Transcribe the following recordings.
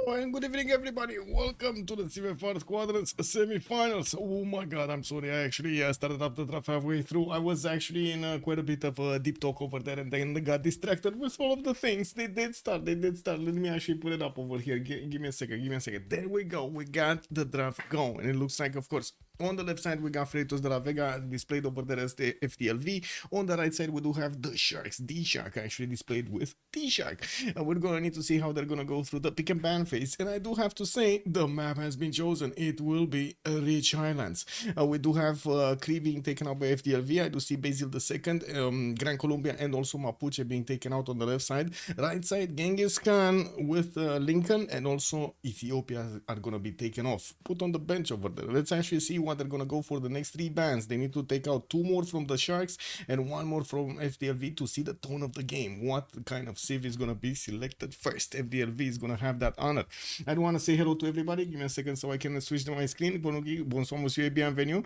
Hello and good evening, everybody. Welcome to the CivFR Squadrons Semifinals. Oh my god, I'm sorry. I actually started up the draft halfway through. I was actually in quite a bit of a deep talk over there and then got distracted with all of the things. They did start. Let me actually put it up over here. Give me a second. There we go. We got the draft going. It looks like, of course, on the left side, we got Freritos de la Vega displayed over there as the FTLV. On the right side, we do have the Sharks. DShark actually displayed with DShark. We're going to need to see how they're going to go through the pick and ban phase. And I do have to say, the map has been chosen. It will be Rich Highlands. We do have Cree being taken out by FTLV. I do see Basil II, Gran Colombia, and also Mapuche being taken out on the left side. Right side, Genghis Khan with Lincoln, and also Ethiopia are going to be taken off. Put on the bench over there. Let's actually see what they're going to go for the next 3 bans. They need to take out 2 more from the Sharks and 1 more from FTLV to see the tone of the game. What kind of Civ is going to be selected first? FTLV is going to have that honor. I want to say hello to everybody. Give me a second so I can switch to my screen. Bonsoir, monsieur, et bienvenue.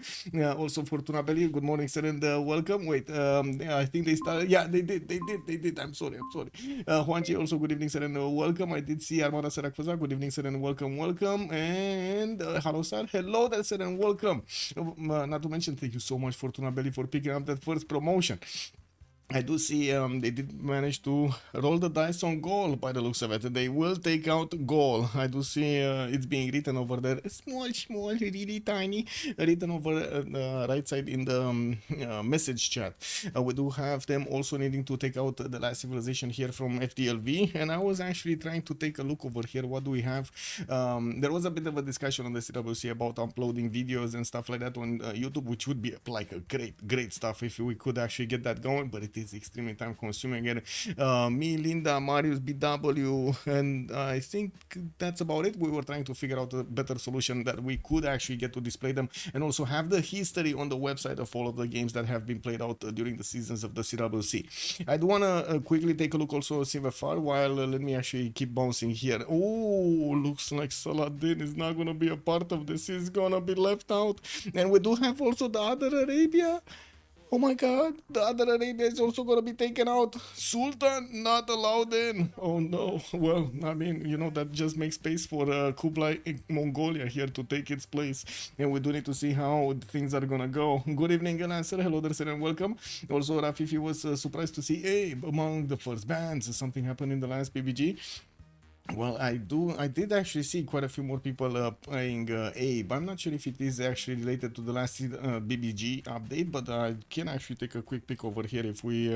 Also, Fortuna Belli, good morning, sir, and welcome. Wait, I think they started. Yeah, they did. I'm sorry. Juanchi, also good evening, sir, and welcome. I did see Armada Sarakwaza. Good evening, sir, and welcome. And hello, sir. Hello there, sir, and welcome. Not to mention, thank you so much, Fortuna Belli, for picking up that first promotion. I do see they did manage to roll the dice on goal by the looks of it. They will take out goal. I do see it's being written over there. Small, really tiny. Written over right side in the message chat. We do have them also needing to take out the last civilization here from FTLV. And I was actually trying to take a look over here. What do we have? There was a bit of a discussion on the CWC about uploading videos and stuff like that on YouTube, which would be like a great stuff if we could actually get that going. But it is extremely time consuming. And me, Linda, Marius, BW, and I think that's about it. We were trying to figure out a better solution that we could actually get to display them and also have the history on the website of all of the games that have been played out during the seasons of the CWC. I do want to quickly take a look also at CivFR while let me actually keep bouncing here. Oh, looks like Saladin is not going to be a part of this. He's going to be left out. And we do have also the other Arabia. Oh my god, the other Arabia is also going to be taken out. Sultan not allowed in. Oh no. Well, I mean, you know, that just makes space for Kublai Mongolia here to take its place. And we do need to see how things are going to go. Good evening, Answer. Hello there, sir, and welcome. Also, Rafifi was surprised to see Abe among the first bands. Something happened in the last PBG. Well, I did actually see quite a few more people playing Abe. I'm not sure if it is actually related to the last BBG update, but I can actually take a quick pick over here if we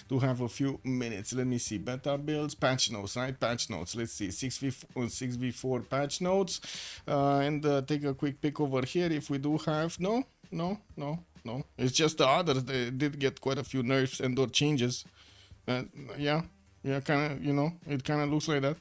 do have a few minutes. Let me see. Beta builds, patch notes, right? Patch notes. Let's see. 6v4 patch notes. And take a quick pick over here if we do have... No. It's just the others. They did get quite a few nerfs and or changes. Yeah, kind of, you know, it kind of looks like that.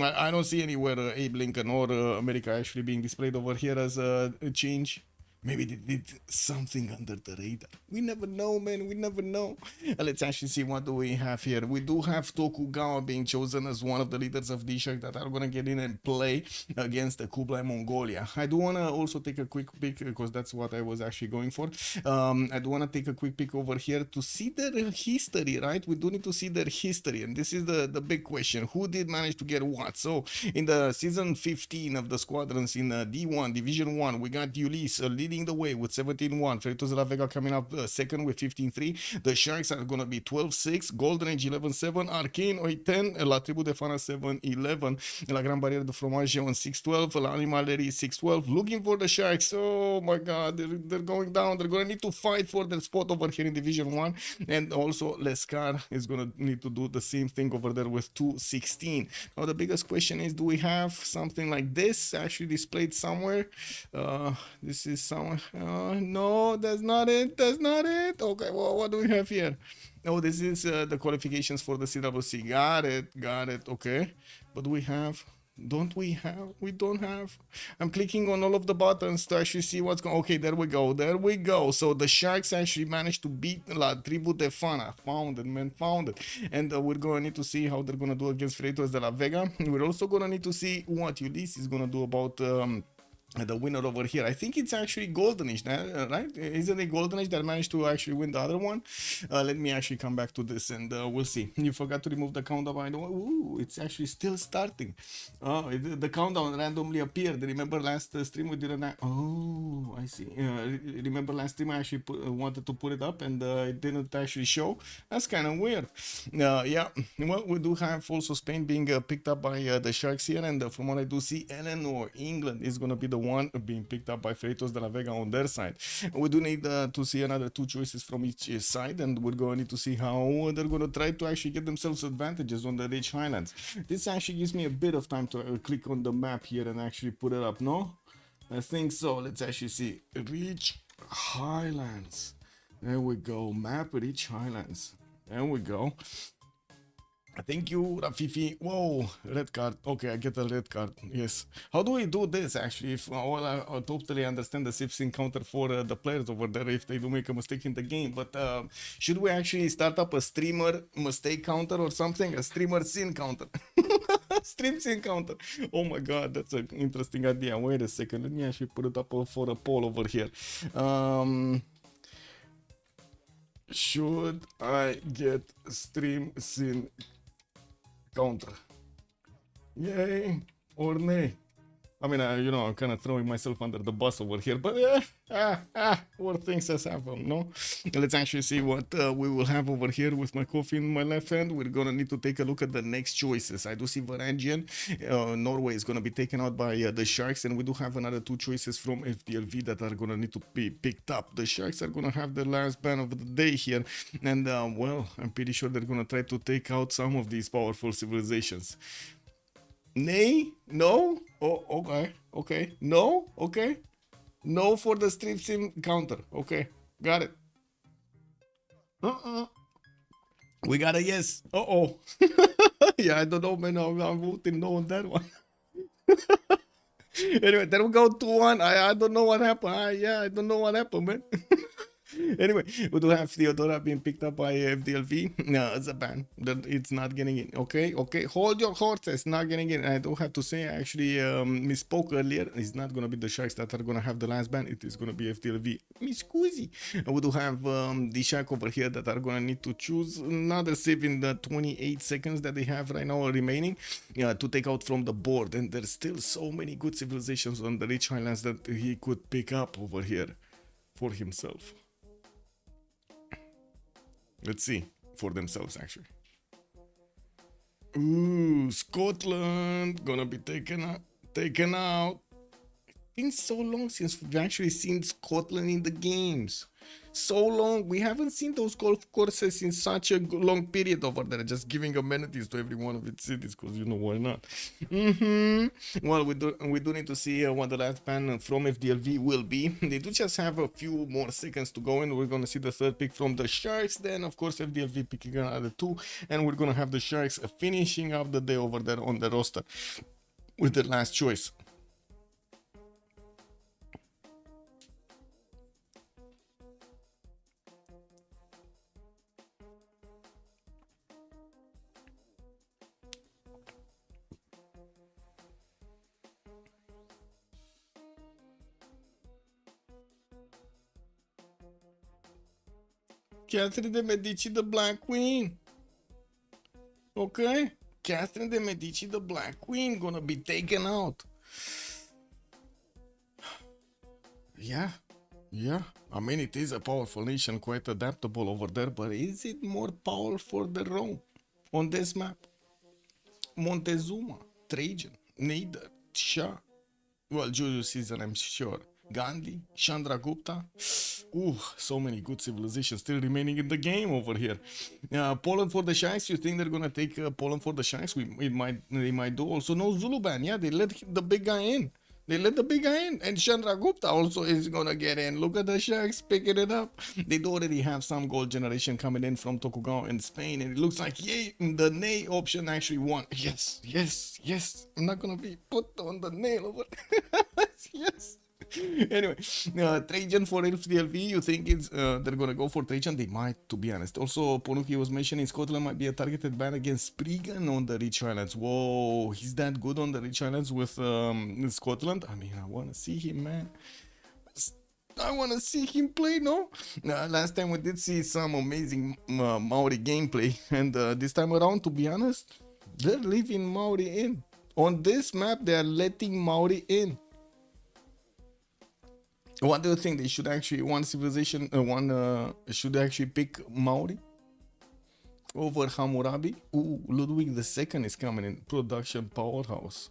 I don't see anywhere Abe Lincoln or America actually being displayed over here as a change. Maybe they did something under the radar. We never know, man. We never know. Let's actually see what do we have here. We do have Tokugawa being chosen as one of the leaders of DShark that are going to get in and play against the Kublai Mongolia. I do want to also take a quick pick because that's what I was actually going for. I do want to take a quick pick over here to see their history, right? We do need to see their history. And this is the big question. Who did manage to get what? So in the season 15 of the squadrons in D1, Division 1, we got Ulysse leading the way with 17-1. Freritos de la Vega coming up second with 15-3. The Sharks are going to be 12-6. Golden Age 11-7. Arcane 8-10. La Tribu de Fana 7-11. La Gran Barrière de Fromage on 6-12. La Animalerie 6-12. Looking for the Sharks. Oh my god, they're going down. They're going to need to fight for their spot over here in Division 1. And also Lescar is going to need to do the same thing over there with 2-16. Now the biggest question is, do we have something like this actually displayed somewhere? This is some. No, that's not it. Okay, well, what do we have here? Oh, this is the qualifications for the CWC. Got it. Okay, but we don't have. I'm clicking on all of the buttons to actually see what's going. Okay, there we go. So the Sharks actually managed to beat La Tribu de Fana. Found it. And we're gonna need to see how they're gonna do against Freritos de la Vega. We're also gonna need to see what Ulysse is gonna do about the winner over here. I think it's actually Goldenish, right? Isn't it Goldenish that managed to actually win the other one? Let me actually come back to this and we'll see. You forgot to remove the countdown, by the way. Ooh, it's actually still starting. Oh, the countdown randomly appeared. Remember last stream we didn't. Oh, I see. Remember last stream I actually wanted to put it up and it didn't actually show. That's kind of weird. Yeah. Well, we do have also Spain being picked up by the Sharks here, and from what I do see, Eleanor, England is gonna be the one being picked up by Freritos de la Vega on their side. We do need to see another 2 choices from each side, and we're going to need to see how they're going to try to actually get themselves advantages on the Rich Highlands. This actually gives me a bit of time to click on the map here and actually put it up, no? I think so. Let's actually see. Rich Highlands. There we go. Map Rich Highlands. There we go. Thank you, Rafifi. Whoa, red card. Okay, I get a red card. Yes. How do we do this actually? If well, I totally understand the Civ6 encounter for the players over there if they do make a mistake in the game. But should we actually start up a streamer mistake counter or something? A streamer sin counter. Stream sin counter. Oh my god, that's an interesting idea. Wait a second. Let me actually put it up for a poll over here. Should I get stream sin counter? Yay or nay? I mean, you know, I'm kind of throwing myself under the bus over here, but what things has happened, no? Let's actually see what we will have over here with my coffee in my left hand. We're gonna need to take a look at the next choices. I do see Varangian, Norway is gonna be taken out by the Sharks, and we do have another 2 choices from FDLV that are gonna need to be picked up. The Sharks are gonna have the last ban of the day here, and well, I'm pretty sure they're gonna try to take out some of these powerful civilizations. Nay? No? Oh, okay. Okay. No? Okay. No for the stream sim counter. Okay. Got it. We got a yes. Uh-oh. Yeah, I don't know, man. I'm voting no on that one. Anyway, there we go. 2-1. I don't know what happened. Yeah, I don't know what happened, man. Anyway, we do have Theodora being picked up by FDLV. No, it's a ban. It's not getting in. Okay, okay. Hold your horses. Not getting in. I do have to say, I actually misspoke earlier. It's not going to be the Sharks that are going to have the last ban. It is going to be FDLV. Miss Scusi. We do have DShark over here that are going to need to choose another save in the 28 seconds that they have right now remaining to take out from the board. And there's still so many good civilizations on the Rich Highlands that he could pick up over here for himself. Let's see for themselves actually. Ooh, Scotland gonna be taken out. It's been so long since we've actually seen Scotland in the games. So long. We haven't seen those golf courses in such a long period over there. Just giving amenities to every one of its cities, because you know why not. Well, we do need to see what the last ban from FDLV will be. They do just have a few more seconds to go in. We're gonna see the third pick from the Sharks. Then, of course, FDLV picking another 2, and we're gonna have the Sharks finishing up the day over there on the roster with the last choice. Catherine de Medici, the Black Queen. Okay? Catherine de Medici, the Black Queen, gonna be taken out. Yeah. I mean, it is a powerful nation, quite adaptable over there, but is it more powerful than Rome on this map? Montezuma, Trajan, neither. Shah. Well, Julius Caesar, I'm sure. Gandhi, Chandragupta. Ooh, so many good civilizations still remaining in the game over here. Poland for the Sharks. You think they're gonna take Poland for the Sharks? They might do. Also, no Zulu ban. Yeah, they let the big guy in. And Chandragupta also is gonna get in. Look at the Sharks picking it up. They do already have some gold generation coming in from Tokugawa in Spain, and it looks like yay, the nay option actually won. Yes. I'm not gonna be put on the nail over. Yes. Anyway, Trajan for Elf DLV, you think it's they're gonna go for Trajan? They might, to be honest. Also, Ponuki was mentioning Scotland might be a targeted ban against Spriggan on the Rich Islands. Whoa, he's that good on the Rich Islands with Scotland? I mean, I wanna see him, man. I want to see him play, no? Last time we did see some amazing Maori gameplay, and this time around, to be honest, they're leaving Maori in. On this map, they are letting Maori in. What do you think? They should actually, one civilization, should actually pick Maori over Hammurabi? Ooh, Ludwig II is coming in, production powerhouse.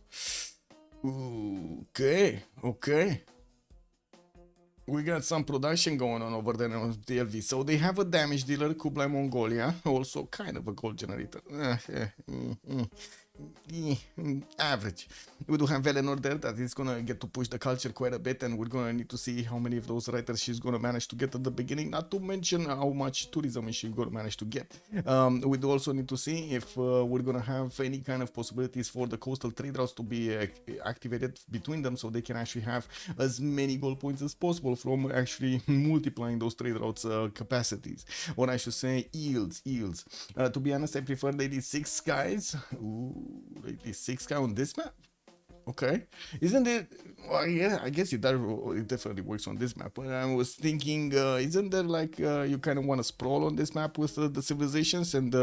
Ooh, okay. We got some production going on over there on DLV. So they have a damage dealer, Kublai Mongolia, also kind of a gold generator. Average. We do have Valinor there that is gonna get to push the culture quite a bit, and we're gonna need to see how many of those writers she's gonna manage to get at the beginning, not to mention how much tourism she's gonna manage to get. We do also need to see if we're gonna have any kind of possibilities for the coastal trade routes to be activated between them, so they can actually have as many gold points as possible from actually multiplying those trade routes capacities, or I should say yields. To be honest, I prefer Lady Six Skies. Ooh, Lady Six Sky on this map. Okay, isn't it? Well, yeah, I guess it definitely works on this map. But I was thinking, isn't there like you kind of want to sprawl on this map with the civilizations, and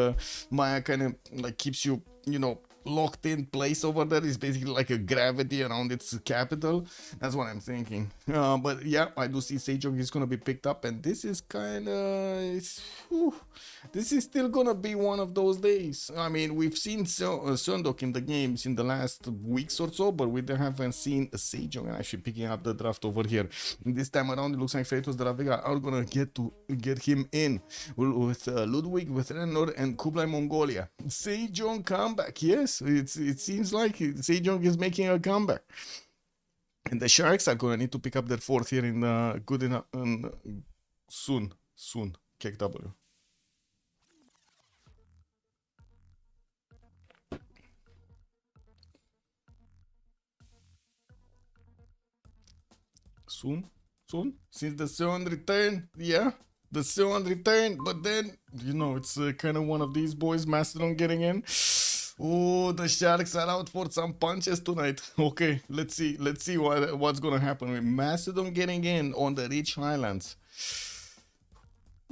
Maya kind of like keeps you, you know, locked in place over there. Is basically like a gravity around its capital. That's what I'm thinking. But yeah, I do see Sejong is gonna be picked up, and this is kind of, this is still gonna be one of those days. I mean, we've seen Sundok in the games in the last weeks or so, but we haven't seen Sejong actually picking up the draft over here. This time around, it looks like Freritos de la Vega are gonna get him in with Ludwig, with Renor, and Kublai Mongolia. Sejong comeback, yes. It seems like Sejong is making a comeback. And the Sharks are gonna need to pick up their fourth here in good enough soon. KW. Soon? Since the Sion return, yeah. The Sion return, but then, you know, it's kind of one of these boys, Mastodon getting in. Oh, the Sharks are out for some punches tonight. Okay, let's see what's gonna happen with Mastodon getting in on the Rich Highlands.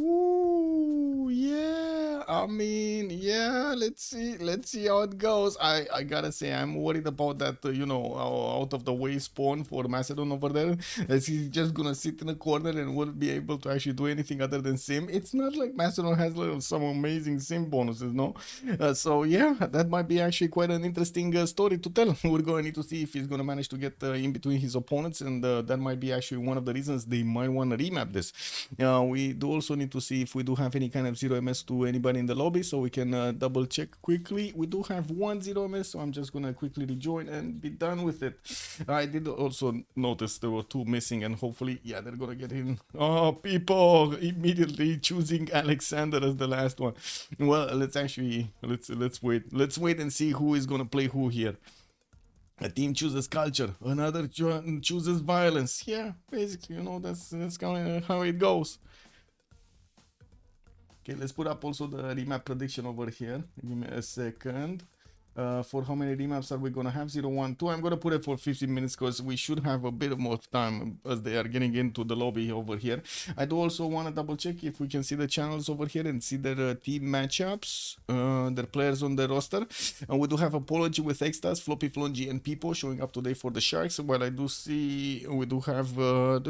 Ooh, yeah. I mean, yeah. Let's see how it goes. I gotta say, I'm worried about that. You know, out of the way spawn for Macedon over there. As he's just gonna sit in a corner and won't be able to actually do anything other than sim. It's not like Macedon has some amazing sim bonuses, no. So yeah, that might be actually quite an interesting story to tell. We're gonna need to see if he's gonna manage to get in between his opponents, and that might be actually one of the reasons they might want to remap this. We do also need to see if we do have any kind of 0 MS to anybody in the lobby, so we can double check quickly. We do have 1 0 MS, so I'm just gonna quickly rejoin and be done with it. I did also notice there were 2 missing, and hopefully, yeah, they're gonna get in. Oh, people immediately choosing Alexander as the last one. Well, let's wait and see who is gonna play who here. A team chooses culture, another chooses violence. Yeah, basically, you know, that's kind of how it goes. Okay, let's put up also the remap prediction over here. Give me a second. For how many remaps are we gonna have? 0, 1, 2. I'm gonna put it for 15 minutes because we should have a bit more time as they are getting into the lobby over here. I do also want to double check if we can see the channels over here and see their team matchups, their players on the roster. And we do have Apology with Extas, Floppy Flongy, and Peepo showing up today for the Sharks. While I do see we do have Malm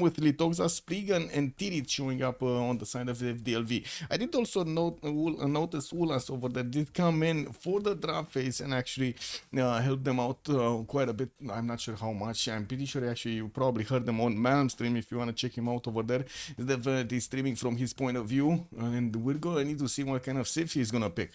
with Litoxa, Spriggan, and Tirit showing up on the side of the DLV. I did also notice Ulas over there did come in for the draft phase and actually help them out quite a bit. I'm not sure how much. I'm pretty sure actually you probably heard them on Malm stream. If you want to check him out over there, he's definitely streaming from his point of view, and we're gonna need to see what kind of Civ he's gonna pick.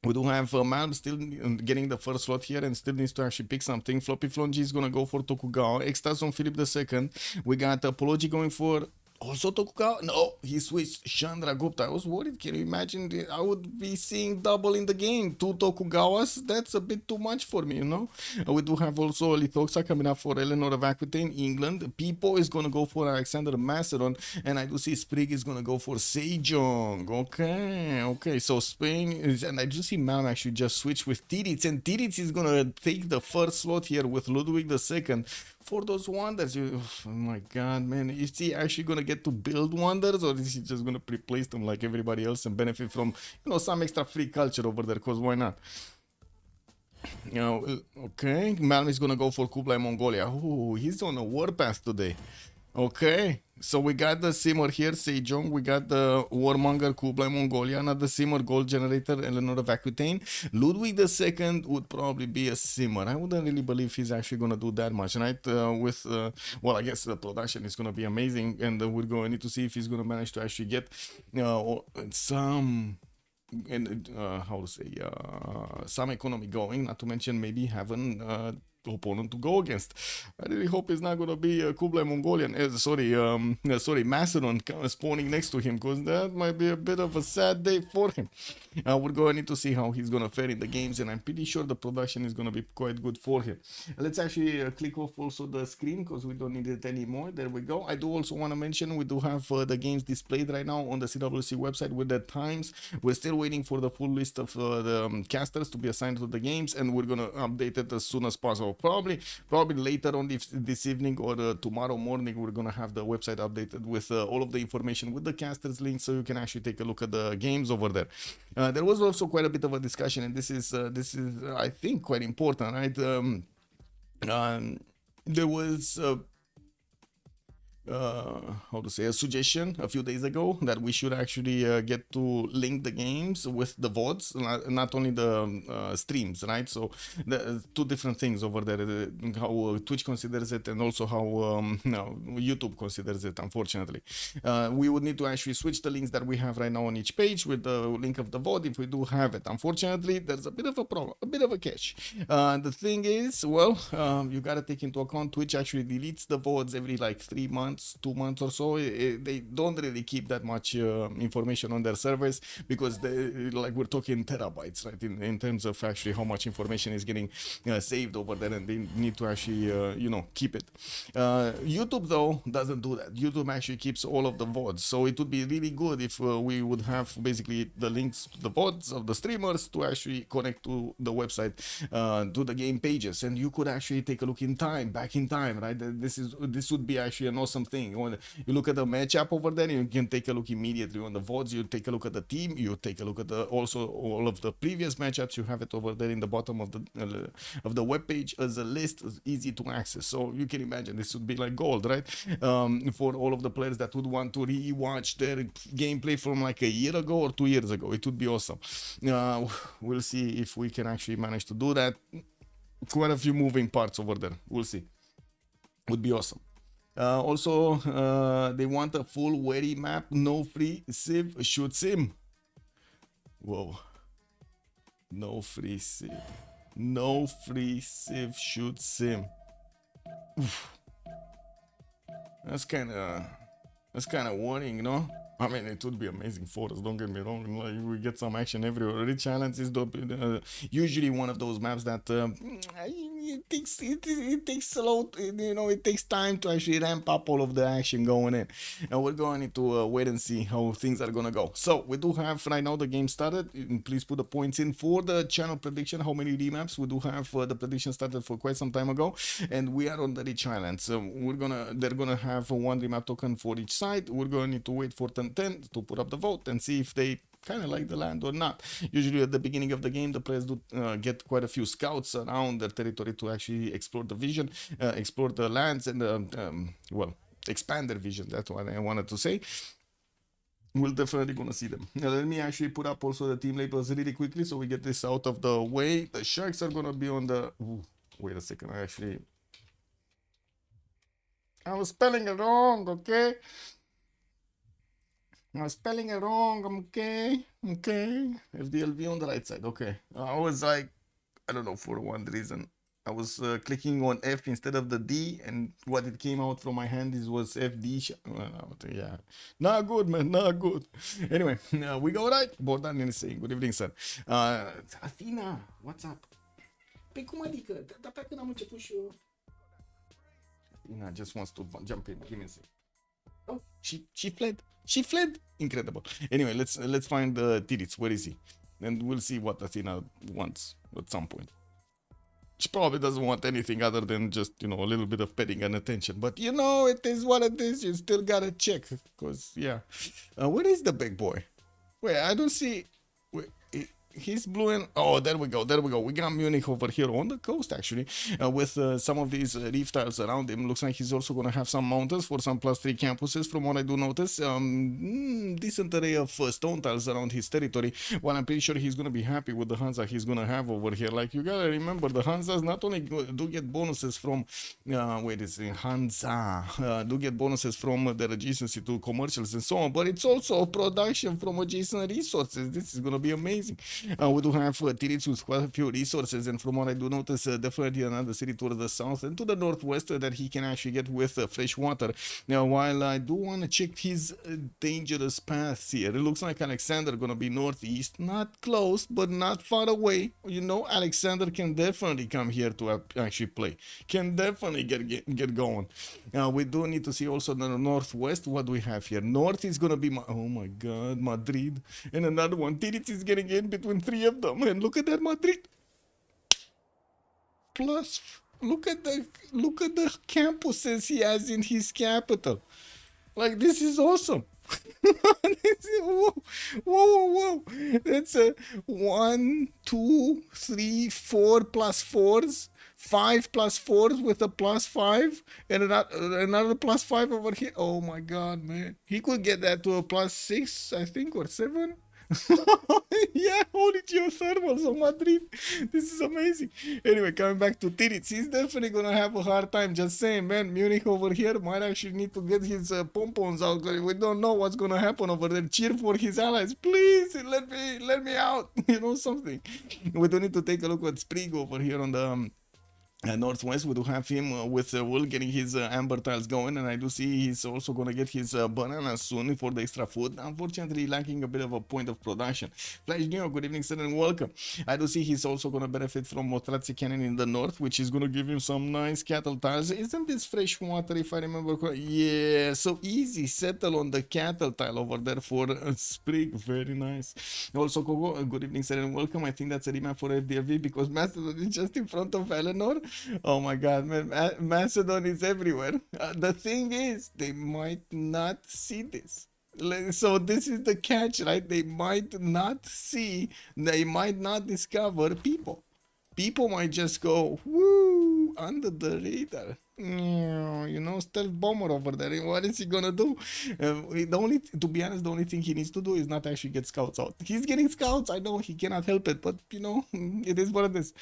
We do have Malm still getting the first slot here and still needs to actually pick something. Floppy Flongy is gonna go for Tokugawa. Extas on Philip II. We got Apology going for Also Tokugawa? No, he switched Chandra Gupta. I was worried. Can you imagine? I would be seeing double in the game. Two Tokugawas? That's a bit too much for me, you know? We do have also Lithoxa coming up for Eleanor of Aquitaine, England. Pipo is going to go for Alexander Macedon. And I do see Sprig is going to go for Sejong. Okay, okay. So Spain is, and I do see Malm actually just switch with Tiditz. And Tiditz is going to take the first slot here with Ludwig II for those wonders. Oh my god, man, is he actually gonna get to build wonders, or is he just gonna replace them like everybody else and benefit from, you know, some extra free culture over there? Because why not? You know, okay, Malm is gonna go for Kublai Mongolia. Oh, he's on a warpath today. Okay, so we got the Simmer here, Sejong. We got the Warmonger, Kublai Mongolia, another Simmer, Gold Generator, Eleanor of Aquitaine. Ludwig II would probably be a Simmer. I wouldn't really believe he's actually going to do that much, right? Well, I guess the production is going to be amazing, and we're going to need to see if he's going to manage to actually get some and how to say some economy going, not to mention maybe having opponent to go against. I really hope it's not gonna be Kublai Mongolian. Sorry, Macedon spawning next to him, because that might be a bit of a sad day for him. We're going to need to see how he's gonna fare in the games, and I'm pretty sure the production is gonna be quite good for him. Let's actually click off also the screen because we don't need it anymore. There we go. I do also want to mention we do have the games displayed right now on the CWC website with the times. We're still waiting for the full list of the casters to be assigned to the games, and we're gonna update it as soon as possible. Probably later on this evening or tomorrow morning, we're gonna have the website updated with all of the information with the casters links, so you can actually take a look at the games over there. There was also quite a bit of a discussion, and this is I think quite important, right? There was how to say, a suggestion a few days ago that we should actually get to link the games with the VODs, not only the streams, right? So the two different things over there, how Twitch considers it and also how no, YouTube considers it, unfortunately. We would need to actually switch the links that we have right now on each page with the link of the VOD if we do have it. Unfortunately, there's a bit of a problem, a bit of a catch. The thing is, well, you gotta take into account Twitch actually deletes the VODs every like 3 months, 2 months or so. They don't really keep that much information on their servers because like we're talking terabytes, right? In terms of actually how much information is getting saved over there, and they need to actually keep it. YouTube though doesn't do that. YouTube actually keeps all of the VODs, so it would be really good if we would have basically the links to the VODs of the streamers to actually connect to the website, to the game pages, and you could actually take a look back in time, right? This would be actually an awesome thing. When you look at the matchup over there, you can take a look immediately on the VODs. You take a look at the team. You take a look at also all of the previous matchups. You have it over there in the bottom of the web page as a list, as easy to access. So you can imagine this would be like gold, right? For all of the players that would want to re-watch their gameplay from like a year ago or 2 years ago, it would be awesome. We'll see if we can actually manage to do that. Quite a few moving parts over there. We'll see. Would be awesome. Also, they want a full wary map, no free Civ shoot sim. Whoa. No free Civ. No free Civ shoot sim. Oof. That's kind of warning, you know? I mean, it would be amazing for us, don't get me wrong. Like, we get some action everywhere. Rich Islands is usually one of those maps that it takes a lot, it takes time to actually ramp up all of the action going in. And we're going to wait and see how things are going to go. So we do have right now the game started. Please put the points in for the channel prediction. How many remaps? We do have the prediction started for quite some time ago. And we are on the Rich Islands. So they're going to have one remap token for each side. We're going to need to wait for 10 to put up the vote and see if they kind of like the land or not. Usually at the beginning of the game, the players do get quite a few scouts around their territory to actually explore the vision, explore the lands, and expand their vision. That's what I wanted to say. We're definitely gonna see them. Now, let me actually put up also the team labels really quickly so we get this out of the way. The Sharks are gonna be on the... Ooh, wait a second, I was spelling it wrong, okay? I was spelling it wrong, okay? FDLV on the right side, okay. I was like, I don't know, for one reason, I was clicking on F instead of the D, and what it came out from my hand is was FD. Yeah, not good, man, not good. Anyway, we go right. Bogdan is saying, good evening, sir. Athena, what's up? Pe cum adică? Dar pe când am început și eu... Athena just wants to jump in. Give me a sec. Oh, she fled. She fled. Incredible. Anyway, let's find Tirits. Where is he? And we'll see what Athena wants at some point. She probably doesn't want anything other than just, you know, a little bit of petting and attention. But, you know, it is what it is. You still gotta check. Because, yeah. Where is the big boy? Wait, I don't see... Wait, he's blue and... Oh, there we go. There we go. We got Munich over here on the coast, actually. With some of these reef tiles around him. Looks like he's also going to have some mountains for some +3 campuses, from what I do notice. Decent array of stone tiles around his territory. Well, I'm pretty sure he's going to be happy with the Hansa he's going to have over here. Like, you got to remember, the Hansas not only do get bonuses from... wait, it's Hansa. Do get bonuses from their adjacency to commercials and so on. But it's also production from adjacent resources. This is going to be amazing. We do have Tirits with quite a few resources, and from what I do notice, definitely another city towards the south and to the northwest that he can actually get with fresh water. Now, while I do want to check his dangerous paths here, it looks like Alexander gonna be northeast, not close, but not far away. You know, Alexander can definitely come here to actually play. Can definitely get going. We do need to see also the northwest. What do we have here? North is gonna be, oh my god, Madrid, and another one. Tirits is getting in between 3 of them, and look at that Madrid. Plus, look at the campuses he has in his capital. Like, this is awesome. Whoa. That's a 1, 2, 3, 4 +4s. 5 +4s with a +5 and another +5 over here. Oh my god, man. He could get that to a +6, I think, or 7. Yeah, holy geothermals on Madrid. This is amazing. Anyway, coming back to Tirits, he's definitely gonna have a hard time. Just saying, man, Munich over here might actually need to get his pompons out. We don't know what's gonna happen over there. Cheer for his allies, please. Let me out. You know, something. We do need to take a look at Sprig over here on the northwest. We do have him with Will getting his amber tiles going, and I do see he's also going to get his bananas soon for the extra food. Unfortunately, lacking a bit of a point of production. Flash Neo, good evening, sir, and welcome. I do see he's also going to benefit from Motrazzi Cannon in the north, which is going to give him some nice cattle tiles. Isn't this fresh water, if I remember correctly? Yeah, so easy. Settle on the cattle tile over there for Sprig. Very nice. Also, Coco, good evening, sir, and welcome. I think that's a remap for FDRV because Mastodon is just in front of Eleanor. Oh my god, man, Macedon is everywhere. The thing is, they might not see this. So this is the catch, right? They might not see, they might not discover people. People might just go, woo, under the radar. You know, stealth bomber over there. What is he gonna do? To be honest, the only thing he needs to do is not actually get scouts out. He's getting scouts. I know he cannot help it, but you know, it is what it is.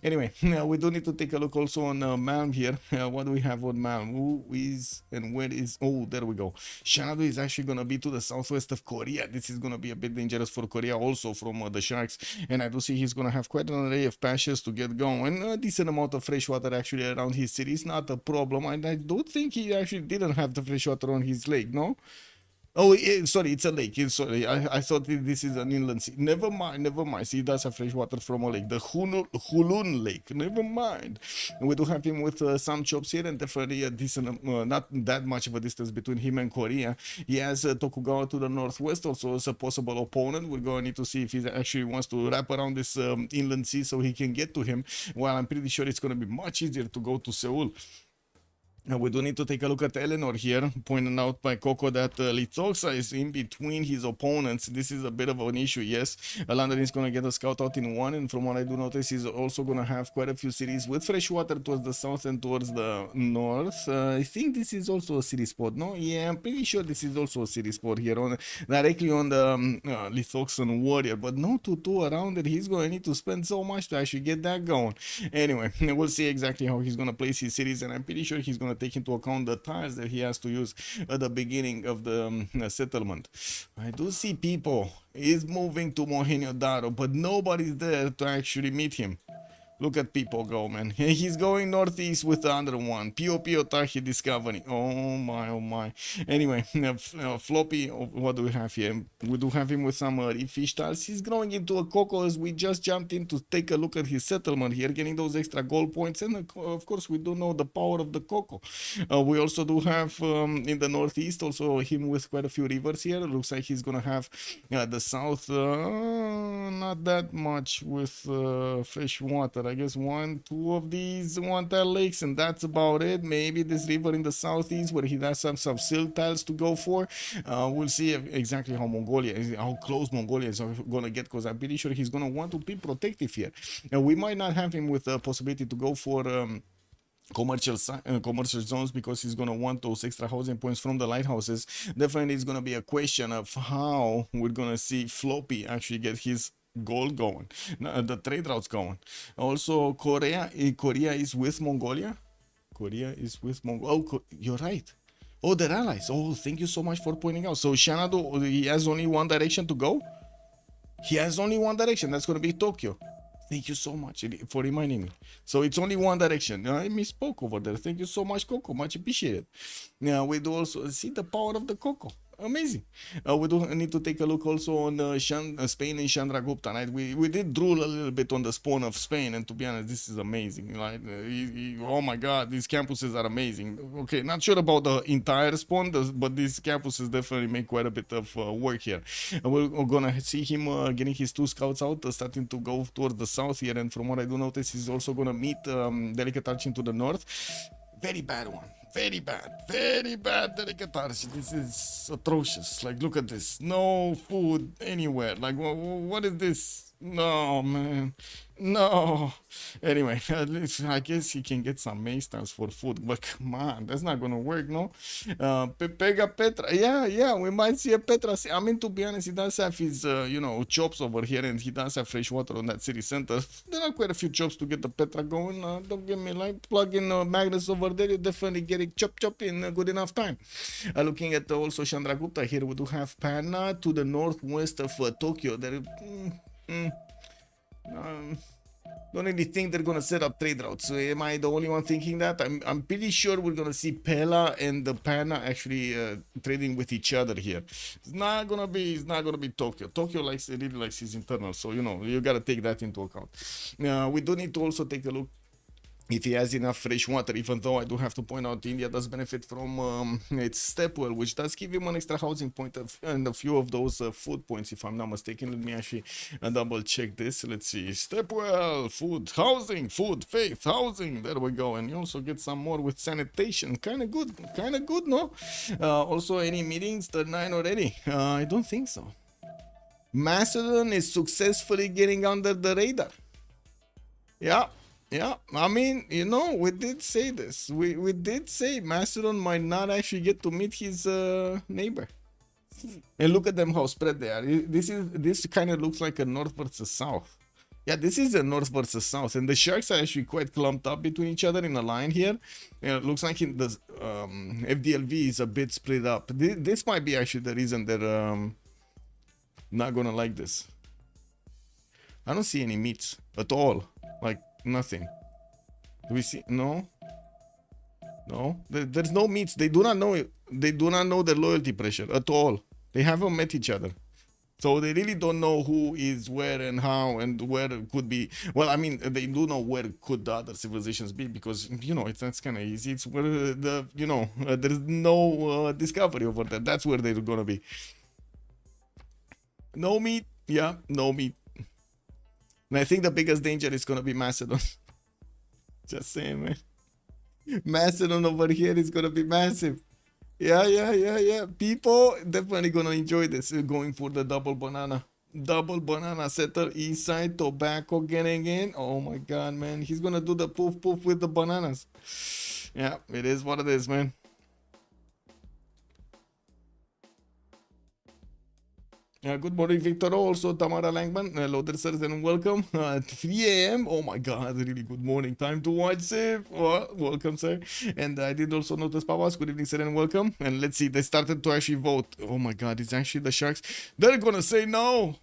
Anyway, we do need to take a look also on Malm here. What do we have on Malm? Who is and where is? Oh, there we go. Shanadu is actually gonna be to the southwest of Korea. This is gonna be a bit dangerous for Korea also from the Sharks, and I do see he's gonna have quite an array of patches to get going. A decent amount of fresh water actually around his city. It's not a problem, and I don't think he actually didn't have the fresh water on his lake, no? Oh, sorry, it's a lake. Sorry, I thought this is an inland sea. Never mind. See, he does have fresh water from a lake, the Hulun Lake. Never mind. We do have him with some chops here, and definitely a decent, not that much of a distance between him and Korea. He has Tokugawa to the northwest, also as a possible opponent. We're going to need to see if he actually wants to wrap around this inland sea so he can get to him. Well, I'm pretty sure it's going to be much easier to go to Seoul. We do need to take a look at Eleanor here, pointed out by Coco that Lithoxa is in between his opponents. This is a bit of an issue, yes. London is going to get a scout out in one, and from what I do notice, he's also going to have quite a few cities with fresh water towards the south and towards the north. I think this is also a city spot, no? Yeah, I'm pretty sure this is also a city spot here, directly on the Lithoxan warrior, but no 2-2 around it. He's going to need to spend so much to actually get that going. Anyway, we'll see exactly how he's going to place his cities, and I'm pretty sure he's going to take into account the tiles that he has to use at the beginning of the settlement. I do see people is moving to Mohenjo-Daro, but nobody's there to actually meet him. Look at people go, man. He's going northeast with the other one. Pio Pio Tahi Discovery. Oh my, oh my. Anyway, Floppy, what do we have here? We do have him with some fish tiles. He's growing into a coco as we just jumped in to take a look at his settlement here, getting those extra gold points. And of course, we do know the power of the coco. We also do have in the northeast also him with quite a few rivers here. It looks like he's gonna have the south, not that much with fresh water. I guess 1, 2 of these one-tile lakes, and that's about it. Maybe this river in the southeast where he does have some silt tiles to go for. We'll see exactly how close Mongolia is gonna get, because I'm pretty sure he's gonna want to be protective here. And we might not have him with the possibility to go for commercial zones, because he's going to want those extra housing points from the lighthouses. Definitely it's going to be a question of how we're going to see Floppy actually get his gold going, the trade routes going. Also, Korea is with Mongolia. Korea is with Mongolia. Oh, you're right. Oh, they're allies. Oh, thank you so much for pointing out. So Shanado, he has only one direction to go. He has only one direction. That's going to be Tokyo. Thank you so much for reminding me. So it's only one direction. I misspoke over there. Thank you so much, Coco. Much appreciated. Now we do also see the power of the Coco. Amazing. We do need to take a look also on Spain and Chandragupta, right? We did drool a little bit on the spawn of Spain, and to be honest, this is amazing. Like, oh my God, these campuses are amazing. Okay, not sure about the entire spawn, but these campuses definitely make quite a bit of work here. We're gonna see him getting his 2 scouts out, starting to go towards the south here, and from what I do notice, he's also gonna meet Delicate Arching to the north. Very bad one. Very bad Delicate Arch. This is atrocious. Like, look at this. No food anywhere. Like, what is this? No, man. No. Anyway, at least I guess he can get some maize tiles for food, but come on, that's not gonna work, no? Pega Petra. Yeah, we might see a Petra. I mean, to be honest, he does have his, chops over here, and he does have fresh water on that city center. There are quite a few chops to get the Petra going. Don't get me like, plug in Magnus over there, you definitely get it chop in a good enough time. Looking at also Chandragupta here, we do have Panna to the northwest of Tokyo. There. Don't really think they're gonna set up trade routes. So am I the only one thinking that? I'm pretty sure we're gonna see Pella and the Panna actually trading with each other here. It's not gonna be Tokyo. Tokyo really likes his internal, so you gotta take that into account. We do need to also take a look if he has enough fresh water, even though I do have to point out India does benefit from its stepwell, which does give him an extra housing point and a few of those food points, if I'm not mistaken. Let me actually double check this. Let's see. Stepwell, food, housing, food, faith, housing. There we go. And you also get some more with sanitation. Kind of good, no? Also, any meetings? Turn 9 already? I don't think so. Macedon is successfully getting under the radar. Yeah, I mean, we did say this. We did say Macedon might not actually get to meet his neighbor. And look at them how spread they are. This kind of looks like a north versus south. Yeah, this is a north versus south, and the sharks are actually quite clumped up between each other in a line here. It looks like the FDLV is a bit split up. This might be actually the reason they're not gonna like this. I don't see any meats at all. Like, nothing. Do we see? No. There's no meats. They do not know it. They do not know the loyalty pressure at all. They haven't met each other, so they really don't know who is where and how and where it could be. Well, I mean, they do know where could the other civilizations be, because that's kind of easy. It's where there's no discovery over there. That's where they're gonna be. No meat. Yeah, no meat. And I think the biggest danger is gonna be Macedon. Just saying, man. Macedon over here is gonna be massive. Yeah. People definitely gonna enjoy this. Going for the double banana setter, east side, tobacco getting in. Oh my God, man. He's gonna do the poof with the bananas. Yeah, it is what it is, man. Good morning, Victor. Also, Tamara Langman. Hello there, sirs, and welcome. 3 a.m. Oh my God, really good morning. Time to watch Civ. Well, welcome, sir. And I did also notice Papas. Good evening, sir, and welcome. And let's see, they started to actually vote. Oh my God, it's actually the Sharks. They're gonna say no.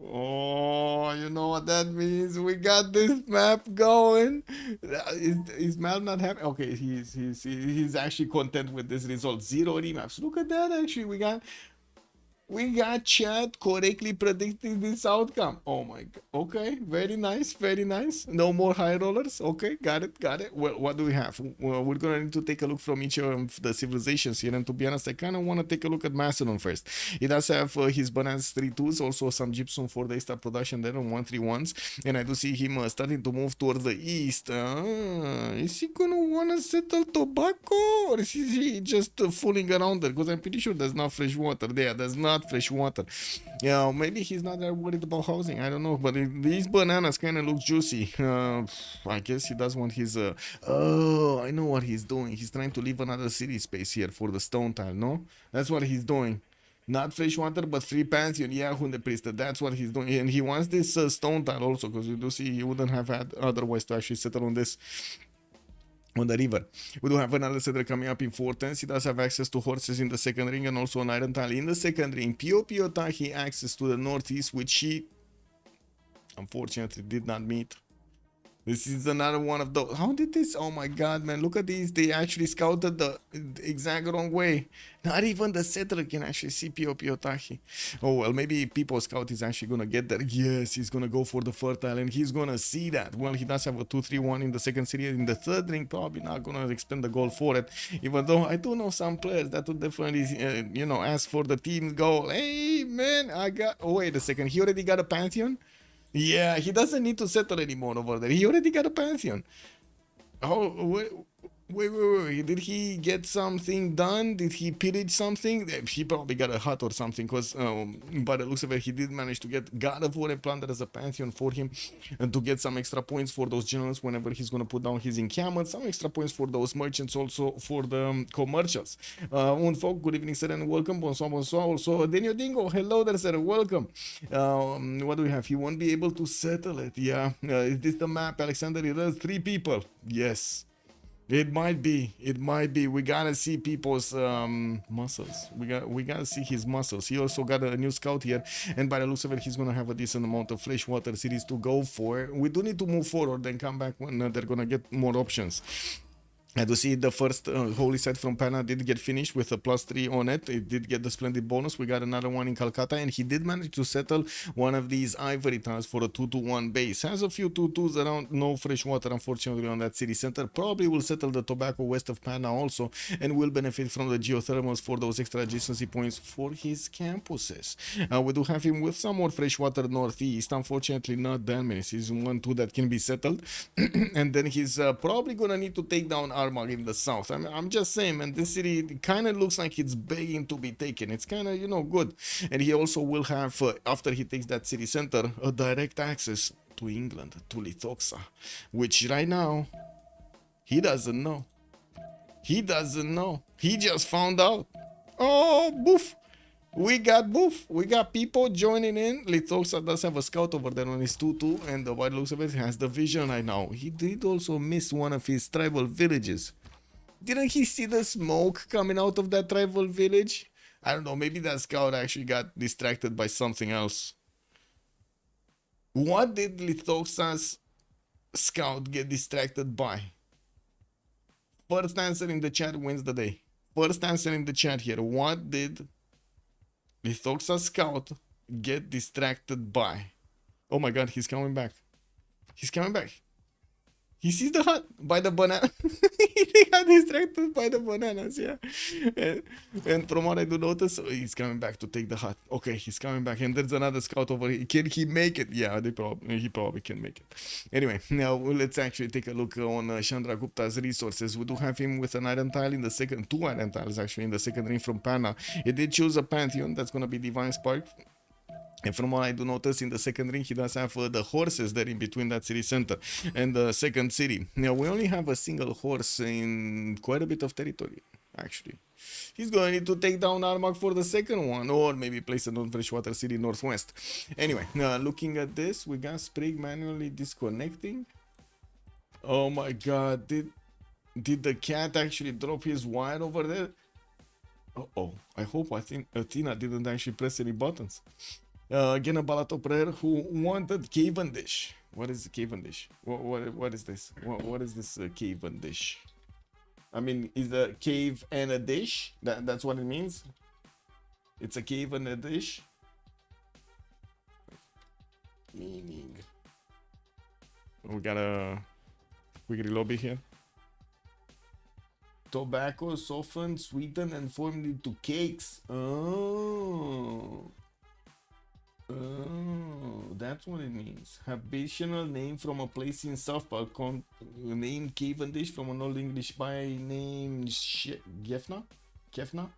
Oh, you know what that means? We got this map going. Is map not happy? Okay, he's actually content with this result. Zero remaps. Look at that. Actually, we got chat correctly predicting this outcome. Oh my god. Okay, very nice, very nice. No more high rollers. Okay, got it, got it. Well, what do we have? Well, we're gonna need to take a look from each of the civilizations here. And to be honest, I kind of want to take a look at Macedon first. He does have his bananas 3-2s, also some gypsum for the start production there on 1-3-1s. And I do see him starting to move towards the east. Is he gonna wanna settle tobacco, or is he just fooling around there? Because I'm pretty sure there's not fresh water there. There's not fresh water. Yeah, maybe he's not that worried about housing. I don't know, but these bananas kind of look juicy. I guess he does want his. Oh, I know what he's doing. He's trying to leave another city space here for the stone tile. No, that's what he's doing. Not fresh water, but free pantheon. Yeah, Hunde Priest. That's what he's doing, and he wants this stone tile also, because you do see he wouldn't have had otherwise to actually settle on this. On the river. We do have another settler coming up in 410s. He does have access to horses in the second ring and also an iron tile in the second ring. Pio Tahi access to the northeast, which he unfortunately did not meet. This is another one of those. How did this? Oh my god, man. Look at these. They actually scouted the exact wrong way. Not even the settler can actually see Pio Tahi. Oh, well, maybe People Scout is actually going to get there. Yes, he's going to go for the fertile and he's going to see that. Well, he does have a 2-3-1 in the second series. In the third ring, probably not going to expend the goal for it. Even though I do know some players that would definitely, ask for the team's goal. Hey, man, Oh, wait a second. He already got a Pantheon? Yeah, he doesn't need to settle anymore over there. He already got a Pantheon. Oh, wait. Did he get something done? Did he pillage something? He probably got a hut or something, because by the looks of it, he did manage to get God of War and Plunder as a Pantheon for him, and to get some extra points for those generals whenever he's going to put down his encampment, some extra points for those merchants also for the commercials. Unfolk, good evening, sir, and welcome. Bonsoir. Also, Daniel Dingo, hello there, sir, welcome. What do we have? He won't be able to settle it. Yeah, is this the map, Alexander? It has 3 people. Yes. It might be. We gotta see People's muscles. We gotta see his muscles. He also got a new scout here, and by the looks of it, he's gonna have a decent amount of freshwater cities to go for. We do need to move forward and come back when they're gonna get more options. I do see the first holy site from Pana did get finished with a +3 on it. It did get the splendid bonus. We got another one in Calcutta, and he did manage to settle one of these ivory tiles for a 2-1 base. Has a few 2-2s around. No fresh water, unfortunately, on that city center. Probably will settle the tobacco west of Pana also, and will benefit from the geothermals for those extra adjacency points for his campuses. We do have him with some more fresh water northeast. Unfortunately, not that many. He's 1-2 that can be settled, and then he's probably gonna need to take down Armagh in the south. I'm just saying, man, this city kind of looks like it's begging to be taken. It's kind of, good. And he also will have, after he takes that city center, a direct access to England, to Lithoxa, which right now, he doesn't know. He just found out. Oh, boof. We got people joining in. Lithoxa does have a scout over there on his 2-2, and by the looks of it, has the vision right now. He did also miss one of his tribal villages. Didn't he see the smoke coming out of that tribal village? I don't know, maybe that scout actually got distracted by something else. What did Lithoxa's scout get distracted by? First answer in the chat wins the day. First answer in the chat here. What did Lithoxa scout get distracted by? Oh my god, he's coming back. He sees the hut by the banana. He got distracted by the bananas, yeah. And from what I do notice, he's coming back to take the hut. Okay, he's coming back. And there's another scout over here. Can he make it? Yeah, he probably can make it. Anyway, now let's actually take a look on Chandra Gupta's resources. We do have him with an iron tile in the second, 2 iron tiles actually in the second ring from Pana. He did choose a Pantheon. That's going to be Divine Spark. And from what I do notice, in the second ring, he does have the horses there in between that city center and the second city. Now, we only have a single horse in quite a bit of territory, actually. He's going to need to take down Armagh for the second one, or maybe place it on Freshwater City Northwest. Anyway, looking at this, we got Sprig manually disconnecting. Oh my god, did the cat actually drop his wire over there? Uh-oh, I hope Athena didn't actually press any buttons. Again, a Balato prayer who wanted Cavendish. What is Cavendish? What is this? What is this Cavendish? I mean, is a cave and a dish? That's what it means. It's a cave and a dish. Meaning. We got a quick lobby here. Tobacco softened, sweetened, and formed into cakes. Oh. Oh, that's what it means. Habitual name from a place in South Park named Cavendish from an Old English by name Gefna? Kefna?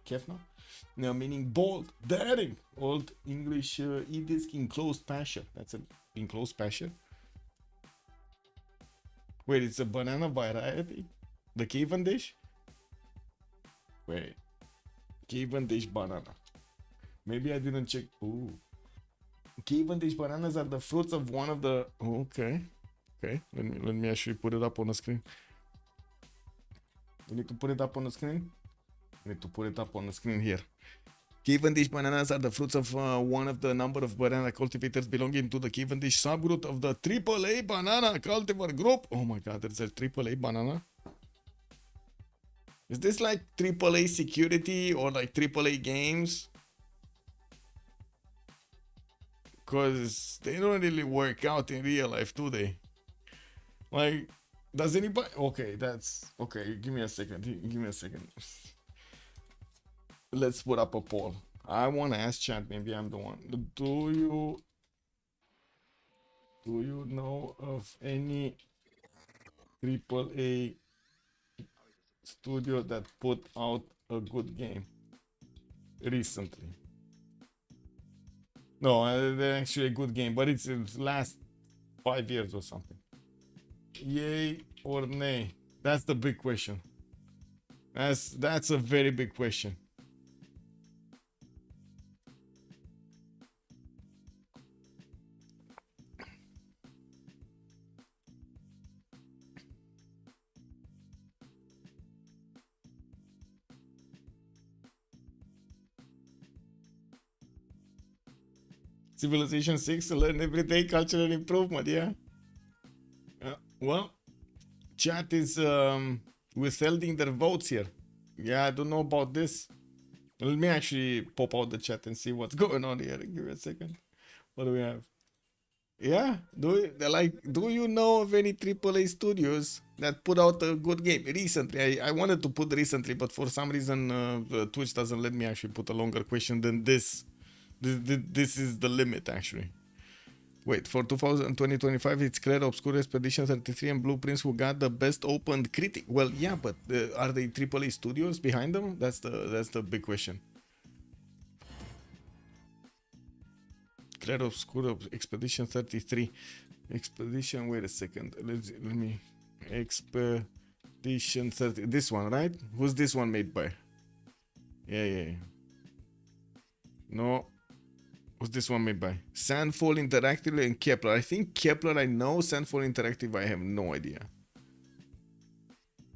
Now meaning bold, daring. Old English edict enclosed pasture. That's an enclosed pasture. Wait, it's a banana variety? The Cavendish? Wait. Cavendish banana. Maybe I didn't check. Ooh. Cavendish bananas are the fruits of one of the. Okay. Let me actually put it up on the screen. We need to put it up on the screen. We need to put it up on the screen here. Cavendish bananas are the fruits of one of the number of banana cultivators belonging to the Cavendish subgroup of the AAA banana cultivar group. Oh my god, there's a AAA banana. Is this like AAA security or like AAA games? Because they don't really work out in real life, do they? Like, does anybody? Okay, that's okay. Give me a second. Let's put up a poll. I want to ask chat. Maybe I'm the one. Do you know of any AAA studio that put out a good game recently? No, they're actually a good game, but it's last 5 years or something. Yay or nay? That's the big question. That's a very big question. Civilization 6, learn every day, cultural improvement, yeah? Well, chat is withholding their votes here. Yeah, I don't know about this. Let me actually pop out the chat and see what's going on here. Give me a second. What do we have? Yeah, do you know of any AAA studios that put out a good game recently? I wanted to put recently, but for some reason Twitch doesn't let me actually put a longer question than this. This is the limit actually. Wait, for 2025 it's Claire Obscure Expedition 33 and Blueprints who got the best opened critic. Well, yeah, but are they AAA studios behind them? That's the big question. Claire Obscure Expedition 33. Expedition, wait a second. Let me Expedition 30. This one, right? Who's this one made by? Yeah. No. What's this one made by? Sandfall Interactive and Kepler. I think Kepler I know. Sandfall Interactive I have no idea.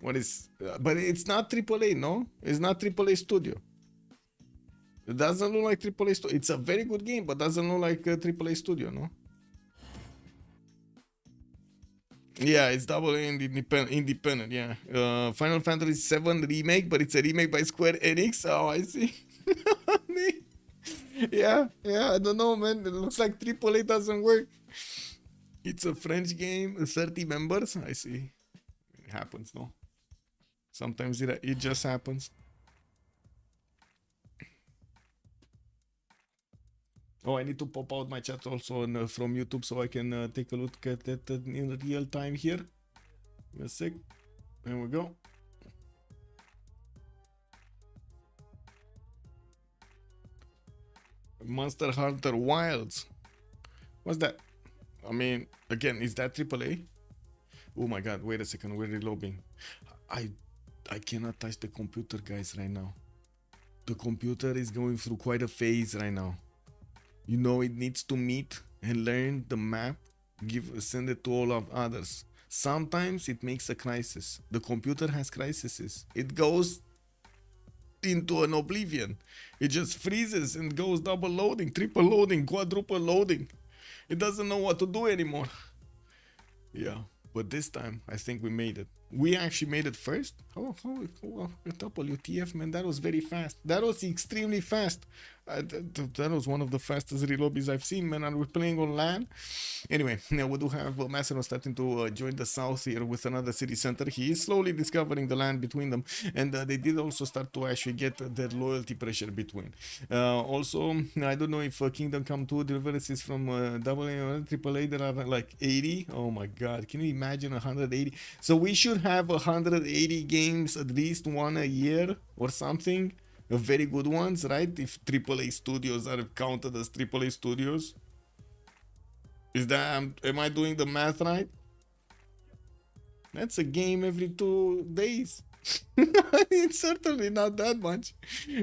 What is... but it's not AAA, no? It's not AAA studio. It doesn't look like AAA studio. It's a very good game, but doesn't look like a AAA studio, no? Yeah, it's double independent, yeah. Final Fantasy VII Remake, but it's a remake by Square Enix. Oh, I see. Yeah, I don't know, man. It looks like AAA doesn't work. It's a French game, 30 members. I see. It happens, no? Sometimes it just happens. Oh, I need to pop out my chat also from YouTube so I can take a look at it in real time here. Give me a sec. There we go. Monster Hunter Wilds. What's that? I mean, again, is that AAA? Oh my god, wait a second, we're reloading. I cannot touch the computer, guys, right now. The computer is going through quite a phase right now. You know, it needs to meet and learn the map, send it to all of others. Sometimes it makes a crisis. The computer has crises. It goes into an oblivion. It just freezes and goes double loading, triple loading, quadruple loading. It doesn't know what to do anymore. Yeah, but this time I think we made it. We actually made it first. WTF, man, that was very fast. That was extremely fast. That was one of the fastest relobbies I've seen, man. And we're playing on LAN. Anyway, now we do have Macedon starting to join the south here with another city center. He is slowly discovering the land between them, and they did also start to actually get their loyalty pressure between. Also, I don't know if Kingdom Come 2 deliveries from AA or AAA, there are like 80. Oh my god, can you imagine 180? So we should have 180 games, at least one a year or something. Very good ones, right? If AAA studios are counted as AAA studios. Is that, am I doing the math right? That's a game every 2 days. It's certainly not that much.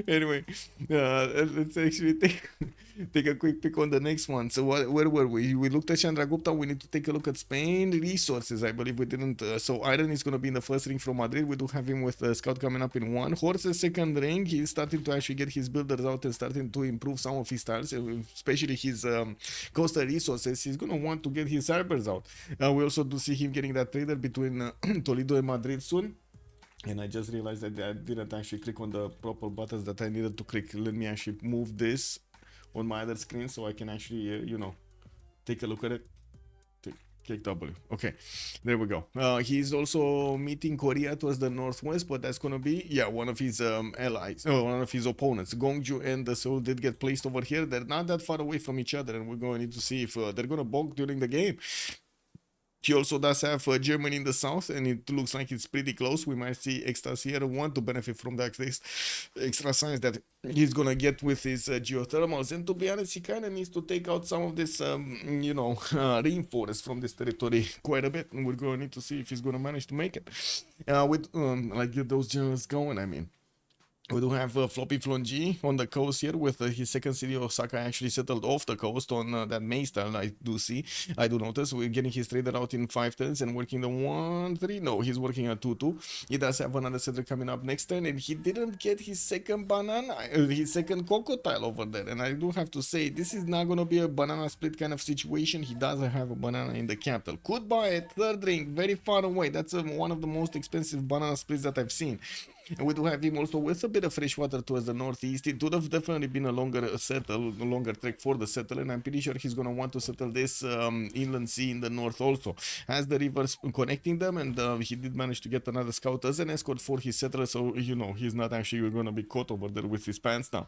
Anyway, let's actually take a quick pick on the next one. So where were we? We looked at Chandragupta. We need to take a look at Spain. Resources, I believe we didn't. So Iron is going to be in the first ring from Madrid. We do have him with Scout coming up in 1. Horses second ring. He's starting to actually get his builders out and starting to improve some of his styles, especially his coastal resources. He's going to want to get his cybers out. We also do see him getting that trader between Toledo and Madrid soon. And I just realized that I didn't actually click on the proper buttons that I needed to click. Let me actually move this on my other screen so I can actually, you know, take a look at it. Click W. Okay, there we go. He's also meeting Korea towards the northwest, but that's gonna be, yeah, one of his allies, one of his opponents. Gongju and Seoul did get placed over here. They're not that far away from each other, and we're going to need to see if they're gonna bog during the game. He also does have Germany in the south, and it looks like it's pretty close. We might see Extras here want to benefit from that extra science that he's gonna get with his geothermals. And to be honest, he kind of needs to take out some of this, you know, rainforest from this territory quite a bit. And we're going to need to see if he's gonna manage to make it. With like get those generals going, I mean. We do have Floppy Flonji on the coast here with his second city of Osaka actually settled off the coast on that May style. I do notice. We're getting his trader out in 5 turns and working the 1-3. No, he's working at 2-2. He does have another settler coming up next turn, and he didn't get his second banana, his second cocoa tile over there. And I do have to say, this is not going to be a banana split kind of situation. He doesn't have a banana in the capital. Could buy a third ring very far away. That's one of the most expensive banana splits that I've seen. And we do have him also with a bit of fresh water towards the northeast. It would have definitely been a longer trek for the settle, and I'm pretty sure he's going to want to settle this inland sea in the north also. Has the rivers connecting them, and he did manage to get another scout as an escort for his settler, so, you know, he's not actually going to be caught over there with his pants down.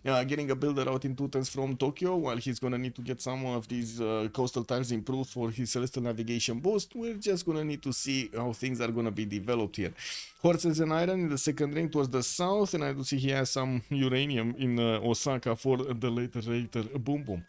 Getting a builder out in 2 turns from Tokyo, while he's going to need to get some of these coastal tiles improved for his celestial navigation boost. We're just going to need to see how things are going to be developed here. Horses and Iron in the second ring towards the south, and I do see he has some uranium in Osaka for the later boom boom.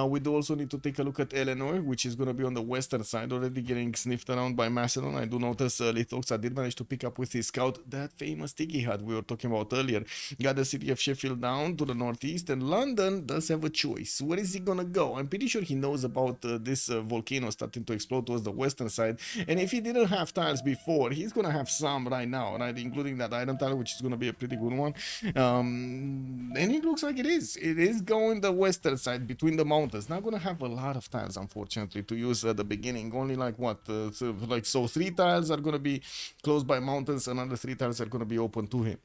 We do also need to take a look at Eleanor, which is going to be on the western side, already getting sniffed around by Macedon. I do notice Lithoxa did manage to pick up with his scout that famous Tiki Hut we were talking about earlier. Got the city of Sheffield down to the northeast, and London does have a choice. Where is he going to go? I'm pretty sure he knows about this volcano starting to explode towards the western side, and if he didn't have tiles before, he's going to have some right now, right? Including that iron tile, which is going to be a pretty good one. And it looks like it is. It is going the western side between the mountains. Not going to have a lot of tiles, unfortunately, to use at the beginning. Only like what? So 3 tiles are going to be close by mountains. Another 3 tiles are going to be open to him.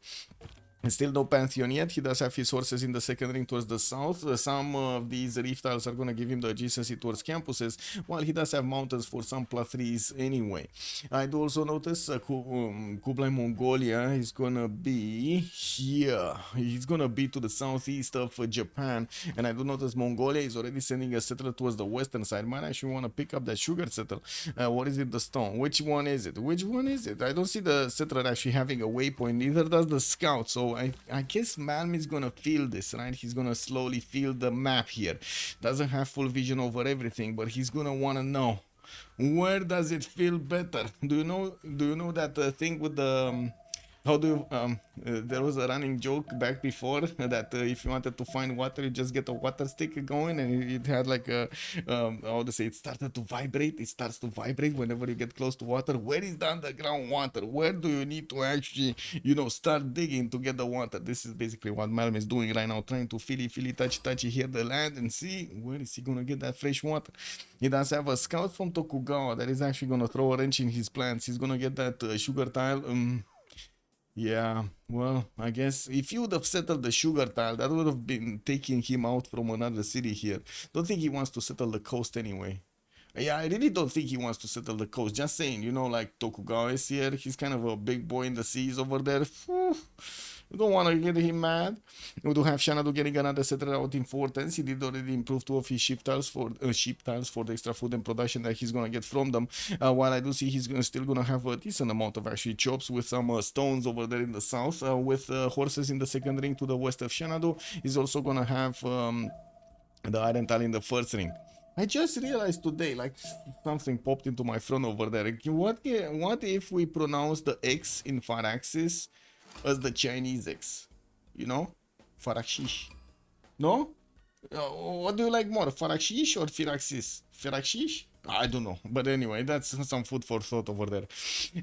And still no Pantheon yet. He does have his horses in the second ring towards the south. Some of these reef tiles are going to give him the adjacency towards campuses, while he does have mountains for some +3s anyway. I do also notice Kublai Mongolia is going to be here. He's going to be to the southeast of Japan. And I do notice Mongolia is already sending a settler towards the western side. Might actually want to pick up that sugar settle. What is it? The stone. Which one is it? Which one is it? I don't see the settler actually having a waypoint. Neither does the scout. So I guess Malm is gonna feel this, right? He's gonna slowly feel the map here. Doesn't have full vision over everything, but he's gonna wanna know, where does it feel better? Do you know that thing with the How do you, there was a running joke back before that if you wanted to find water, you just get a water stick going, and it had like a, how to say, it started to vibrate. It starts to vibrate whenever you get close to water. Where is the underground water? Where do you need to actually, start digging to get the water? This is basically what Malm is doing right now, trying to feel, touchy, hear the land and see where is he gonna get that fresh water. He does have a scout from Tokugawa that is actually gonna throw a wrench in his plans. He's gonna get that sugar tile. Yeah, well, I guess if you would have settled the sugar tile, that would have been taking him out from another city here. Don't think he wants to settle the coast anyway. Yeah, I really don't think he wants to settle the coast. Just saying, like Tokugawa is here. He's kind of a big boy in the seas over there. Whew. You don't want to get him mad. We do have Shanadu getting another settler out in 410s. He did already improve 2 of his sheep tiles for the extra food and production that he's gonna get from them. While I do see he's still gonna have a decent amount of actually chops with some stones over there in the south. With horses in the second ring to the west of Shanadu. He's also gonna have the iron tile in the first ring. I just realized today, like something popped into my phone over there. What if we pronounce the X in Faraxis as the Chinese X? Faraxis. No? What do you like more, Faraxis or Firaxis? Firaxis? I don't know, but anyway, that's some food for thought over there.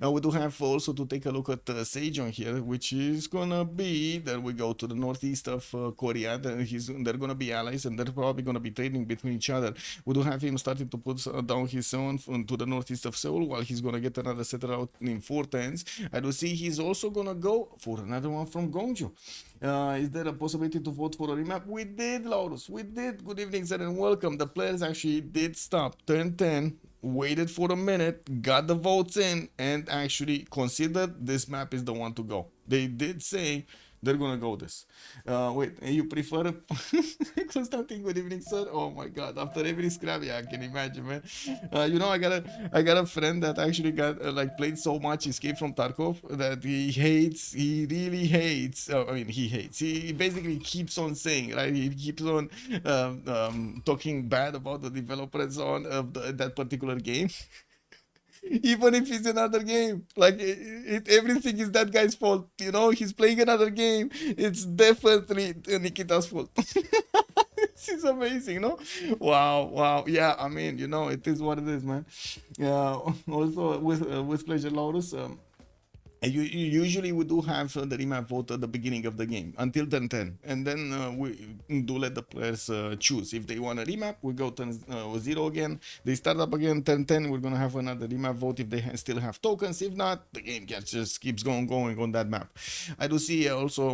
We do have also to take a look at Sejong here, which is gonna be, there we go, to the northeast of Korea. They're gonna be allies, and they're probably gonna be trading between each other. We do have him starting to put down his own to the northeast of Seoul, while he's gonna get another settler out in 410s. I do see he's also gonna go for another one from Gongju. Is there a possibility to vote for a remap? We did, Laurus, we did. Good evening, sir, and welcome. The players actually did stop, turn 10, waited for a minute, got the votes in, and actually considered this map is the one to go. They did say they're gonna go this. Wait, you prefer Constantine? Good evening, sir. Oh my god, after every scrap, yeah, I can imagine, man. I got a friend that actually got played so much Escape from Tarkov that he really hates. He basically keeps on saying, right? He keeps on talking bad about the developers on of that particular game. Even if it's another game, like everything is that guy's fault. He's playing another game. It's definitely Nikita's fault. This is amazing, no? Wow. Yeah, I mean, it is what it is, man. Yeah. Also, with pleasure, Laurus. Usually we do have the remap vote at the beginning of the game until turn 10, and then we do let the players choose. If they want a remap, we go turn 0 again, they start up again, turn 10, we're gonna have another remap vote if they still have tokens. If not, the game just keeps going on that map. I do see also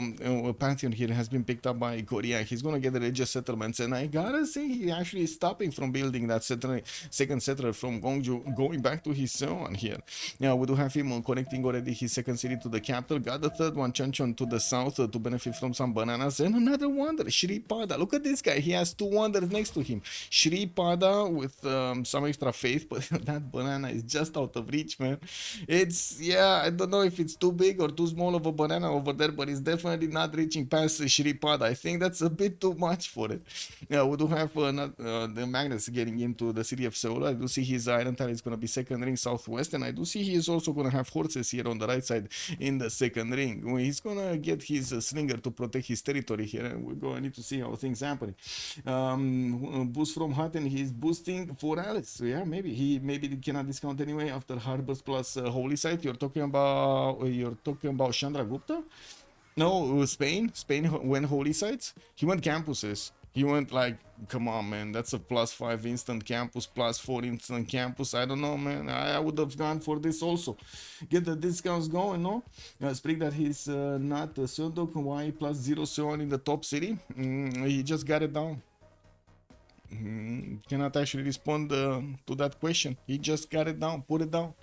Pantheon here has been picked up by Korea. He's gonna get the religious settlements, and I gotta say he actually is stopping from building that second settler from Gongju, going back to his own here. Yeah, we do have him connecting already his second city to the capital, got the third one, Chonchon, to the south to benefit from some bananas, and another wonder, Shripada. Look at this guy, he has 2 wonders next to him. Shripada with some extra faith, but that banana is just out of reach, man. I don't know if it's too big or too small of a banana over there, but it's definitely not reaching past Shripada. I think that's a bit too much for it. Yeah, we do have the Magnus getting into the city of Seoul. I do see his iron tile is going to be second ring southwest, and I do see he is also going to have horses here on the right side in the second ring. He's gonna get his slinger to protect his territory here, and we're going to need to see how things happen. Boost from Hut, and he's boosting for Alex. So yeah, maybe he cannot discount anyway after Harbors plus Holy Site. You're talking about Chandra Gupta? No, Spain went Holy Sites. He went campuses. He went come on, man, that's a +5 instant campus, +4 instant campus. I don't know, man. I would have gone for this also. Get the discounts going, no? Speak that he's not Sundok, why +0 in the top city. He just got it down. Cannot actually respond to that question. He just got it down, put it down.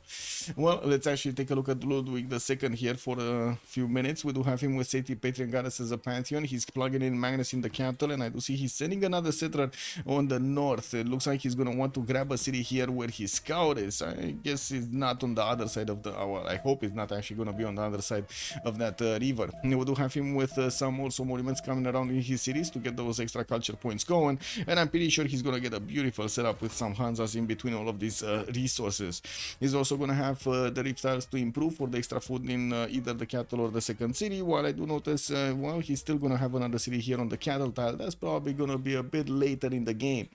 Well, let's actually take a look at Ludwig II here for a few minutes. We do have him with Seti Patrian Goddess as a Pantheon. He's plugging in Magnus in the capital, and I do see he's sending another settler on the north. It looks like he's going to want to grab a city here where his scout is. I guess he's not on the other side of the... well, I hope he's not actually going to be on the other side of that river. We do have him with some also monuments coming around in his cities to get those extra culture points going, and I'm pretty sure sure he's gonna get a beautiful setup with some Hanzas in between all of these resources. He's also gonna have the rift tiles to improve for the extra food in either the capital or the second city, while I do notice, well, he's still gonna have another city here on the cattle tile. That's probably gonna be a bit later in the game.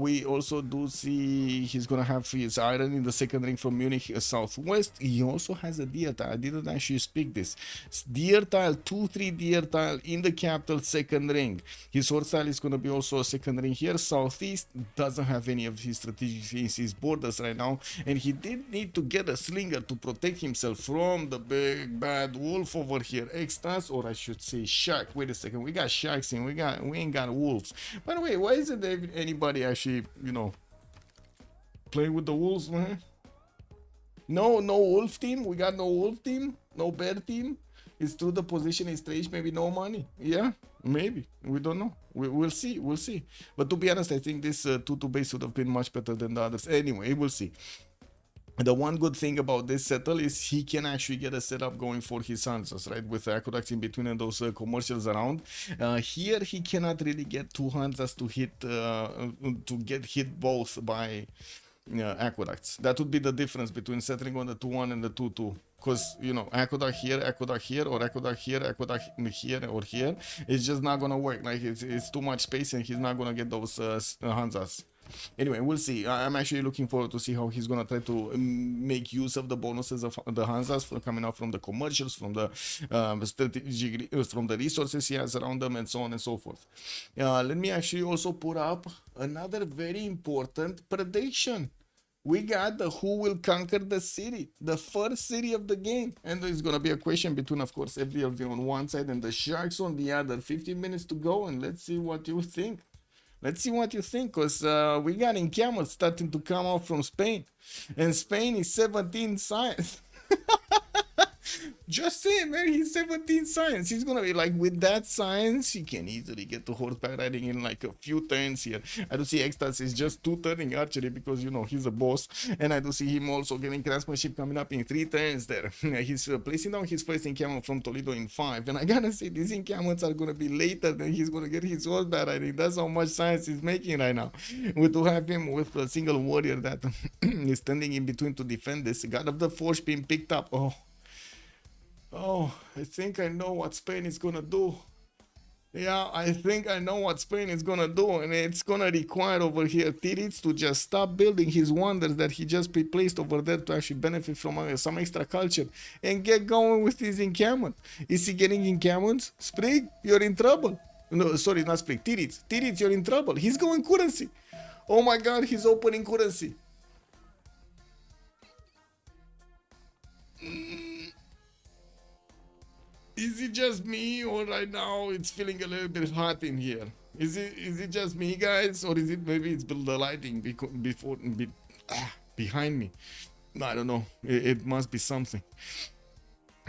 We also do see he's gonna have his iron in the second ring from Munich southwest. He also has a deer tile. I didn't actually speak this. Deer tile, 2-3 deer tile in the capital second ring. His horse tile is gonna be also a second ring here. Southeast doesn't have any of his strategic his borders right now, and he did need to get a slinger to protect himself from the big bad wolf over here. Extras, or I should say shark. Wait a second, we got sharks in, we ain't got wolves. By the way, why isn't anybody actually, you know, playing with the wolves, man? No wolf team. We got no wolf team, no bear team. It's through the position is strange, maybe no money. Yeah, maybe. We don't know. We'll see. We'll see. But to be honest, I think this 2-2 base would have been much better than the others. Anyway, we'll see. The one good thing about this settle is he can actually get a setup going for his Hanzas, right? With aqueducts in between and those commercials around. Here he cannot really get two Hanzas to hit, to get hit both by aqueducts. That would be the difference between settling on the 2-1 and the 2-2. Because, you know, aqueduct here, or aqueduct here, aqueduct here or here, it's just not gonna work. Like it's too much space and he's not gonna get those Hanzas. Anyway, we'll see. I'm actually looking forward to see how he's gonna try to make use of the bonuses of the Hanzas coming out from the commercials, from the strategic, from the resources he has around them, and so on and so forth. Let me actually also put up another very important prediction. We got the who will conquer the city, the first city of the game. And there's going to be a question between, of course, FDLV on one side and the Sharks on the other. 15 minutes to go, and let's see what you think. Let's see what you think, because we got encampments starting to come out from Spain. And Spain is 17 science. Just saying, man, he's 17 science. He's gonna be like, with that science, he can easily get to horseback riding in like a few turns here. I do see Extas is just 2 turning archery because, you know, he's a boss. And I do see him also getting craftsmanship coming up in 3 turns there. He's placing down his first encampment from Toledo in 5. And I gotta say, these encampments are gonna be later than he's gonna get his horseback riding. That's how much science he's making right now. We do have him with a single warrior that is standing in between to defend this. God of the Forge being picked up. Oh, I think I know what Spain is gonna do. Yeah, I think I know what Spain is gonna do, and it's gonna require over here Tirits to just stop building his wonders that he just placed over there to actually benefit from some extra culture and get going with his encampment. Is he getting encampments? Sprig, you're in trouble. No, sorry, not Sprig. Tirits. Tirits, you're in trouble. He's going currency. Oh my god, he's opening currency. Is it just me, or right now it's feeling a little bit hot in here? Is it just me, guys, or is it maybe it's the lighting behind me? I don't know. It must be something.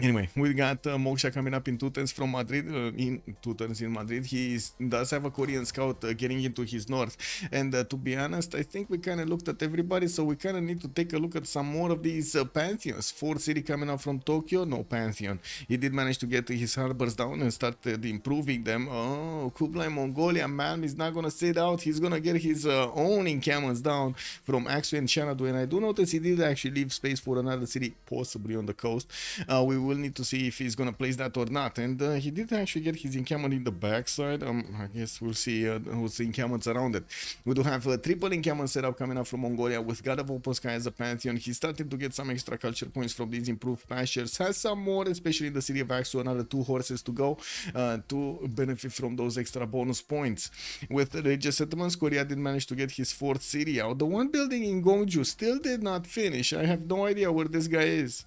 Anyway, we got Moksha coming up in 2 turns from Madrid, in 2 turns in Madrid. He does have a Korean scout getting into his north. And to be honest, I think we kind of looked at everybody, so we kind of need to take a look at some more of these pantheons. 4th city coming up from Tokyo, no pantheon. He did manage to get his harbors down and started improving them. Oh, Kublai, Mongolia, man, he's not going to sit out. He's going to get his own encampments down from Aksu and Xanadu. And I do notice he did actually leave space for another city, possibly on the coast. We will need to see if he's gonna place that or not, and he did actually get his encampment in the backside. I guess we'll see who's the encampments around it. We do have a triple encampment setup coming up from Mongolia with God of Opolska as a pantheon. He's starting to get some extra culture points from these improved pastures, has some more, especially in the city of Aksu, another 2 horses to go to benefit from those extra bonus points. With the religious settlements, Korea did manage to get his 4th city out. The one building in Gongju still did not finish. I have no idea where this guy is.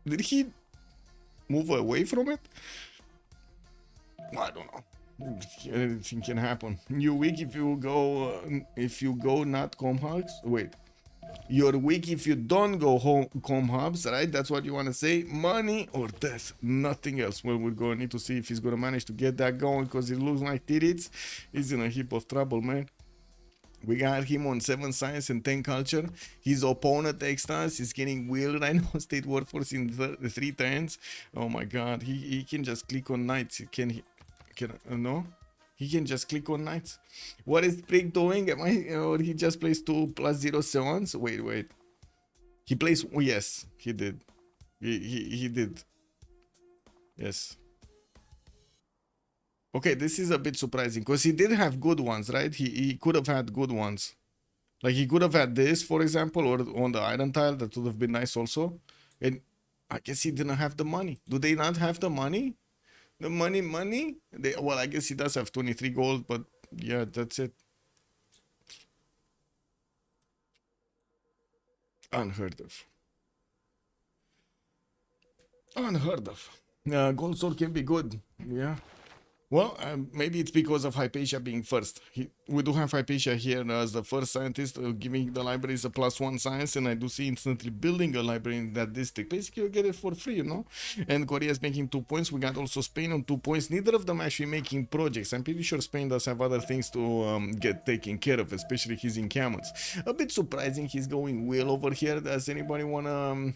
Did he move away from it? I don't know. Anything can happen. You're weak if you go not com hubs. Wait, you're weak if you don't go home com hubs, right? That's what you want to say. Money or death, nothing else. Well, we're going to need to see if he's gonna manage to get that going, because it looks like Tirits is in a heap of trouble, man. We got him on 7 science and 10 culture. His opponent Extras is getting wheeled right now. State workforce in 3 turns. Oh my god, he can just click on knights. Can he? No? He can just click on knights. What is Prick doing? Am I, or he just plays 2+07s? Wait. He plays, oh, yes, he did. He did. Yes. Okay, this is a bit surprising because he did have good ones, right? He could have had good ones. Like he could have had this, for example, or on the iron tile. That would have been nice also. And I guess he didn't have the money. Do they not have the money? The money? Well, I guess he does have 23 gold, but yeah, that's it. Unheard of. Unheard of. Gold sword can be good. Yeah. Well, maybe it's because of Hypatia being first. We do have Hypatia here as the first scientist, giving the libraries a +1 science, and I do see instantly building a library in that district. Basically, you get it for free, you know? And Korea is making 2 points. We got also Spain on 2 points. Neither of them actually making projects. I'm pretty sure Spain does have other things to get taken care of, especially his encampments. A bit surprising he's going wheel over here. Does anybody want to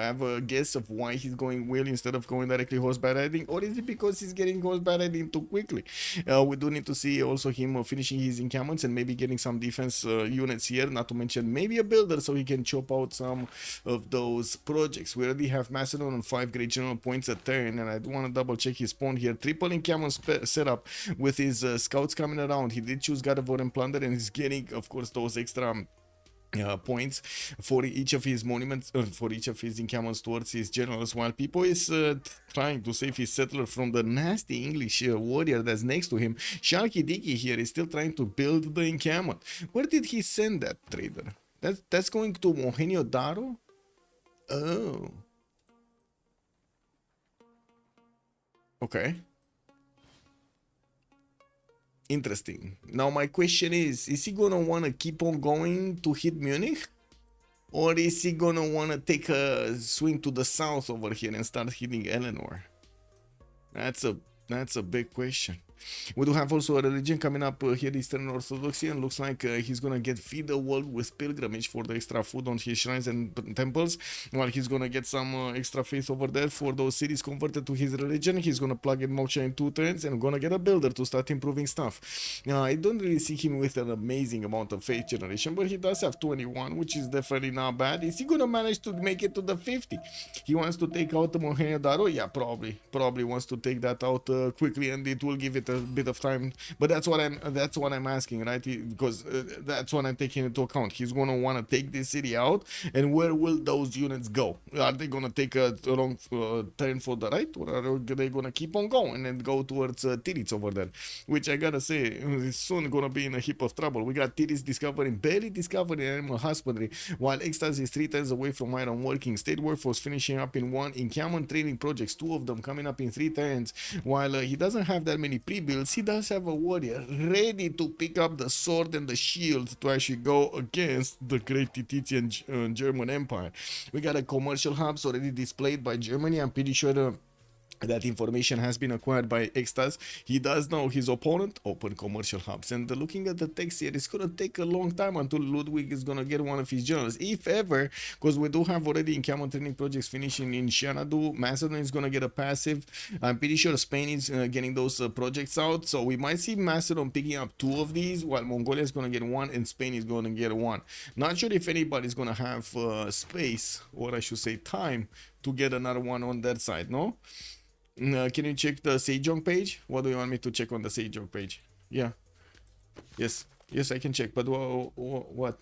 have a guess of why he's going wheel instead of going directly horseback riding? Or is it because he's getting horseback riding too quickly? We do need to see also him finishing his encampments and maybe getting some defense units here, not to mention maybe a builder so he can chop out some of those projects. We already have Macedon on 5 great general points a turn, and I do want to double check his spawn here. Triple encampment setup with his scouts coming around. He did choose God of War and Plunder, and he's getting, of course, those extra points for each of his monuments, for each of his encampments towards his generals, while Pipo is trying to save his settler from the nasty English warrior that's next to him. Sharky Dicky here is still trying to build the encampment. Where did he send that trader? That's going to Mohenjo Daro? Oh. Okay. Interesting. Now my question is he gonna want to keep on going to hit Munich? Or is he gonna want to take a swing to the south over here and start hitting Eleanor? That's a big question. We do have also a religion coming up here, Eastern Orthodoxy, and looks like he's gonna get feed the world with pilgrimage for the extra food on his shrines and temples, while he's gonna get some extra faith over there for those cities converted to his religion. He's gonna plug in Moksha in 2 turns and gonna get a builder to start improving stuff. I don't really see him with an amazing amount of faith generation, but he does have 21, which is definitely not bad. Is he gonna manage to make it to the 50? He wants to take out the Mohenjo Daro? Yeah, probably wants to take that out quickly, and it will give it a bit of time. But that's what I'm asking, right? Because that's what I'm taking into account. He's gonna want to take this city out, and where will those units go? Are they gonna take a wrong turn for the right, or are they gonna keep on going and go towards Tirits over there? Which I gotta say is soon gonna be in a heap of trouble. We got Tirits barely discovering animal husbandry, while Extas is 3 turns away from iron working. State workforce finishing up in 1. Encampment training projects, 2 of them coming up in 3 turns. While he doesn't have that many pre-builds, he does have a warrior ready to pick up the sword and the shield to actually go against the great Titian German Empire. We got a commercial hubs already displayed by Germany. I'm pretty sure that information has been acquired by Extas. He does know his opponent open commercial hubs, and looking at the text here, it's gonna take a long time until Ludwig is gonna get one of his generals, if ever, because we do have already encampment training projects finishing in Xanadu. Macedon is gonna get a passive. I'm pretty sure Spain is getting those projects out, so we might see Macedon picking up 2 of these, while Mongolia is gonna get 1 and Spain is gonna get 1. Not sure if anybody's gonna have space, or I should say time, to get another one on that side, no? Can you check the Sejong page? What do you want me to check on the Sejong page? Yeah. Yes, I can check, but what?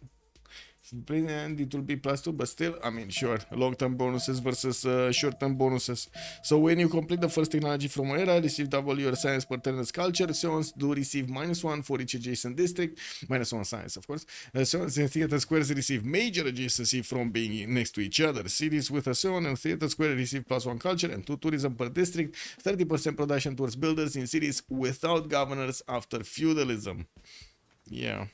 And it will be +2, but still, I mean, sure, long-term bonuses versus short-term bonuses. So when you complete the first technology from era, receive double your science per turn as culture. Sons do receive -1 for each adjacent district, -1 science, of course. Sons and theater squares receive major adjacency from being next to each other. Cities with a Sion and theater square receive +1 culture and 2 tourism per district. 30% production towards builders in cities without governors after feudalism. Yeah.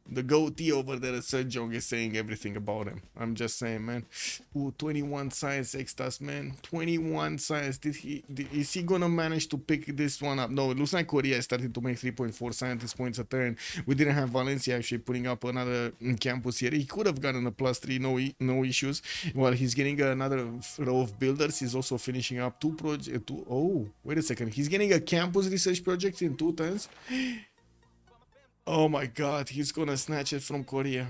The goatee over there, Sergio, is saying everything about him. I'm just saying, man. Ooh, 21 science extras, man. 21 science. Is he gonna manage to pick this one up? No, it looks like Korea is starting to make 3.4 scientist points a turn. We didn't have Valencia actually putting up another campus here. He could have gotten a +3, no issues. While he's getting another row of builders, he's also finishing up two projects. Oh, wait a second. He's getting a campus research project in 2 turns. Oh my god, he's gonna snatch it from Korea.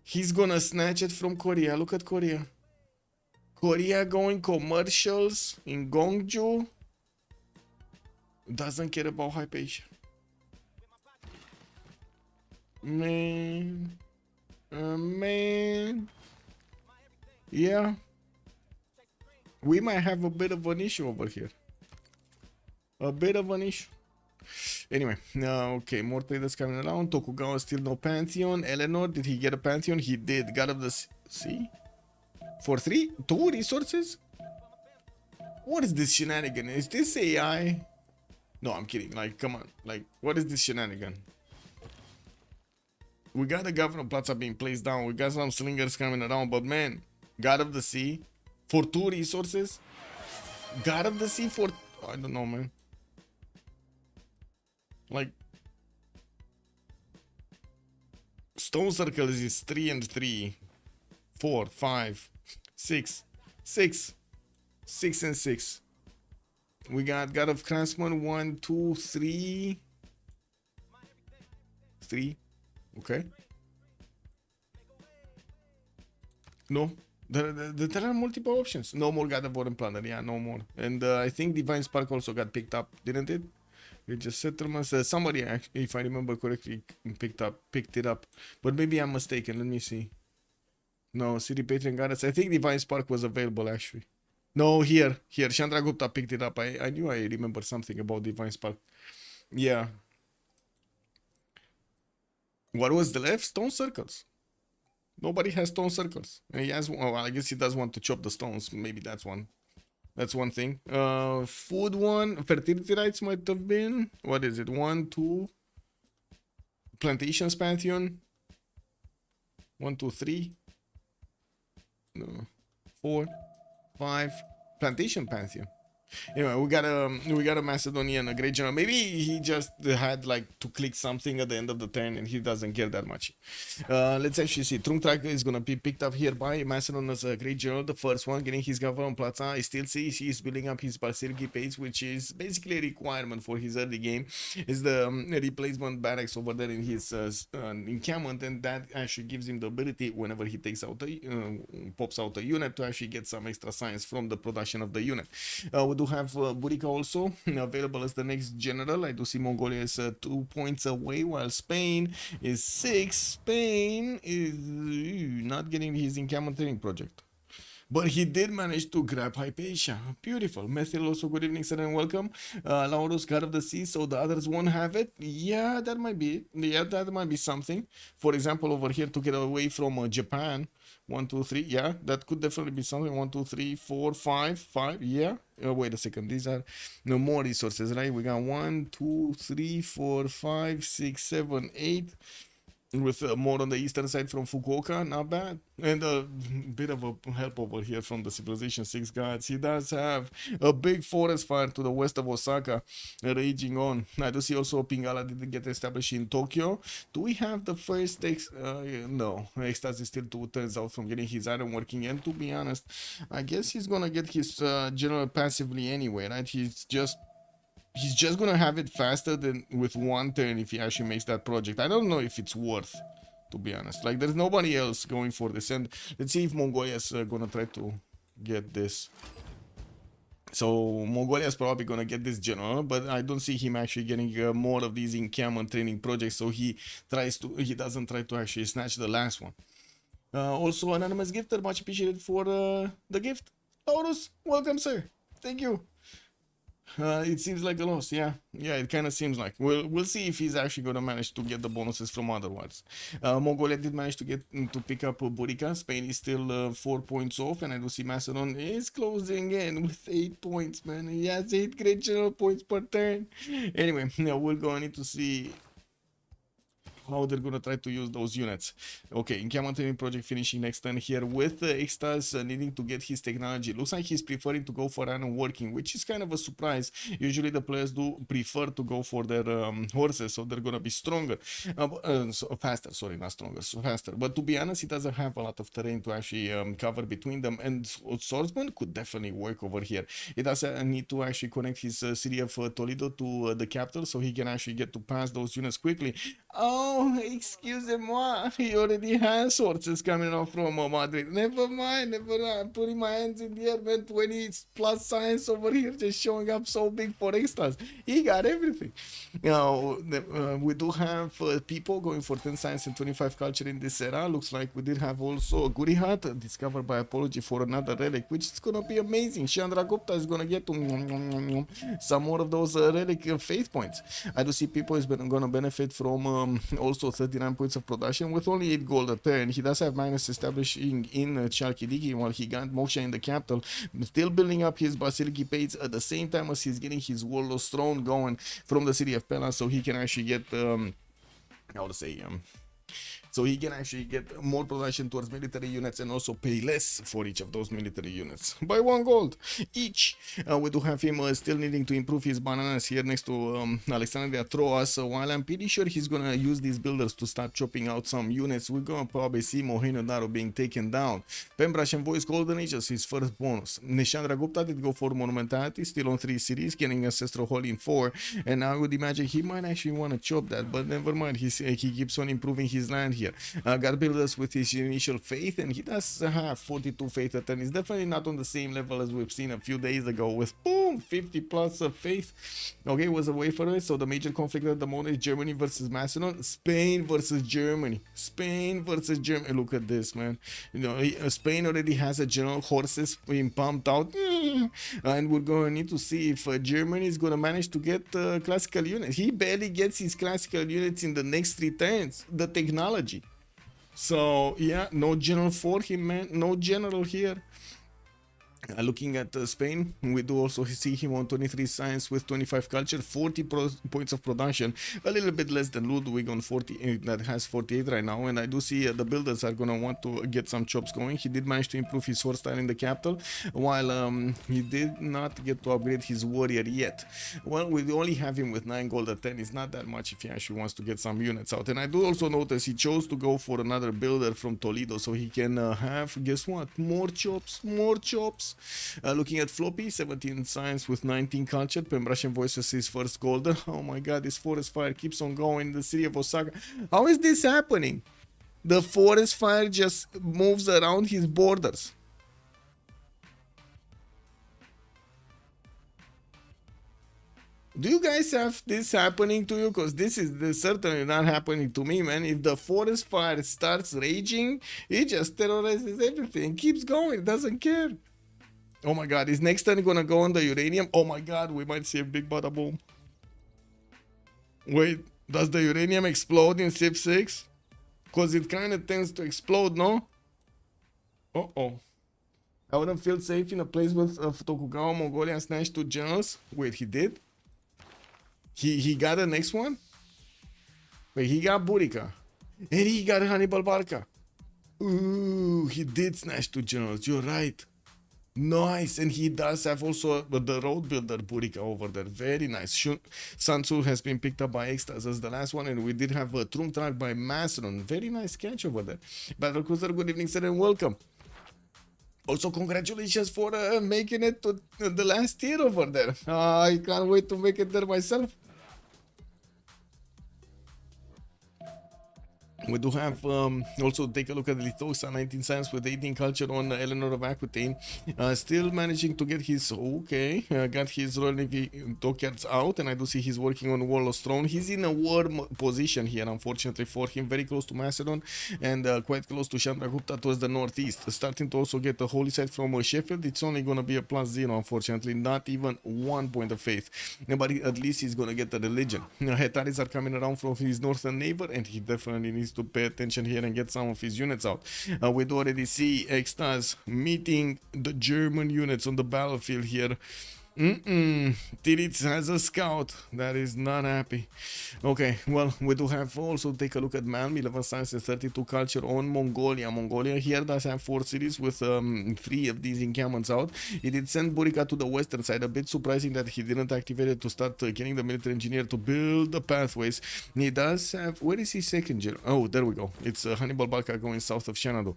He's gonna snatch it from Korea. Look at Korea. Korea going commercials in Gongju. Doesn't care about Hypatia. Man. Man. Yeah. We might have a bit of an issue over here. A bit of an issue. Anyway, okay, more traders coming around. Tokugawa still no Pantheon. Eleanor, did he get a Pantheon? He did. God of the Sea. For 2 resources? What is this shenanigan? Is this AI? No, I'm kidding. Like, come on. Like, what is this shenanigan? We got the Governor Plaza being placed down. We got some slingers coming around. But man, God of the Sea for 2 resources? God of the Sea for... I don't know, man. Like, Stone Circles is 3 and 3, 4, 5, 6, 6, 6 and 6. We got God of Craftsman 1, 2, 3, 3. Okay. No, there are multiple options. No more God of War and Planner. Yeah, no more. And I think Divine Spark also got picked up, didn't it? It just settlements. Somebody, actually, if I remember correctly, picked it up. But maybe I'm mistaken. Let me see. No, City Patron Goddess. I think Divine Spark was available actually. No, here. Chandra Gupta picked it up. I knew I remember something about Divine Spark. Yeah. What was the left? Stone Circles. Nobody has Stone Circles. And he has. Well, I guess he does want to chop the stones. Maybe that's one. That's one thing. Food one. Fertility rights might have been. What is it? 1, 2. Plantations Pantheon. 1, 2, 3. No. 4, 5. Plantation Pantheon. Anyway, we got a Macedonian, a great general. Maybe he just had like to click something at the end of the turn and he doesn't care that much. Let's actually see. Trungtrak is gonna be picked up here by Macedon as a great general. The first one getting his government plaza. I still see he's building up his Basiliki pace, which is basically a requirement for his early game. Is the replacement barracks over there in his encampment, and that actually gives him the ability whenever he takes out pops out a unit to actually get some extra science from the production of the unit. We do have Burica also available as the next general. I do see Mongolia is 2 points away, while Spain is 6. Spain is not getting his encampment training project. But he did manage to grab Hypatia. Beautiful. Methyl also, good evening, sir, and welcome. Laurus, God of the Sea, so the others won't have it. Yeah, that might be it. Yeah, that might be something. For example, over here to get away from Japan. 1, 2, 3. Yeah, that could definitely be something. 1, 2, 3, 4, 5. 5. Yeah. Wait a second. These are no more resources, right? We got 1, 2, 3, 4, 5, 6, 7, 8. With more on the eastern side from Fukuoka, not bad. And a bit of a help over here from the Civilization 6 gods. He does have a big forest fire to the west of Osaka raging on. I do see also Pingala didn't get established in Tokyo. Do we have the first no, Extas is still 2 turns out from getting his iron working, and to be honest, I guess he's gonna get his general passively anyway, right? He's just gonna have it faster than with 1 turn if he actually makes that project. I don't know if it's worth, to be honest. Like, there's nobody else going for this. And let's see if Mongolia is gonna try to get this. So Mongolia is probably gonna get this general, but I don't see him actually getting more of these encampment training projects. So he doesn't try to actually snatch the last one. Also, anonymous gifter, much appreciated for the gift. Taurus, welcome, sir. Thank you. It seems like a loss, yeah, it kind of seems like. We'll see if he's actually gonna manage to get the bonuses from otherwise. Mongolia did manage to pick up Burica. Spain is still 4 points off, and I do see Macedon is closing in with 8 points, man. He has 8 great general points per turn. Anyway, we're going to see how they're gonna try to use those units. Okay, encampment project finishing next turn here with Extas needing to get his technology. Looks like he's preferring to go for iron working, which is kind of a surprise. Usually the players do prefer to go for their horses, so they're gonna be stronger, faster. Sorry, not stronger, so faster. But to be honest, he doesn't have a lot of terrain to actually cover between them, and swordsman could definitely work over here. He does need to actually connect his city of Toledo to the capital, so he can actually get to pass those units quickly. Oh, excusez-moi, he already has horses coming off from Madrid. Never mind, never mind. I'm putting my hands in the air, man. 20 plus science over here just showing up so big for extras. He got everything. Now, we do have people going for 10 science and 25 culture in this era. Looks like we did have also a Guri Hat discovered by Apology for another relic, which is gonna be amazing. Chandra Gupta is gonna get to some more of those relic faith points. I do see people is gonna benefit from also 39 points of production with only 8 gold a turn. He does have Magnus establishing in Chalkidiki while he got Moksha in the capital, still building up his Basiliki Pates at the same time as he's getting his Warlord's Throne going from the city of Pella, so he can actually get how to say so he can actually get more production towards military units and also pay less for each of those military units by 1 gold each. We do have him still needing to improve his bananas here next to Alexandria Troas. While I'm pretty sure he's gonna use these builders to start chopping out some units, we're gonna probably see Mohino Daro being taken down. Pembrash and Voice Golden Age is his first bonus. Nishandra Gupta did go for Monumentality, still on 3 cities, getting Ancestral Hall in 4, and I would imagine he might actually want to chop that, but never mind, he keeps on improving his land here. God builders with his initial faith, and he does have 42 faith at 10. He's definitely not on the same level as we've seen a few days ago with boom 50 plus of faith. Okay, was away for it. So the major conflict at the moment is Germany versus Macedon, Spain versus Germany, Spain versus Germany. Look at this, man. You know, Spain already has a general horses being pumped out, and we're going to need to see if Germany is going to manage to get classical units. He barely gets his classical units in the next 3 turns. The technology. So yeah, no general for him, man. No general here. Looking at Spain, we do also see him on 23 science with 25 culture, 40 points of production, a little bit less than Ludwig on 48, that has 48 right now. And I do see the builders are gonna want to get some chops going. He did manage to improve his horse style in the capital, while he did not get to upgrade his warrior yet. Well, we only have him with 9 gold at 10. It's not that much if he actually wants to get some units out. And I do also notice he chose to go for another builder from Toledo, so he can have, guess what, more chops, more chops. Looking at Floppy, 17 science with 19 culture. Pembrashian Voices his first golden. Oh my god, this forest fire keeps on going in the city of Osaka. How is this happening? The forest fire just moves around his borders. Do you guys have this happening to you? Because this is certainly not happening to me, man. If the forest fire starts raging, it just terrorizes everything. Keeps going, doesn't care. Oh my god, is next turn gonna go on the uranium? Oh my god, we might see a big bada boom. Wait, does the uranium explode in Civ6? Because it kind of tends to explode, no? Uh-oh. I wouldn't feel safe in a place with Tokugawa, Mongolia, snatched 2 generals. Wait, he did? He got the next one? Wait, he got Burica. And he got Hannibal Barca. Ooh, he did snatch 2 generals, you're right. Nice, and he does have also the road builder Burica over there. Very nice. Sansu has been picked up by Extras as the last one, and we did have a Trunk Track by Macedon. Very nice catch over there. Battlecruiser, good evening, sir, and welcome. Also, congratulations for making it to the last tier over there. I can't wait to make it there myself. We do have also take a look at Lithosa, 19 science with 18 culture on Eleanor of Aquitaine. Still managing to get his, got his Royal Navy dockyards out, and I do see he's working on Warlord's Throne. He's in a warm position here, unfortunately for him, very close to Macedon and quite close to Chandragupta towards the northeast. Starting to also get the holy site from Sheffield. It's only going to be a +0, unfortunately, not even 1 point of faith. But at least he's going to get the religion. Hetaris are coming around from his northern neighbor, and he definitely needs to pay attention here and get some of his units out. We do already see Extras meeting the German units on the battlefield here. Tirits has a scout that is not happy. Okay, well, we do have also take a look at Man, 11 science and 32 culture on Mongolia. Mongolia here does have 4 cities with 3 of these encampments out. He did send Burica to the western side. A bit surprising that he didn't activate it to start getting the military engineer to build the pathways. He does have, where is his second general? Oh, there we go. It's Hannibal Barca going south of Shenandoah.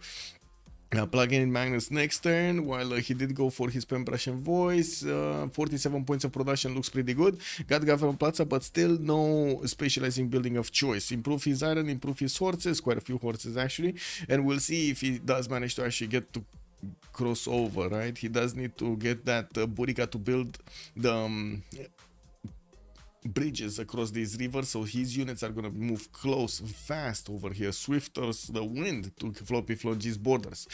Plugging in Magnus next turn, while he did go for his Pembrasian voice. 47 points of production looks pretty good. Got Government Plaza, but still no specializing building of choice. Improve his iron, improve his horses, quite a few horses actually, and we'll see if he does manage to actually get to cross over, right? He does need to get that Burica to build the bridges across these rivers, so his units are gonna move close, fast over here, swift as the wind to Floppy Flongy's borders.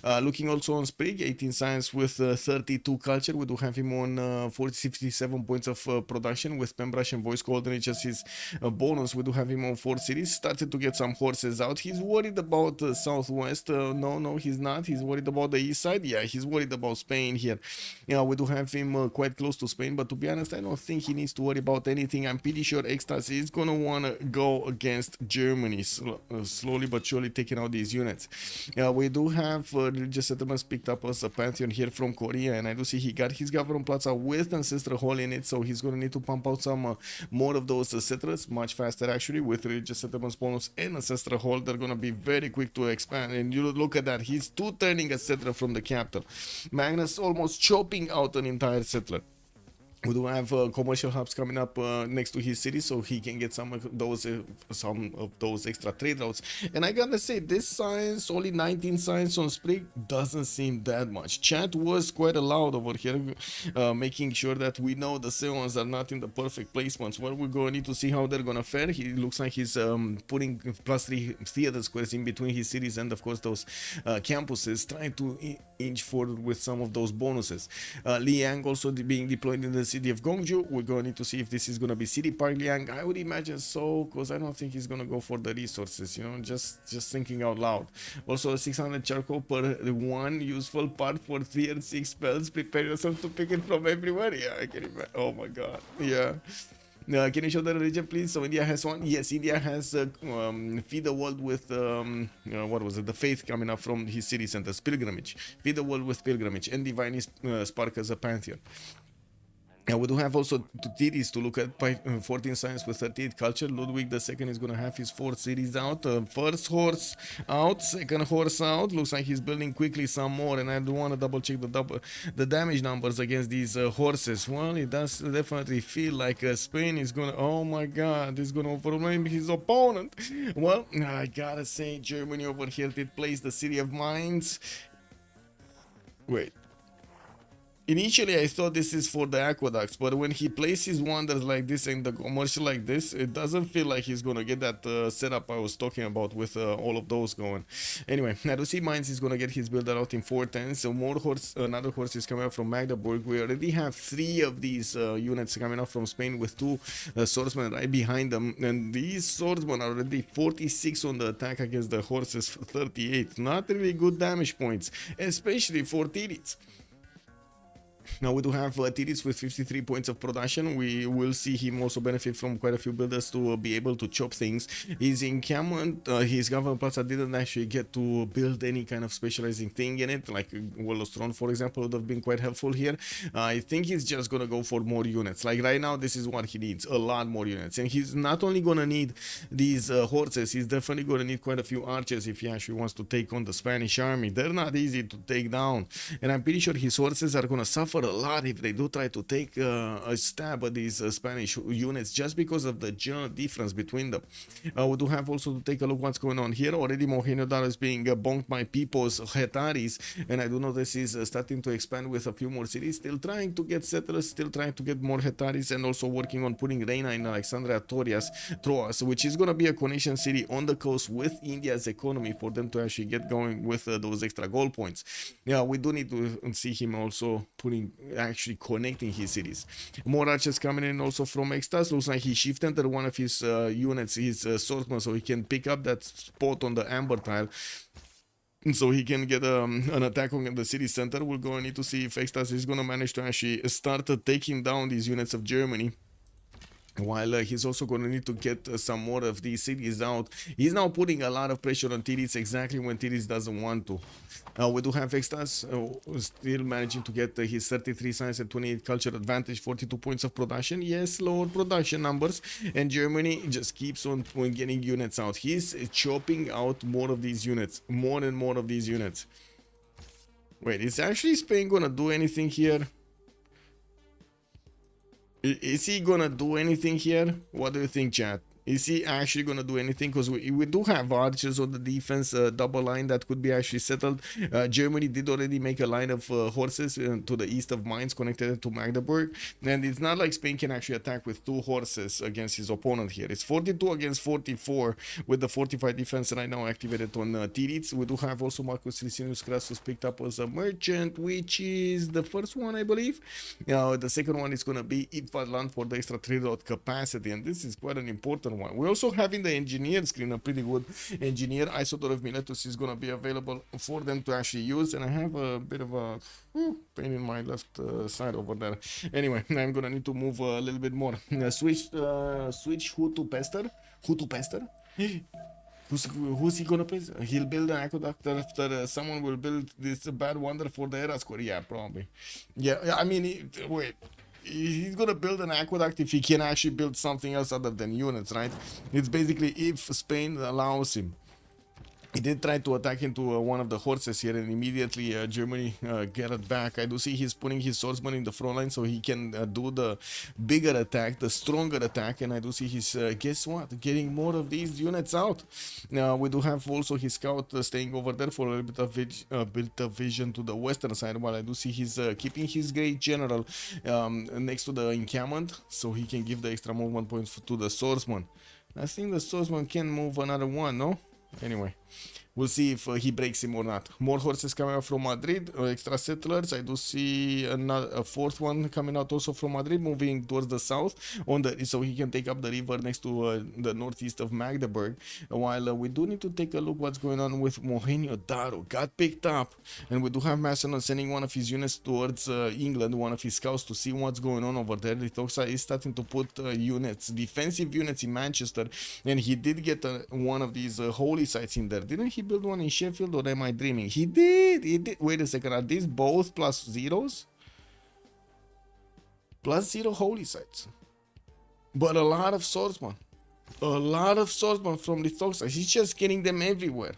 Looking also on Sprig, 18 science with 32 culture. We do have him on 57 points of production with Pembrasian voice coordinates as his bonus. We do have him on 4 cities. Started to get some horses out. He's worried about southwest. No, he's not. He's worried about the east side. Yeah, he's worried about Spain here. Yeah, we do have him quite close to Spain, but to be honest, I don't think he needs to worry about anything. I'm pretty sure Ecstasy is gonna wanna go against Germany, slowly but surely taking out these units. We do have religious settlements picked up as a pantheon here from Korea, and I do see he got his government plaza with Ancestral Hall in it, so he's gonna need to pump out some more of those settlers much faster actually with religious settlements bonus and Ancestral Hall. They're gonna be very quick to expand, and you look at that, he's 2-turning a settler from the capital. Magnus almost chopping out an entire settler. We do have commercial hubs coming up next to his city, so he can get some of those extra trade routes. And I gotta say, this science, only 19 science on Sprig, doesn't seem that much. Chat was quite loud over here, making sure that we know the Seons are not in the perfect placements. Well, we're gonna need to see how they're gonna fare. He looks like he's putting +3 theater squares in between his cities and of course those campuses, trying to inch forward with some of those bonuses. Liang also being deployed in the city of Gongju. We're going to need to see if this is going to be City Park Liang. I would imagine so, because I don't think he's going to go for the resources, you know, just thinking out loud. Also 600 charcoal per 1 useful part for 3 and 6 spells. Prepare yourself to pick it from everywhere. Yeah, I can imagine. Oh my god. Yeah. Can you show the region, please? So India has one. Yes, India has Feed the World with what was it? The Faith coming up from his city centers. Pilgrimage. Feed the World with Pilgrimage, and Divine Spark as a pantheon. We do have also 2 cities to look at, 14 science with 38 culture. Ludwig II is going to have his 4 cities out. First horse out, second horse out. Looks like he's building quickly some more, and I do want to double check the damage numbers against these horses. Well, it does definitely feel like Spain is going to, oh my god, is going to overwhelm his opponent. Well, I gotta say, Germany over here did place the City of Mines. Wait. Initially, I thought this is for the aqueducts, but when he places wonders like this and the commercial like this, it doesn't feel like he's gonna get that setup I was talking about with all of those going. Anyway, I do see Mines is gonna get his builder out in 410, so more another horse is coming out from Magdeburg. We already have 3 of these units coming out from Spain with 2 swordsmen right behind them, and these swordsmen are already 46 on the attack against the horses, 38. Not really good damage points, especially for Tirits. Now we do have Tiris with 53 points of production. We will see him also benefit from quite a few builders to be able to chop things. His encampment, his government plaza didn't actually get to build any kind of specializing thing in it, like Wall of Throne, for example, would have been quite helpful here. I think he's just gonna go for more units. Like right now, this is what he needs, a lot more units. And he's not only gonna need these horses, he's definitely gonna need quite a few archers if he actually wants to take on the Spanish army. They're not easy to take down. And I'm pretty sure his horses are gonna suffer a lot if they do try to take a stab at these Spanish units, just because of the general difference between them. We do have also to take a look what's going on here. Already Mohenjo-Daro is being bonked by people's Hetaris, and I do notice he's starting to expand with a few more cities, still trying to get settlers, still trying to get more Hetaris, and also working on putting Reina in Alexandria Troas, which is going to be a connection city on the coast with India's economy for them to actually get going with those extra gold points. Yeah, we do need to see him also actually connecting his cities. More archers coming in also from Extas. Looks like he shifted one of his units, his swordsman, so he can pick up that spot on the amber tile. so he can get an attack on the city center. We're going to need to see if Extas is going to manage to actually start taking down these units of Germany. While he's also going to need to get some more of these cities out. He's now putting a lot of pressure on Tiris exactly when Tiris doesn't want to. We do have Extas still managing to get his 33 science and 28 culture advantage, 42 points of production. Yes, lower production numbers. And Germany just keeps on getting units out. He's chopping out more of these units. More and more of these units. Wait, is actually Spain going to do anything here? Is he gonna do anything here? What do you think, chat? Is he actually gonna do anything? Because we do have archers on the defense, double line that could be actually settled. Germany did already make a line of horses to the east of Mainz connected to Magdeburg, and it's not like Spain can actually attack with 2 horses against his opponent here. It's 42 against 44 with the fortified defense right now activated on Tiritz. We do have also Marcus Licinius Crassus picked up as a merchant, which is the first one, I believe. The second one is gonna be Ifadland for the extra 3-load capacity, and this is quite an important one. We're also having the engineer screen, a pretty good engineer. Isodor of Miletus is going to be available for them to actually use, and I have a bit of a pain in my left side over there. Anyway, I'm going to need to move a little bit more. Switch who to pester? Who to pester? Who's he gonna pester? He'll build an aqueduct after someone will build this bad wonder for the era score. Yeah, probably. Yeah, I mean, wait. He's gonna build an aqueduct if he can actually build something else other than units, right? It's basically if Spain allows him. He did try to attack into one of the horses here, and immediately Germany get it back. I do see he's putting his swordsman in the front line so he can do the bigger attack, the stronger attack, and I do see he's, guess what, getting more of these units out. Now, we do have also his scout staying over there for a little bit of vision to the western side, while I do see he's keeping his great general next to the encampment so he can give the extra movement points to the swordsman. I think the swordsman can move another one, no? Anyway, we'll see if he breaks him or not. More horses coming out from Madrid, extra settlers. I do see a fourth one coming out also from Madrid, moving towards the south so he can take up the river next to the northeast of Magdeburg. While we do need to take a look what's going on with Mohenio Daro. Got picked up, and we do have Macedon sending one of his units towards England, one of his scouts, to see what's going on over there. Lithoxa is starting to put defensive units in Manchester, and he did get one of these holy sites in there. Didn't he build one in Sheffield, or am I dreaming? He did. Wait a second, are these both plus zeros? Plus 0 holy sites. But a lot of swordsmen. A lot of swordsmen from Lithoxa. He's just getting them everywhere.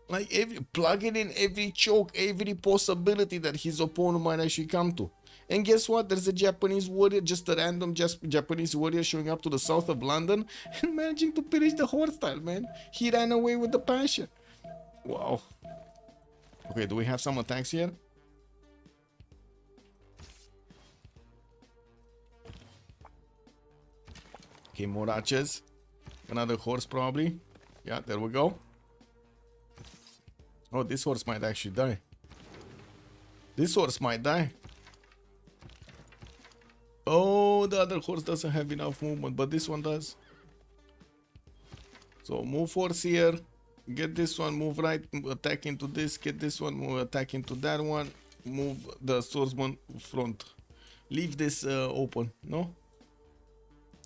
Like, plugging in every choke, every possibility that his opponent might actually come to. And guess what? There's a Japanese warrior, just a random Japanese warrior showing up to the south of London and managing to finish the horde style, man. He ran away with the passion. Wow. Okay, do we have some attacks here? Okay, more archers. Another horse probably. Yeah, there we go. Oh, this horse might actually die. This horse might die. Oh, the other horse doesn't have enough movement, but this one does. So move horse here. Get this one, move right, attack into this. Get this one, move attack into that one. Move the swordsman front. Leave this open, no?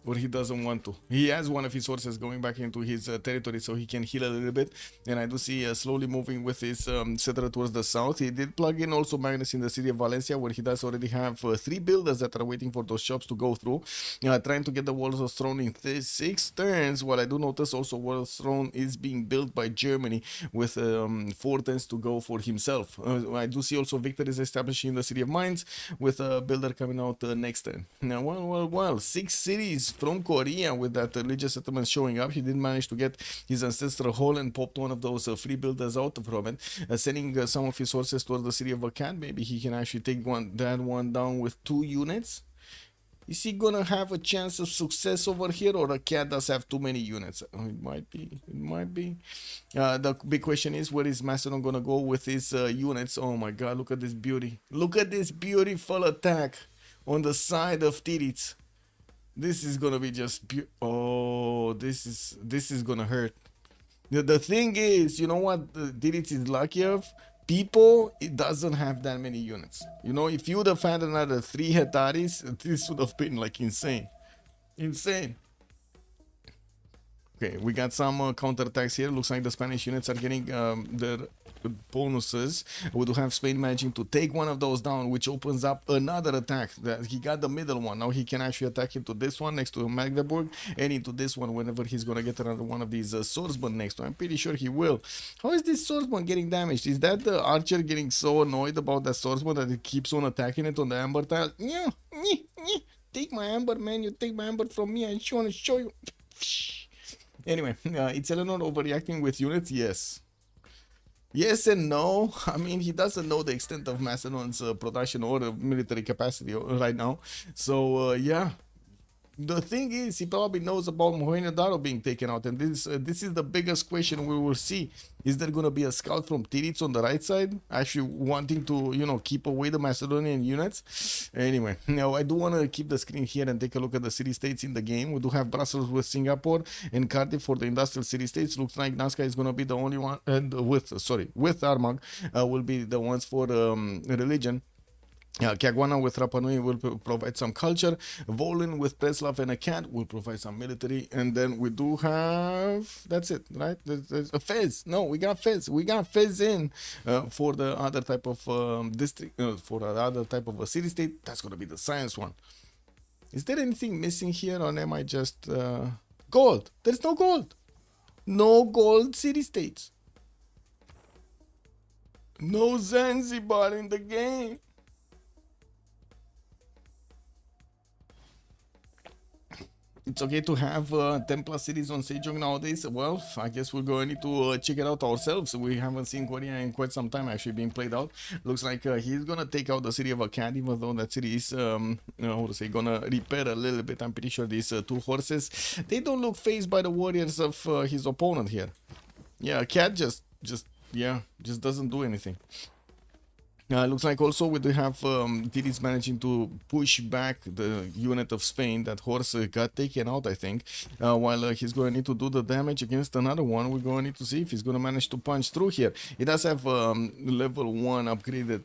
Or he doesn't want to. He has one of his horses going back into his territory so he can heal a little bit. And I do see slowly moving with his settler towards the south. He did plug in also Magnus in the city of Valencia, where he does already have 3 builders that are waiting for those shops to go through. Trying to get the Walls of Throne in 6 turns. While I do notice also Walls of Throne is being built by Germany with 4 turns to go for himself. I do see also Victor is establishing in the city of Mainz with a builder coming out next turn. Now, well, 6 cities from Korea with that religious settlement showing up. He did manage to get his ancestral hall and popped one of those free builders out from it, sending some of his horses towards the city of Akkad. Maybe he can actually take that one down with 2 units. Is he gonna have a chance of success over here, or Akkad does have too many units? It might be. It might be. The big question is, where is Macedon gonna go with his units? Oh my god, look at this beauty. Look at this beautiful attack on the side of Tiritz. This is gonna be just oh, this is gonna hurt. The thing is, you know what Didits is lucky of? People, it doesn't have that many units. You know, if you would have had another 3 Hetaris, this would have been like insane. Insane. Okay, we got some counterattacks here. Looks like the Spanish units are getting their bonuses. We do have Spain managing to take one of those down, which opens up another attack. He got the middle one. Now he can actually attack into this one next to Magdeburg and into this one whenever he's going to get another one of these swordsmen next to him. I'm pretty sure he will. How is this swordsman getting damaged? Is that the archer getting so annoyed about that swordsman that it keeps on attacking it on the amber tile? Yeah, take my amber, man. You take my amber from me. I just want to show you. Anyway, it's Eleanor overreacting with units? Yes. Yes and no. I mean, he doesn't know the extent of Macedon's production or military capacity right now. So, yeah. The thing is, he probably knows about Mohenjo-Daro being taken out, and this is the biggest question we will see. Is there going to be a scout from Tirits on the right side, actually wanting to, you know, keep away the Macedonian units? Anyway, now I do want to keep the screen here and take a look at the city-states in the game. We do have Brussels with Singapore and Cardiff for the industrial city-states. Looks like Nazca is going to be the only one, and with Armagh will be the ones for religion. Caguana with Rapa Nui will provide some culture. Volin with Preslav and a cat will provide some military. And then we do have... That's it, right? There's a Fez. No, we got Fez. We got Fez in for the other type of district, for the other type of a city-state. That's going to be the science one. Is there anything missing here, or am I just... gold. There's no gold. No gold city-states. No Zanzibar in the game. It's okay to have 10 plus cities on Sejong nowadays. Well, I guess we're going to need to check it out ourselves. We haven't seen Korea in quite some time actually being played out. Looks like he's gonna take out the city of Akkad, even though that city is, how to say, gonna repair a little bit. I'm pretty sure these 2 horses, they don't look phased by the warriors of his opponent here. Yeah, Akkad just doesn't do anything. Looks like also we do have Didis managing to push back the unit of Spain. That horse got taken out, I think. While he's going to need to do the damage against another one, we're going to need to see if he's going to manage to punch through here. He does have level 1 upgraded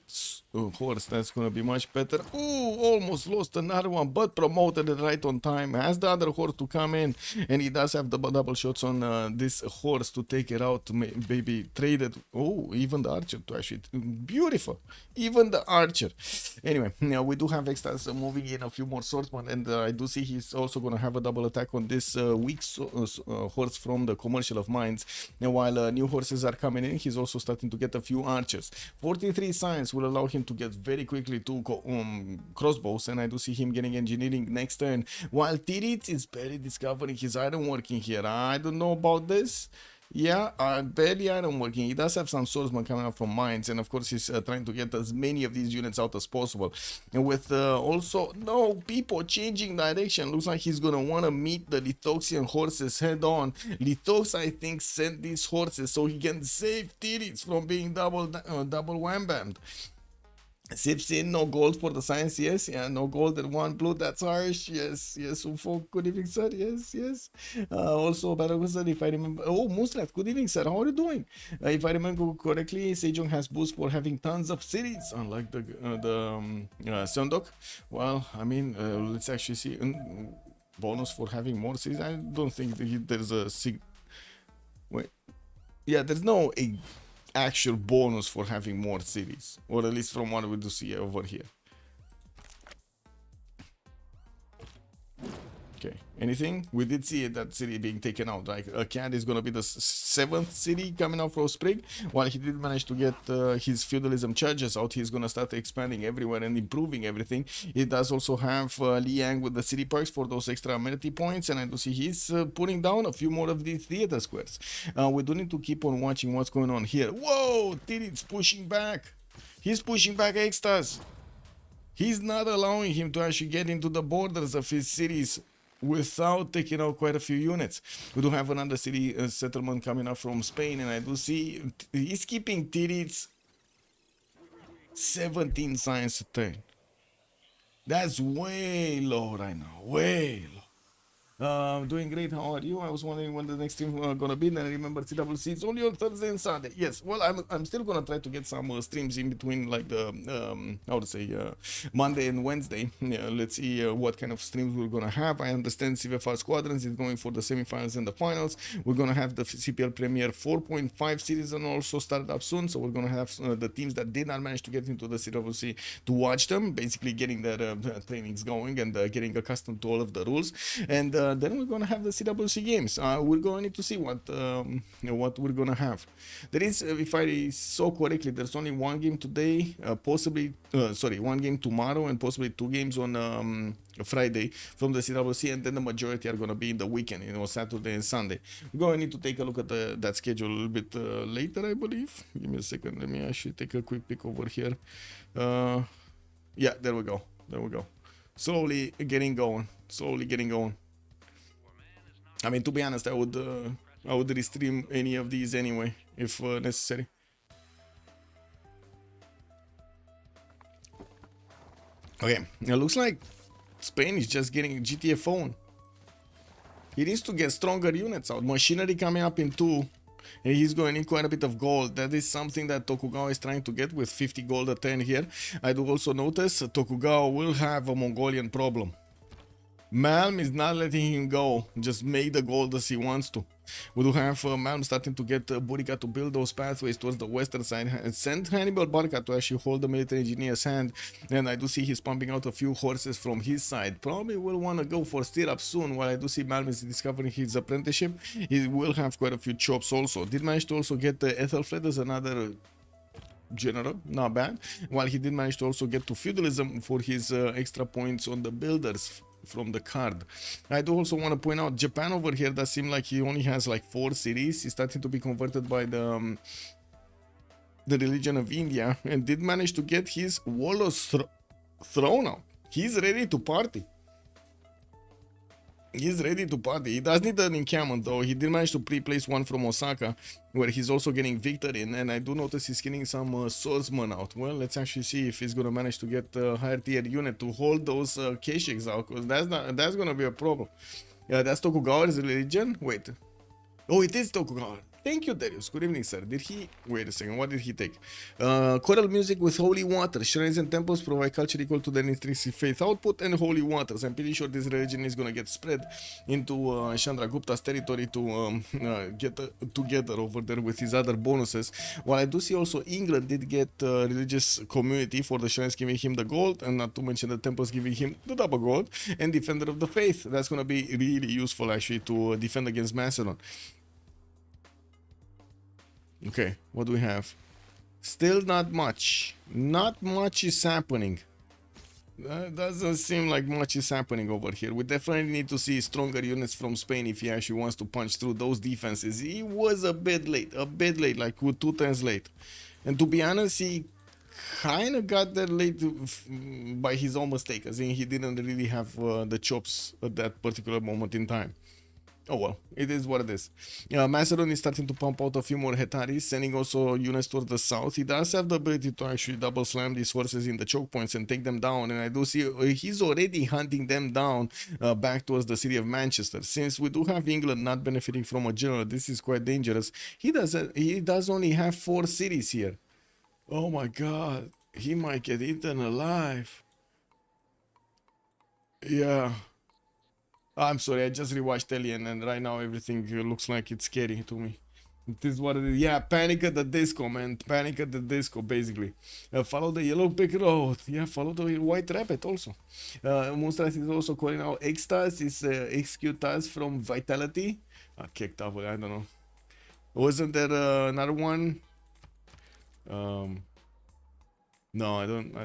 horse. That's going to be much better. Ooh, almost lost another one, but promoted it right on time. Has the other horse to come in, and he does have the double shots on this horse to take it out, to maybe trade it. Oh, even the archer to actually... Beautiful. Even the archer. Anyway, now we do have extras moving in a few more swordsmen, and I do see he's also going to have a double attack on this weak horse from the commercial of mines. Now, while new horses are coming in, he's also starting to get a few archers. 43 science will allow him to get very quickly 2 crossbows, and I do see him getting engineering next turn. While Tirits is barely discovering his ironworking here. I don't know about this. Yeah, barely ironworking. He does have some swordsmen coming up from mines, and of course he's trying to get as many of these units out as possible. And with also, no, people changing direction. Looks like he's gonna want to meet the Lithoxian horses head on. Lithos, I think, sent these horses so he can save Tirits from being double wham-bammed. Civ6, no gold for the science, yes. Yeah, no gold and 1 blue, that's harsh. Yes, UFO, good evening, sir. Yes. Also, Baragusan, if I remember. Oh, Musrat, good evening, sir. How are you doing? If I remember correctly, Sejong has boost for having tons of cities, unlike the Sundok. Well, I mean, let's actually see. Bonus for having more cities. I don't think there's a wait. Yeah, there's no actual bonus for having more cities, or at least from what we do see over here. Okay, anything? We did see that city being taken out. Like Akkad is gonna be the 7th city coming out from Spring. While he did manage to get his feudalism charges out, he's gonna start expanding everywhere and improving everything. He does also have Liang with the city parks for those extra amenity points, and I do see he's putting down a few more of these theater squares. We do need to keep on watching what's going on here. Whoa, Tirits pushing back. He's pushing back extras. He's not allowing him to actually get into the borders of his cities without taking out quite a few units. We do have another city settlement coming up from Spain, and I do see he's keeping Tirits 17 science a turn. That's way low right now, way low. Doing great. How are you? I was wondering when the next stream gonna be. Then I remember CWC. It's only on Thursday and Sunday. Yes. Well, I'm still gonna try to get some streams in between, like the how to say Monday and Wednesday. Yeah, let's see what kind of streams we're gonna have. I understand CivFR Squadrons is going for the semifinals and the finals. We're gonna have the CPL Premier 4.5 series and also started up soon. So we're gonna have the teams that did not manage to get into the CWC to watch them, basically getting their trainings going and getting accustomed to all of the rules. And then we're gonna have the CWC games. We're going to need to see what we're gonna have. There is, if I saw correctly, there's only one game today, possibly one game tomorrow, and possibly 2 games on Friday from the CWC, and then the majority are gonna be in the weekend, Saturday and Sunday. We're going to need to take a look at that schedule a little bit later, I believe. Give me a second. Let me actually take a quick peek over here. Yeah, there we go. There we go. Slowly getting going. Slowly getting going. I mean, to be honest, I would restream any of these anyway, if necessary. Okay, it looks like Spain is just getting a GTA phone. He needs to get stronger units out. Machinery coming up in 2, and he's going to need quite a bit of gold. That is something that Tokugawa is trying to get with 50 gold a turn here. I do also notice Tokugawa will have a Mongolian problem. Malm is not letting him go, just make the gold as he wants to. We do have Malm starting to get Burica to build those pathways towards the western side. Send Hannibal Barca to actually hold the military engineer's hand, and I do see he's pumping out a few horses from his side. Probably will want to go for stirrup soon, while I do see Malm is discovering his apprenticeship. He will have quite a few chops also. Did manage to also get Ethelfled as another general, not bad, while he did manage to also get to feudalism for his extra points on the builders from the card. I do also want to point out Japan over here does seem like he only has like 4 cities. He's starting to be converted by the religion of India, and did manage to get his warlord's throne out. He's ready to party. He's ready to party. He does need an encampment though. He did manage to pre-place one from Osaka, where he's also getting victory in, and I do notice he's getting some swordsmen out. Well, let's actually see if he's gonna manage to get a higher tier unit to hold those Keshiks out, because that's gonna be a problem. Yeah, that's Tokugawa's religion. Wait. Oh, it is Tokugawa. Thank you, Darius. Good evening, sir. Did he... Wait a second. What did he take? Choral music with holy water. Shrines and temples provide culture equal to their intrinsic faith output and holy waters. I'm pretty sure this religion is going to get spread into Chandragupta's territory to get together over there with his other bonuses. While I do see also England did get religious community for the shrines giving him the gold, and not to mention the temples giving him the double gold, and defender of the faith. That's going to be really useful actually to defend against Macedon. Okay, what do we have? Still not much. Not much is happening. Doesn't seem like much is happening over here. We definitely need to see stronger units from Spain if he actually wants to punch through those defenses. He was a bit late, like 2 turns late. And to be honest, he kind of got there late by his own mistake, as in he didn't really have the chops at that particular moment in time. Oh well, it is what it is. Macedon is starting to pump out a few more Hetaris, sending also units towards the south. He does have the ability to actually double slam these forces in the choke points and take them down, and I do see he's already hunting them down back towards the city of Manchester. Since we do have England not benefiting from a general, this is quite dangerous. He does only have 4 cities here. Oh my god, he might get eaten alive. Yeah. I'm sorry, I just rewatched Alien, and right now everything looks like it's scary to me. It is what it is. Yeah, Panic at the Disco, man. Panic at the Disco, basically. Follow the yellow brick road. Yeah, follow the white rabbit also. Moonstrat is also calling out Extas. Is execute us from Vitality. Kicked off, I don't know. Wasn't there another one? No, I don't.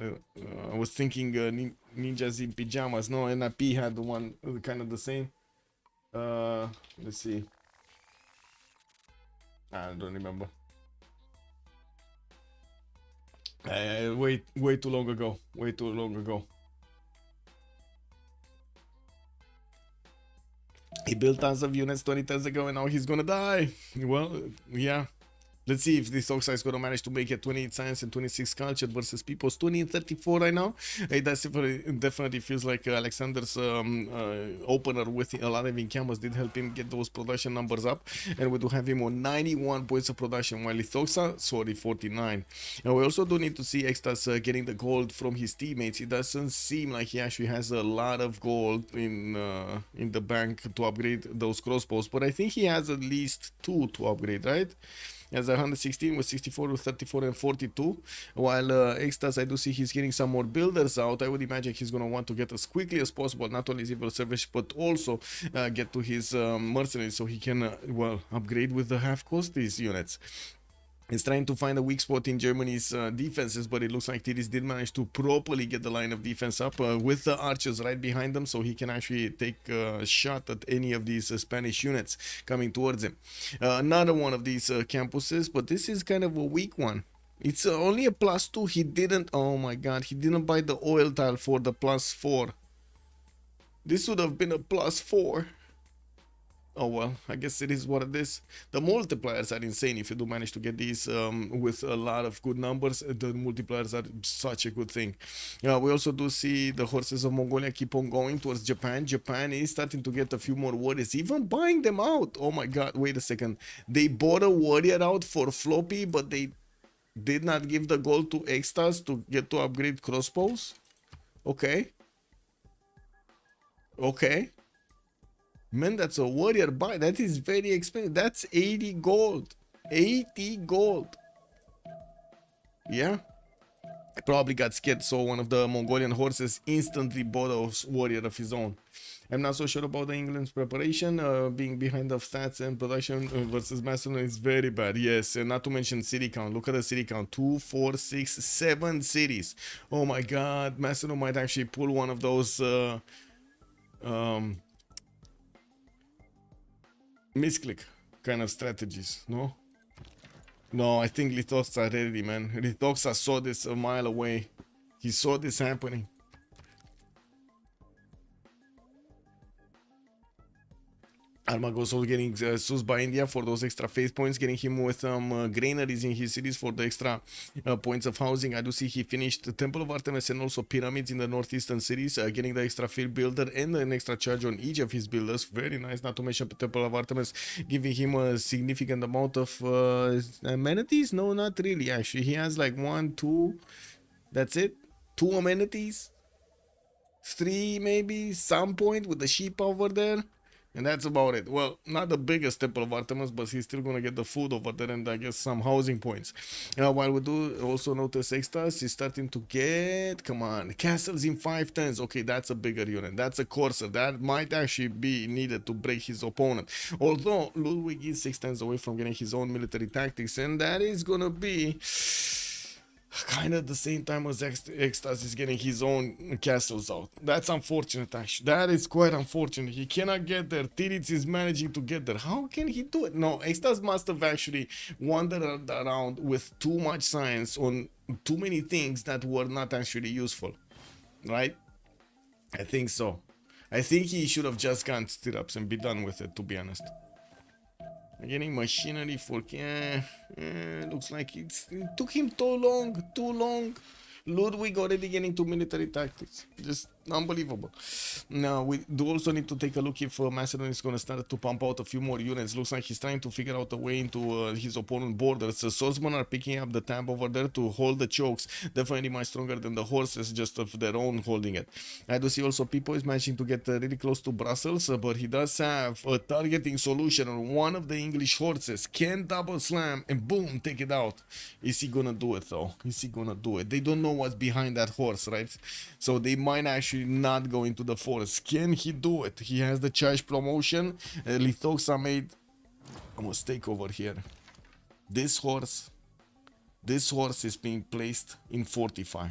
I was thinking ninjas in pajamas. No, NIP had one kind of the same. Let's see. I don't remember. Way too long ago. Way too long ago. He built tons of units 20 turns ago, and now he's gonna die. Well, yeah. Let's see if this Oxa is going to manage to make it 28 science and 26 culture versus people's 20 and 34 right now. It definitely feels like Alexander's opener with a lot of incamas did help him get those production numbers up. And we do have him on 91 points of production, while Lithoxa, sorry, 49. And we also do need to see Extas getting the gold from his teammates. It doesn't seem like he actually has a lot of gold in the bank to upgrade those crossbows, but I think he has at least 2 to upgrade, right? As 116 with 64 with 34 and 42, while Extas, I do see he's getting some more builders out. I would imagine he's going to want to get as quickly as possible, not only civil service, but also get to his mercenaries so he can, well, upgrade with the half cost these units. He's trying to find a weak spot in Germany's defenses, but it looks like Tiris did manage to properly get the line of defense up with the archers right behind them, so he can actually take a shot at any of these Spanish units coming towards him. Another one of these campuses, but this is kind of a weak one. It's only a +2. He didn't, oh my god, he didn't buy the oil tile for the +4. This would have been a +4. Oh well, I guess it is what it is. The multipliers are insane if you do manage to get these with a lot of good numbers. The multipliers are such a good thing. We also do see the horses of Mongolia keep on going towards Japan. Japan is starting to get a few more warriors, even buying them out. Oh my god, wait a second. They bought a warrior out for floppy, but they did not give the gold to Extas to get to upgrade crossbows? Okay. Okay. Man, that's a warrior buy. That is very expensive. That's 80 gold. 80 gold. Yeah. I probably got scared, so one of the Mongolian horses instantly bought a warrior of his own. I'm not so sure about the England's preparation. Being behind of stats and production versus Macedon is very bad. Yes, and not to mention city count. Look at the city count. 2, 4, 6, 7 cities. Oh my god. Macedon might actually pull one of those... misclick kind of strategies, no? No, I think Lithoxa are ready, man. Lithoxa saw this a mile away. He saw this happening. Armagos also getting soused by India for those extra faith points, getting him with some granaries in his cities for the extra points of housing. I do see he finished the Temple of Artemis and also pyramids in the northeastern cities, getting the extra field builder and an extra charge on each of his builders. Very nice, not to mention the Temple of Artemis giving him a significant amount of amenities. No, not really, actually. He has like 1, 2, that's it. 2 amenities. 3 maybe, some point with the sheep over there. And that's about it. Well, not the biggest Temple of Artemis, but he's still gonna get the food over there and I guess some housing points. While we do also notice Extas is starting to get, come on, castles in 5 turns. Okay, that's a bigger unit. That's a courser. That might actually be needed to break his opponent. Although Ludwig is 6 turns away from getting his own military tactics, and that is gonna be kind of at the same time as Extas is getting his own castles out. That's unfortunate, actually. That is quite unfortunate. He cannot get there. Tiritz is managing to get there. How can he do it? No, Extas must have actually wandered around with too much science on too many things that were not actually useful. Right? I think so. I think he should have just gone stirrups and be done with it, to be honest. Getting machinery for... looks like it took him too long. Ludwig already getting to military tactics. Just unbelievable. Now, we do also need to take a look if Macedon is going to start to pump out a few more units. Looks like he's trying to figure out a way into his opponent's borders. The swordsmen are picking up the tab over there to hold the chokes. Definitely much stronger than the horses, just of their own holding it. I do see also Pipo is managing to get really close to Brussels, but he does have a targeting solution on one of the English horses. Can double slam and boom, take it out. Is he gonna do it though? Is he gonna do it? They don't know what's behind that horse, right? So they might actually not go into the forest. Can he do it? He has the charge promotion. Lithoxa made a mistake over here. This horse is being placed in Fortify.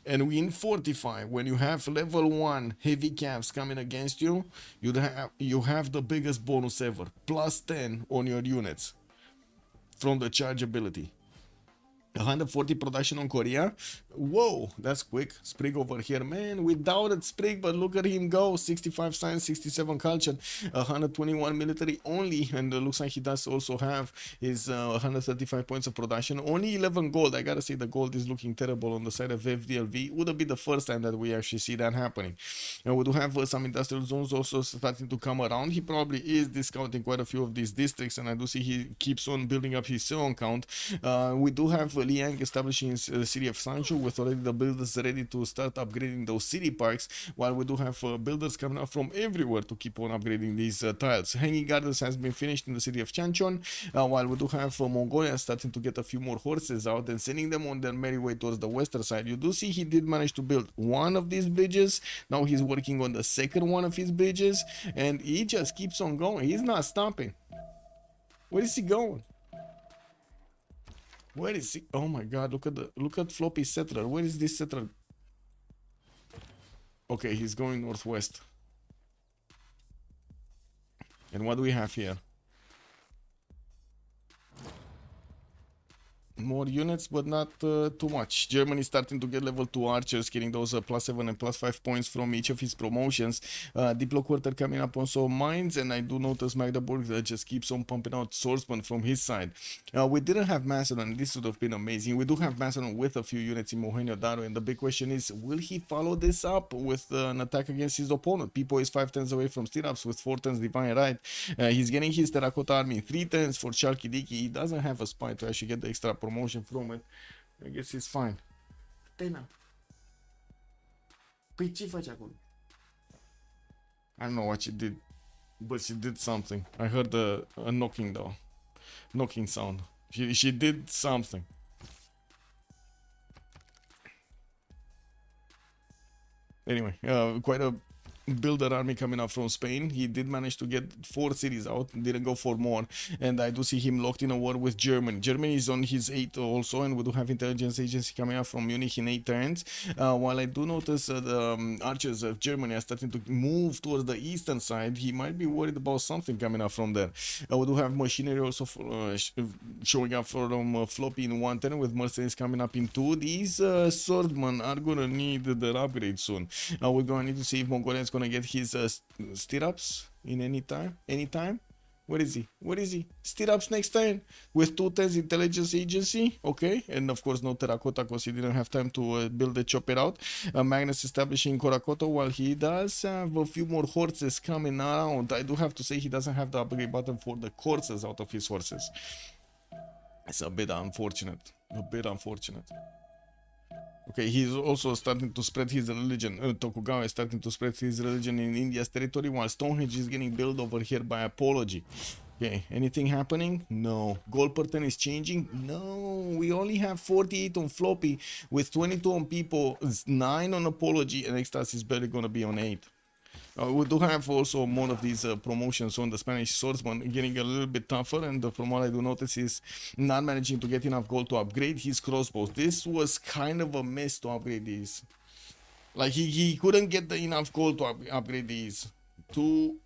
And in Fortify, when you have level 1 heavy caps coming against you, you have the biggest bonus ever. +10 on your units from the charge ability. 140 production on Korea. Whoa, that's quick. Sprig over here, man. We doubted Sprig, but look at him go. 65 science, 67 culture, 121 military only, and looks like he does also have his 135 points of production. Only 11 gold. I gotta say the gold is looking terrible on the side of FDLV. Wouldn't be the first time that we actually see that happening. And we do have some industrial zones also starting to come around. He probably is discounting quite a few of these districts, and I do see he keeps on building up his zone count. We do have Liang establishing his city of Sancho with already the builders ready to start upgrading those city parks, while we do have builders coming up from everywhere to keep on upgrading these tiles. Hanging Gardens has been finished in the city of Chanchon, while we do have Mongolia starting to get a few more horses out and sending them on their merry way towards the western side. You do see he did manage to build one of these bridges. Now he's working on the second one of his bridges, and he just keeps on going. He's not stopping. Where is he going? Where is he? Oh my god, look at Floppy settler. Where is this settler? Okay, he's going northwest. And what do we have here? More units, but not too much. Germany starting to get level 2 archers, getting those +7 and +5 points from each of his promotions. Diplo Quarter coming up also mines, and I do notice Magdeburg that just keeps on pumping out swordsmen from his side. We didn't have Macedon. This would have been amazing. We do have Macedon with a few units in Mohenjo-Daro, and the big question is, will he follow this up with an attack against his opponent? Pipo is 5 turns away from stirrups with 4 turns divine right. He's getting his terracotta army 3 turns for Chalkidiki. He doesn't have a spy to actually get the extra promotion from it. I guess he's fine. Tena. Păi ce faci acolo? I don't know what she did, but she did something. I heard a knocking though. Knocking sound. She did something. Anyway, quite a builder army coming up from Spain. He did manage to get 4 cities out, didn't go for more, and I do see him locked in a war with Germany. Germany is on his 8th also, and we do have intelligence agency coming up from Munich in 8 turns, while I do notice the archers of Germany are starting to move towards the eastern side. He might be worried about something coming up from there. We do have machinery also showing up from Floppy in 1 turn, with mercenaries coming up in 2. These swordmen are gonna need their upgrade soon. We're gonna need to see if Mongolians gonna get his stirrups in anytime. Where is he? Stirrups next turn with 2 turns intelligence agency. Okay, and of course no terracotta because he didn't have time to build the chopper out. Magnus establishing Korakoto, while he does have a few more horses coming around. I do have to say he doesn't have the upgrade button for the courses out of his horses. It's a bit unfortunate. Okay, he's also starting to spread his religion. Tokugawa is starting to spread his religion in India's territory, while Stonehenge is getting built over here by Apology. Okay, anything happening? No. Gold per turn is changing? No. We only have 48 on Floppy with 22 on People, 9 on Apology, and Extas is barely gonna be on 8. We do have also more of these promotions on the Spanish swordsman getting a little bit tougher, and from what I do notice is not managing to get enough gold to upgrade his crossbows. This was kind of a mess to upgrade these. Like he couldn't get enough gold to upgrade these. Too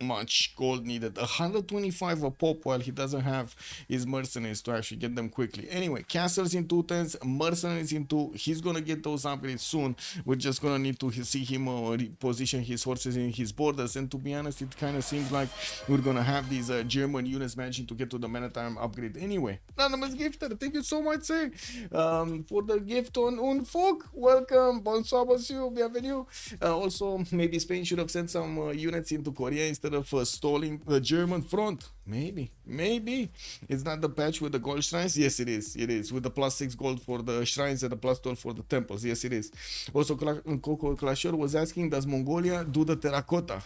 much gold needed. 125 a pop, while he doesn't have his mercenaries to actually get them quickly. Anyway, castles in 2 turns, mercenaries in 2. He's gonna get those upgrades soon. We're just gonna need to see him reposition his horses in his borders, and to be honest, it kind of seems like we're gonna have these German units managing to get to the maritime upgrade anyway. Anonymous gifter, thank you so much, sir, for the gift on Unfog. Welcome, bonsoir, monsieur, bienvenue. Also, maybe Spain should have sent some units into Korea instead of stalling the German front. Maybe it's not the patch with the gold shrines. Yes, it is with the +6 gold for the shrines and the +12 for the temples. Yes, it is. Also, Coco Clasher was asking, does Mongolia do the terracotta?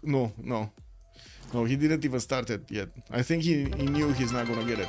No, he didn't even start it yet. I think he knew he's not gonna get it.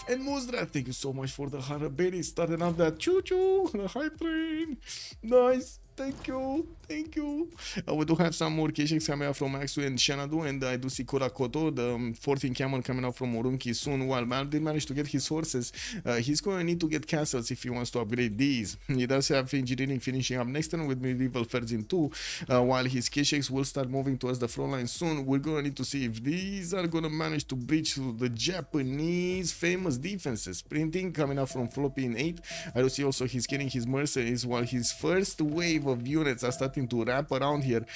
And Muzdra, thank you so much for the 100 berries, starting up that choo-choo, the hype train. Nice, thank you. Thank you. We do have some more Kesheks coming out from Maxu and Shanadu, and I do see Korakoto, the 14 camel coming out from Urumqi soon. While Mal did manage to get his horses, he's going to need to get castles if he wants to upgrade these. He does have engineering finishing up next turn with medieval fairs in 2, while his Kesheks will start moving towards the front line soon. We're going to need to see if these are going to manage to breach through the Japanese famous defenses. Printing coming out from Floppy in 8. I do see also he's getting his mercenaries, while his first wave of units are starting to wrap around here.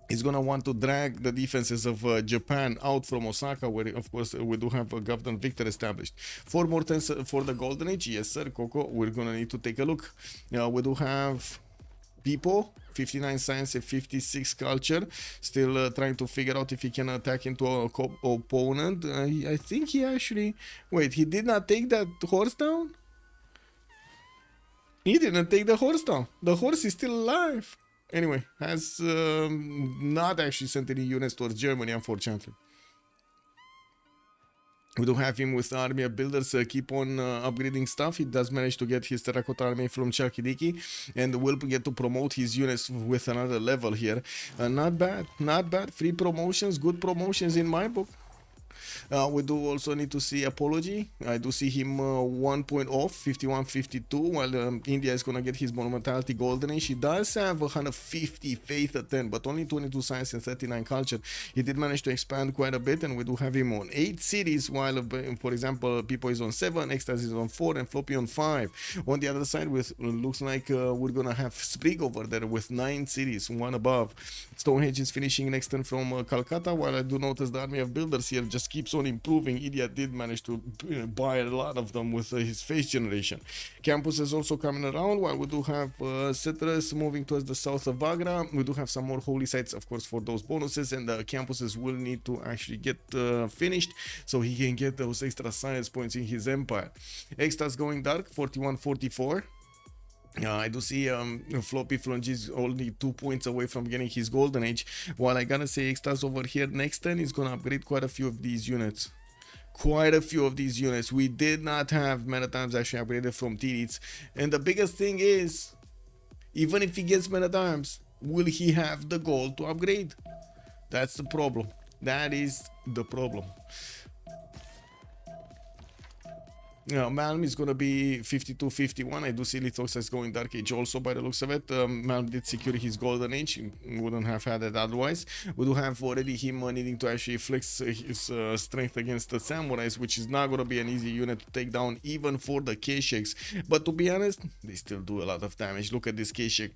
He's gonna want to drag the defenses of Japan out from Osaka, where of course we do have a government victor established. 4 more turns for the Golden Age. Yes sir, Coco, we're gonna need to take a look. We do have people, 59 science and 56 culture, still trying to figure out if he can attack into a opponent. I think he actually, wait, he did not take that horse down? He didn't take the horse down. The horse is still alive. Anyway, has not actually sent any units towards Germany, unfortunately. We do have him with the army of builders keep on upgrading stuff. He does manage to get his terracotta army from Chalkidiki, and will get to promote his units with another level here. Not bad, not bad. Free promotions, good promotions in my book. We do also need to see Apology. I do see him 1 point off, 51-52, while India is going to get his Monumentality Golden Age. He does have 150 Faith at 10, but only 22 Science and 39 Culture. He did manage to expand quite a bit, and we do have him on 8 cities, while, for example, Pipo is on 7, Ecstasy is on 4, and Floppy on 5. On the other side, with looks like we're going to have Sprig over there with 9 cities, 1 above. Stonehenge is finishing next turn from Calcutta, while I do notice the army of builders here just keeps on improving. India did manage to buy a lot of them with his face generation. Campus is also coming around, while we do have Citrus moving towards the south of Vagra. We do have some more holy sites, of course, for those bonuses, and the campuses will need to actually get finished so he can get those extra science points in his empire. Extras going dark, 41-44. I do see Floppy Flunges only 2 points away from getting his Golden Age, while I gotta say Extras over here next turn is gonna upgrade quite a few of these units. We did not have many times actually upgraded from Tirits, and the biggest thing is, even if he gets many times, will he have the gold to upgrade? That's the problem. That is the problem. Malm is going to be 52-51. I do see Lithoxas going Dark Age also by the looks of it. Malm did secure his Golden Age. He wouldn't have had it otherwise. We do have already him needing to actually flex his strength against the Samurais, which is not going to be an easy unit to take down even for the Kesheks. But to be honest, they still do a lot of damage. Look at this Keshek.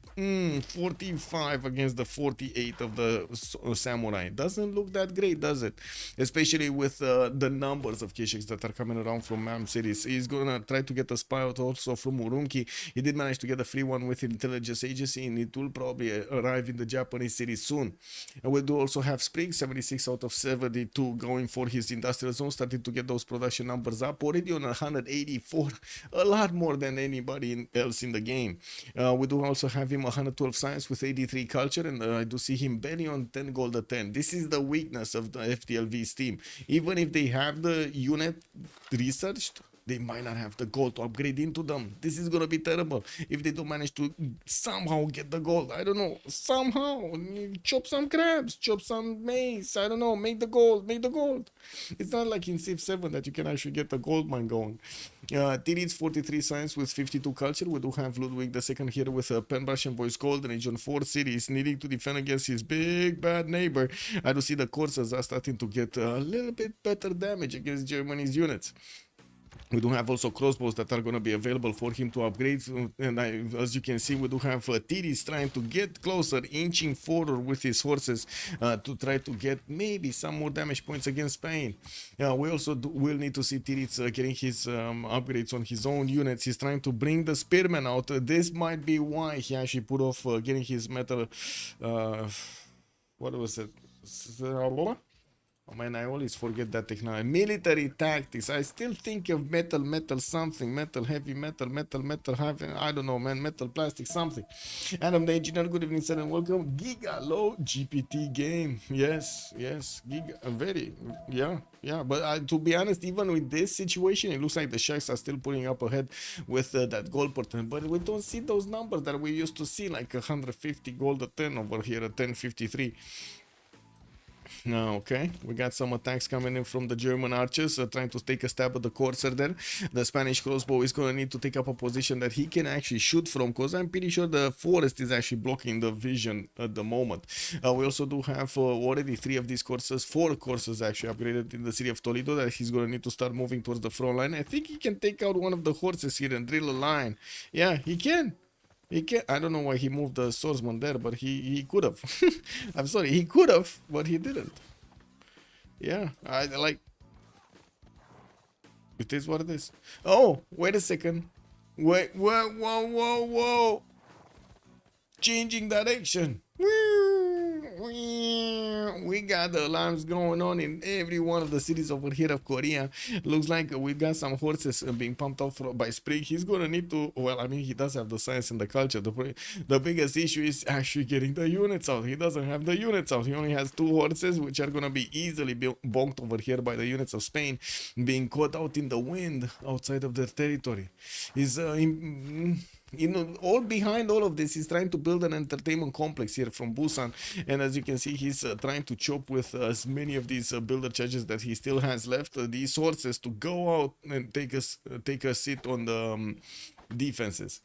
45 against the 48 of the Samurai. Doesn't look that great, does it? Especially with the numbers of Kesheks that are coming around from Malm cities. He's gonna try to get a spy out also from Urumqi. He did manage to get a free one with intelligence agency, and it will probably arrive in the Japanese city soon. And we do also have Spring, 76 out of 72 going for his industrial zone, starting to get those production numbers up, already on 184, a lot more than anybody else in the game. We do also have him 112 science with 83 culture, and I do see him barely on 10 gold at 10. This is the weakness of the FTLV's team. Even if they have the unit researched, they might not have the gold to upgrade into them. This is gonna be terrible if they don't manage to somehow get the gold. I don't know, somehow chop some crabs, chop some maize, I don't know, make the gold. It's not like in Civ 7 that you can actually get the gold mine going. Tirits 43 science with 52 culture. We do have Ludwig II here with a Penbrush and Boys Golden Age on 4 cities, needing to defend against his big bad neighbor. I do see the Corsas are starting to get a little bit better damage against Germany's units. We do have also crossbows that are going to be available for him to upgrade, and as you can see, we do have Tirits trying to get closer, inching forward with his horses to try to get maybe some more damage points against Spain. We also will need to see Tirits getting his upgrades on his own units. He's trying to bring the spearmen out. This might be why he actually put off getting his metal, what was it? Oh man, I always forget that technology. Military tactics. I still think of metal, metal something, metal, heavy metal, metal, metal, heavy. I don't know, man. Metal, plastic, something. Adam the engineer. Good evening, sir, and welcome. Giga low GPT game. Yes, yes. Giga, very, yeah, yeah. But to be honest, even with this situation, it looks like the Sharks are still putting up ahead with that goal per turn. But we don't see those numbers that we used to see, like 150 goal a turn over here at 1053. Okay, we got some attacks coming in from the German archers, trying to take a stab at the Corsair there. The Spanish crossbow is going to need to take up a position that he can actually shoot from, because I'm pretty sure the forest is actually blocking the vision at the moment. We also do have already 3 of these Corsairs, 4 Corsairs actually upgraded in the city of Toledo, that he's going to need to start moving towards the front line. I think he can take out one of the horses here and drill a line. Yeah, he can. He can. I don't know why he moved the swordsman there, but he could have. I'm sorry, he could have, but he didn't. Yeah, I like. It is what it is. Oh, wait a second. Wait, whoa, whoa, whoa, whoa. Changing direction. We got the alarms going on in every one of the cities over here of Korea. Looks like we got some horses being pumped up by Spring. He's gonna need to, well, I mean, he does have the science and the culture. The biggest issue is actually getting the units out. He doesn't have the units out. He only has 2 horses, which are gonna be easily bonked over here by the units of Spain, being caught out in the wind outside of their territory. He's all behind all of this, he's trying to build an entertainment complex here from Busan, and as you can see, he's trying to chop with as many of these builder charges that he still has left, these horses, to go out and take a seat on the defenses.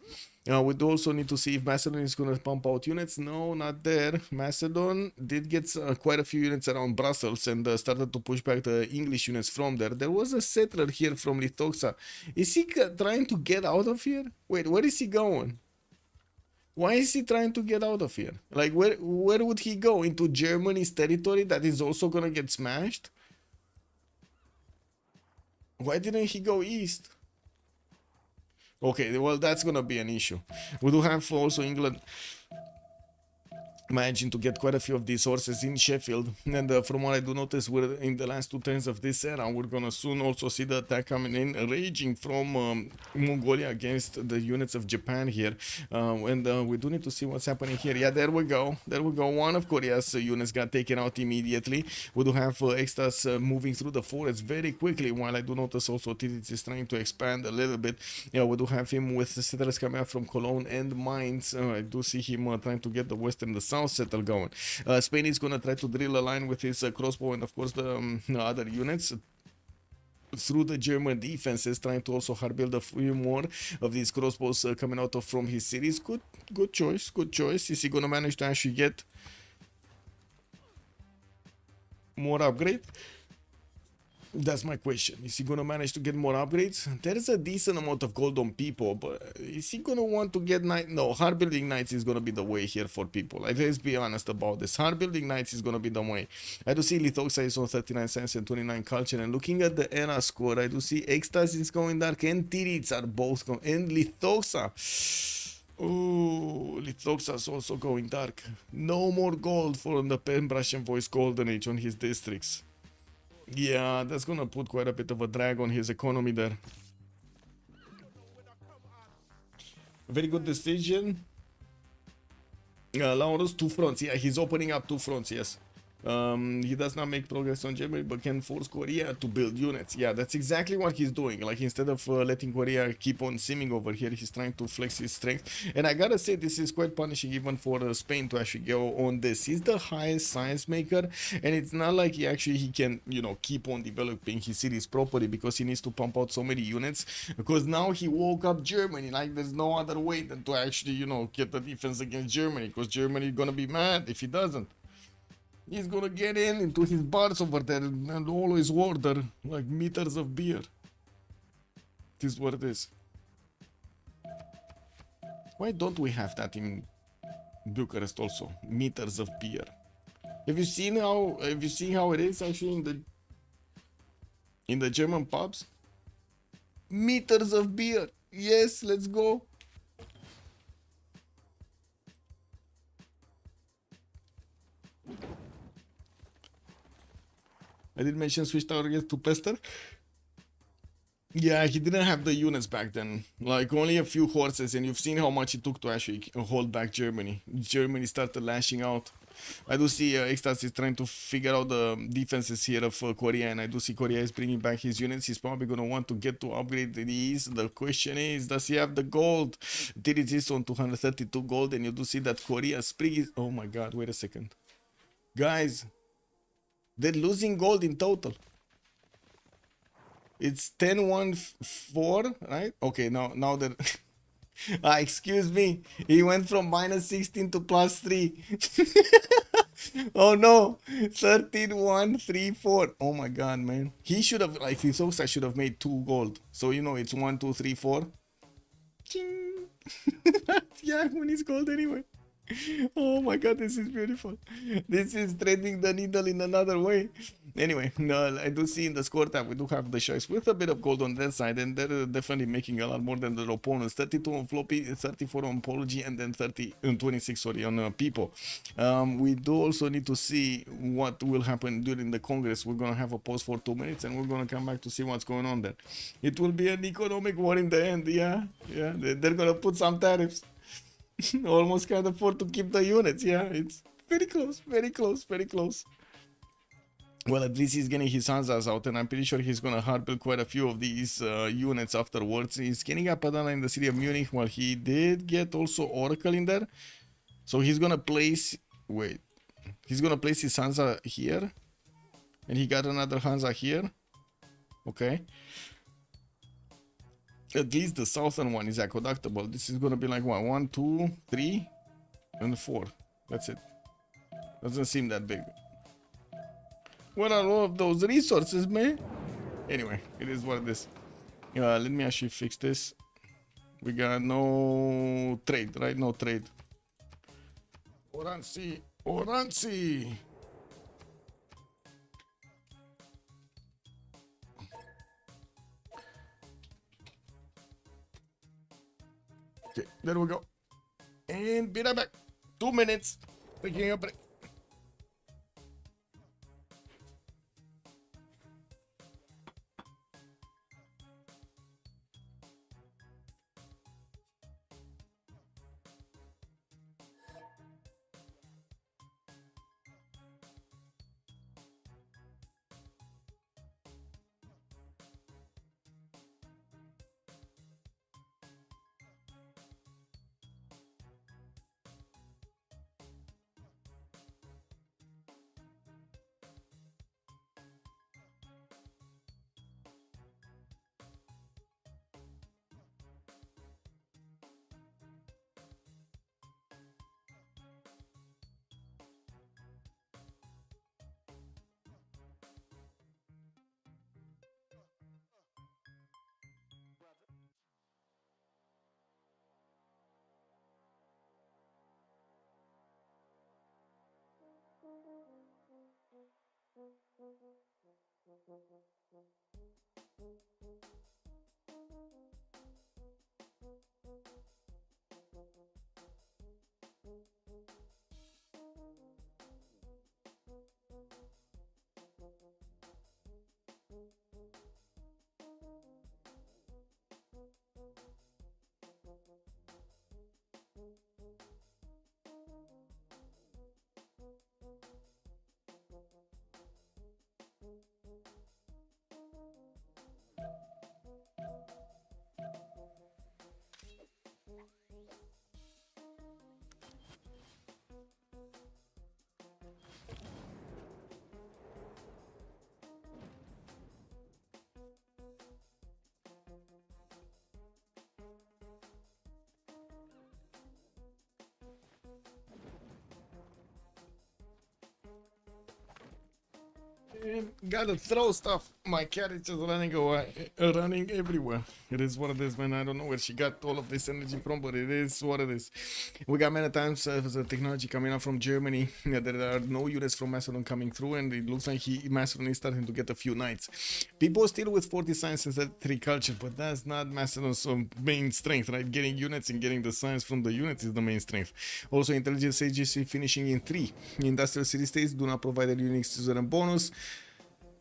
We do also need to see if Macedon is going to pump out units. No, not there. Macedon did get quite a few units around Brussels and started to push back the English units from there. There was a settler here from Lithoxa. Is he trying to get out of here? Wait, where is he going? Why is he trying to get out of here? Like, where would he go? Into Germany's territory that is also going to get smashed? Why didn't he go east? Okay, well, that's gonna be an issue. We do have also England managing to get quite a few of these horses in Sheffield, and from what I do notice, we're in the last 2 turns of this era. We're gonna soon also see the attack coming in, raging from Mongolia against the units of Japan here, and we do need to see what's happening here. Yeah, there we go. One of Korea's units got taken out immediately. We do have extras moving through the forest very quickly, while I do notice also Titits is trying to expand a little bit. Yeah, we do have him with the settlers coming out from Cologne and Mainz. I do see him trying to get the west and the south settle going. Spain is gonna try to drill a line with his crossbow and of course the other units through the German defenses, trying to also hard build a few more of these crossbows coming out of from his cities. Good choice. Is he gonna manage to actually get more upgrade? That's my question. Is he gonna manage to get more upgrades? There's a decent amount of gold on people, but is he gonna want to get knight? No, hard building knights is gonna be the way here for people. Like, let's be honest about this. Hard building knights is gonna be the way. I do see Lithoxa is on 39 cents and 29 culture, and looking at the era score, I do see Ecstasy is going dark and Tirits are both going, and Lithoxa. Oh, Lithoxa is also going dark. No more gold for the Pembrasian Voice Golden Age on his districts. Yeah, that's gonna put quite a bit of a drag on his economy there. Very good decision. Laurus, 2 fronts. Yeah, he's opening up 2 fronts, yes. He does not make progress on Germany, but can force Korea to build units. Yeah, that's exactly what he's doing. Like, instead of letting Korea keep on simming over here, he's trying to flex his strength. And I gotta say, this is quite punishing even for Spain to actually go on this. He's the highest science maker, and it's not like he can, keep on developing his cities properly, because he needs to pump out so many units. Because now he woke up Germany. Like, there's no other way than to actually, get the defense against Germany, because Germany is gonna be mad if he doesn't. He's gonna get into his bars over there and always order like meters of beer. This is what it is. Why don't we have that in Bucharest also? Meters of beer. Have you seen how it is actually in the German pubs? Meters of beer. Yes, let's go. I did mention switch targets to Pester. Yeah, he didn't have the units back then. Like, only a few horses, and you've seen how much it took to actually hold back Germany. Germany started lashing out. I do see Extas is trying to figure out the defenses here of Korea, and I do see Korea is bringing back his units. He's probably going to want to get to upgrade these. The question is, does he have the gold? Did it is on 232 gold, and you do see that Korea spring is... Oh my god, wait a second. Guys, they're losing gold in total. It's 10-1-4, right? Okay, now that... excuse me. He went from -16 to +3. Oh no. 13-1-3-4. Oh my god, man. He should have, like, his Oxa should have made 2 gold. So, you know, it's 1, 2, 3, 4. Ching. Yeah, when it's gold anyway. Oh my god, this is beautiful. This is threading the needle in another way. Anyway, I do see in the score tab we do have the Sharks with a bit of gold on their side, and they're definitely making a lot more than their opponents. 32 on Floppy, 34 on Apology, and then 26 sorry, on People. We do also need to see what will happen during the Congress. We're gonna have a pause for 2 minutes, and we're gonna come back to see what's going on there. It will be an economic war in the end. Yeah, they're gonna put some tariffs. Almost can't afford to keep the units. Yeah, it's very close, very close, very close. Well, at least he's getting his Hanzas out, and I'm pretty sure he's gonna hard build quite a few of these units afterwards. He's getting a Padana in the city of Munich, while he did get also Oracle in there. So he's gonna place... Wait. He's gonna place his Hansa here. And he got another Hansa here. Okay. At least the southern one is aqueductable. This is gonna be like what? 1, 2, 3, and 4. That's it. Doesn't seem that big. What are all of those resources, man? Anyway, it is what it is. Let me actually fix this. We got no trade, right? No trade. Oranzi, Oranzi. Okay, there we go. And be right back. 2 minutes. Taking a break. Gotta throw stuff. My cat is just running away, running everywhere. It is what it is, man. I don't know where she got all of this energy from, but it is what it is. We got many times the technology coming out from Germany. There are no units from Macedon coming through, and it looks like Macedon is starting to get a few knights. People still with 40 science and 33 culture, but that's not Macedon's main strength, right? Getting units and getting the science from the units is the main strength. Also, intelligence agency finishing in 3. Industrial city states do not provide a unique citizen bonus.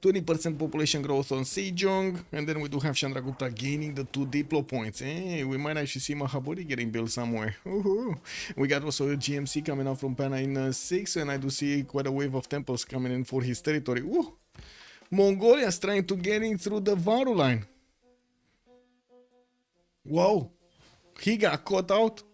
20% population growth on Sejong, and then we do have Chandragupta gaining the 2 Diplo points. Hey, we might actually see Mahabodhi getting built somewhere. Woohoo. We got also a GMC coming out from Pana in 6, and I do see quite a wave of temples coming in for his territory. Woo! Mongolia's trying to get in through the Varu line. Whoa! He got caught out.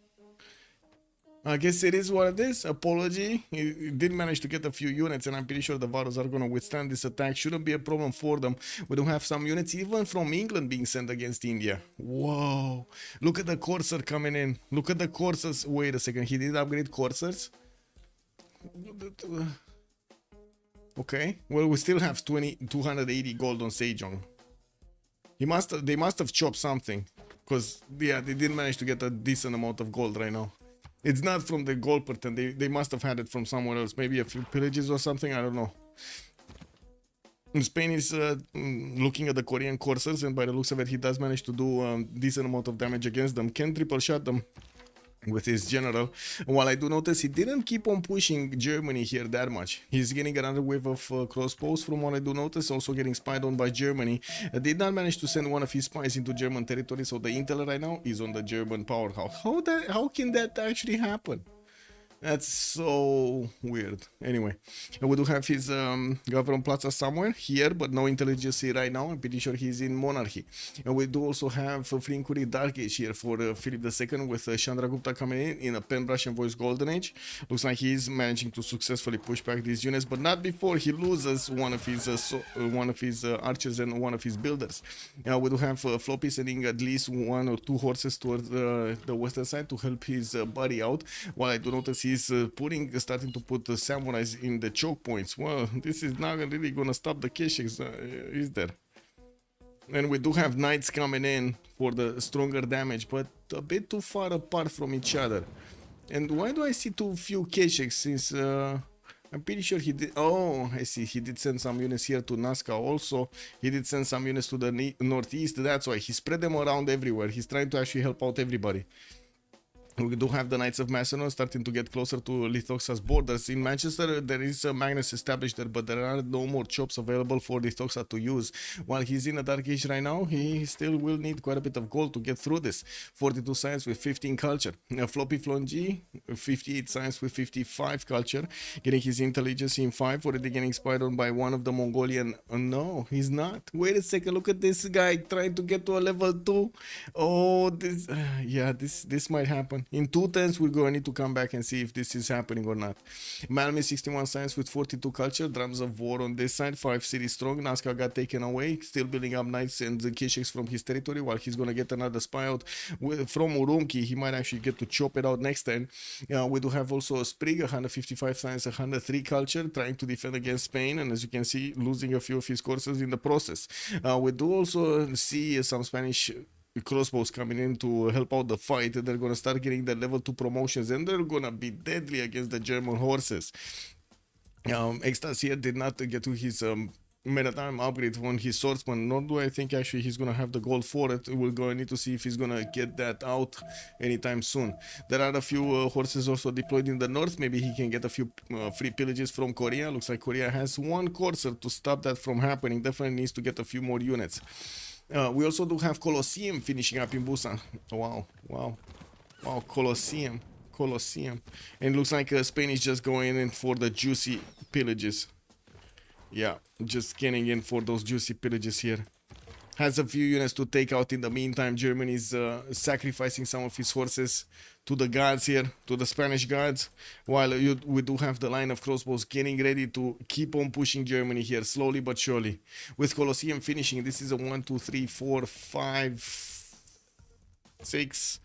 I guess it is what it is. Apology. He did manage to get a few units, and I'm pretty sure the Varus are going to withstand this attack. Shouldn't be a problem for them. We do have some units even from England being sent against India. Whoa. Look at the Corsair coming in. Look at the Corsairs. Wait a second. He did upgrade Corsairs? Okay. Well, we still have 280 gold on Sejong. They must have chopped something. Because, yeah, they did manage to get a decent amount of gold right now. It's not from the gold pattern. They must have had it from somewhere else. Maybe a few pillages or something. I don't know. Spain is looking at the Korean Corsairs, and by the looks of it, he does manage to do a decent amount of damage against them. Can triple shot them with his general. While I do notice he didn't keep on pushing Germany here that much. He's getting another wave of crossbows from what I do notice, also getting spied on by Germany. Did not manage to send one of his spies into German territory, so the intel right now is on the German powerhouse. How can that actually happen? That's so weird. Anyway, we do have his government plaza somewhere here, but no intelligence right now. I'm pretty sure he's in monarchy. And we do also have Free Inquiry Dark Age here for Philip II with Chandragupta coming in a Pen Brush and Voice Golden Age. Looks like he's managing to successfully push back these units, but not before he loses one of his archers and one of his builders. We do have Floppy sending at least 1 or 2 horses towards the western side to help his buddy out. While I do notice he's starting to put the samurais in the choke points. Well, this is not really gonna stop the Keshiks, is there? And we do have knights coming in for the stronger damage, but a bit too far apart from each other. And why do I see too few Keshiks? Since I'm pretty sure he did. Oh, I see. He did send some units here to Nazca also. He did send some units to the northeast. That's why he spread them around everywhere. He's trying to actually help out everybody. We do have the Knights of Macedon starting to get closer to Lithoxa's borders. In Manchester, there is a Magnus established there, but there are no more chops available for Lithoxa to use. While he's in a Dark Age right now, he still will need quite a bit of gold to get through this. 42 science with 15 culture. Floppy Flonji, 58 science with 55 culture. Getting his intelligence in 5, already getting spied on by one of the Mongolian. No, he's not. Wait a second, look at this guy trying to get to a level 2. Oh, this might happen. In 2 turns, we're going to need to come back and see if this is happening or not. Malmi 61 science with 42 culture. Drums of war on this side. 5 cities strong. Nazca got taken away. Still building up knights and the Keshiks from his territory while he's going to get another spy out from Urumqi. He might actually get to chop it out next turn. We do have also a Sprig, 155 science, 103 culture, trying to defend against Spain. And as you can see, losing a few of his courses in the process. We do also see some Spanish crossbows coming in to help out the fight. They're gonna start getting the level 2 promotions, and they're gonna be deadly against the German horses. Extas here did not get to his meta-time upgrade on his swordsman, nor do I think actually he's gonna have the gold for it. We're gonna need to see if he's gonna get that out anytime soon. There are a few horses also deployed in the north. Maybe he can get a few free pillages from Korea. Looks like Korea has 1 Corsair to stop that from happening. Definitely needs to get a few more units. We also do have Colosseum finishing up in Busan. Wow, Colosseum. And it looks like Spain is just going in for the juicy pillages. Yeah, just getting in for those juicy pillages here. Has a few units to take out in the meantime. Germany is sacrificing some of his horses to the gods here, to the Spanish gods, while we do have the line of crossbows getting ready to keep on pushing Germany here, slowly but surely. With Colosseum finishing, this is a 1, 2, 3, 4, 5, 6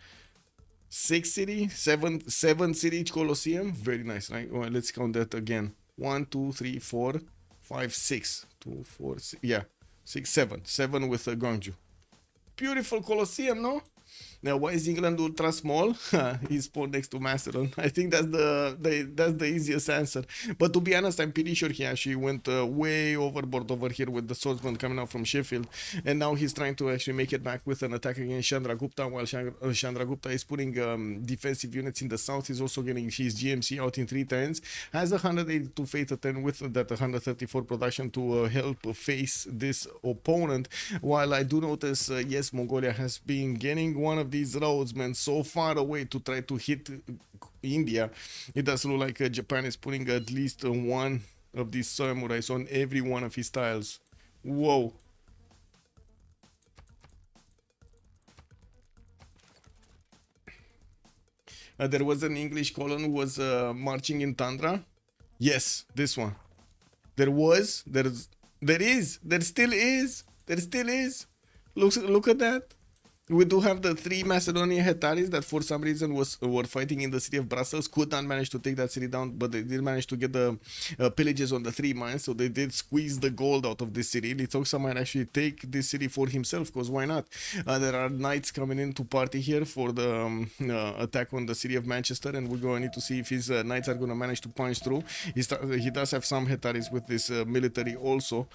city, 7 city Colosseum. Very nice, right? Well, let's count that again. 1, 2, 3, 4, 5, 6. 2, 4, 6. Yeah. 6, 7 with Gwangju. Beautiful Colosseum, no? Now, why is England ultra small? He's spawned next to Macedon. I think that's the easiest answer. But to be honest, I'm pretty sure he actually went way overboard over here with the swordsman coming out from Sheffield, and now he's trying to actually make it back with an attack against Chandragupta. While Chandragupta is putting defensive units in the south, he's also getting his GMC out in 3 turns. Has 182 faith at 10 with that 134 production to help face this opponent. While I do notice, yes, Mongolia has been getting one of these roads, man, so far away to try to hit India. It does look like Japan is putting at least one of these samurais on every one of his tiles. Whoa. There was an English colon who was marching in Tundra. Yes, this one. There still is. Look at that. We do have the 3 Macedonian Hetaris that for some reason were fighting in the city of Brussels. Could not manage to take that city down, but they did manage to get the pillages on the 3 mines, so they did squeeze the gold out of this city. Lithoxa might actually take this city for himself, because why not? There are knights coming in to party here for the attack on the city of Manchester, and we're going to need to see if his knights are going to manage to punch through. He does have some Hetaris with this military also.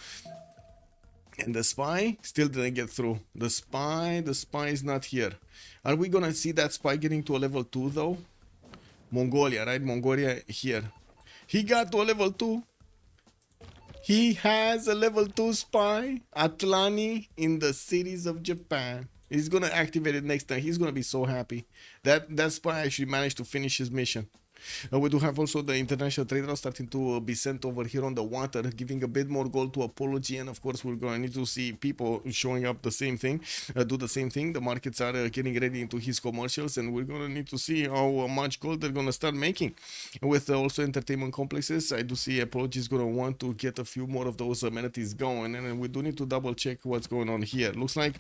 And the spy still didn't get through. The spy is not here. Are we gonna see that spy getting to a level 2 though? Mongolia, right? Mongolia here. He got to a level 2. He has a level 2 spy. Atlani in the cities of Japan. He's gonna activate it next time. He's gonna be so happy. That spy actually managed to finish his mission. We do have also the international trade route starting to be sent over here on the water, giving a bit more gold to Apology, and of course we're going to need to see people showing up the same thing, do the same thing. The markets are getting ready into his commercials, and we're going to need to see how much gold they're going to start making. With also entertainment complexes, I do see Apology is going to want to get a few more of those amenities going, and we do need to double check what's going on here. Looks like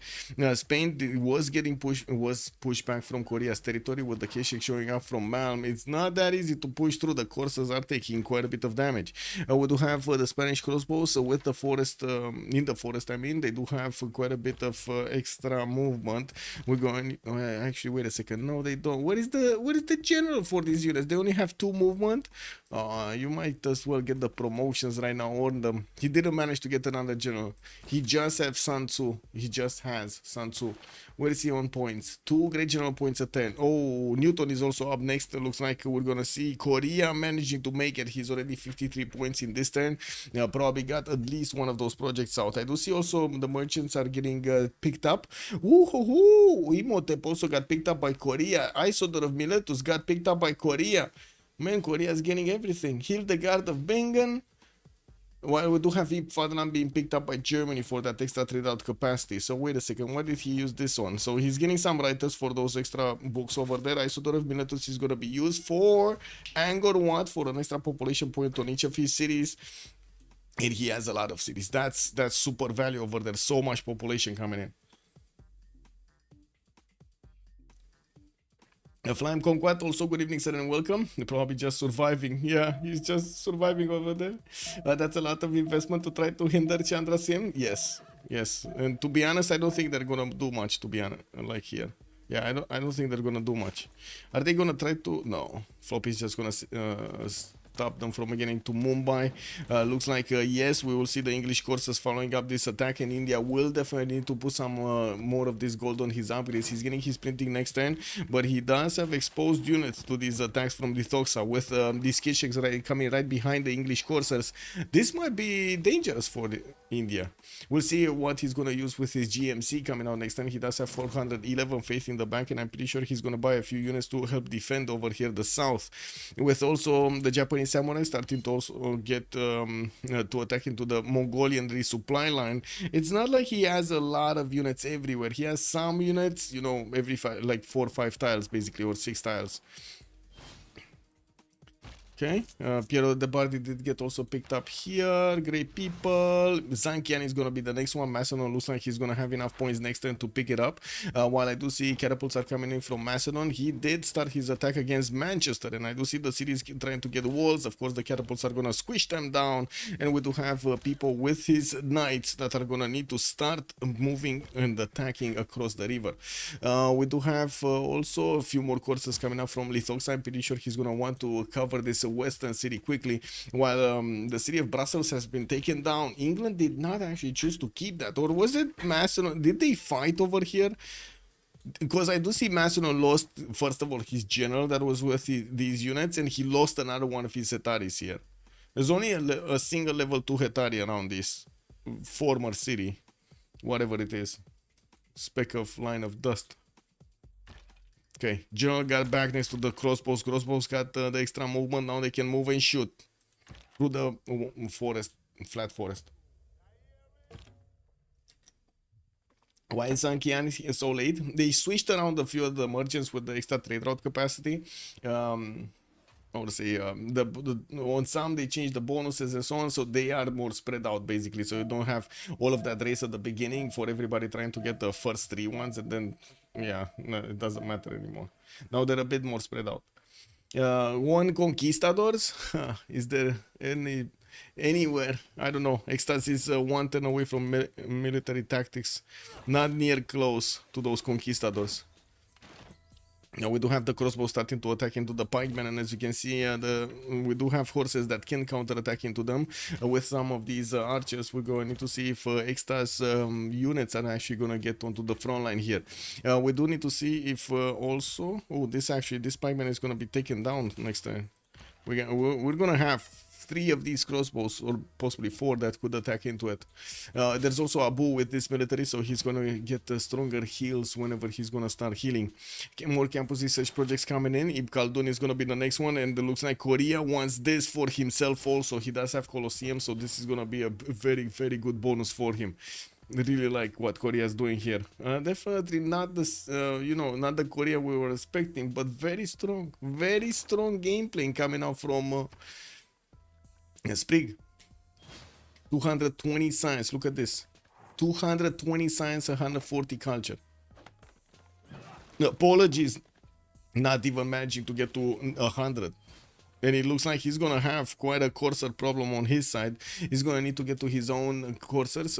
Spain was pushed back from Korea's territory with the Keshik showing up from Malm. It's not that easy to push through. The courses are taking quite a bit of damage. We do have the Spanish crossbows with the forest, in the forest I mean, they do have quite a bit of extra movement. We're going, actually wait a second, no they don't. What is the general for these units? They only have 2 movement. You might as well get the promotions right now on them. He didn't manage to get another general. He just has Sun Tzu. Where is he on points? 2 great general points at 10. Oh, Newton is also up next. It looks like we're gonna see Korea managing to make it. He's already 53 points in this turn. Probably got at least one of those projects out. I do see also the merchants are getting picked up. Woohoo! Imhotep also got picked up by Korea. Isodor of Miletus got picked up by Korea. Man, Korea is getting everything. Hildegard of Bingen. While we do have Fatherland being picked up by Germany for that extra trade out capacity. So wait a second, what did he use this on? So he's getting some writers for those extra books over there. Isodor of Miletus is going to be used for Angkor Wat for an extra population point on each of his cities. And he has a lot of cities. That's super value over there. So much population coming in. Flame Conquat, also good evening, sir, and welcome. You're probably just surviving. Yeah, he's just surviving over there. That's a lot of investment to try to hinder Chandra Sim. Yes. And to be honest, I don't think they're gonna do much. To be honest, like here. Yeah, I don't think they're gonna do much. Are they gonna try to? No. Floppy's just gonna stop them from getting to Mumbai. Looks like yes, we will see the English courses following up this attack, and India will definitely need to put some more of this gold on his upgrades. He's getting his printing next turn, but he does have exposed units to these attacks from Lithoxa with these Kishiks coming right behind the English coursers. This might be dangerous for India. We'll see what he's going to use with his GMC coming out next time. He does have 411 faith in the bank, and I'm pretty sure he's going to buy a few units to help defend over here the south. With also the Japanese samurai starting to also get to attack into the Mongolian resupply line. It's not like he has a lot of units everywhere. He has some units, you know, every like 4 or 5 tiles basically, or 6 tiles. Okay, Piero de Bardi did get also picked up here. Great people. Zankian is gonna be the next one. Macedon looks like he's gonna have enough points next turn to pick it up. While I do see catapults are coming in from Macedon, he did start his attack against Manchester, and I do see the cities trying to get walls. Of course, the catapults are gonna squish them down, and we do have people with his knights that are gonna need to start moving and attacking across the river. We do have also a few more courses coming up from Lithox. I'm pretty sure he's gonna want to cover this western city quickly, while the city of Brussels has been taken down. England did not actually choose to keep that, or was it Macedon? Did they fight over here? Because I do see Macedon lost, first of all, his general that was with these units, and he lost another one of his Hetaris here. There's only a single level 2 Hetari around this former city, whatever it is. Speck of line of dust. Okay, general got back next to the crossbows. Crossbows got the extra movement. Now they can move and shoot through the forest, flat forest. Why is Sankian so late? They switched around a few of the merchants with the extra trade route capacity. I would say on some they changed the bonuses and so on, so they are more spread out basically. So you don't have all of that race at the beginning for everybody trying to get the first 3 ones, and then yeah, no, it doesn't matter anymore. Now they're a bit more spread out. One conquistadors. Is there anywhere? I don't know. Extas is 1 turn away from military tactics, not near close to those conquistadors. Now we do have the crossbow starting to attack into the pikemen, and as you can see, we do have horses that can counter-attack into them. With some of these archers, we're going to see if Exta's units are actually going to get onto the front line here. We do need to see if also... Oh, this pikeman is going to be taken down next time. We're going to have 3 of these crossbows, or possibly 4, that could attack into it. There's also Abu with this military, so he's going to get stronger heals whenever he's going to start healing. More campus research projects coming in. Ibn Khaldun is going to be the next one, and it looks like Korea wants this for himself also. He does have Colosseum, so this is going to be a very, very good bonus for him. I really like what Korea is doing here. Definitely not this, not the Korea we were expecting, but very strong gameplay coming out from Sprig. 220 science, look at this. 220 science, 140 culture. Apologies, not even managing to get to 100. And it looks like he's gonna have quite a courser problem on his side. He's gonna need to get to his own coursers,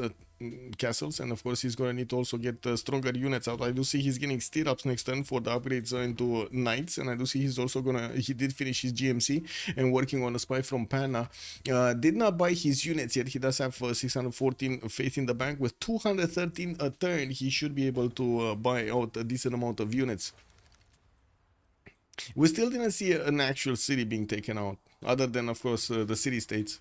castles, and of course he's gonna need to also get stronger units out. I do see he's getting stirrups next turn for the upgrades into knights, and I do see he's also he did finish his GMC and working on a spy from Panna. Did not buy his units yet. He does have 614 faith in the bank. With 213 a turn, he should be able to buy out a decent amount of units. We still didn't see an actual city being taken out, other than, of course, the city-states.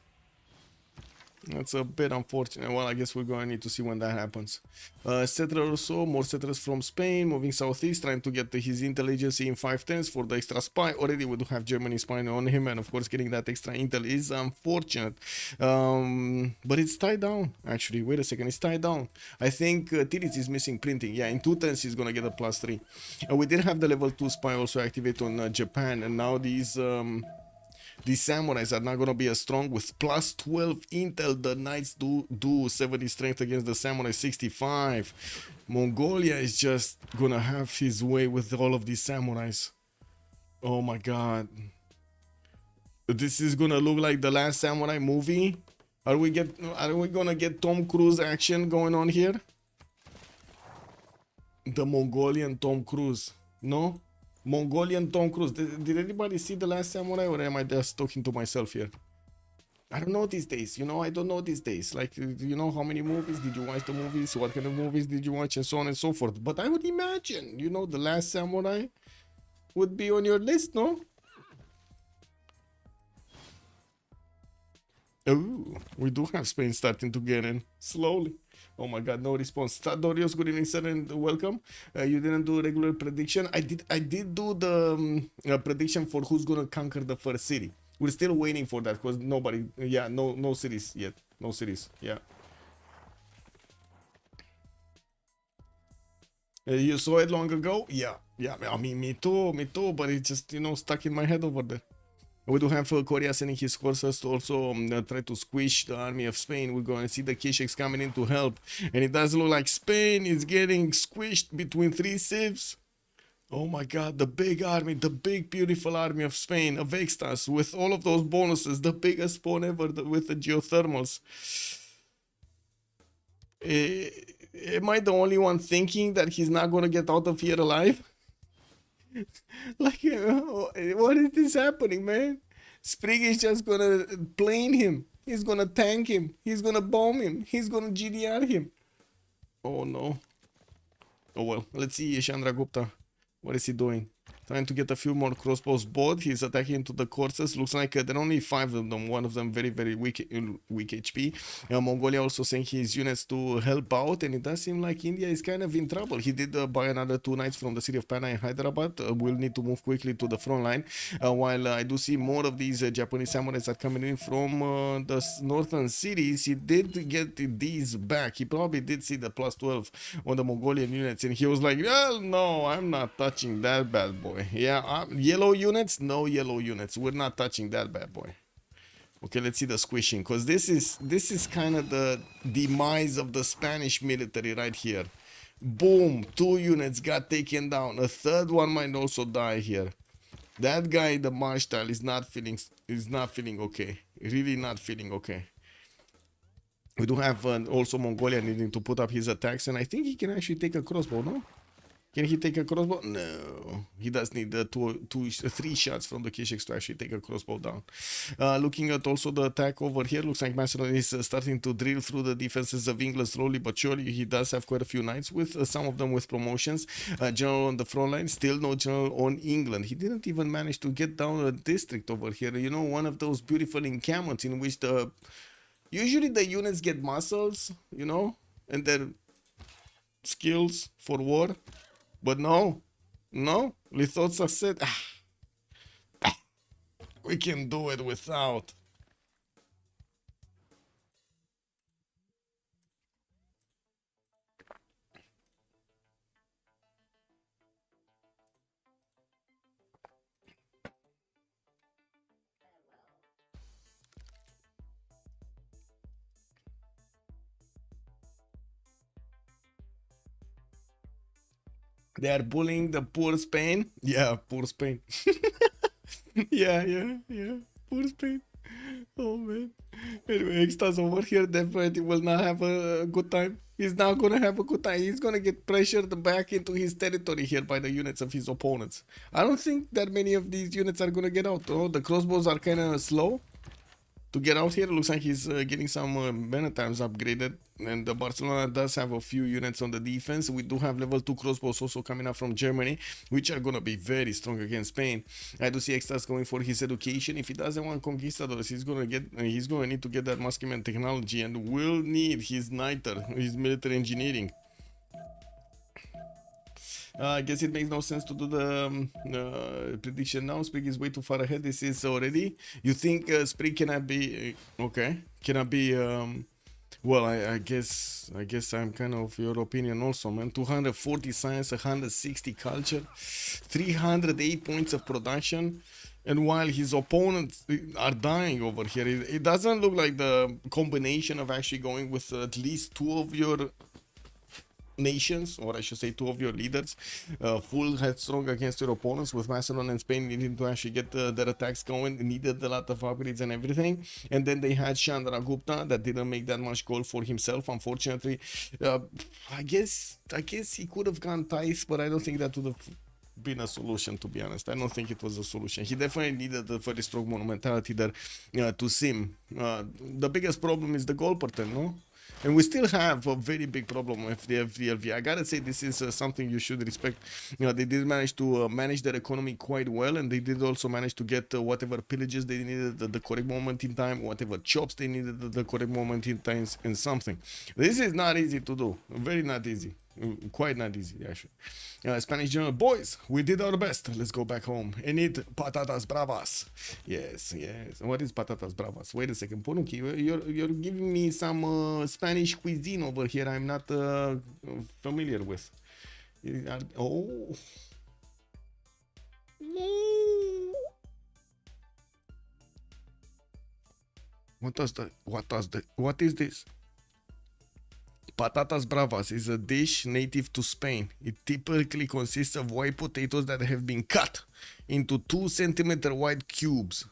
That's a bit unfortunate. Well, I guess we're going to need to see when that happens. Settler also, more settlers from Spain, moving southeast, trying to get his intelligence in 5/10 for the extra spy. Already we do have Germany spying on him, and of course getting that extra intel is unfortunate. But it's tied down, actually. Wait a second, it's tied down. I think Tiris is missing printing. Yeah, in 2 turns he's going to get a +3. We did have the level 2 spy also activate on Japan, and now these samurais are not going to be as strong. With +12 intel, the knights do 70 strength against the samurai 65. Mongolia is just going to have his way with all of these samurais. Oh my god. This is going to look like the last samurai movie. Are we going to get Tom Cruise action going on here? The Mongolian Tom Cruise. No? Mongolian Tom Cruise. Did anybody see The Last Samurai, or am I just talking to myself here? I don't know these days. I don't know these days. Like, how many movies did you watch the movies? What kind of movies did you watch? And so on and so forth. But I would imagine, The Last Samurai would be on your list, no? Oh, we do have Spain starting to get in. Slowly. Oh my god, no response. Dorios, good evening, sir, and welcome. You didn't do regular prediction. I did do the prediction for who's gonna conquer the first city. We're still waiting for that because nobody, no cities yet. No cities, yeah. You saw it long ago? Yeah. I mean, me too, but it's just, stuck in my head over there. We do have Korea sending his forces to also try to squish the army of Spain. We're going to see the K6 coming in to help. And it does look like Spain is getting squished between 3 civs. Oh my god, the big army, the big beautiful army of Spain, of Extas, with all of those bonuses, the biggest spawn ever with the geothermals. Am I the only one thinking that he's not going to get out of here alive? Like, what is this happening, man? Sprig is just gonna plane him. He's gonna tank him. He's gonna bomb him. He's gonna GDR him. Oh no. Oh well, let's see Chandra Gupta. What is he doing? Trying to get a few more crossbows board. He's attacking into the courses. Looks like there are only 5 of them. One of them very, very weak HP. Mongolia also sent his units to help out. And it does seem like India is kind of in trouble. He did buy another 2 knights from the city of Panna and Hyderabad. We'll need to move quickly to the front line. While I do see more of these Japanese samurais are coming in from the northern cities. He did get these back. He probably did see the plus 12 on the Mongolian units. And he was like, well, no, I'm not touching that bad boy. Yeah, yellow units, no yellow units. We're not touching that bad boy. Okay, let's see the squishing, because this is kind of the demise of the Spanish military right here. Boom, 2 units got taken down. A third one might also die here. That guy, the Marshal, is not feeling okay. Really not feeling okay. We do have also Mongolia needing to put up his attacks, and I think he can actually take a crossbow, no? Can he take a crossbow? No. He does need 3 shots from the K6 to actually take a crossbow down. Looking at also the attack over here, looks like Macedon is starting to drill through the defenses of England slowly but surely. He does have quite a few knights, with some of them with promotions. General on the front line, still no general on England. He didn't even manage to get down a district over here. You know, one of those beautiful encampments in which usually the units get muscles, you know, and their skills for war. But no, Lithosa said, we can do it without. They are bullying the poor Spain. Yeah, poor Spain. yeah. Poor Spain. Oh man. Anyway, Extas over here definitely will not have a good time. He's not gonna have a good time. He's gonna get pressured back into his territory here by the units of his opponents. I don't think that many of these units are gonna get out. Oh, the crossbows are kind of slow to get out here. Looks like he's getting some banner times upgraded, and Barcelona does have a few units on the defense. We do have level 2 crossbows also coming up from Germany, which are gonna be very strong against Spain. I do see Extas going for his education. If he doesn't want conquistadors, he's gonna need to get that Muskeman technology, and will need his niter, his military engineering. I guess it makes no sense to do the prediction now. Sprig is way too far ahead. This is already. You think Sprig cannot be okay? Cannot be. Well, I guess I'm kind of your opinion also, man. 240 science, 160 culture, 308 points of production. And while his opponents are dying over here, it doesn't look like the combination of actually going with at least 2 of your nations, or I should say 2 of your leaders, full headstrong against your opponents, with Macedon and Spain needing to actually get their attacks going. Needed a lot of upgrades and everything. And then they had Chandra Gupta that didn't make that much gold for himself, unfortunately. I guess he could have gone Thais, but I don't think that would have been a solution, to be honest. I don't think it was a solution. He definitely needed a very strong monumentality there to sim. The biggest problem is the goal pattern, no? And we still have a very big problem with the FDLV. I gotta say, this is something you should respect. They did manage to manage their economy quite well, and they did also manage to get whatever pillages they needed at the correct moment in time, whatever chops they needed at the correct moment in time, and something. This is not easy to do. Very not easy. Quite not easy, actually. Spanish General, boys, we did our best. Let's go back home and eat patatas bravas. Yes. What is patatas bravas? Wait a second, Ponuki, you're giving me some Spanish cuisine over here I'm not familiar with. Oh. What is this? Patatas bravas is a dish native to Spain. It typically consists of white potatoes that have been cut into 2 centimeter wide cubes,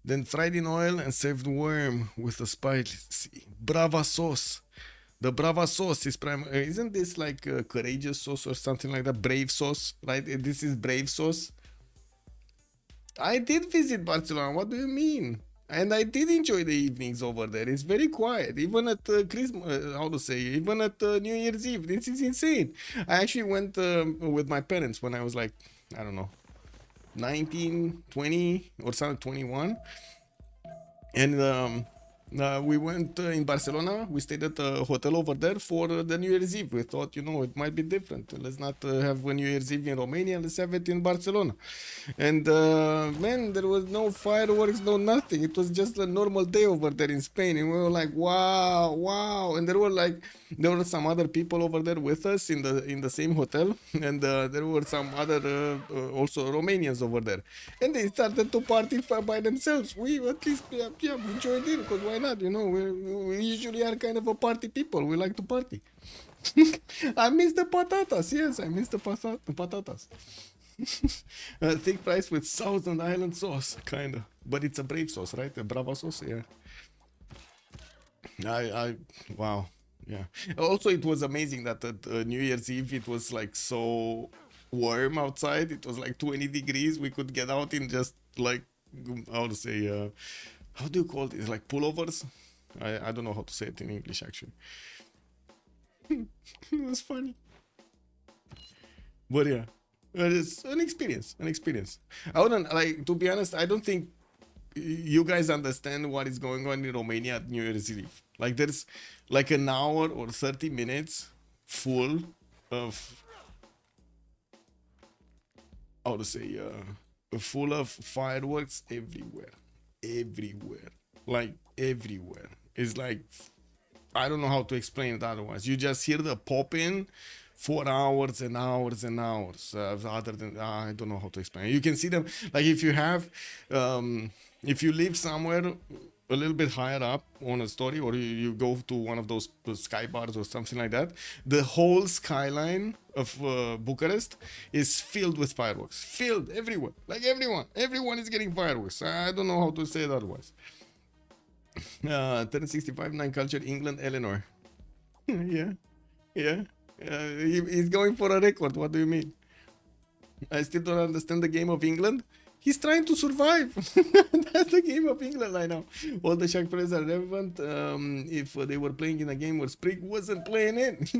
then fried in oil and served warm with a spicy brava sauce. The brava sauce is isn't this like a courageous sauce or something like that? Brave sauce, right? This is brave sauce. I did visit Barcelona. What do you mean? And I did enjoy the evenings over there. It's very quiet, even at Christmas. How to say? Even at New Year's Eve. This is insane. I actually went with my parents when I was like, I don't know, 19, 20 or something, 21, and we went in Barcelona. We stayed at a hotel over there for the New Year's Eve. We thought, it might be different. Let's not have a New Year's Eve in Romania. Let's have it in Barcelona. And man, there was no fireworks, no nothing. It was just a normal day over there in Spain. And we were like, wow, wow. And there were some other people over there with us in the same hotel. And there were some other also Romanians over there. And they started to party by themselves. We at least we joined in, because why not? We usually are kind of a party people. We like to party. I miss the patatas. Yes, I miss the patatas. Thick fries with Thousand Island sauce, kind of. But it's a brave sauce, right? A brava sauce, yeah. Wow. Yeah. Also, it was amazing that at New Year's Eve, it was like so warm outside. It was like 20 degrees. We could get out in just like, how to say, how do you call it? It's like pullovers. I don't know how to say it in English, actually. It was funny. But yeah, it's an experience. I wouldn't, like, to be honest, I don't think you guys understand what is going on in Romania at New Year's Eve. Like, there's like an hour or 30 minutes full of, how to say, full of fireworks everywhere. Like everywhere. It's like, I don't know how to explain it otherwise. You just hear the popping for hours and hours and hours. Other than, I don't know how to explain it. You can see them, like, if you live somewhere a little bit higher up on a story, or you go to one of those sky bars or something like that, the whole skyline of Bucharest is filled with fireworks. Filled everywhere. Like everyone is getting fireworks. I don't know how to say it otherwise. 1065, 9 culture, England, Eleanor. Yeah. He's going for a record. What do you mean? I still don't understand the game of England. He's trying to survive. That's the game of England right now. All the Shark players are relevant if they were playing in a game where Sprig wasn't playing it.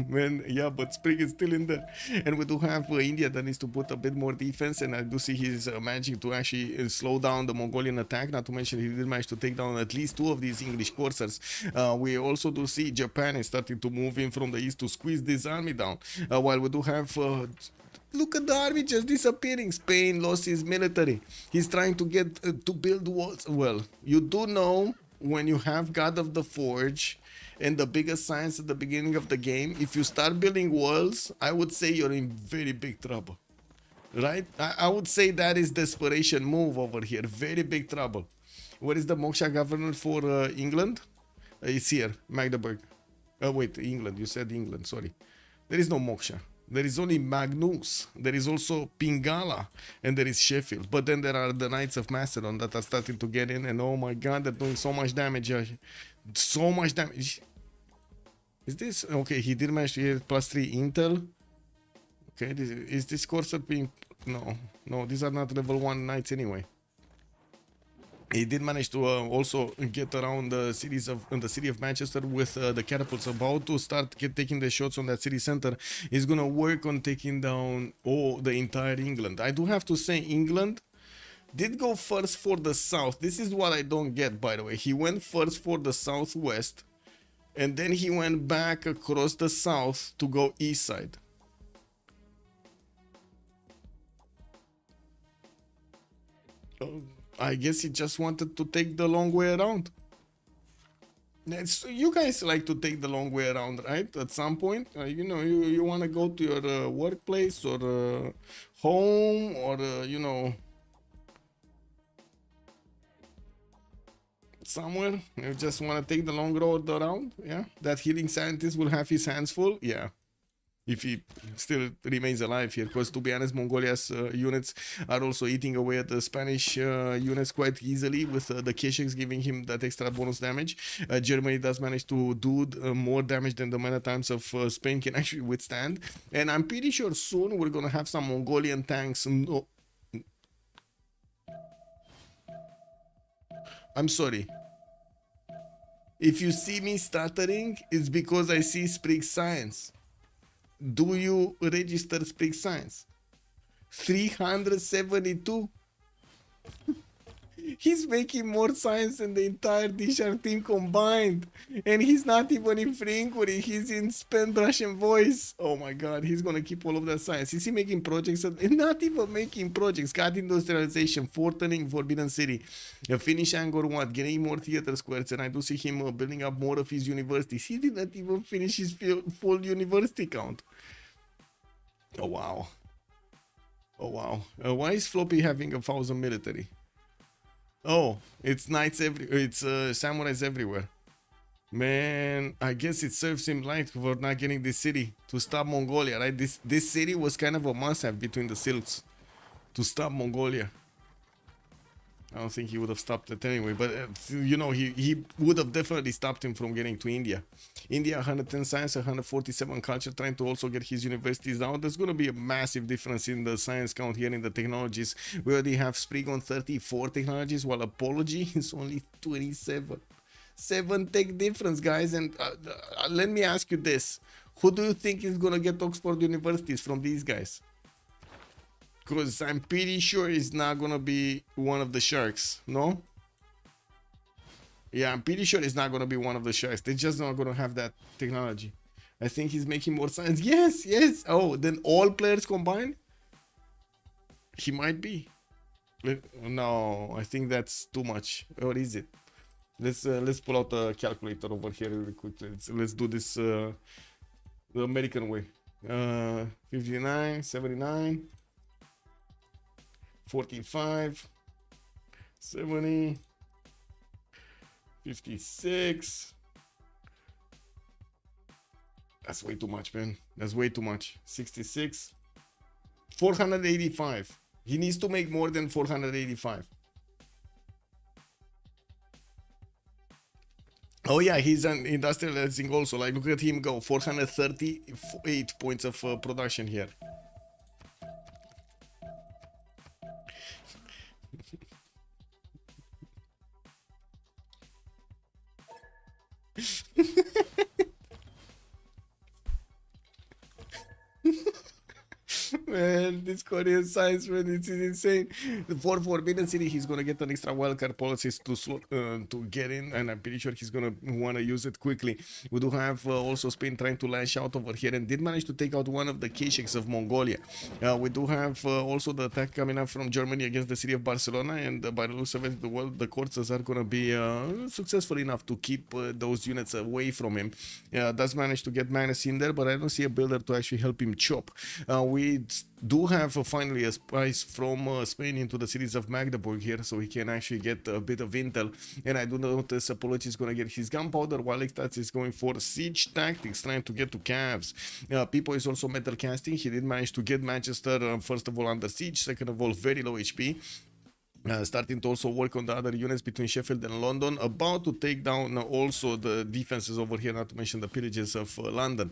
Man, yeah, but Sprig is still in there. And we do have India that needs to put a bit more defense, and I do see he's managing to actually slow down the Mongolian attack. Not to mention he did manage to take down at least 2 of these English coursers. We also do see Japan is starting to move in from the east to squeeze this army down. While we do have... look at the army just disappearing. Spain lost his military. He's trying to get to build walls. Well, you do know, when you have God of the Forge and the biggest science at the beginning of the game, if you start building walls, I would say you're in very big trouble. Right? I would say that is desperation move over here. Very big trouble. What is the Moksha governor for England? It's here, Magdeburg. Wait, England. You said England. Sorry. There is no Moksha. There is only Magnus. There is also Pingala, and there is Sheffield. But then there are the Knights of Macedon that are starting to get in, and oh my god, they're doing so much damage. So much damage. Is this okay? He did manage to get +3 intel. Okay, is this course being... No, these are not level 1 knights anyway. He did manage to also get around the city of Manchester with the catapults, about to start taking the shots on that city center. He's gonna work on taking down the entire England. I do have to say, England did go first for the south. This is what I don't get, by the way. He went first for the southwest, and then he went back across the south to go east side. I guess he just wanted to take the long way around. You guys like to take the long way around, right? At some point, you want to go to your workplace or home, or somewhere. You just want to take the long road around. Yeah, that healing scientist will have his hands full. Yeah, if he still remains alive here, because to be honest, Mongolia's units are also eating away at the Spanish units quite easily, with the Kesheks giving him that extra bonus damage. Germany does manage to do more damage than the mana times of Spain can actually withstand, and I'm pretty sure soon we're gonna have some Mongolian tanks. No, I'm sorry. If you see me stuttering, it's because I see Speak Science. Do you register Speak Science? 372? He's making more science than the entire DShark team combined. And he's not even in Frinkuri, he's in Spend Russian Voice. Oh my god, he's gonna keep all of that science. Is he making projects? Not even making projects. Cut industrialization, Fortuning Forbidden City, finish Angkor Wat, getting more theater squares, and I do see him building up more of his universities. He did not even finish his full university count. Oh wow. Oh wow. Why is Floppy having 1,000 military? Oh, it's knights it's samurais everywhere. Man, I guess it serves him right for not getting this city to stop Mongolia, right? This city was kind of a must-have between the Silks to stop Mongolia. I don't think he would have stopped it anyway, but you know, he would have definitely stopped him from getting to India. India 110 science, 147 culture, trying to also get his universities down. There's going to be a massive difference in the science count here in the technologies. We already have Sprig on 34 technologies, while Apology is only 27. 7 tech difference, guys. And let me ask you this. Who do you think is going to get Oxford universities from these guys? Because I'm pretty sure it's not gonna be one of the sharks, no? Yeah, I'm pretty sure it's not gonna be one of the sharks. They're just not gonna have that technology. I think he's making more science. Yes, yes. Oh, then all players combined? He might be. No, I think that's too much. Or is it? Let's pull out the calculator over here really quickly. Let's do this the American way. 59, 79. 45, 70, 56. That's way too much, man. That's way too much. 66, 485. He needs to make more than 485. Oh yeah, he's an industrializing also. Like, look at him go. 438 points of production here. Man, this Korean science, man, it's insane. For Forbidden City, he's gonna get an extra wildcard policies to get in, and I'm pretty sure he's gonna wanna use it quickly. We do have also Spain trying to lash out over here and did manage to take out one of the Kesheks of Mongolia. We do have also the attack coming up from Germany against the city of Barcelona, and by the looks of it, the courts are gonna be successful enough to keep those units away from him. Does manage to get Manus in there, but I don't see a builder to actually help him chop. We do have finally a spice from Spain into the cities of Magdeburg here, so he can actually get a bit of intel. And I do notice Apology is going to get his gunpowder, while Extats is going for siege tactics, trying to get to calves. Pipo is also metal casting. He did manage to get Manchester, first of all, under siege, second of all, very low HP. Starting to also work on the other units between Sheffield and London, about to take down also the defenses over here, not to mention the pillages of London.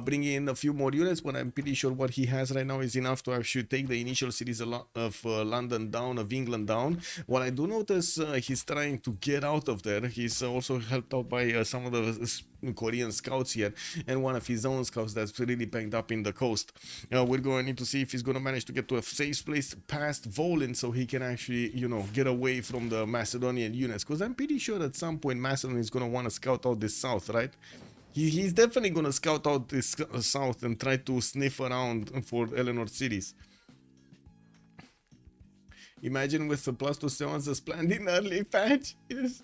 Bringing in a few more units, but I'm pretty sure what he has right now is enough to actually take the initial cities of London down, of England down. What I do notice, he's trying to get out of there. He's also helped out by some of the Korean scouts here, and one of his own scouts that's really banged up in the coast. We're going to need to see if he's going to manage to get to a safe place past Volin, so he can actually, you know, get away from the Macedonian units, because I'm pretty sure at some point Macedon is going to want to scout out this south, right? He's definitely going to scout out this south and try to sniff around for Eleanor cities. Imagine with the +2 sevens as planned in early patch. Yes.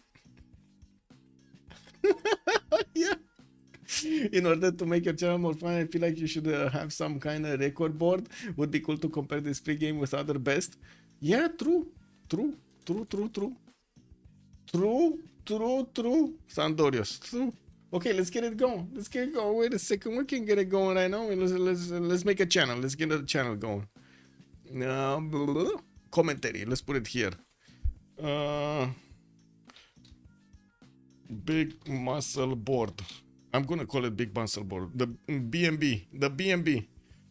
Yeah. In order to make your channel more fun, I feel like you should have some kind of record board. Would be cool to compare this pre-game with other best. Yeah, true. True. Sandorios. True. Okay, let's get it going. Let's get it going. Wait a second. We can get it going right now. Let's make a channel. Let's get the channel going. Commentary. Let's put it here. Big muscle board. I'm gonna call it big muscle board. The BNB. The BNB.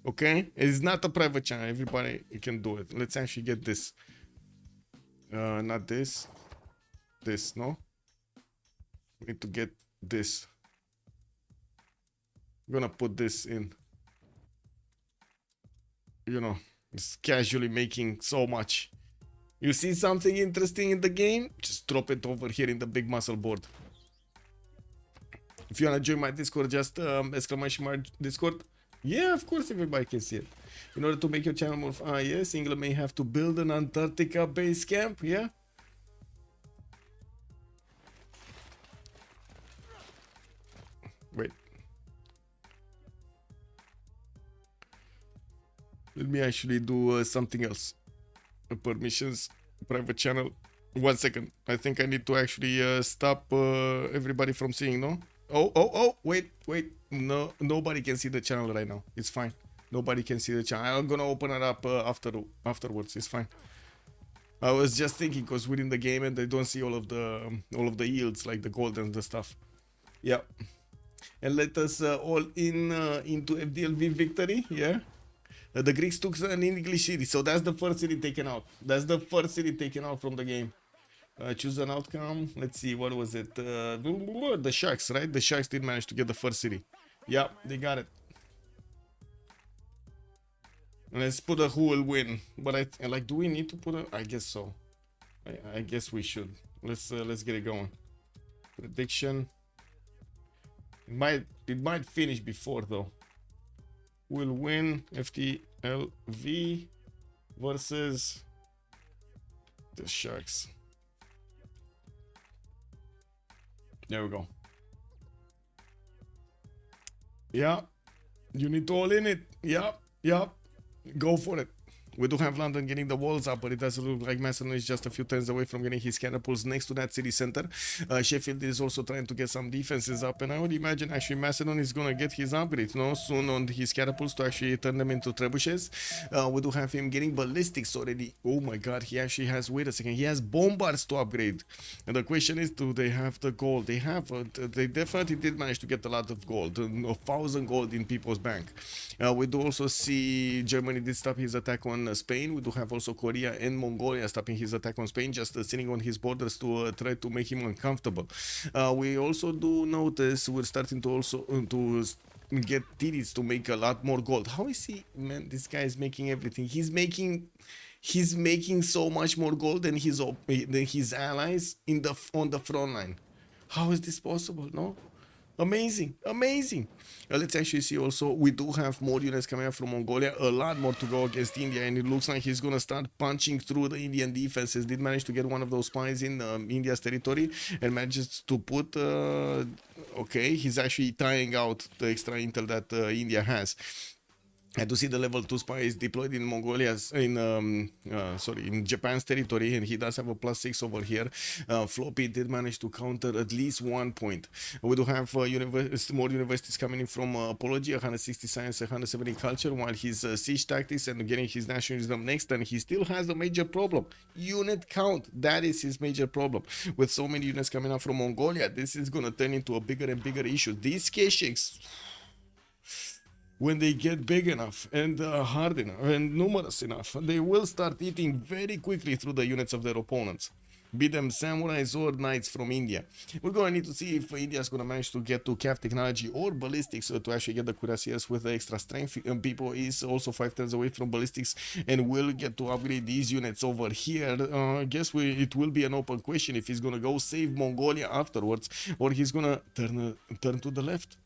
Okay? It's not a private channel. Everybody can do it. Let's actually get this. Not this. This, no? We need to get this. I'm gonna put this in. You know, it's casually making so much. You see something interesting in the game? Just drop it over here in the big muscle board. If you wanna join my Discord, just exclamation mark Discord. Yeah, of course everybody can see it. In order to make your channel more yes, England may have to build an Antarctica base camp, yeah? Wait. Let me actually do something else. Permissions, private channel. 1 second. I think I need to actually stop everybody from seeing, no? Oh, wait. No, nobody can see the channel right now. It's fine. Nobody can see the channel. I'm gonna open it up afterwards. It's fine. I was just thinking because we're in the game and they don't see all of the yields, like the gold and the stuff. Yeah. And let us all into FDLV victory. Yeah. The Greeks took an English city, so that's the first city taken out. That's the first city taken out from the game. Choose an outcome. Let's see, what was it? The Sharks, right? The Sharks did manage to get the first city. Yeah, they got it. Let's put a who will win. But I like, do we need to put a? I guess so. I guess we should. Let's get it going. Prediction. It might finish before though. Will win FTLV versus the Sharks. There we go. Yeah, you need to all in it. Yeah, go for it. We do have London getting the walls up, but it doesn't look like Macedon is just a few turns away from getting his catapults next to that city center. Sheffield is also trying to get some defenses up, and I would imagine actually Macedon is gonna get his upgrades, soon on his catapults to actually turn them into trebuchets. We do have him getting ballistics already. Oh my god, he actually has, wait a second, he has bombards to upgrade. And the question is, do they have the gold? They have, they definitely did manage to get a lot of gold, 1,000 gold in people's bank. We do also see Germany did stop his attack on Spain. We do have also Korea and Mongolia stopping his attack on Spain, just sitting on his borders to try to make him uncomfortable. We also do notice we're starting to also to get Tidis to make a lot more gold. How is he? Man, this guy is making everything. He's making so much more gold than his allies on the front line. How is this possible? No? Amazing. Let's actually see also, we do have more units coming up from Mongolia, a lot more to go against India, and it looks like he's gonna start punching through the Indian defenses. Did manage to get one of those spies in India's territory and manages to put okay, he's actually tying out the extra intel that India has. And to see the level 2 spy is deployed in in Japan's territory, and he does have a +6 over here. Floppy did manage to counter at least 1 point. We do have more universities coming in from Apology, 160 science, 170 culture, while his siege tactics and getting his nationalism next, and he still has a major problem. Unit count, that is his major problem. With so many units coming up from Mongolia, this is going to turn into a bigger and bigger issue. These K-Shakes, when they get big enough and hard enough and numerous enough, they will start eating very quickly through the units of their opponents. Be them samurais or knights from India. We're going to need to see if India is going to manage to get to CAF technology or ballistics to actually get the cuirassiers with the extra strength. People is also 5 turns away from ballistics and will get to upgrade these units over here. I guess it will be an open question if he's going to go save Mongolia afterwards or he's going to turn to the left.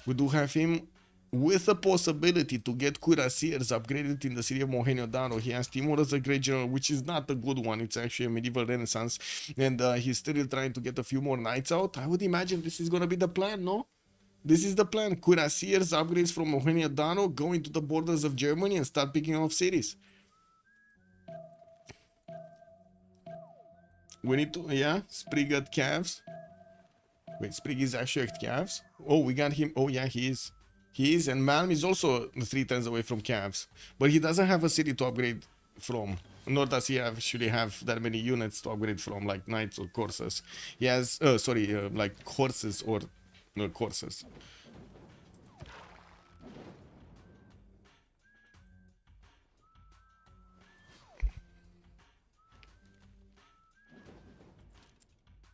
We do have him with a possibility to get cuirassiers upgraded in the city of Mohenjo-Daro. He has Timur as a great general, which is not a good one. It's actually a medieval renaissance, and he's still trying to get a few more knights out. I would imagine this is gonna be the plan, no? This is the plan. Cuirassiers upgrades from Mohenjo-Daro, go into the borders of Germany and start picking off cities. We need to, yeah, Sprig at calves. Wait, Sprig is actually at calves? Oh, we got him. Oh, yeah, he is. He is, and Malm is also 3 turns away from calves. But he doesn't have a city to upgrade from. Nor does he actually have that many units to upgrade from, like knights or coursers. He has, like horses or coursers.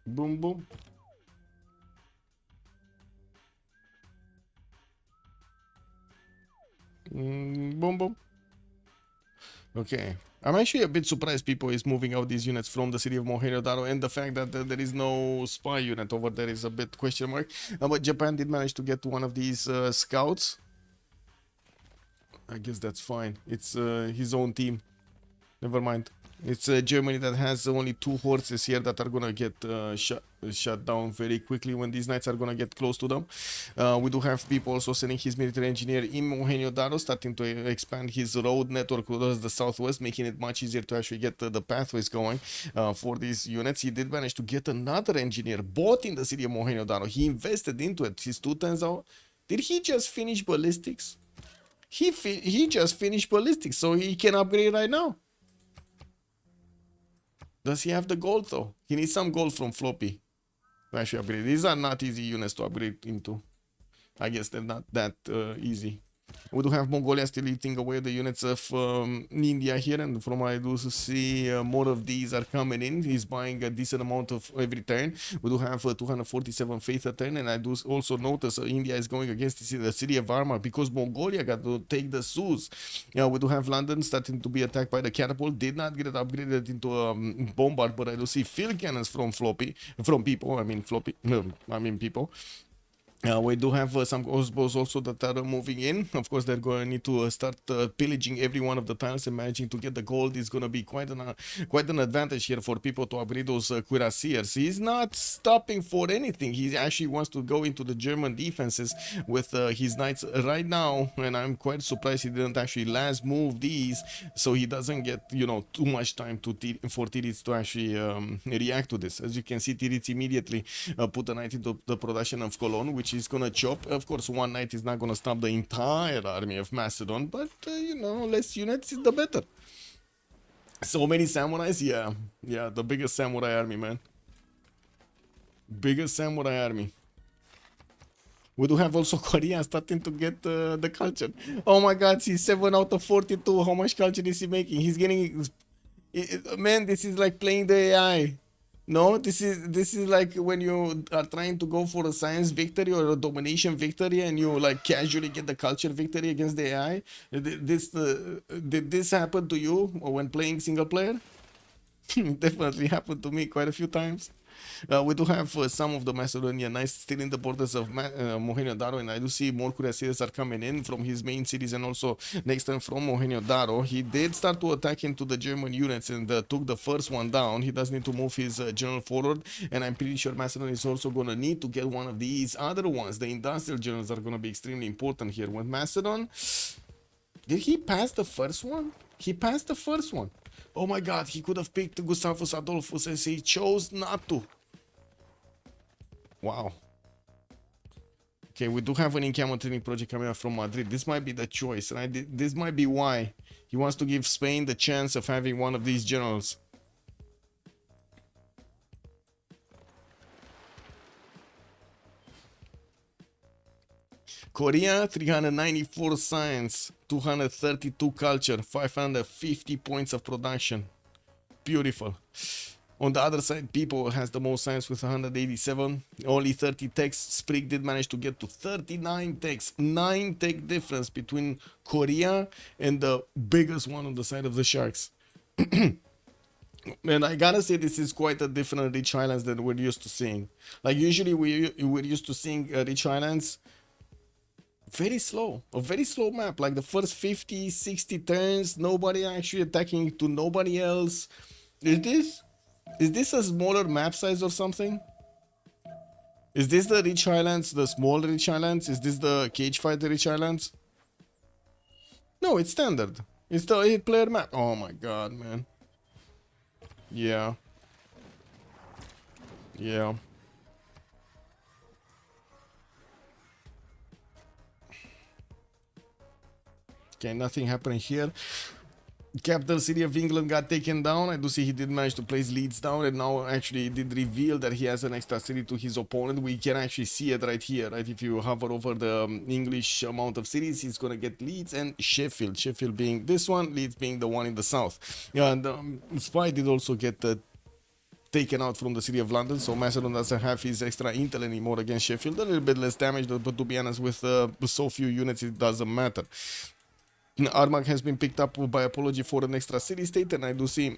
Boom, boom. Boom, boom. Okay. I'm actually a bit surprised people is moving out these units from the city of Mohenjo-daro, and the fact that there is no spy unit over there is a bit question mark. But Japan did manage to get one of these scouts. I guess that's fine. It's his own team. Never mind. It's Germany that has only 2 horses here that are gonna get shut down very quickly when these knights are gonna get close to them. We do have people also sending his military engineer in Mohenjo-daro, starting to expand his road network towards the southwest, making it much easier to actually get the pathways going for these units. He did manage to get another engineer, bought in the city of Mohenjo-daro. He invested into it. His 2 turns out. Did he just finish ballistics? He just finished ballistics, so he can upgrade right now. Does he have the gold though? He needs some gold from Floppy to actually upgrade. These are not easy units to upgrade into. I guess they're not that easy. We do have Mongolia still eating away the units of India here, and from what I do see, more of these are coming in. He's buying a decent amount of every turn. We do have 247 faith a turn, and I do also notice India is going against the city of Arma because Mongolia got to take the Sus. We do have London starting to be attacked by the catapult. Did not get it upgraded into a bombard, but I do see field cannons from people. I mean floppy. No, I mean people. We do have some crossbows also that are moving in. Of course, they're going to need to start pillaging every one of the tiles, and managing to get the gold is going to be quite an advantage here for people to upgrade those cuirassiers. He's not stopping for anything. He actually wants to go into the German defenses with his knights right now, and I'm quite surprised he didn't actually last move these, so he doesn't get, too much time for Tiritz to actually react to this. As you can see, Tiritz immediately put a knight into the production of Cologne, which is gonna chop. Of course, one knight is not gonna stop the entire army of Macedon, but less units the better. So many samurais, yeah, the biggest samurai army, man. Biggest samurai army. We do have also Korea starting to get the culture. Oh my god, he's 7 out of 42. How much culture is he making? He's getting... Man, this is like playing the AI. No, this is like when you are trying to go for a science victory or a domination victory, and you like casually get the culture victory against the AI. Did this happen to you when playing single player? Definitely happened to me quite a few times. We do have some of the Macedonian knights still in the borders of Mohenjo-daro, and I do see more cuirassiers are coming in from his main cities and also next time from Mohenjo-daro. He did start to attack into the German units and took the first one down. He does need to move his general forward, and I'm pretty sure Macedon is also going to need to get one of these other ones. The industrial generals are going to be extremely important here. With Macedon, did he pass the first one? He passed the first one. Oh my god, he could have picked Gustavus Adolphus and he chose not to. Wow. Okay, we do have an in-camera training project coming up from Madrid. This might be the choice, right? This might be why he wants to give Spain the chance of having one of these generals. Korea, 394 science, 232 culture, 550 points of production. Beautiful. On the other side, people has the most science with 187, only 30 techs. Sprig did manage to get to 39 techs. 9 tech difference between Korea and the biggest one on the side of the Sharks. And I gotta say, this is quite a different Rich Islands than we're used to seeing. Like usually we're used to seeing Rich Islands very slow, a very slow map. Like the first 50, 60 turns, nobody actually attacking to nobody else. Is this a smaller map size or something? Is this the Rich Islands, the small Rich Islands? Is this the cage fight Rich Islands? No, it's standard. It's the 8-player map. Oh my god, man. Yeah. Yeah. Okay, nothing happening here. Capital city of England got taken down. I do see he did manage to place Leeds down, and now actually it did reveal that he has an extra city to his opponent. We can actually see it right here, right? If you hover over the English amount of cities, he's gonna get Leeds and Sheffield. Sheffield being this one, Leeds being the one in the south. Yeah, and Spy did also get taken out from the city of London, so Macedon doesn't have his extra intel anymore against Sheffield. A little bit less damage, but to be honest, with so few units, it doesn't matter. Armagh has been picked up by Apology for an extra city state, and I do see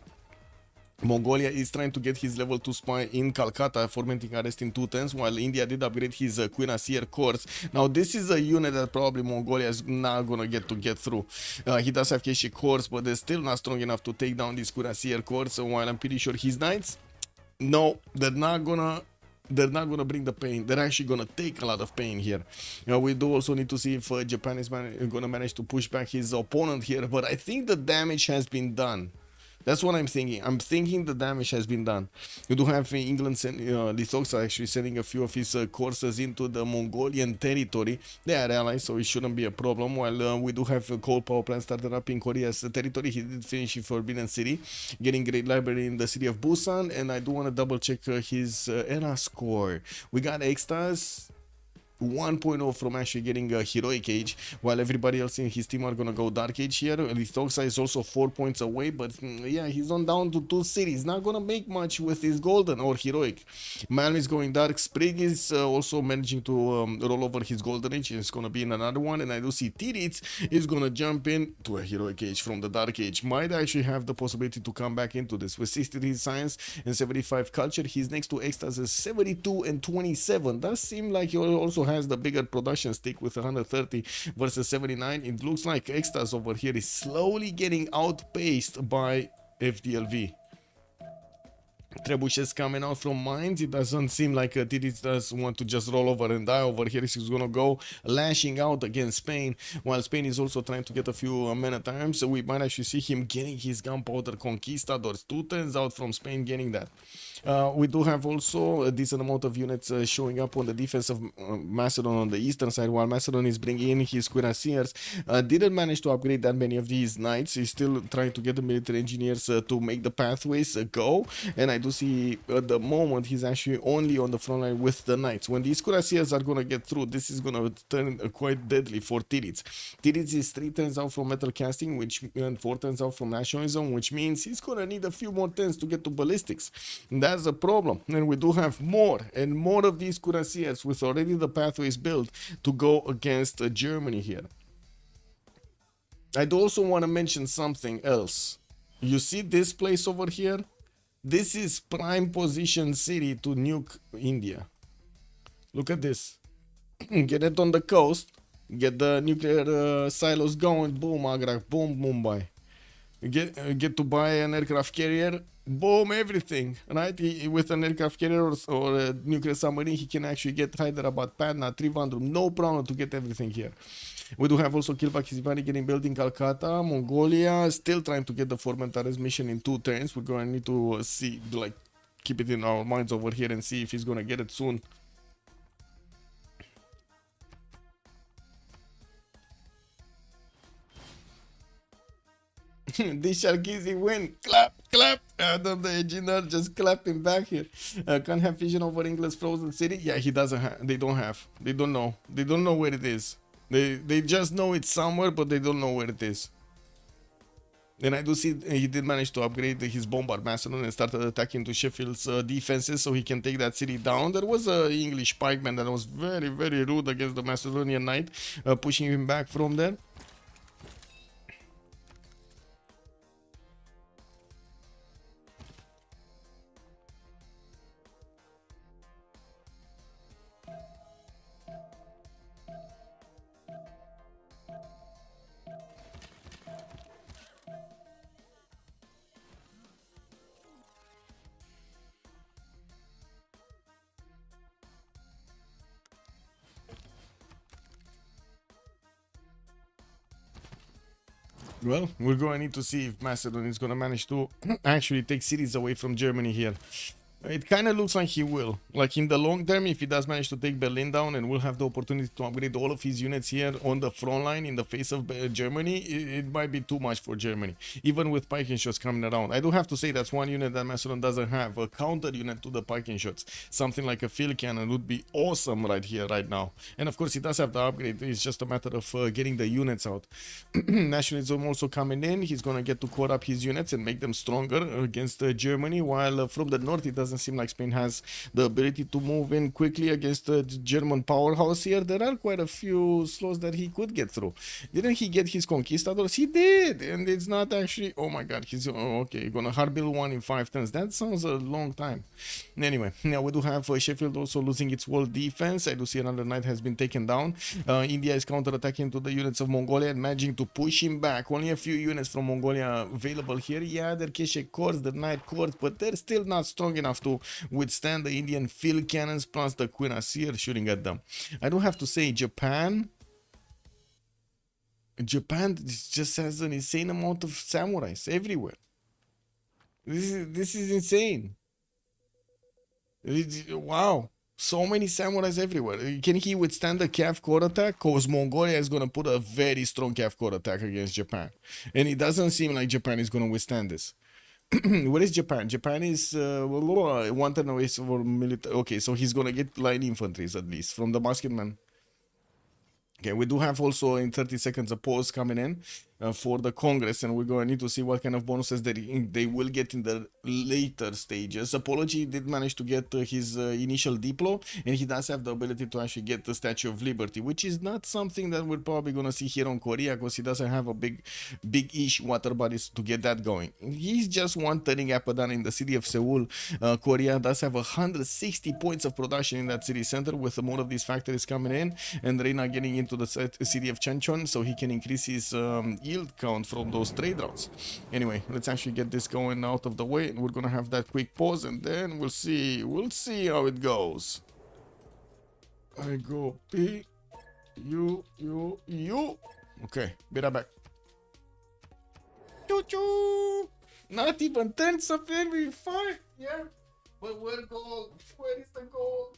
Mongolia is trying to get his level 2 spy in Calcutta, fomenting arrest in 2 turns, while India did upgrade his Cuirassier Corps. Now, this is a unit that probably Mongolia is not gonna get through. He does have Keshi Corps, but they're still not strong enough to take down these Cuirassier Corps, while I'm pretty sure his knights, no, they're not gonna bring the pain. They're actually gonna take a lot of pain here. We do also need to see if Japan is gonna manage to push back his opponent here, but I think the damage has been done. That's what I'm thinking. I'm thinking the damage has been done. You do have England, Lithoxa actually sending a few of his courses into the Mongolian territory. They are allies, so it shouldn't be a problem. While we do have a coal power plant started up in Korea's territory. He did finish in Forbidden City, getting Great Library in the city of Busan. And I do want to double check his era score. We got Extas 1.0 from actually getting a Heroic Age, while everybody else in his team are gonna go Dark Age here. Lithoxa is also 4 points away, but yeah, he's on down to 2 cities. Not gonna make much with his Golden or Heroic. Malm is going Dark. Sprig is also managing to roll over his Golden Age. It's gonna be in another one, and I do see Tiritz is gonna jump in to a Heroic Age from the Dark Age. Might actually have the possibility to come back into this. With 63 Science and 75 Culture, he's next to Extas 72 and 27. Does seem like he also has the bigger production stick with 130 versus 79. It looks like Extas over here is slowly getting outpaced by FDLV. Trebuchet coming out from mines. It doesn't seem like Tiritz does want to just roll over and die over here. He's gonna go lashing out against Spain, while Spain is also trying to get a few men at times. So we might actually see him getting his gunpowder conquistadors. 2 turns out from Spain getting that. We do have also a decent amount of units showing up on the defense of Macedon on the eastern side, while Macedon is bringing in his cuirassiers. Didn't manage to upgrade that many of these knights. He's still trying to get the military engineers to make the pathways go, and I do see at the moment he's actually only on the front line with the knights. When these cuirassiers are gonna get through, this is gonna turn quite deadly for Tiritz. Tiritz is 3 turns out from metal casting, and 4 turns out from nationalism, which means he's gonna need a few more turns to get to ballistics. That's a problem, and we do have more and more of these cuirassiers with already the pathways built to go against Germany here. I do also want to mention something else. You see this place over here? This is prime position city to nuke India. Look at this. Get it on the coast, get the nuclear silos going, boom Agra, boom Mumbai. Get to buy an aircraft carrier, boom, everything, right? With an aircraft carrier or a nuclear submarine, he can actually get Hyderabad, Patna, Trivandrum, no problem to get everything here. We do have also Kilvakisivani getting built in Calcutta. Mongolia still trying to get the Formentales mission in 2 turns. We're going to need to see, like, keep it in our minds over here and see if he's going to get it soon. DShark easy win. Clap, clap. The engineer just clapping back here. Can't have vision over England's frozen city. Yeah, he doesn't have. They don't have. They don't know. They don't know where it is. They just know it's somewhere, but they don't know where it is. And I do see he did manage to upgrade his bombard Macedon and started attacking to Sheffield's defenses so he can take that city down. There was an English pikeman that was very, very rude against the Macedonian knight, pushing him back from there. Well, we're going to need to see if Macedon is going to manage to actually take cities away from Germany here. It kind of looks like he will. Like in the long term, if he does manage to take Berlin down and will have the opportunity to upgrade all of his units here on the front line in the face of Germany, it might be too much for Germany. Even with Piking shots coming around. I do have to say that's one unit that Macedon doesn't have. A counter unit to the Piking shots. Something like a field cannon would be awesome right here, right now. And of course, he does have the upgrade. It's just a matter of getting the units out. Nationalism also coming in. He's going to get to core up his units and make them stronger against Germany, while from the north, it doesn't seem like Spain has the ability to move in quickly against the German powerhouse here. There are quite a few slows that he could get through. Didn't he get his conquistadors? He did, and it's not actually, oh my god, he's okay, gonna hard build one in 5 turns. That sounds a long time. Anyway, now we do have Sheffield also losing its wall defense. I do see another knight has been taken down. India is counter-attacking to the units of Mongolia and managing to push him back. Only a few units from Mongolia available here. Yeah, they're Keshe cores, the knight cores, but they're still not strong enough to withstand the Indian field cannons plus the cuirassier shooting at them. I do have to say, Japan just has an insane amount of samurais everywhere. This is insane. Wow. So many samurais everywhere. Can he withstand the Cav core attack? Because Mongolia is going to put a very strong Cav core attack against Japan. And it doesn't seem like Japan is going to withstand this. What is Japan? Japan is 1 turn away for military. Okay, so he's gonna get line infantries at least from the musketman. Okay, we do have also in 30 seconds a pause coming in for the Congress, and we're going to need to see what kind of bonuses they will get in the later stages. Apology did manage to get his initial diplo, and he does have the ability to actually get the Statue of Liberty, which is not something that we're probably going to see here on Korea, because he doesn't have a big-ish water bodies to get that going. He's just one turning Apadan in the city of Seoul. Korea does have 160 points of production in that city center, with more of these factories coming in, and Reina getting into the city of Chanchon, so he can increase his yield count from those trade routes. Anyway, let's actually get this going out of the way, and we're gonna have that quick pause, and then we'll see how it goes. I go P, U. Okay, be right back. Choo choo! Not even 10 something, we fine, yeah. But where gold? Where is the gold?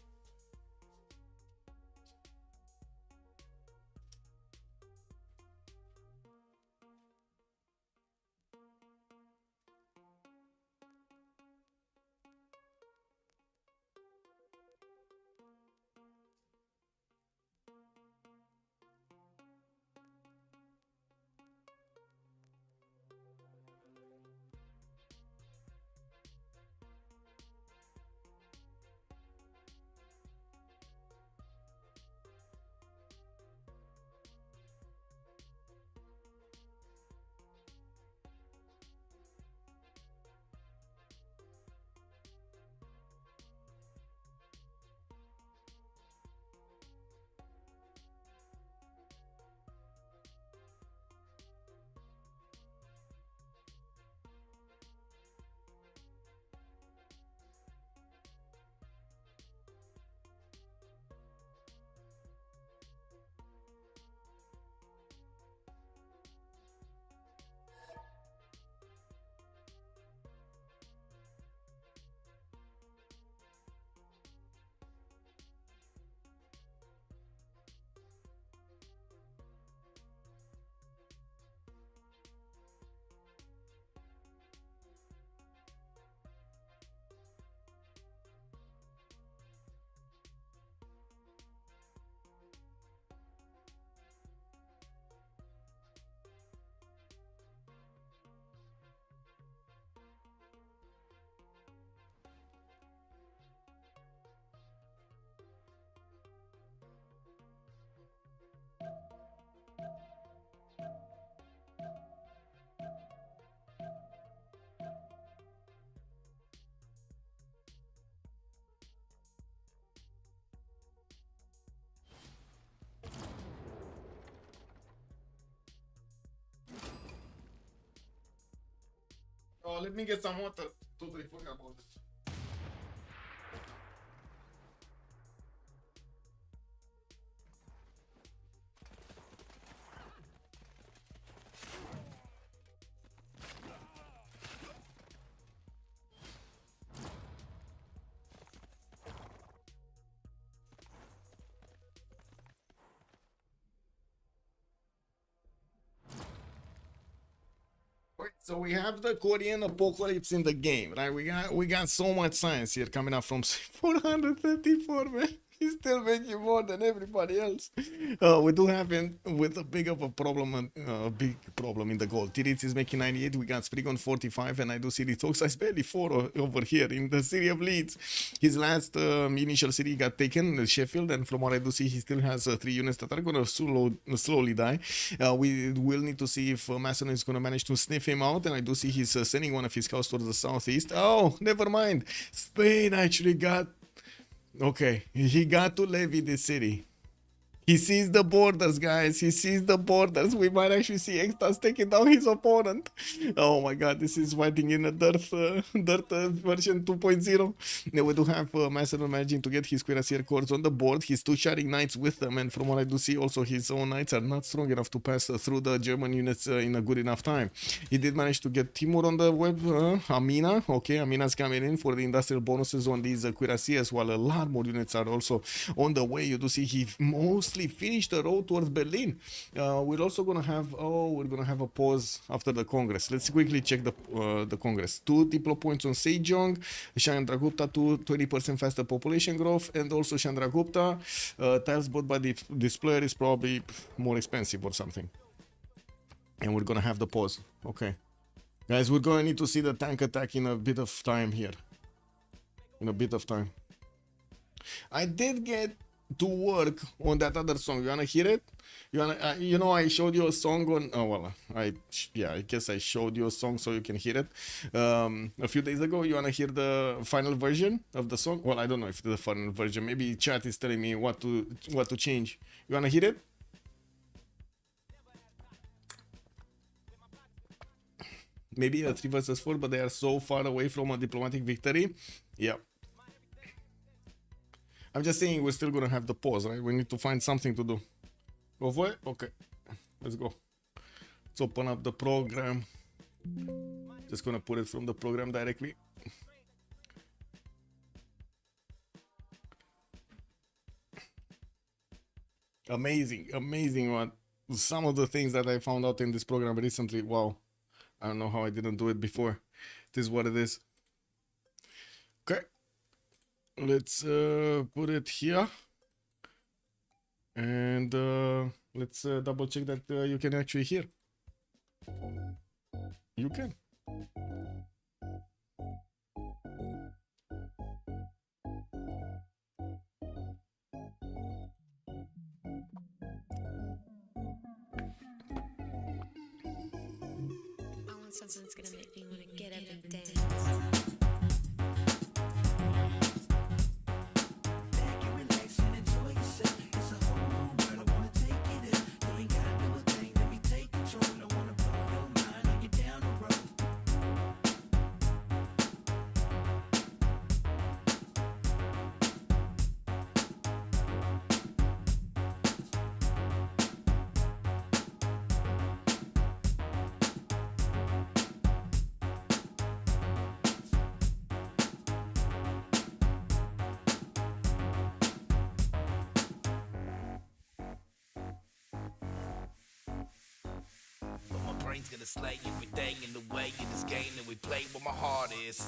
Oh, let me get some water. Totally forgot about it. So we have the Korean apocalypse in the game, right? We got so much science here coming up from 434, man. He's still making more than everybody else. We do have him with a big of a problem, a big problem in the goal. Tiritz is making 98. We got Sprig on 45, and I do see the Toxic barely 4 over here in the city of Leeds. His last initial city got taken, Sheffield, and from what I do see, he still has 3 units that are gonna slowly die. We will need to see if Mason is gonna manage to sniff him out, and I do see he's sending one of his scouts towards the southeast. Oh, never mind. Spain actually got. Okay, he got to levy the city. He sees the borders, guys. He sees the borders. We might actually see Extas taking down his opponent. Oh my god, this is fighting in a dirt version 2.0. Now we do have Macedon managing to get his cuirassier corps on the board. He's 2-shotting knights with them, and from what I do see, also his own knights are not strong enough to pass through the German units in a good enough time. He did manage to get Timur on the web. Amina, okay, Amina's coming in for the industrial bonuses on these cuirassiers, while a lot more units are also on the way. You do see he mostly finished the road towards Berlin. We're also gonna have a pause after the Congress. Let's quickly check the Congress. 2 diplo points on Sejong, Chandragupta 20% faster population growth, and also Chandragupta tiles bought by this player is probably more expensive or something. And we're gonna have the pause. Okay, guys, we're gonna need to see the tank attack in a bit of time here. In a bit of time. I did get to work on that other song. You wanna hear it? You wanna, you know, I showed you a song on. Oh well, I guess I showed you a song so you can hear it. A few days ago. You wanna hear the final version of the song? Well, I don't know if it's the final version. Maybe chat is telling me what to change. You wanna hear it? Maybe a 3 versus 4, but they are so far away from a diplomatic victory. Yeah. I'm just saying we're still gonna have the pause, right? We need to find something to do. Go for it? Okay. Let's go. Let's open up the program. Just gonna put it from the program directly. Amazing one. Some of the things that I found out in this program recently. Wow. I don't know how I didn't do it before. This is what it is. Okay. Let's put it here, and let's double check that you can actually hear. You can. I want something that's gonna make me want to get up and dance. Brain's gonna slay everything in the way in this game that we play where my heart is.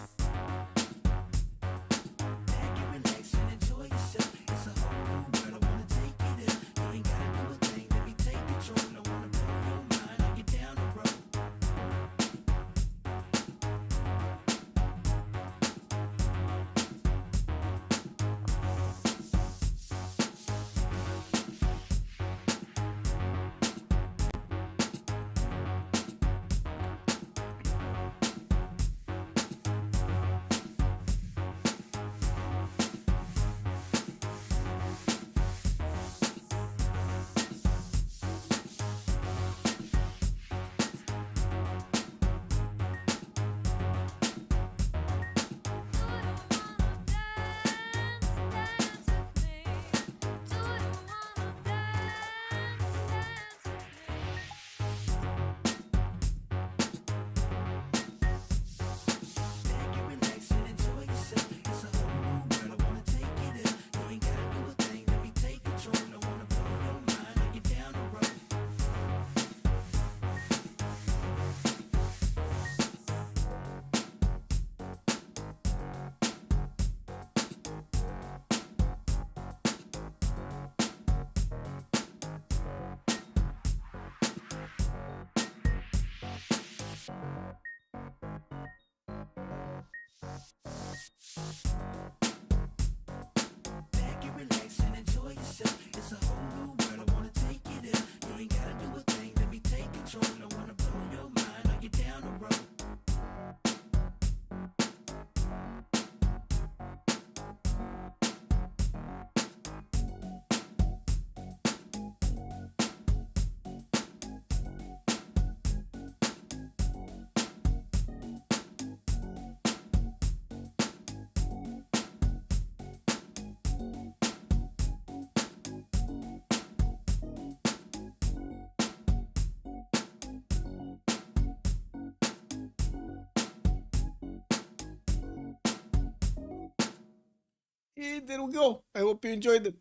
there we go. I hope you enjoyed it.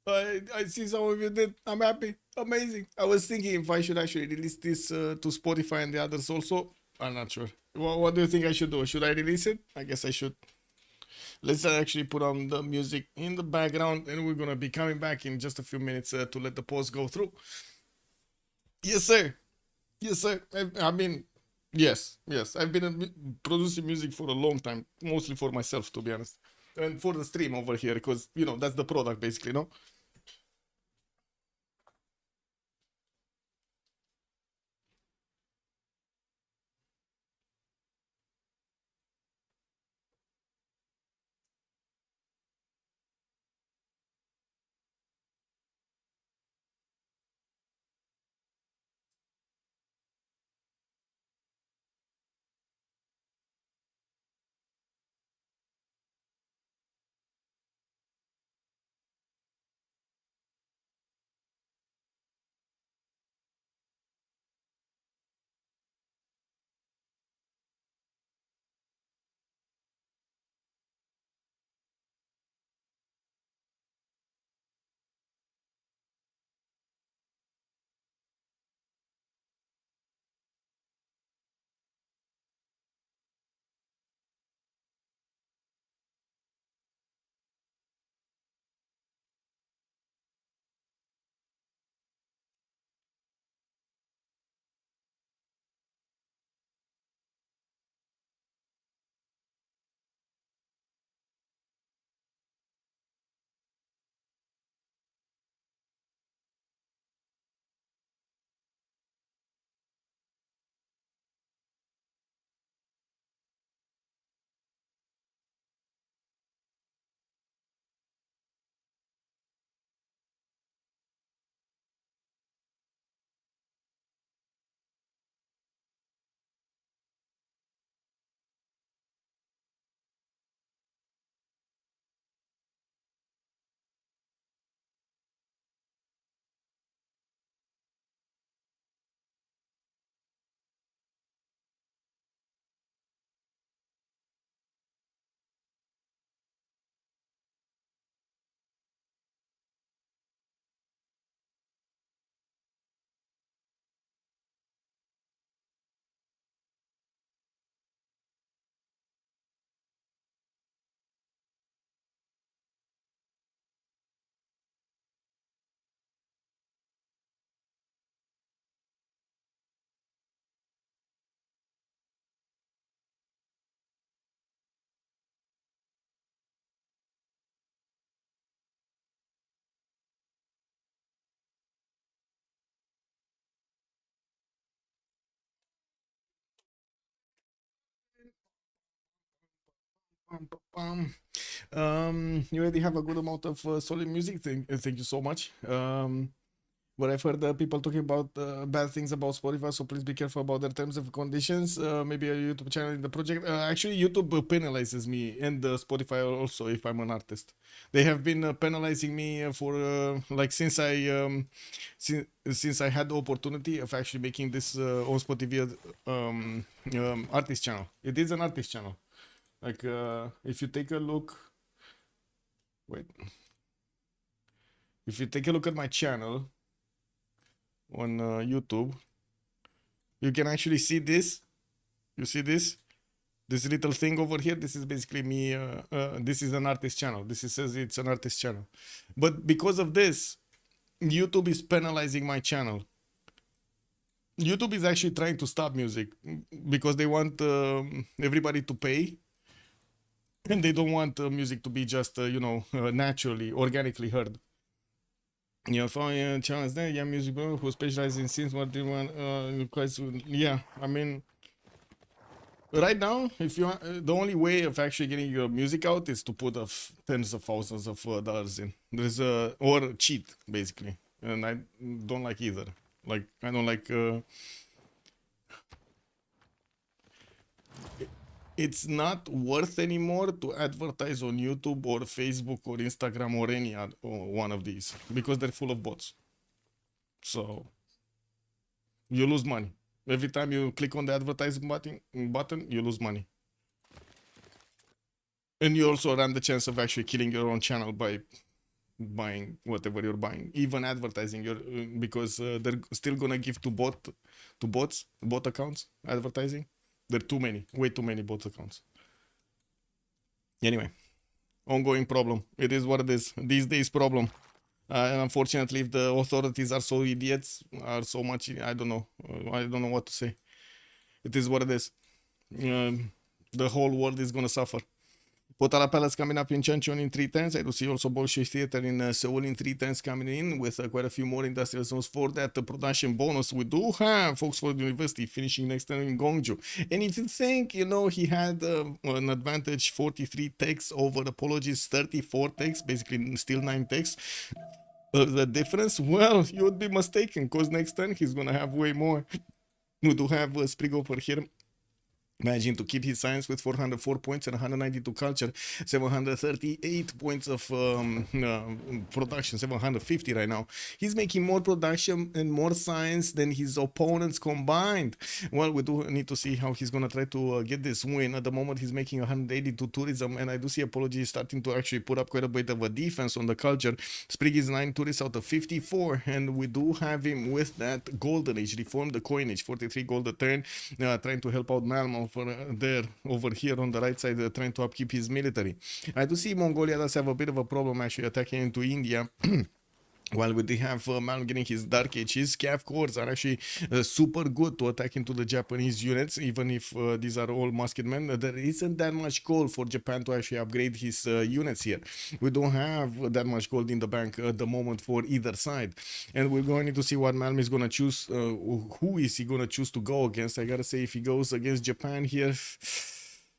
I see some of you did. I'm happy. Amazing. I was thinking if I should actually release this to Spotify and the others also. I'm not sure. What do you think I should do? Should I release it? I guess I should. Let's actually put on the music in the background, and we're gonna be coming back in just a few minutes to let the post go through. Yes, sir. Yes, sir. I mean, yes, yes. I've been producing music for a long time, mostly for myself, to be honest, and for the stream over here, because you know that's the product basically, no? Pum, pum, pum. You already have a good amount of solid music. Thank you so much. But I've heard people talking about bad things about Spotify, so please be careful about their terms and conditions. Maybe a YouTube channel in the project. Actually, YouTube penalizes me and Spotify also if I'm an artist. They have been penalizing me for like since I had the opportunity of actually making this OnSpotTV artist channel. It is an artist channel. Like if you take a look, wait, if you take a look at my channel on YouTube, you can actually see this. You see this? This little thing over here. This is basically me. This is an artist channel. Says it's an artist channel. But because of this, YouTube is penalizing my channel. YouTube is actually trying to stop music because they want everybody to pay. And they don't want music to be just, naturally, organically heard. Yeah, for channels there, yeah, music bro, who specializes in scenes, what do you want? Yeah, I mean, right now, if you want, the only way of actually getting your music out is to put tens of thousands of dollars in. There's or cheat basically, and I don't like either. Like I don't like. It's not worth anymore to advertise on YouTube or Facebook or Instagram or any other one of these because they're full of bots. So you lose money. Every time you click on the advertising button, you lose money. And you also run the chance of actually killing your own channel by buying whatever you're buying, even advertising your because they're still gonna give to bot accounts advertising. There are too many, way too many bot accounts. Anyway, ongoing problem. It is what it is. These days problem. And unfortunately, if the authorities are so idiots, are so much, I don't know. I don't know what to say. It is what it is. The whole world is gonna suffer. Potala Palace coming up in Changchun in 310s. I do see also Bolshoi Theater in Seoul in 310s coming in with quite a few more industrial zones for that production bonus. We do have Oxford University finishing next time in Gwangju. And if you think, you know, he had an advantage 43 techs over Apologies 34 techs, basically still 9 techs. The difference, well, you would be mistaken because next time he's gonna have way more. We do have Sprig over here managing to keep his science with 404 points and 192 culture, 738 points of production, 750 right now. He's making more production and more science than his opponents combined. Well, we do need to see how he's gonna try to get this win. At the moment, he's making 182 tourism, and I do see Apology starting to actually put up quite a bit of a defense on the culture. Sprig is 9 tourists out of 54, and we do have him with that golden age, reform the coinage, 43 gold a turn, trying to help out Malmo for there over here on the right side, trying to upkeep his military. I do see Mongolia does have a bit of a problem actually attacking into India. While we do have Malm getting his Dark Age, his Cav cores are actually super good to attack into the Japanese units, even if these are all musketmen. There isn't that much gold for Japan to actually upgrade his units here. We don't have that much gold in the bank at the moment for either side. And we're going to see what Malm is going to choose. Who is he going to choose to go against? I gotta say, if he goes against Japan here...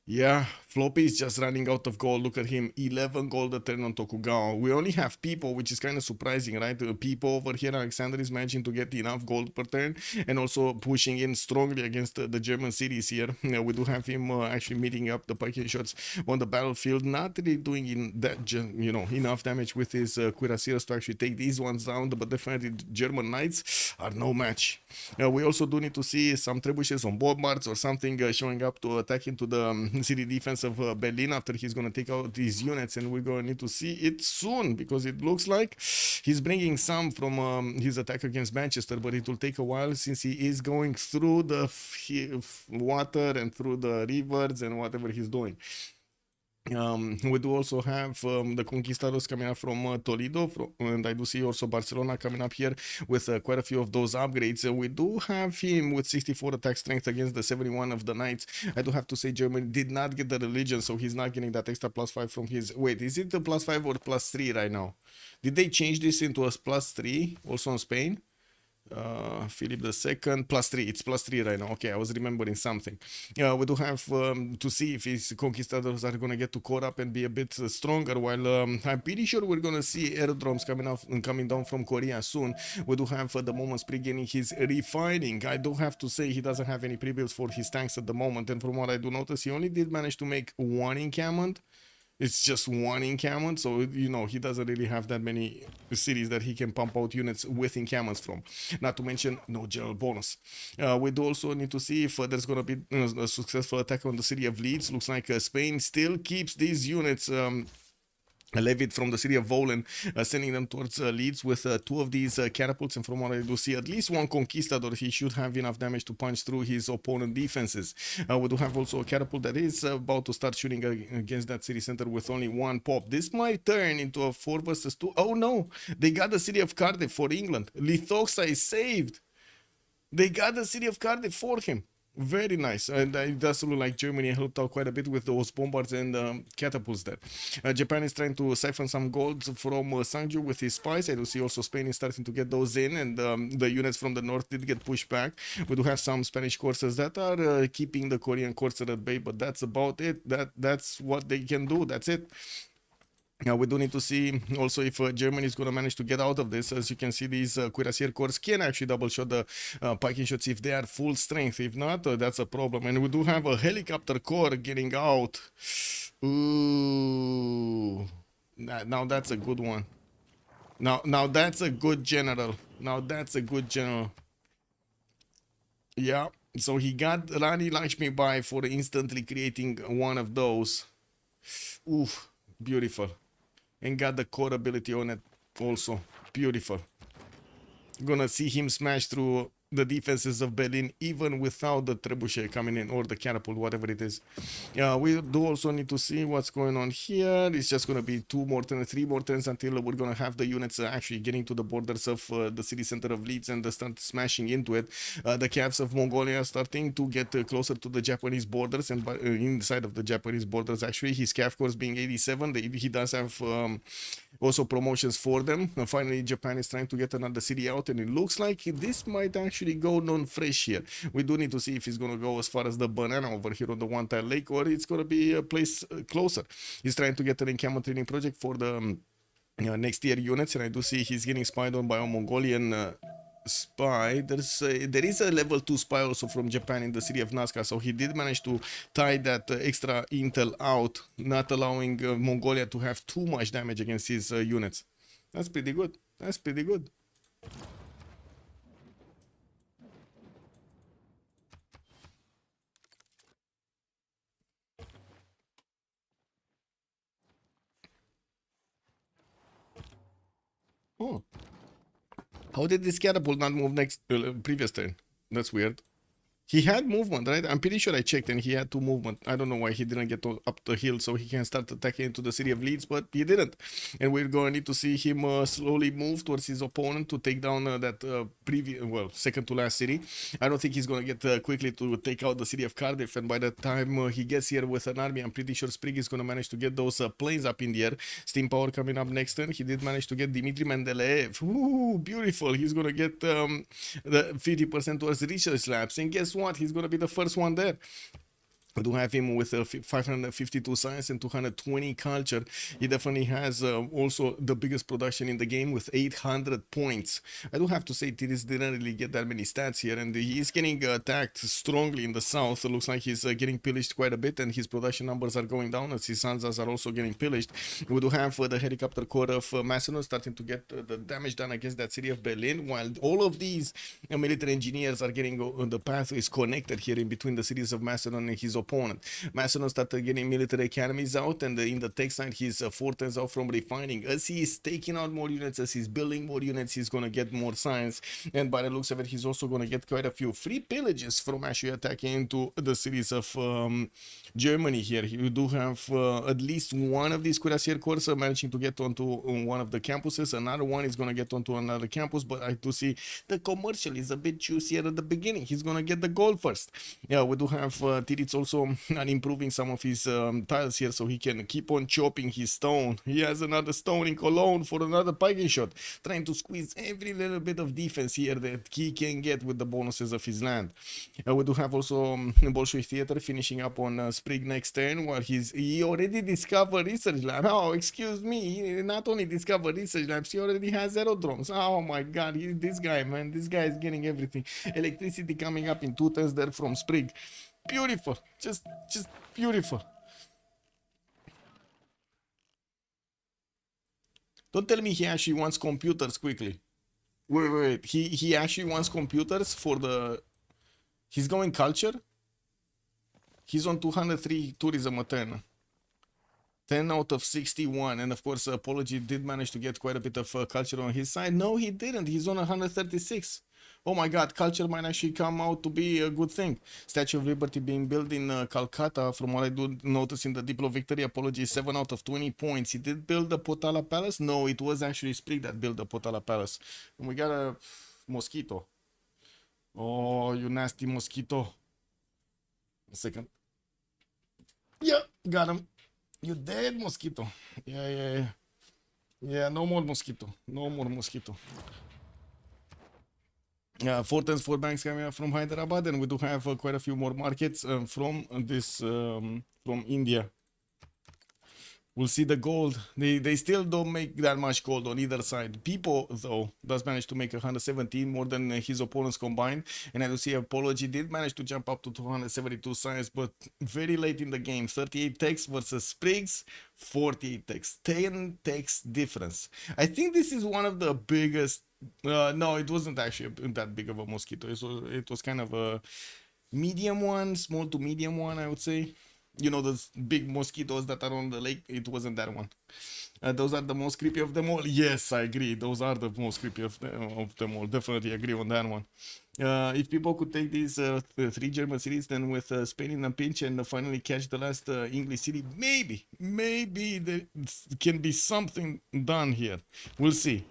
Yeah, Floppy is just running out of gold. Look at him, 11 gold a turn on Tokugawa. We only have people, which is kind of surprising, right? People over here, Alexander is managing to get enough gold per turn and also pushing in strongly against the German cities here. We do have him actually meeting up the Piking shots on the battlefield, not really doing enough damage with his cuirassiers to actually take these ones down, but definitely German knights are no match. We also do need to see some trebuchets on bombards or something showing up to attack into the city defense of Berlin after he's going to take out these units, and we're going to need to see it soon because it looks like he's bringing some from his attack against Manchester, but it will take a while since he is going through the water and through the rivers and whatever he's doing. We do also have the Conquistadors coming up from Toledo, and I do see also Barcelona coming up here with quite a few of those upgrades. We do have him with 64 attack strength against the 71 of the Knights. I do have to say Germany did not get the religion, so he's not getting that extra +5 from his... Wait, is it the +5 or +3 right now? Did they change this into a +3 also in Spain? Philip II +3. It's +3 right now. Okay, I was remembering something. We do have to see if his conquistadors are gonna get to caught up and be a bit stronger. While I'm pretty sure we're gonna see aerodromes coming down from Korea soon. We do have at the moment Sprig getting his refining. I do have to say he doesn't have any pre-builds for his tanks at the moment, and from what I do notice, he only did manage to make one encampment. It's just one encampment, so you know he doesn't really have that many cities that he can pump out units with encampments from. Not to mention no general bonus. We do also need to see if there's gonna be a successful attack on the city of Leeds. Looks like Spain still keeps these units levied from the city of Volen, sending them towards Leeds with two of these catapults, and from what I do see, at least one conquistador, he should have enough damage to punch through his opponent defenses. We do have also a catapult that is about to start shooting against that city center with only one pop. This might turn into a 4 versus 2. Oh no, they got the city of Cardiff for England. Lithoxa is saved. They got the city of Cardiff for him. Very nice, and it does look like Germany helped out quite a bit with those bombards and catapults there. Japan is trying to siphon some gold from Sangju with his spies. I do see also Spain is starting to get those in, and the units from the north did get pushed back. We do have some Spanish coursers that are keeping the Korean courser at bay, but that's about it. That's what they can do. That's it. We do need to see also if Germany is going to manage to get out of this. As you can see, these cuirassier corps can actually double shot the Piking shots if they are full strength. If not, that's a problem. And we do have a helicopter corps getting out. Ooh, now that's a good one. Now that's a good general. Now that's a good general. Yeah. So he got Rani Lakshmi Bai for instantly creating one of those. Oof, beautiful. And got the core ability on it also. Beautiful. Gonna see him smash through the defenses of Berlin even without the trebuchet coming in, or the catapult, whatever it is. Yeah, we do also need to see what's going on here. It's just gonna be 2 more turns, 3 more turns until we're gonna have the units actually getting to the borders of the city center of Leeds and start smashing into it. The Cavs of Mongolia are starting to get closer to the Japanese borders, and inside of the Japanese borders actually, his Cav course being 87, he does have also promotions for them. And finally, Japan is trying to get another city out, and it looks like this might actually go non-fresh here. We do need to see if he's going to go as far as the banana over here on the one-tile lake, or it's going to be a place closer. He's trying to get an encampment training project for the next year units, and I do see he's getting spied on by a Mongolian spy. There is a level 2 spy also from Japan in the city of Nazca, so he did manage to tie that extra intel out, not allowing Mongolia to have too much damage against his units. That's pretty good. That's pretty good. Oh, how did this catapult not move next previous turn? That's weird. He had movement, right? I'm pretty sure I checked and he had 2 movement. I don't know why he didn't get up the hill so he can start attacking into the city of Leeds, but he didn't. And we're going to need to see him slowly move towards his opponent to take down that second to last city. I don't think he's going to get quickly to take out the city of Cardiff, and by the time he gets here with an army, I'm pretty sure Sprig is going to manage to get those planes up in the air. Steam Power coming up next turn. He did manage to get Dmitry Mendeleev. Ooh, beautiful. He's going to get the 50% towards research labs, and guess what? He's gonna be the first one there. We do have him with 552 science and 220 culture. He definitely has also the biggest production in the game with 800 points. I do have to say Tiris didn't really get that many stats here, and he is getting attacked strongly in the south. It looks like he's getting pillaged quite a bit, and his production numbers are going down as his Sanzas are also getting pillaged. We do have the helicopter corps of Macedon starting to get the damage done against that city of Berlin, while all of these military engineers are getting the pathways connected here in between the cities of Macedon and his opponent. Macedon started getting military academies out, and in the tech side, he's 4 turns out from refining. As he's taking out more units, as he's building more units, he's going to get more science, and by the looks of it, he's also going to get quite a few free pillages from actually attacking into the cities of Germany here. You do have at least one of these cuirassier corps managing to get onto one of the campuses. Another one is going to get onto another campus, but I do see the commercial is a bit juicier at the beginning. He's going to get the gold first. Yeah, we do have Tiritz also and improving some of his tiles here so he can keep on chopping his stone. He has another stone in Cologne for another pikeing shot, trying to squeeze every little bit of defense here that he can get with the bonuses of his land. We do have also Bolshoi Theater finishing up on Sprig next turn, while he already discovered research lab. Oh, excuse me, he not only discovered research labs, he already has aerodromes. Oh my god, this guy, man, this guy is getting everything. Electricity coming up in 2 turns there from Sprig. Beautiful, just beautiful. Don't tell me he actually wants computers quickly. Wait. He actually wants computers for the... He's going culture? He's on 203 tourism a turn. 10 out of 61, and of course Apology did manage to get quite a bit of culture on his side. No, he didn't. He's on 136. Oh my god, culture might actually come out to be a good thing. Statue of Liberty being built in Calcutta, from what I do notice in the Diplo Victory. Apology, 7 out of 20 points. He did build the Potala Palace? No, it was actually Sprig that built the Potala Palace. And we got a mosquito. Oh, you nasty mosquito. A second. Yeah, got him. You dead, mosquito. Yeah, no more mosquito. No more mosquito. 4 turns, 4 banks coming up from Hyderabad, and we do have quite a few more markets from India. We'll see the gold. They still don't make that much gold on either side. People, though, does manage to make 117 more than his opponents combined. And I do see Apology did manage to jump up to 272 science, but very late in the game. 38 techs versus Spriggs, 48 techs. 10 techs difference. I think this is one of the biggest... no, it wasn't actually that big of a mosquito. It was kind of a medium one, small to medium one, I would say. you know, those big mosquitoes that are on the lake. It wasn't that one. Those are the most creepy of them all. Yes, I agree. Those are the most creepy of them all. Definitely agree on that one. If people could take these the 3 German cities, then with Spain in a pinch and finally catch the last English city, maybe there can be something done here. We'll see.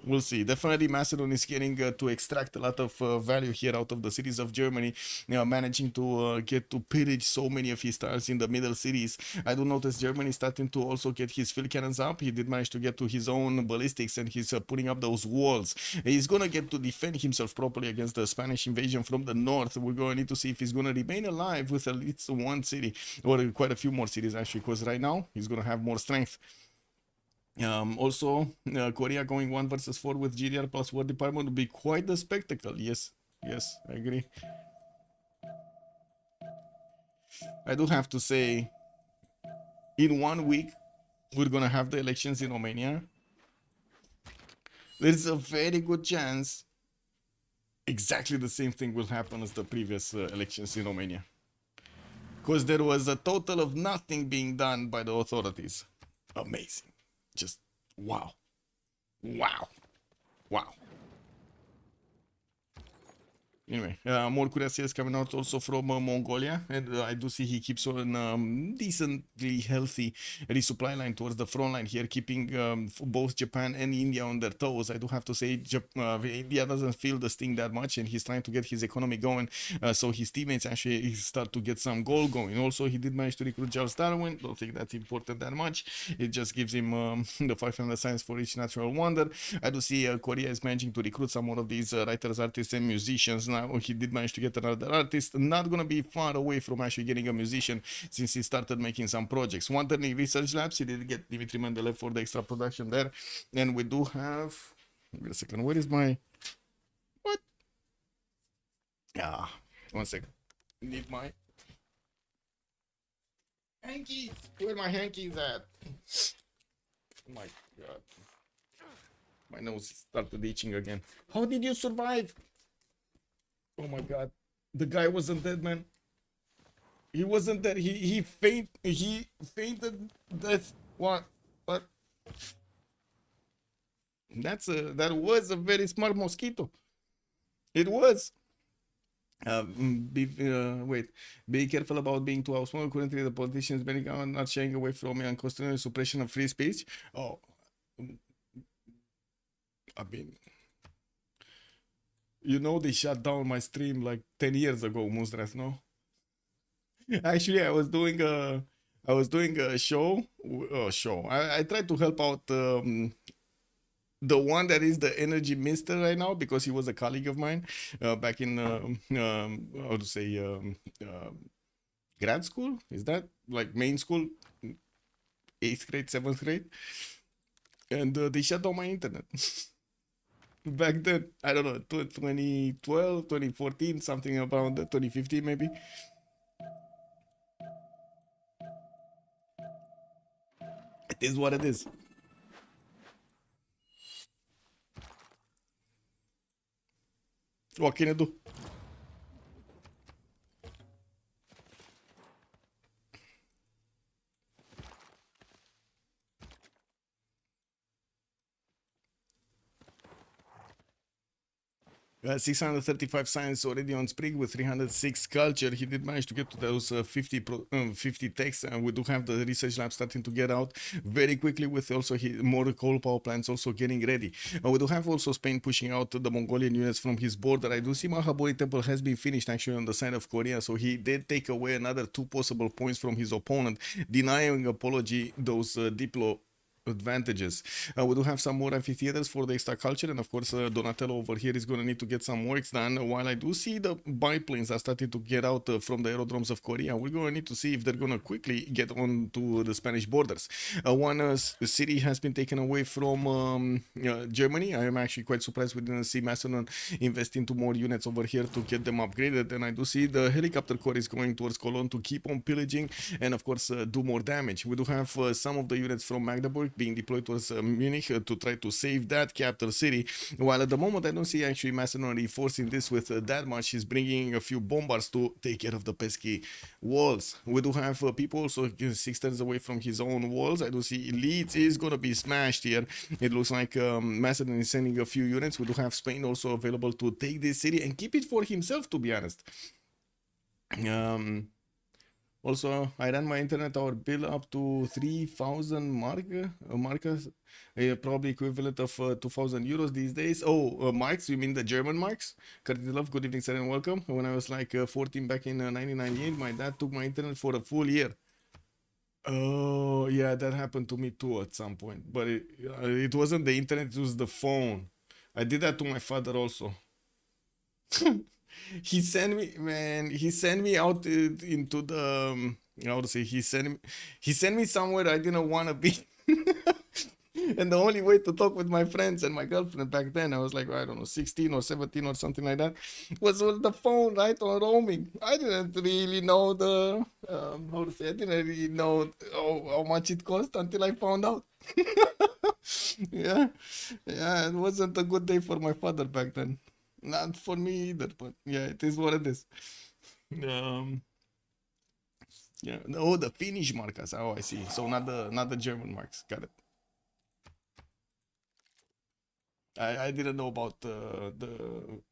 Definitely Macedon is getting to extract a lot of value here out of the cities of Germany, managing to get to pillage so many of his tiles in the middle cities. I do notice Germany starting to also get his field cannons up. He did manage to get to his own ballistics, and he's putting up those walls. He's gonna get to defend himself properly against the Spanish invasion from the north. We're going to need to see if he's going to remain alive with at least one city, or quite a few more cities actually, because right now he's going to have more strength. Also, Korea going 1 versus 4 with GDR plus War Department would be quite the spectacle. Yes, I agree. I do have to say, in 1 week, we're going to have the elections in Romania. There's a very good chance exactly the same thing will happen as the previous elections in Romania. Because there was a total of nothing being done by the authorities. Amazing. Just wow. Anyway, more cuirassiers coming out also from Mongolia, and I do see he keeps on decently healthy resupply line towards the front line here, keeping both Japan and India on their toes. I do have to say India doesn't feel the sting that much, and he's trying to get his economy going, so his teammates actually start to get some goal going. Also, he did manage to recruit Charles Darwin. Don't think that's important that much. It just gives him the 500 science for each natural wonder. I do see Korea is managing to recruit some more of these writers, artists, and musicians. Now he did manage to get another artist, not gonna be far away from actually getting a musician since he started making some projects. One turning research labs, he did get Dimitri Mendeleev for the extra production there. And we do have, wait a second, where is my, what? Yeah, 1 second, need my hankies. Where are my hankies at? Oh my god, my nose started itching again. How did you survive? Oh my god, the guy wasn't dead, man. He wasn't dead. He fainted death. What? That was a very smart mosquito. It was. Wait, be careful about being too outspoken. Currently, the politicians are not shying away from and constitutional suppression of free speech. Oh, I mean, you know, they shut down my stream like 10 years ago, Musdras, no? Actually, I was doing a show. I tried to help out the one that is the energy minister right now, because he was a colleague of mine back in how to say grad school. Is that like main school, 8th grade, 7th grade? And they shut down my internet. Back then, I don't know, 2012, 2014, something around 2015 maybe. It is what it is. What can I do? $635 science already on Spring with 306 culture. He did manage to get to those 50 techs, and we do have the research lab starting to get out very quickly, with also more coal power plants also getting ready. We do have also Spain pushing out the Mongolian units from his border. I do see Mahabodhi Temple has been finished actually on the side of Korea, so he did take away another 2 possible points from his opponent, denying apology those Diplo advantages. We do have some more amphitheaters for the extra culture, and of course Donatello over here is going to need to get some works done. While I do see the biplanes are starting to get out from the aerodromes of Korea, we're going to need to see if they're going to quickly get on to the Spanish borders. One city has been taken away from Germany. I am actually quite surprised we didn't see Macedon invest into more units over here to get them upgraded, and I do see the helicopter corps is going towards Cologne to keep on pillaging and of course do more damage. We do have some of the units from Magdeburg being deployed towards Munich to try to save that capital city. While at the moment I don't see actually Macedon reinforcing this with that much. He's bringing a few bombards to take care of the pesky walls. We do have people also 6 turns away from his own walls. I do see Leeds is gonna be smashed here. It looks like Macedon is sending a few units. We do have Spain also available to take this city and keep it for himself, to be honest. Also, I ran my internet tower bill up to 3,000 markers, probably equivalent of 2,000 euros these days. Oh, marks, you mean the German marks? Love, good evening, sir, and welcome. When I was like 14 back in 1998, my dad took my internet for a full year. Oh, yeah, that happened to me too at some point. But it wasn't the internet, it was the phone. I did that to my father also. He sent me, man. He sent me out into the how to say. He sent me somewhere I didn't want to be. And the only way to talk with my friends and my girlfriend back then, I was like, I don't know, 16 or 17 or something like that, was with the phone, right, on roaming. I didn't really know the how to say. I didn't really know how much it cost until I found out. Yeah, it wasn't a good day for my father back then. Not for me either, but yeah, it is what it is. Yeah. Oh, the Finnish markers. Oh, I see. So not the German marks. Got it. I didn't know about the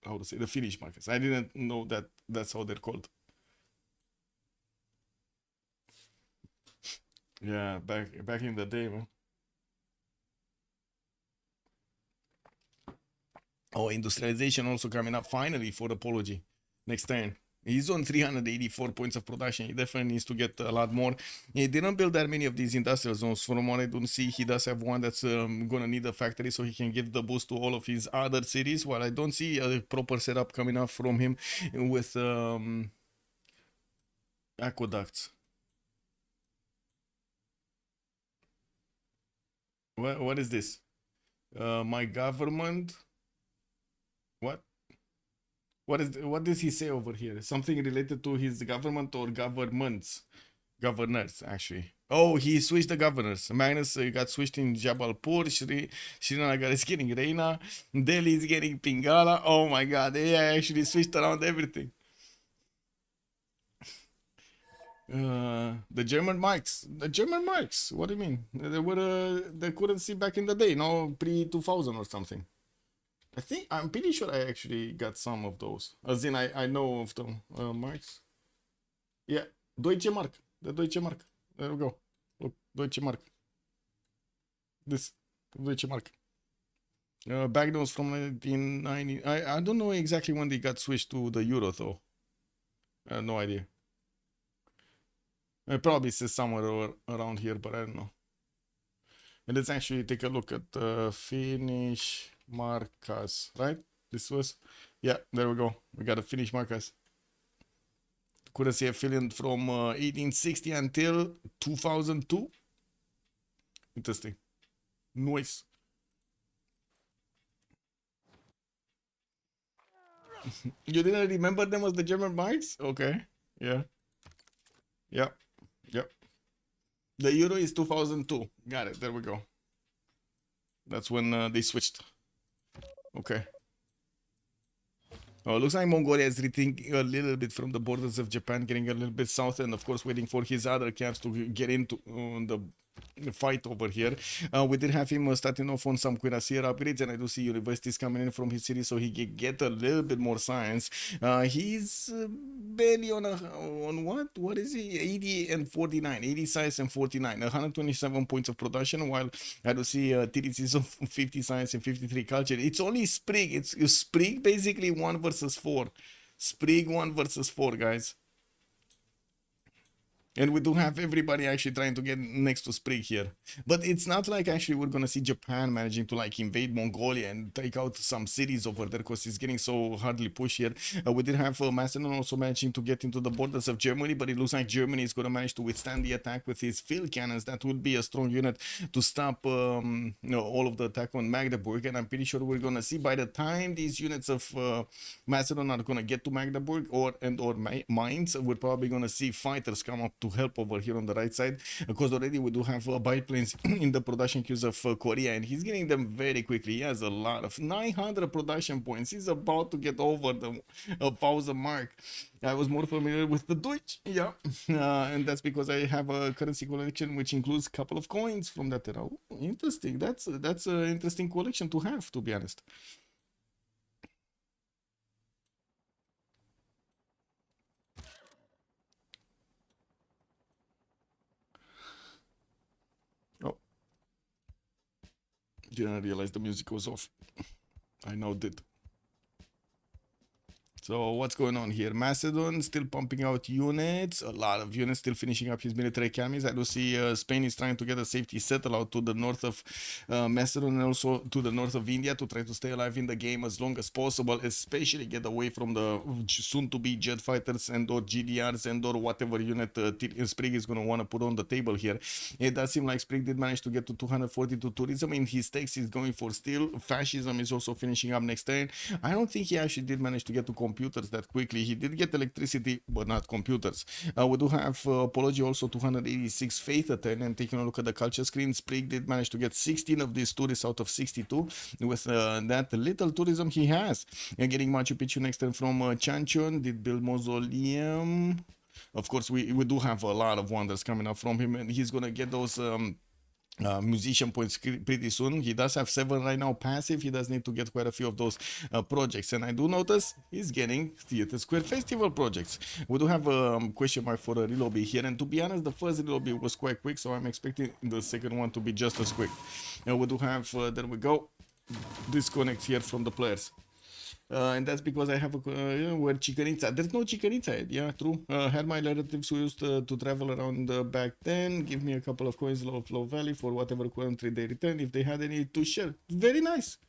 how to say the Finnish markers. I didn't know that that's how they're called. Yeah, back in the day, man. Oh, industrialization also coming up finally for Apology next turn. He's on 384 points of production. He definitely needs to get a lot more. He didn't build that many of these industrial zones. From what I don't see, he does have one that's gonna need a factory so he can give the boost to all of his other cities. While I don't see a proper setup coming up from him with aqueducts. What is this? My government. What? What does he say over here? Something related to his government or governments? Governors, actually. Oh, he switched the governors. Magnus got switched in Jabalpur. Srinagar is getting Reina. Delhi is getting Pingala. Oh my god, they actually switched around everything. The German mics. The German mics. What do you mean? They couldn't see back in the day, no, pre-2000 or something. I'm pretty sure I actually got some of those. As in, I know of them. Marks. Yeah, Deutsche Mark. The Deutsche Mark. There we go. Look, Deutsche Mark. This Deutsche Mark. Banknotes from 1990. I don't know exactly when they got switched to the euro though. I have no idea. It probably says somewhere around here, but I don't know. And let's actually take a look at the Finnish markas, right? This was, yeah, there we go. We got a Finnish markas. Couldn't see affiliate from 1860 until 2002. Interesting. Nice. You didn't remember them as the German marks? Okay. Yeah. Yep. The euro is 2002. Got it. There we go. That's when they switched. Okay. Oh, looks like Mongolia is rethinking a little bit from the borders of Japan, getting a little bit south, and of course waiting for his other camps to get into the fight over here. We did have him starting off on some cuirassier upgrades, and I do see universities coming in from his city so he can get a little bit more science. He's barely on what is he? 80 and 49, 80 science and 49, 127 points of production, while I do see TDCs of 50 science and 53 culture. It's only Sprig. It's Sprig basically 1 versus 4. Sprig 1 versus 4, guys. And we do have everybody actually trying to get next to Sprig here. But it's not like actually we're gonna see Japan managing to like invade Mongolia and take out some cities over there because it's getting so hardly pushed here. We did have Macedon also managing to get into the borders of Germany, but it looks like Germany is gonna manage to withstand the attack with his field cannons. That would be a strong unit to stop all of the attack on Magdeburg. And I'm pretty sure we're gonna see by the time these units of Macedon are gonna get to Magdeburg or Mainz, we're probably gonna see fighters come up to help over here on the right side, because already we do have biplanes in the production queues of Korea, and he's getting them very quickly. He has a lot of 900 production points. He's about to get over the 1,000 mark. I was more familiar with the Deutsch, yeah, and that's because I have a currency collection which includes a couple of coins from that era. Ooh, interesting. That's an interesting collection to have, to be honest. Oh, didn't realize the music was off. I now did. So what's going on here? Macedon still pumping out units, a lot of units, still finishing up his military academies. I do see Spain is trying to get a safety settle out to the north of Macedon and also to the north of India to try to stay alive in the game as long as possible, especially get away from the soon-to-be jet fighters and or GDRs and or whatever unit Sprig is going to want to put on the table here. It does seem like Sprig did manage to get to 242 tourism in his takes. He's going for steel. Fascism is also finishing up next turn. I don't think he actually did manage to get to computers that quickly. He did get electricity, but not computers. We do have Apology also 286 faith a turn, and taking a look at the culture screen, Sprig did manage to get 16 of these tourists out of 62 with that little tourism he has. And getting Machu Picchu next turn from Chanchon, did build Mausoleum. Of course, we do have a lot of wonders coming up from him, and he's gonna get those musician points pretty soon. He does have 7 right now passive. He does need to get quite a few of those projects, and I do notice he's getting Theatre Square Festival projects. We do have a question mark for a relobby here, and to be honest, the first relobby was quite quick, so I'm expecting the second one to be just as quick. And we do have there we go, disconnect here from the players. And that's because I have a where Chichen Itza. There's no Chichen Itza. Yeah, true. Had my relatives who used to travel around back then give me a couple of coins of Flow Valley for whatever country they returned if they had any to share. Very nice,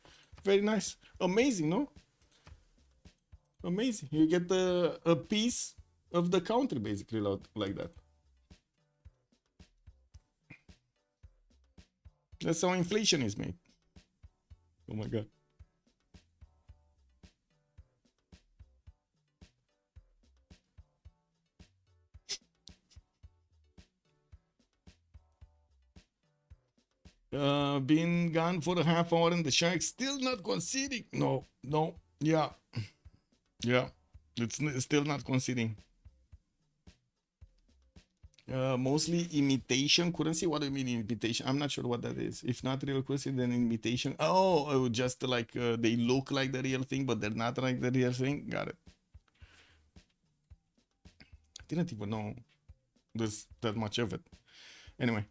very nice, amazing, no? Amazing. You get a piece of the country basically like that. That's how inflation is made. Oh my god. Been gone for a half hour and the Sharks still not conceding. No, yeah, it's still not conceding. Mostly imitation currency. What do you mean imitation? I'm not sure what that is. If not real currency, then imitation. Oh, just like they look like the real thing, but they're not like the real thing. Got it. I didn't even know there's that much of it. Anyway.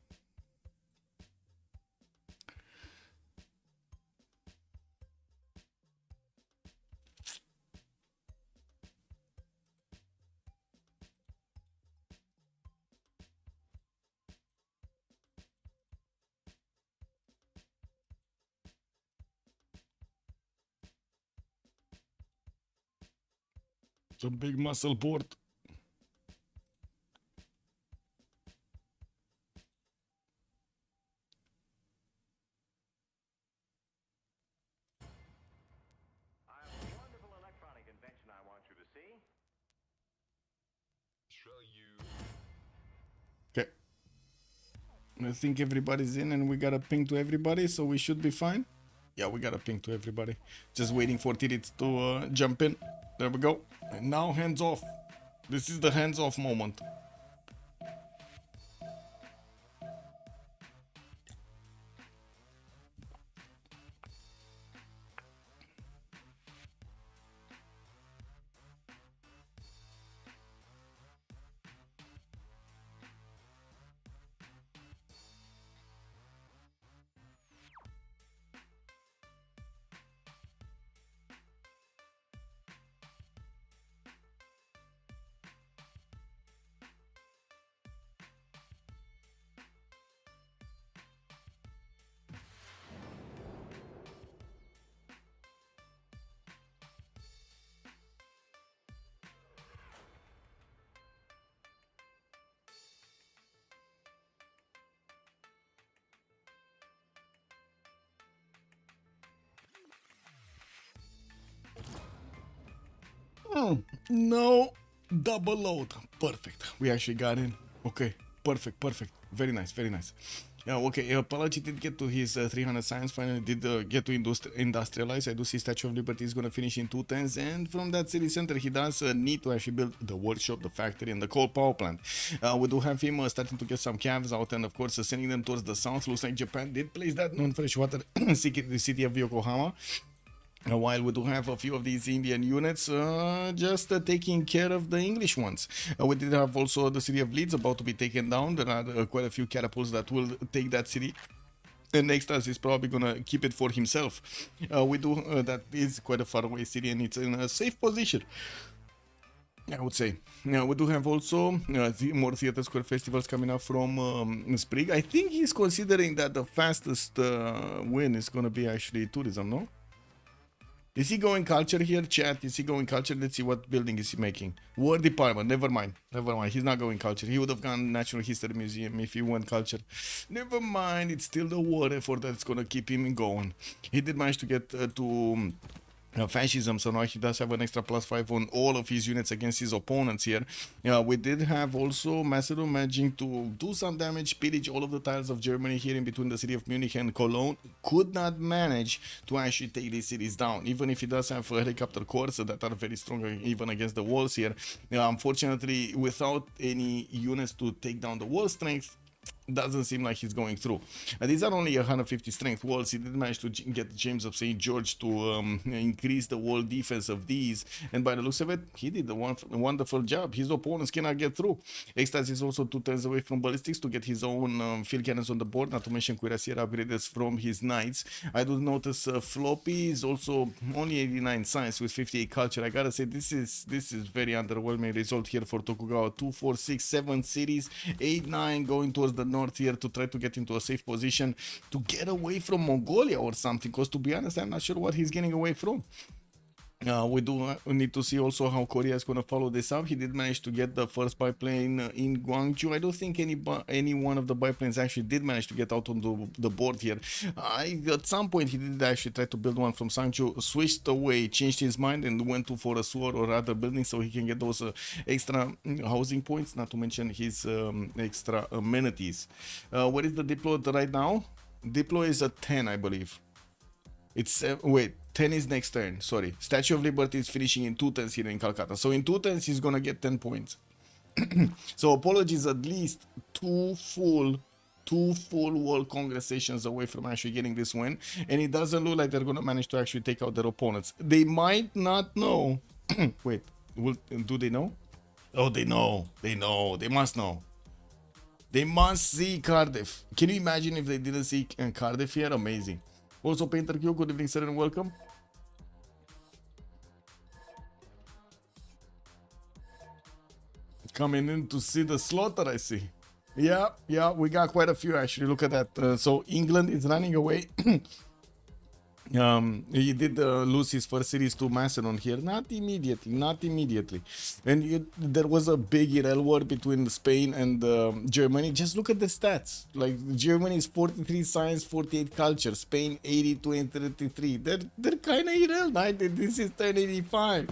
It's a big muscle board. Okay. I think everybody's in and we got a ping to everybody, so we should be fine. Yeah, we got a ping to everybody. Just waiting for Tirit to jump in. There we go. And now hands off. This is the hands off moment. No double load. Perfect. We actually got in. Okay, perfect, perfect. Very nice, very nice. Yeah, okay, Palachi did get to his 300 science, finally did get to industrialize. I do see Statue of Liberty is going to finish in 210s, and from that city center, he does need to actually build the workshop, the factory, and the coal power plant. We do have him starting to get some calves out, and of course, sending them towards the south. Looks like Japan did place that non-freshwater city of Yokohama. While we do have a few of these Indian units just taking care of the English ones. We did have also the city of Leeds about to be taken down. There are quite a few catapults that will take that city. And Nextas is probably gonna keep it for himself. We do that is quite a far away city and it's in a safe position, I would say. Now we do have also more Theatre Square festivals coming up from Spring. I think he's considering that the fastest win is gonna be actually tourism, no? Is he going culture here, chat? Is he going culture? Let's see what building is he making. War department, never mind. Never mind, he's not going culture. He would have gone Natural History Museum if he went culture. Never mind, it's still the war effort that's gonna keep him going. He did manage to get to fascism, so now he does have an extra +5 on all of his units against his opponents here. We did have also Macedon managing to do some damage, pillage all of the tiles of Germany here in between the city of Munich and Cologne. Could not manage to actually take these cities down, even if he does have helicopter corps that are very strong even against the walls here. Unfortunately, without any units to take down the wall strength, doesn't seem like he's going through. These are only 150 strength walls. He did manage to get James of St. George to increase the wall defense of these, and by the looks of it, he did a wonderful job. His opponents cannot get through. Extas is also 2 turns away from ballistics to get his own field cannons on the board, not to mention cuirassier upgrades from his knights. I do notice Floppy is also only 89 science with 58 culture. I gotta say, this is very underwhelming result here for Tokugawa. 2, 4, 6, 7 cities, 8, 9 going towards the north here to try to get into a safe position to get away from Mongolia or something, because to be honest, I'm not sure what he's getting away from. We do need to see also how Korea is going to follow this up. He did manage to get the first biplane in Gwangju. I don't think any one of the biplanes actually did manage to get out on the board here. At some point, he did actually try to build one from Sangju, switched away, changed his mind, and went for a sewer or other building so he can get those extra housing points, not to mention his extra amenities. What is the deploy right now? Deploy is a 10, I believe. It's wait, 10 is next turn. Sorry, Statue of Liberty is finishing in 2 turns here in Calcutta. So in 2 turns he's gonna get 10 points. So apologies, at least two full World Congress sessions away from actually getting this win, and it doesn't look like they're gonna manage to actually take out their opponents. They might not know. Wait, do they know? Oh, they know. They must know. They must see Cardiff. Can you imagine if they didn't see Cardiff here? Amazing. Also, Painter Q, good evening, sir, and welcome. Coming in to see the slaughter, I see. Yeah, we got quite a few actually. Look at that. So England is running away. He did lose his first series to Macedon here. Not immediately. And there was a big IRL war between Spain and Germany. Just look at the stats. Like Germany is 43 science, 48 culture. Spain 82 and 33. They're kind of IRL, right? This is turn 85.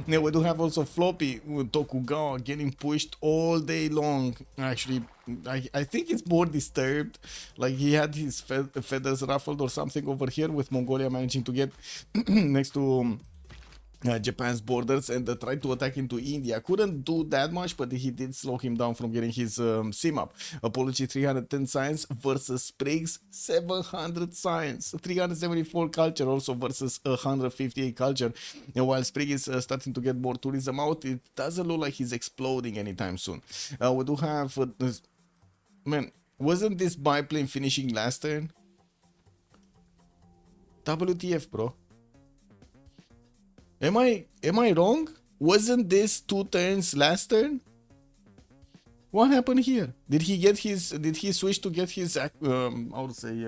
Now we do have also Floppy with Tokugawa getting pushed all day long. Actually, I think it's more disturbed. Like he had his feathers ruffled or something over here, with Mongolia managing to get next to Japan's borders and tried to attack into India. Couldn't do that much, but he did slow him down from getting his sim up. Apology 310 science versus Spriggs 700 science. 374 culture also versus 158 culture. And while Spriggs is starting to get more tourism out, it doesn't look like he's exploding anytime soon. We do have... man, wasn't this biplane finishing last turn? WTF, bro? Am I wrong? Wasn't this 2 turns last turn? What happened here? Did he switch to get his I would say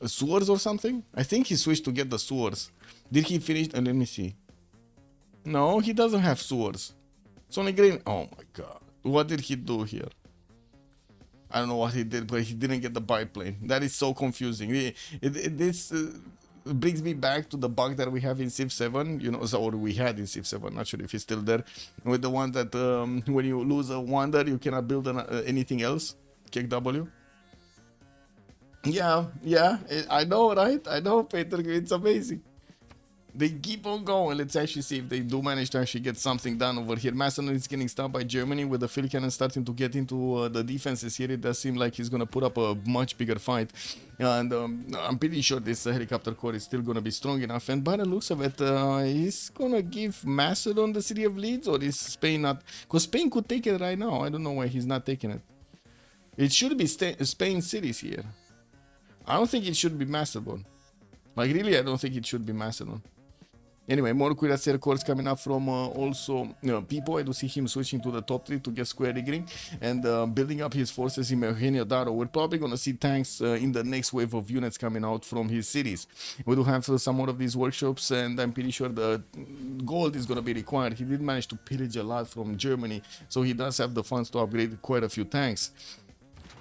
sewers or something? I think he switched to get the sewers. Did he finish? Let me see. No, he doesn't have sewers. It's only green. Oh my god. What did he do here? I don't know what he did, but he didn't get the biplane. That is so confusing. brings me back to the bug that we have in Civ7, you know, or we had in Civ7, not sure if it's still there, with the one that when you lose a wonder, you cannot build anything else. Kick W. Yeah, I know, right? I know, Peter, it's amazing. They keep on going. Let's actually see if they do manage to actually get something done over here. Macedon is getting stopped by Germany with the field cannon starting to get into the defenses here. It does seem like he's going to put up a much bigger fight. And I'm pretty sure this helicopter corps is still going to be strong enough. And by the looks of it, he's going to give Macedon the city of Leeds, or is Spain not? Because Spain could take it right now. I don't know why he's not taking it. It should be Spain cities here. I don't think it should be Macedon. Like, really, I don't think it should be Macedon. Anyway, more cuirassier corps coming up from also people. I do see him switching to the top 3 to get square rigging and building up his forces in Eugenio Daro. We're probably going to see tanks in the next wave of units coming out from his cities. We do have some more of these workshops, and I'm pretty sure the gold is going to be required. He did manage to pillage a lot from Germany, so he does have the funds to upgrade quite a few tanks.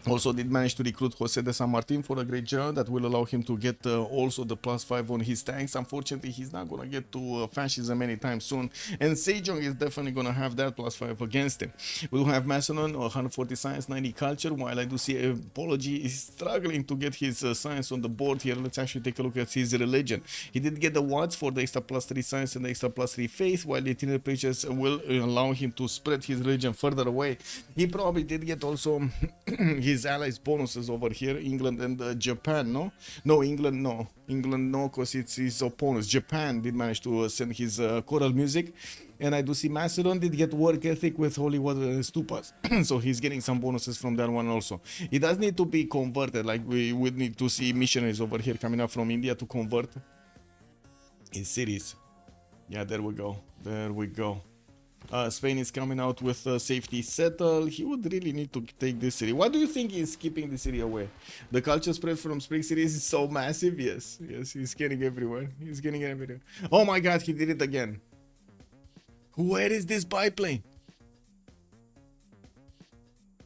Also did manage to recruit Jose de San Martin for a great job that will allow him to get also the +5 on his tanks. Unfortunately, he's not going to get to fascism anytime soon, and Sejong is definitely going to have that +5 against him. We do have Macedon, 140 science, 90 culture, while I do see Apology is struggling to get his science on the board here. Let's actually take a look at his religion. He did get the watts for the extra +3 science and the extra +3 faith, while the Eternal Preachers will allow him to spread his religion further away. He probably did get also his allies bonuses over here, England and Japan. England no, because it's his opponents. Japan did manage to send his choral music, and I do see Macedon did get work ethic with holy water and stupas, so he's getting some bonuses from that one also. It does need to be converted, like we would need to see missionaries over here coming up from India to convert his cities. Yeah, there we go. Spain is coming out with safety settle. He would really need to take this city. What do you think is keeping the city away? The culture spread from Spring cities is so massive. Yes, he's getting everywhere. Oh my god, he did it again. Where is this biplane?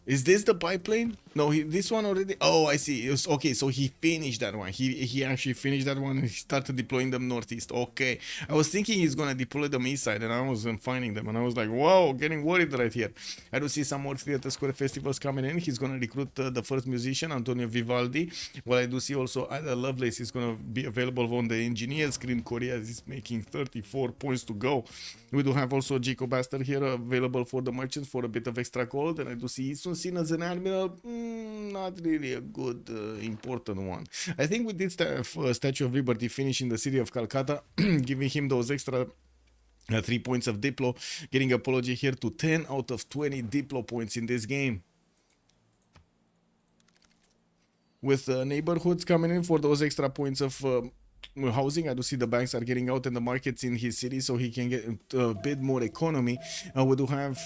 Is this the biplane? No, this one already. Oh, I see. It was, okay, so he finished that one. He actually finished that one and he started deploying them northeast. Okay, I was thinking he's gonna deploy them east side, and I wasn't finding them, and I was like, whoa, getting worried right here. I do see some more Theater Square festivals coming in. He's gonna recruit the first musician, Antonio Vivaldi. Well, I do see also Ada Lovelace is gonna be available on the engineer screen. Korea is making 34 points to go. We do have also Jacob Astor here available for the merchants for a bit of extra gold, and I do see Isun seen as an admiral. Not really a good important one. I think with this Statue of Liberty finishing the city of Calcutta, giving him those extra 3 points of Diplo, getting Apology here to 10 out of 20 Diplo points in this game. With neighborhoods coming in for those extra points of housing, I do see the banks are getting out in the markets in his city, so he can get a bit more economy. We do have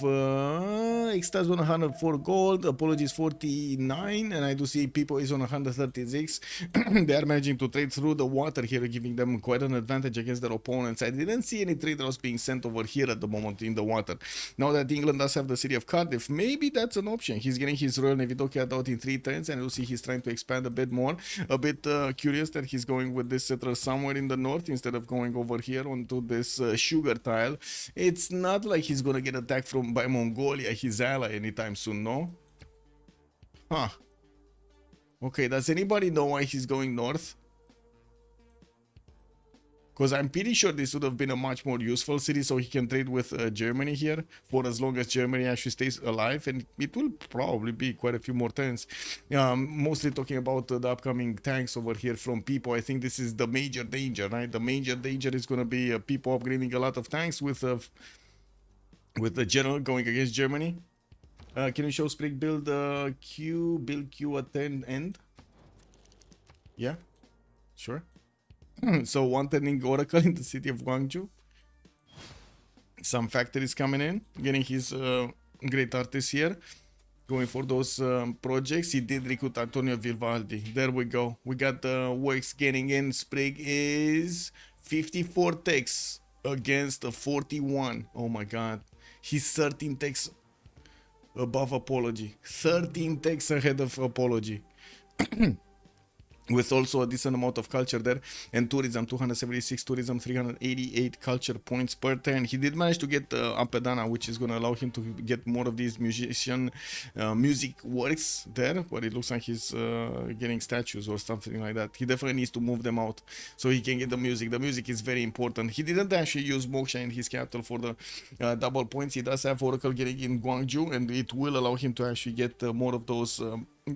extras on 104 gold, Apologies 49, and I do see people is on 136. They are managing to trade through the water here, giving them quite an advantage against their opponents. I didn't see any trade routes being sent over here at the moment in the water. Now that England does have the city of Cardiff, maybe that's an option. He's getting his Royal Navy dockyard out in 3 turns, and you see he's trying to expand a bit more. A bit curious that he's going with this settler somewhere in the north instead of going over here onto this sugar tile. It's not like he's gonna get attacked by Mongolia, his ally, anytime soon, no? Huh. Okay, does anybody know why he's going north? Because I'm pretty sure this would have been a much more useful city, so he can trade with Germany here for as long as Germany actually stays alive, and it will probably be quite a few more turns. Mostly talking about the upcoming tanks over here from people. I think this is the major danger, right? The major danger is going to be people upgrading a lot of tanks with the general going against Germany. Can you show Sprig build Q at 10 end? Yeah, sure. So one turning Oracle in the city of Guangzhou. Some factories coming in, getting his great artists here, going for those projects. He did recruit Antonio Vivaldi. There we go. We got the works getting in. Sprig is 54 techs against a 41. Oh my god. He's 13 techs above Apology. 13 techs ahead of Apology. with also a decent amount of culture there, and tourism 276, tourism 388 culture points per turn. He did manage to get Ampedana, which is going to allow him to get more of these music works there, but it looks like he's getting statues or something like that. He definitely needs to move them out so he can get the music is very important. He didn't actually use Moksha in his capital for the double points. He does have Oracle getting in Guangzhou, and it will allow him to actually get more of those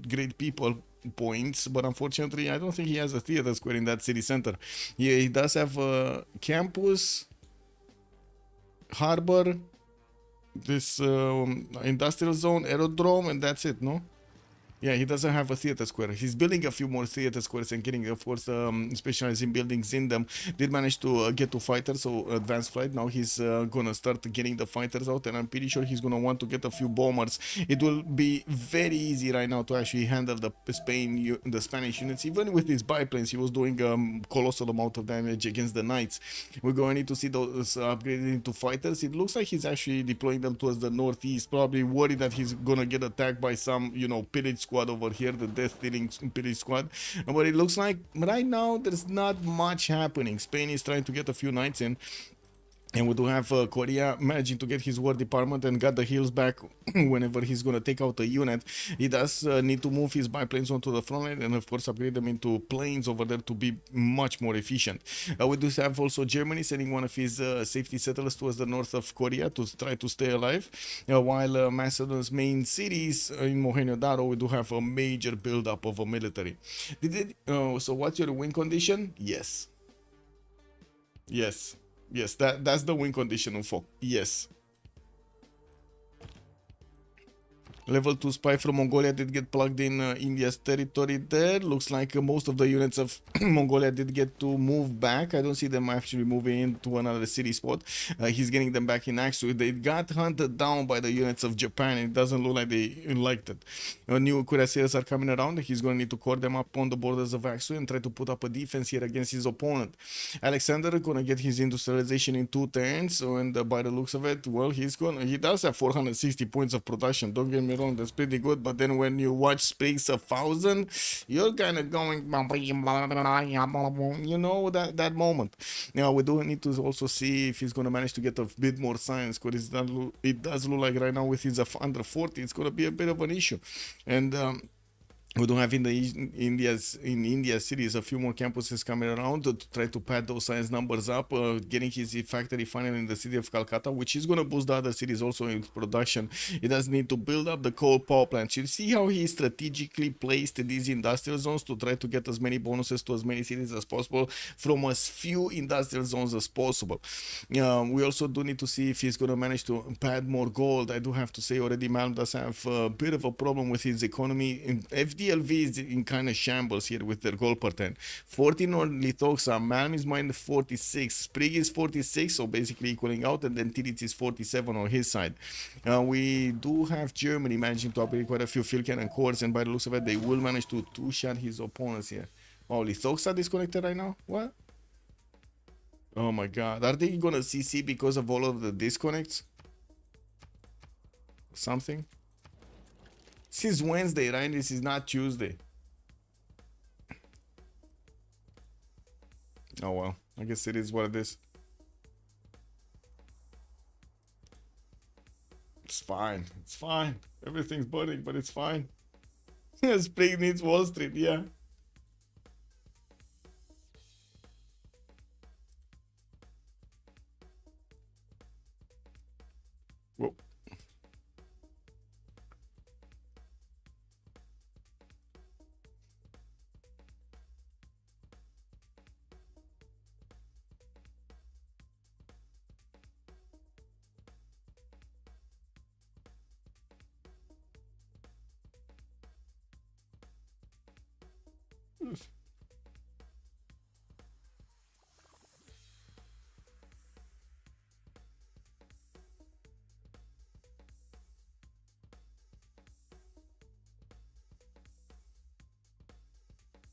great people points, but unfortunately I don't think he has a theater square in that city center. He does have a campus, harbor, this industrial zone, aerodrome, and that's it, no? Yeah, he doesn't have a theater square. He's building a few more theater squares and getting, of course, specializing buildings in them. Did manage to get to fighters, so advanced flight. Now he's gonna start getting the fighters out, and I'm pretty sure he's gonna want to get a few bombers. It will be very easy right now to actually handle the Spanish units. Even with his biplanes, he was doing colossal amount of damage against the knights. We're going to need to see those upgraded into fighters. It looks like he's actually deploying them towards the northeast, probably worried that he's gonna get attacked by some, pillage squad over here, the death dealing pillage squad. But it looks like right now there's not much happening. Spain is trying to get a few knights in, and we do have Korea managing to get his war department and got the heals back whenever he's going to take out a unit. He does need to move his biplanes onto the front line and of course upgrade them into planes over there to be much more efficient. We do have also Germany sending one of his safety settlers towards the north of Korea to try to stay alive. While Macedon's main cities in Mohenjo-Daro, we do have a major build-up of a military. So what's your win condition? Yes. Yes. Yes, that's the win condition of Fok. Yes. Level 2 spy from Mongolia did get plugged in India's territory there. Looks like most of the units of Mongolia did get to move back. I don't see them actually moving into another city spot. He's getting them back in Aksu. They got hunted down by the units of Japan. It doesn't look like they liked it. New cuirassiers are coming around. He's going to need to core them up on the borders of Aksu and try to put up a defense here against his opponent. Alexander is going to get his industrialization in 2 turns. And by the looks of it, well, he does have 460 points of production. Don't get me wrong, that's pretty good, but then when you watch Spriggs 1000, you're kind of going, that moment. Now we do need to also see if he's going to manage to get a bit more science, because it does look like right now with his under 40, it's going to be a bit of an issue. And we don't have in India cities a few more campuses coming around to try to pad those science numbers up, getting his factory finally in the city of Calcutta, which is going to boost the other cities also in production. He does need to build up the coal power plants. You see how he strategically placed these industrial zones to try to get as many bonuses to as many cities as possible from as few industrial zones as possible. We also do need to see if he's going to manage to pad more gold. I do have to say already Malm does have a bit of a problem with his economy. FDLV is in kind of shambles here with their gold per 10. 14 on Lithoxa, Malm is minus 46, Sprig is 46, so basically equaling out, and then Tiritz is 47 on his side. We do have Germany managing to upgrade quite a few field cannon cores, and by the looks of it, they will manage to two-shot his opponents here. Oh, Lithoxa disconnected right now? What? Oh my god. Are they gonna CC because of all of the disconnects? Something? This is Wednesday, right? This is not Tuesday. Oh well, I guess it is what it is. It's fine. It's fine. Everything's burning, but it's fine. Spring needs Wall Street, yeah. Whoa.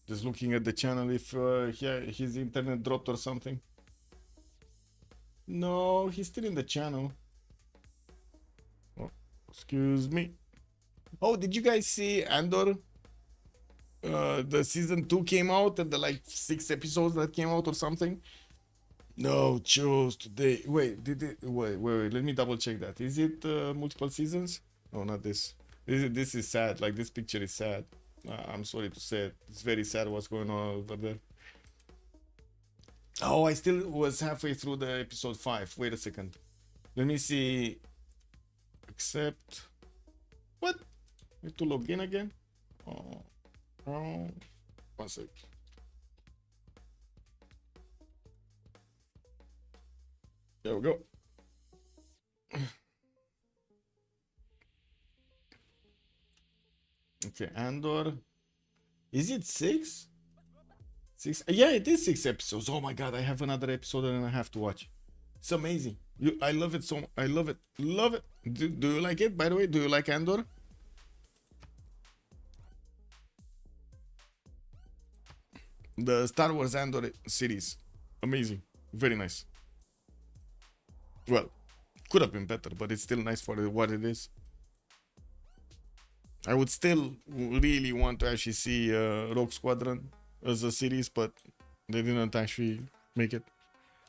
Just looking at the channel if his internet dropped or something. No, he's still in the channel. Oh, excuse me. Oh, did you guys see Andor? the season 2 came out and the like 6 episodes that came out or something. No, chose today. Wait, did it? Wait. Let me double check that. Is it multiple seasons? No, not this. This is sad. Like this picture is sad. I'm sorry to say it. It's very sad what's going on over there. Oh, I still was halfway through the episode 5. Wait a second. Let me see. Accept. What? I have to log in again? Oh. 1 sec. There we go. Okay, Andor. Is it 6? 6? Yeah, it is 6 episodes. Oh my god, I have another episode and I have to watch. It's amazing. I love it so. I love it. Love it. Do you like it? By the way, do you like Andor? The Star Wars Andor series. Amazing. Very nice. Well, could have been better, but it's still nice for what it is. I would still really want to actually see Rogue Squadron as a series, but they didn't actually make it,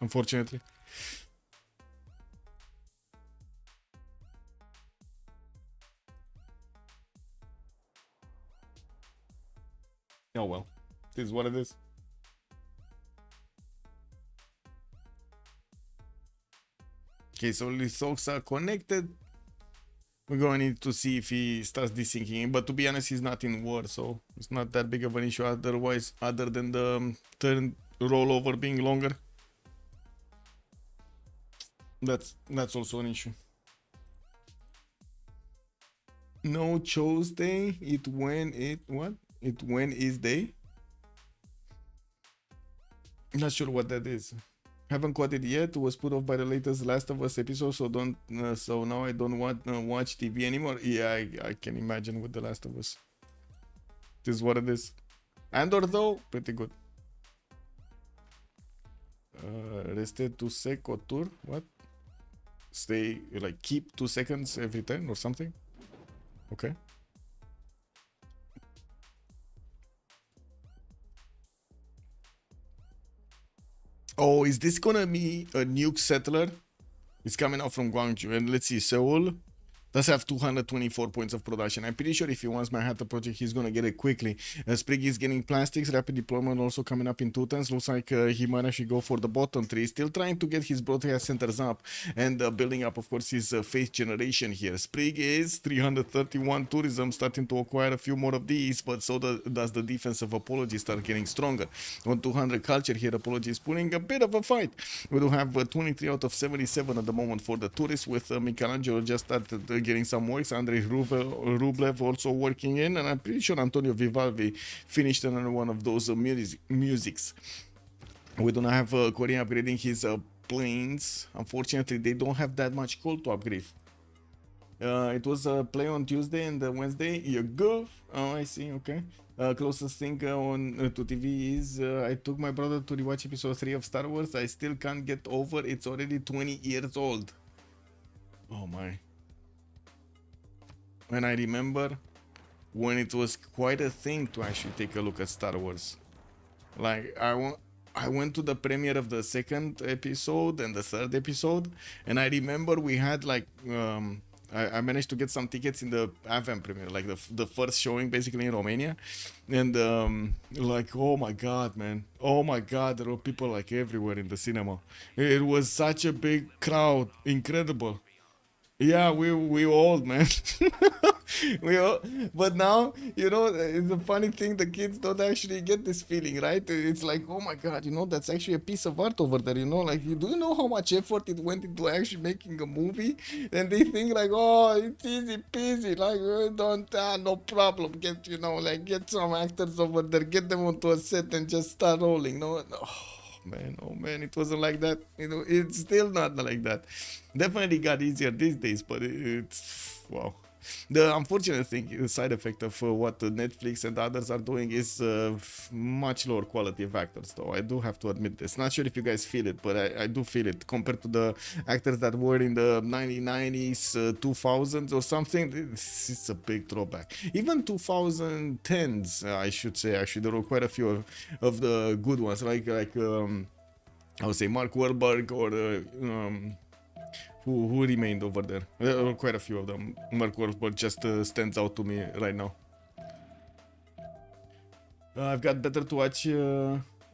unfortunately. Oh well, this is what it is. Okay, so Lithox are connected. We're going to need to see if he starts desyncing, but to be honest, he's not in war, so it's not that big of an issue otherwise, other than the turn rollover being longer. That's also an issue. No chose day. It when is day. Not sure what that is. Haven't caught it yet. Was put off by the latest Last of Us episode, so don't. So now I don't want to watch TV anymore. Yeah, I can imagine with the Last of Us. This is what it is. Andor though, pretty good. Rested 2 sec or tour. What? Stay like keep 2 seconds every turn or something. Okay. Oh, is this gonna be a nuke settler? It's coming out from Gwangju, and let's see, Seoul does have 224 points of production. I'm pretty sure if he wants Manhattan Project, he's gonna get it quickly. Sprig is getting plastics, rapid deployment also coming up in 2 turns. Looks like he might actually go for the bottom 3. Still trying to get his broadcast centers up and building up, of course, his face generation here. Sprig is 331 tourism, starting to acquire a few more of these, but so does the defensive apology start getting stronger. On 200 culture here, apology is pulling a bit of a fight. We do have 23 out of 77 at the moment for the tourists, with Michelangelo just started getting some works. Andrei Rublev also working in, and I'm pretty sure Antonio Vivaldi finished another one of those musics. We do not have Korea upgrading his planes. Unfortunately, they don't have that much coal to upgrade. It was a play on Tuesday and Wednesday. You go. Oh, I see. Okay. Closest thing on to TV is I took my brother to rewatch episode 3 of Star Wars. I still can't get over it's already 20 years old. Oh my. And I remember when it was quite a thing to actually take a look at Star Wars. Like I went to the premiere of the 2nd episode and the 3rd episode, and I remember we had like I managed to get some tickets in the AVM premiere, like the first showing basically in Romania, and like, oh my god, man, oh my god, there were people like everywhere in the cinema. It was such a big crowd, incredible. Yeah, we old, man. We all, but now, you know, it's a funny thing, the kids don't actually get this feeling, right? It's like, oh my god, you know, that's actually a piece of art over there, you know, like, do you know how much effort it went into actually making a movie? And they think like, oh, it's easy peasy, like, don't, no problem, get, you know, like, get some actors over there, get them onto a set and just start rolling, no. Oh man, it wasn't like that. You know, it's still not like that. Definitely got easier these days, but it's wow. The unfortunate thing, the side effect of what Netflix and others are doing is much lower quality of actors, though. I do have to admit this. Not sure if you guys feel it, but I do feel it compared to the actors that were in the 1990s, 2000s or something. It's a big throwback. Even 2010s, I should say. Actually, there were quite a few of the good ones, like I would say Mark Wahlberg or who remained over there. There were quite a few of them. Mark Wahlberg just stands out to me right now. I've got better to watch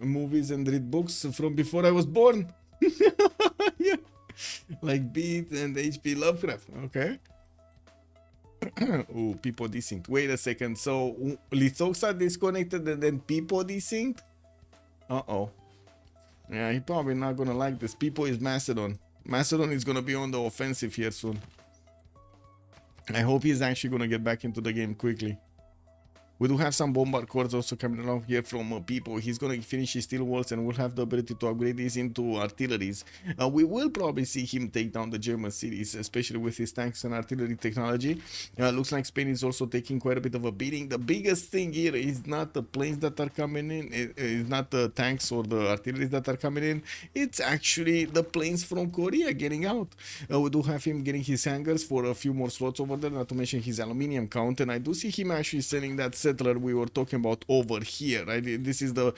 movies and read books from before I was born. Yeah. Like Beat and H.P. Lovecraft. Okay. Oh, people desynced. Wait a second. So Lithoxa disconnected and then people desynced? Uh-oh. Yeah, he probably not gonna like this. People is Macedon. Macedon is gonna be on the offensive here soon. I hope he's actually gonna get back into the game quickly. We do have some bombard cores also coming along here from people. He's going to finish his steel walls and will have the ability to upgrade these into artilleries. We will probably see him take down the German cities, especially with his tanks and artillery technology. Looks like Spain is also taking quite a bit of a beating. The biggest thing here is not the planes that are coming in. It's not the tanks or the artillery that are coming in. It's actually the planes from Korea getting out. We do have him getting his hangars for a few more slots over there, not to mention his aluminium count. And I do see him actually sending that settler we were talking about over here, right? This is the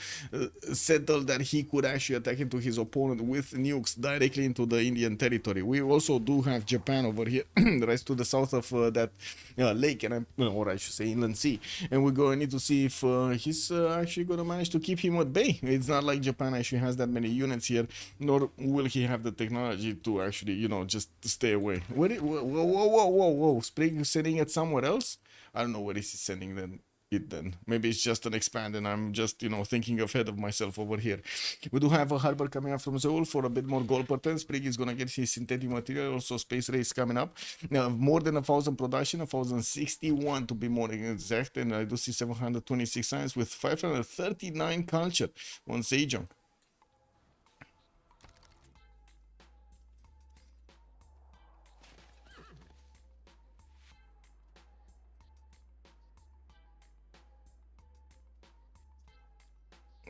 settle that he could actually attack into his opponent with nukes directly into the Indian territory. We also do have Japan over here, right to the south of that lake, and or I should say inland sea. And we're going to need to see if he's actually going to manage to keep him at bay. It's not like Japan actually has that many units here, nor will he have the technology to actually, you know, just stay away. Whoa. Spring sending it somewhere else? I don't know where is he sending them. Then maybe it's just an expand and I'm just, you know, thinking ahead of myself over here. We do have a harbor coming up from Seoul for a bit more gold per ton. Sprig is gonna get his synthetic material, also space race coming up. Now more than 1,000 production, 1,061 to be more exact, and I do see 726 science with 539 culture on Sejong.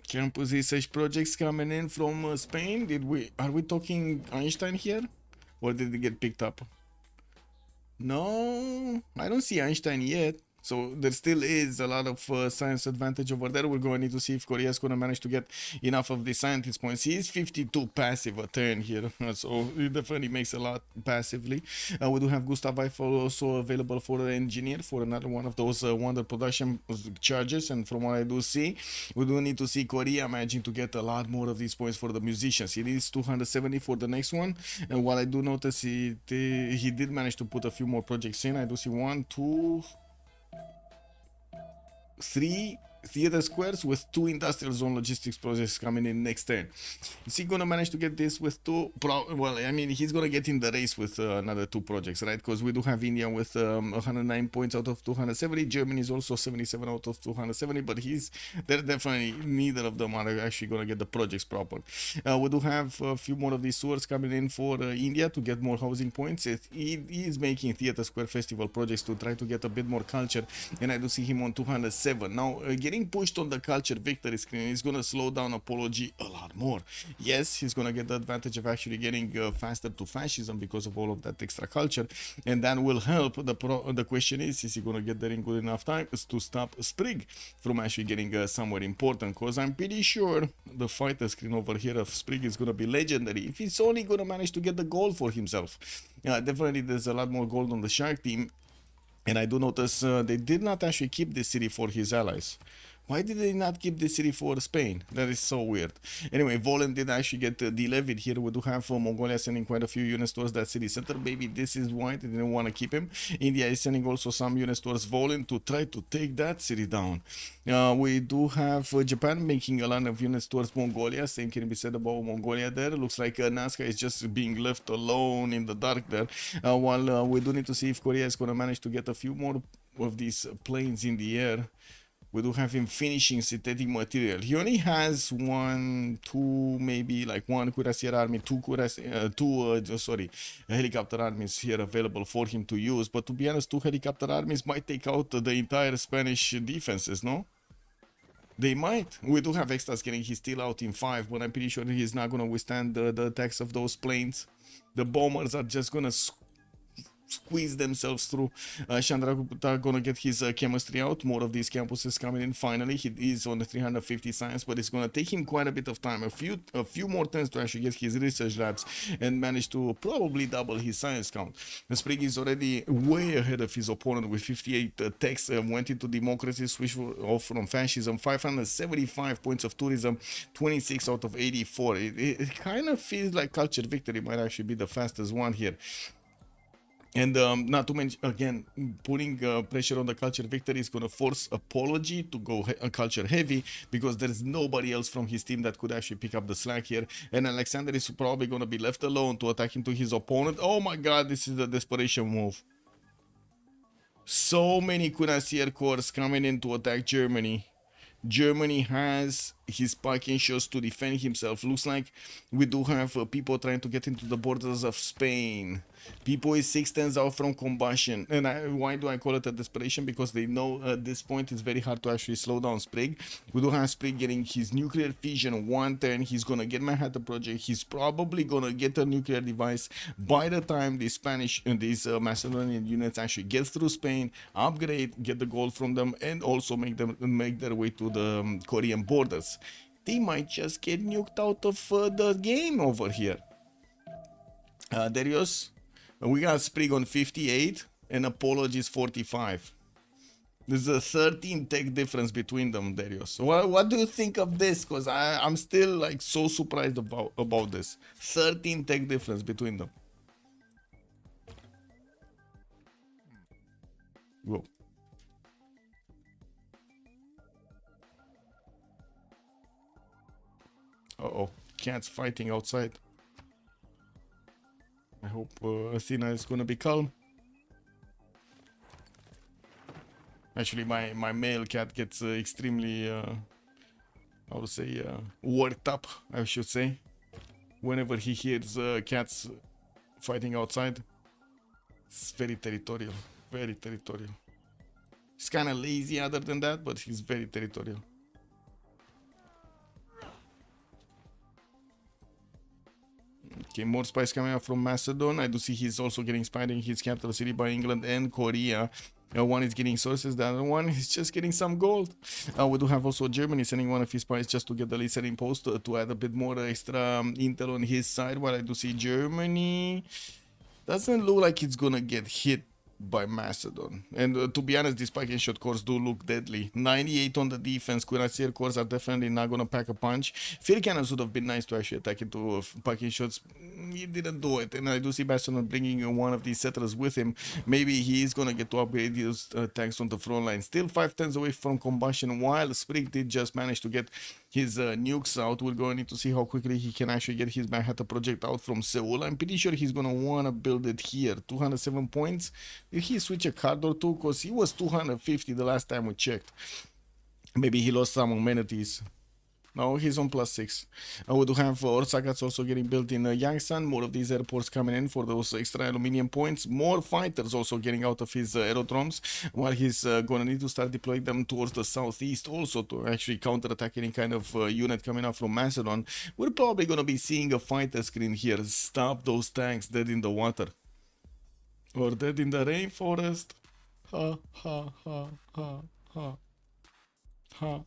Campus research projects coming in from Spain. Are we talking Einstein here, or did it get picked up? No, I don't see Einstein yet. So there still is a lot of science advantage over there. We're going to need to see if Korea is going to manage to get enough of the scientist points. He is 52 passive a turn here, so it definitely makes a lot passively. We do have Gustav Eiffel also available for the engineer for another one of those wonder production charges. And from what I do see, we do need to see Korea managing to get a lot more of these points for the musicians. It is 270 for the next one. And while I do notice he did manage to put a few more projects in, I do see 1, 2, 3 theater squares with 2 industrial zone logistics projects coming in next turn. Is he gonna manage to get this with 2? Well, I mean, he's gonna get in the race with another 2 projects, right? Because we do have India with 109 points out of 270. Germany is also 77 out of 270, but they're definitely, neither of them are actually gonna get the projects proper. We do have a few more of these sewers coming in for India to get more housing points. He is making theater square festival projects to try to get a bit more culture, and I do see him on 207. Now, getting pushed on the culture victory screen is going to slow down Apology a lot more. Yes, he's going to get the advantage of actually getting faster to fascism because of all of that extra culture, and that will help. The question is he going to get there in good enough time to stop Sprig from actually getting somewhere important? Because I'm pretty sure the fighter screen over here of Sprig is going to be legendary if he's only going to manage to get the gold for himself. Definitely there's a lot more gold on the Shark team. And I do notice they did not actually keep this city for his allies. Why did they not keep the city for Spain? That is so weird. Anyway, Volen did actually get delevied here. We do have Mongolia sending quite a few units towards that city center. Maybe this is why they didn't want to keep him. India is sending also some units towards Volen to try to take that city down. We do have Japan making a lot of units towards Mongolia. Same can be said about Mongolia there. Looks like Nazca is just being left alone in the dark there. While we do need to see if Korea is going to manage to get a few more of these planes in the air. We do have him finishing synthetic material. He only has one, two, maybe like one cuirassier army, helicopter armies here available for him to use. But to be honest, two helicopter armies might take out the entire Spanish defenses, no? They might. We do have extras getting his steel out in 5, but I'm pretty sure he's not gonna withstand the attacks of those planes. The bombers are just gonna squeeze themselves through. Chandragupta gonna get his chemistry out. More of these campuses coming in finally. He is on the 350 science, but it's gonna take him quite a bit of time. A few more turns to actually get his research labs and manage to probably double his science count. The Sprig is already way ahead of his opponent with 58 techs. Went into democracy, switched off from fascism. 575 points of tourism, 26 out of 84. It kind of feels like culture victory might actually be the fastest one here. And not to mention, again, putting pressure on the culture victory is going to force Apology to go culture heavy, because there's nobody else from his team that could actually pick up the slack here. And Alexander is probably going to be left alone to attack into his opponent. Oh my god, this is a desperation move. So many Cuirassier Corps coming in to attack Germany. Germany has his parking shots to defend himself. Looks like we do have people trying to get into the borders of Spain. People is 6 turns out from combustion. And why do I call it a desperation? Because they know at this point it's very hard to actually slow down Sprig. We do have Sprig getting his nuclear fission 1 turn. He's gonna get Manhattan Project. He's probably gonna get a nuclear device by the time these Macedonian units actually get through Spain, upgrade, get the gold from them, and also make their way to the Korean borders. They might just get nuked out of the game over here. Darius, we got Sprig on 58 and Apologies 45. There's a 13 tech difference between them, Darius. What do you think of this? Because I'm still like so surprised about this. 13 tech difference between them. Whoa. Uh-oh, cats fighting outside. I hope Athena is gonna be calm. Actually, my male cat gets extremely, how to say, worked up, I should say, whenever he hears cats fighting outside. It's very territorial, very territorial. He's kind of lazy other than that, but he's very territorial. Okay, more spies coming out from Macedon. I do see he's also getting spied in his capital city by England and Korea. One is getting sources, the other one is just getting some gold. We do have also Germany sending one of his spies just to get the listening post to add a bit more extra intel on his side. While I do see Germany doesn't look like it's gonna get hit by Macedon. And to be honest, these packing shot cores do look deadly. 98 on the defense. Cuirassier cores are definitely not gonna pack a punch. Field cannons would have been nice to actually attack into packing shots. He didn't do it. And I do see Macedon bringing one of these settlers with him. Maybe he is gonna get to upgrade his tanks on the front line. Still 5 turns away from combustion, while Sprig did just manage to get his nukes out. We're going to need to see how quickly he can actually get his Manhattan project out from Seoul. I'm pretty sure he's going to want to build it here. 207 points. Did he switch a card or two? Because he was 250 the last time we checked. Maybe he lost some amenities. No, he's on +6. We do have Orsagats also getting built in Yangsan. More of these airports coming in for those extra aluminium points. More fighters also getting out of his aerodromes, while he's going to need to start deploying them towards the southeast also to actually counterattack any kind of unit coming out from Macedon. We're probably going to be seeing a fighter screen here. Stop those tanks dead in the water. Or dead in the rainforest. Ha, ha, ha, ha, ha. Ha.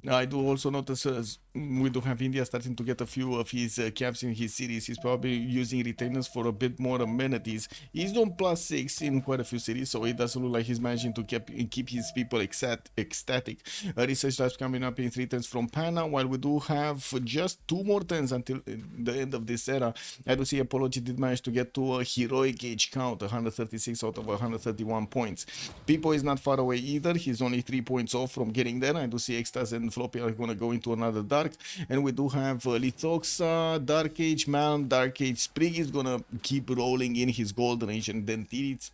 I do also notice we do have India starting to get a few of his caps in his cities. He's probably using retainers for a bit more amenities. He's on +6 in quite a few cities, so it doesn't look like he's managing to keep his people ecstatic. Research labs coming up in 3 turns from Pana, while we do have just 2 more turns until the end of this era. I do see Apology did manage to get to a heroic gauge count, 136 out of 131 points. Pipo is not far away either. He's only 3 points off from getting there. I do see Extas and Floppy are going to go into another dark, and we do have Lithoxa, Dark Age, Malm, Dark Age. Sprig is going to keep rolling in his Golden Age, and then Tirits,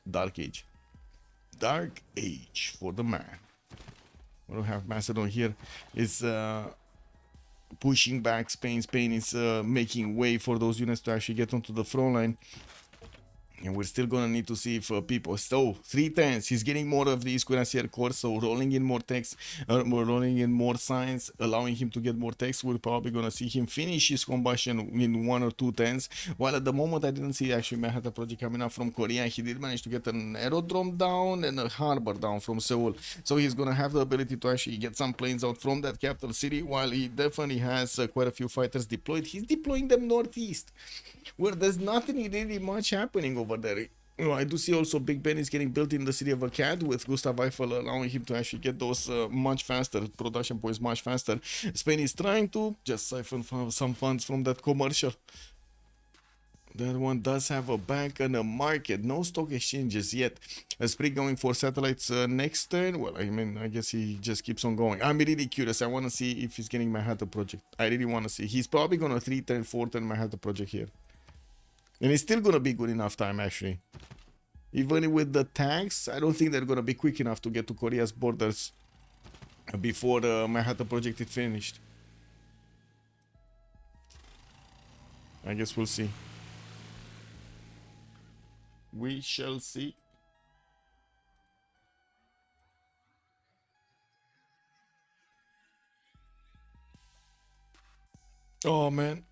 Dark Age. Dark Age for the man. We don't have Macedon here. Is pushing back Spain. Spain is making way for those units to actually get onto the front line. And we're still gonna need to see if people. So 3 turns, he's getting more of these cuirassier corps, so rolling in more text, rolling in more signs, allowing him to get more text. We're probably gonna see him finish his combustion in 1 or 2 turns. While at the moment I didn't see actually Manhattan Project coming up from Korea. He did manage to get an aerodrome down and a harbor down from Seoul, so he's gonna have the ability to actually get some planes out from that capital city. While he definitely has quite a few fighters deployed, he's deploying them northeast, where there's nothing really much happening over there. You know, I do see also Big Ben is getting built in the city of Akkad, with Gustav Eiffel allowing him to actually get those much faster, production points much faster. Spain is trying to just siphon some funds from that commercial. That one does have a bank and a market, no stock exchanges yet. Esprit going for satellites next turn. Well, I mean, I guess he just keeps on going. I'm really curious. I want to see if he's getting Manhattan Project. I really want to see. He's probably going to 3-turn, 4-turn Manhattan Project here. And it's still going to be good enough time, actually. Even with the tanks, I don't think they're going to be quick enough to get to Korea's borders before the Manhattan Project is finished. I guess we'll see. We shall see. Oh, man.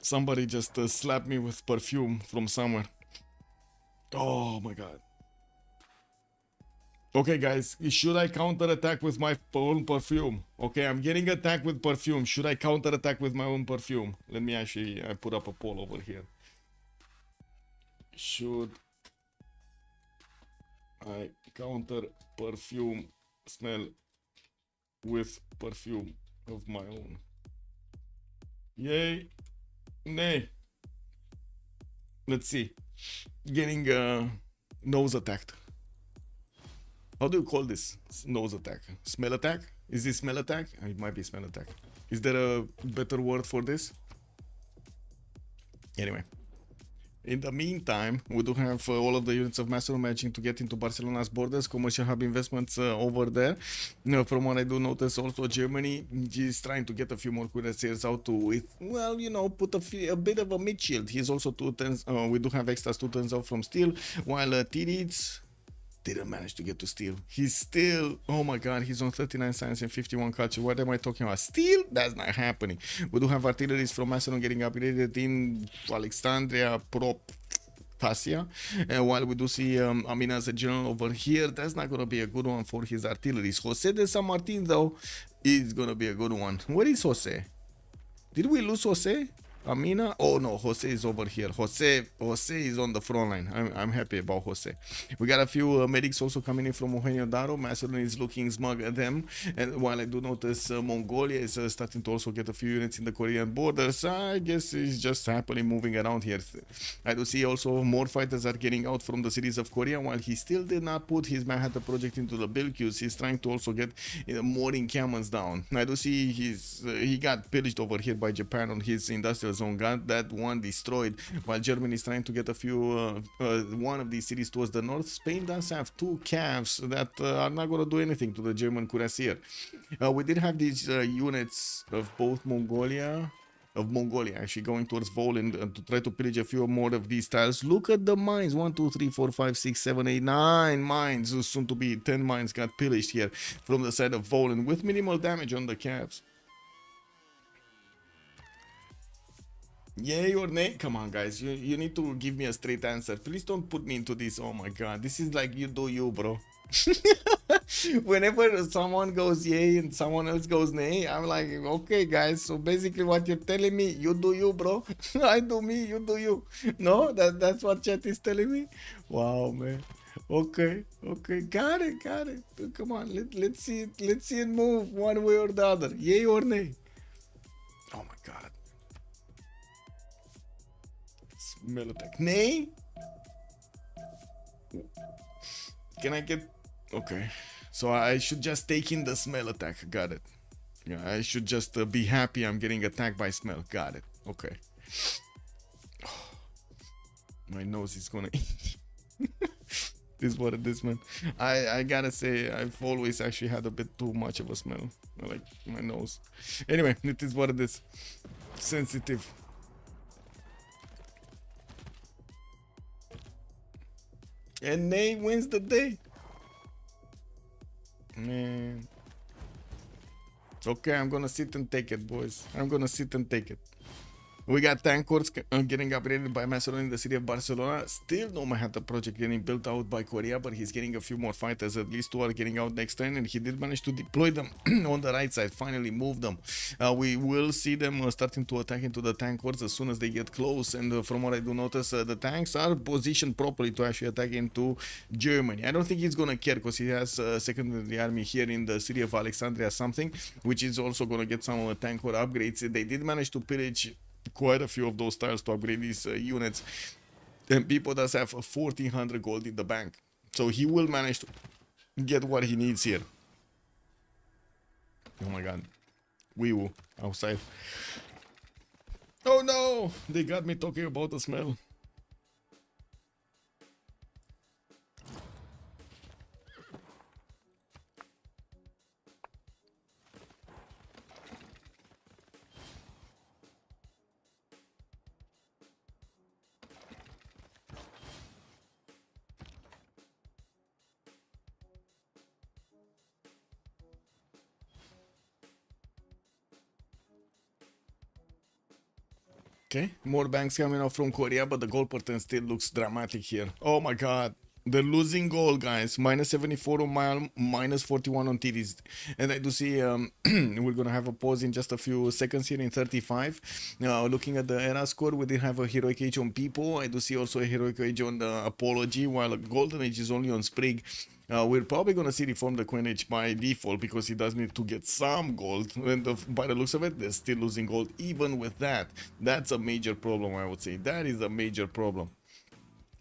Somebody just slapped me with perfume from somewhere. Oh my god. Okay, guys, should I counter-attack with my own perfume? Okay, I'm getting attacked with perfume. Should I counter-attack with my own perfume? Let me actually put up a poll over here. Should I counter perfume smell with perfume of my own? Yay. Nay. Let's see. Getting nose attacked. How do you call this? Nose attack. Smell attack? Is this smell attack? It might be smell attack. Is there a better word for this? Anyway. In the meantime, we do have all of the units of Macedon managing to get into Barcelona's borders, commercial hub investments over there. From what I do notice, also Germany is trying to get a few more cuirassiers out to, well, you know, put a bit of a mid shield. He's also 2 turns. We do have extras 2 turns out from steel, while Tirits didn't manage to get to steel. He's still, oh my god, he's on 39 science and 51 culture. What am I talking about? Steel? That's not happening. We do have artilleries from Macedon getting upgraded in Alexandria, Tasia. And while we do see Amina as a general over here, that's not going to be a good one for his artilleries. Jose de San Martin, though, is going to be a good one. Where is Jose? Did we lose Jose? Amina? Oh no, Jose is over here. Jose is on the front line. I'm happy about Jose. We got a few medics also coming in from Eugenio Daro. Macedon is looking smug at them. And while I do notice Mongolia is starting to also get a few units in the Korean borders, I guess it's just happily moving around here. I do see also more fighters are getting out from the cities of Korea. While he still did not put his Manhattan Project into the build queues, he's trying to also get more encampments down. I do see he got pillaged over here by Japan on his industrial zone, got that one destroyed, while Germany is trying to get a few one of these cities towards the north. Spain does have 2 calves that are not going to do anything to the German cuirassier. We did have these units of both Mongolia actually going towards Volin to try to pillage a few more of these tiles. Look at the mines. 1, 2, 3, 4, 5, 6, 7, 8, 9 mines, soon to be 10 mines got pillaged here from the side of Volin with minimal damage on the calves. Yay or nay? Come on, guys. You need to give me a straight answer. Please don't put me into this. Oh my god. This is like you do you, bro. Whenever someone goes yay and someone else goes nay, I'm like, okay, guys. So basically what you're telling me, you do you, bro. I do me, you do you. No? That's what chat is telling me? Wow, man. Okay. Got it. Come on. Let's see it move one way or the other. Yay or nay? Oh my god. Smell attack. Nay? Can I get... Okay. So I should just take in the smell attack. Got it. Yeah, I should just be happy I'm getting attacked by smell. Got it. Okay. My nose is gonna... is what it is, man. I gotta say, I've always actually had a bit too much of a smell, like my nose. Anyway, it is what it is. Sensitive. And Nate wins the day. Man. It's okay, I'm gonna sit and take it, boys. I'm gonna sit and take it. We got tankers getting upgraded by Macedon in the city of Barcelona. Still no Manhattan project getting built out by Korea, but he's getting a few more fighters. At least 2 are getting out next turn, and he did manage to deploy them on the right side. Finally move them. We will see them starting to attack into the tankers as soon as they get close. And from what I do notice, the tanks are positioned properly to actually attack into Germany. I don't think he's gonna care because he has a secondary army here in the city of Alexandria something, which is also gonna get some tanker upgrades. They did manage to pillage quite a few of those tiles to upgrade these units, and people does have 1400 gold in the bank, so he will manage to get what he needs here. Oh my god, wee woo outside. Oh no, they got me talking about the smell. Okay, more banks coming out from Korea, but the goal pattern still looks dramatic here. Oh my god, they're losing goal, guys. Minus 74 on Mile, minus 41 on TDs. And I do see we're gonna have a pause in just a few seconds here in 35. Now, looking at the era score, we did have a heroic age on People. I do see also a heroic age on the Apology, while a golden age is only on Sprig. We're probably going to see Reform the Queen Age by default because he does need to get some gold, and by the looks of it, they're still losing gold even with that. That's a major problem, I would say. That is a major problem.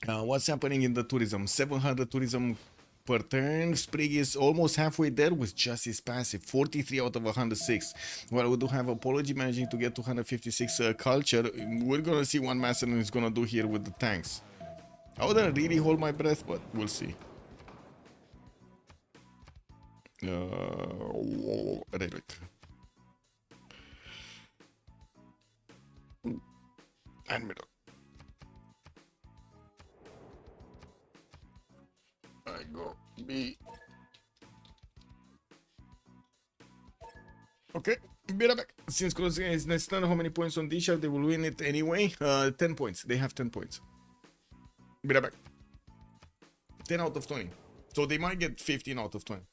What's happening in the tourism? 700 tourism per turn. Sprig is almost halfway there with just his passive, 43 out of 106. While we do have Apology managing to get 256 culture. We're going to see what Macedon is going to do here with the tanks. I wouldn't really hold my breath, but we'll see. Rhetoric. And middle. I go B. Okay, be right back. Since closing is next turn, how many points on DShark? They will win it anyway. 10 points. They have 10 points. Be right back. 10 out of 20. So they might get 15 out of 20.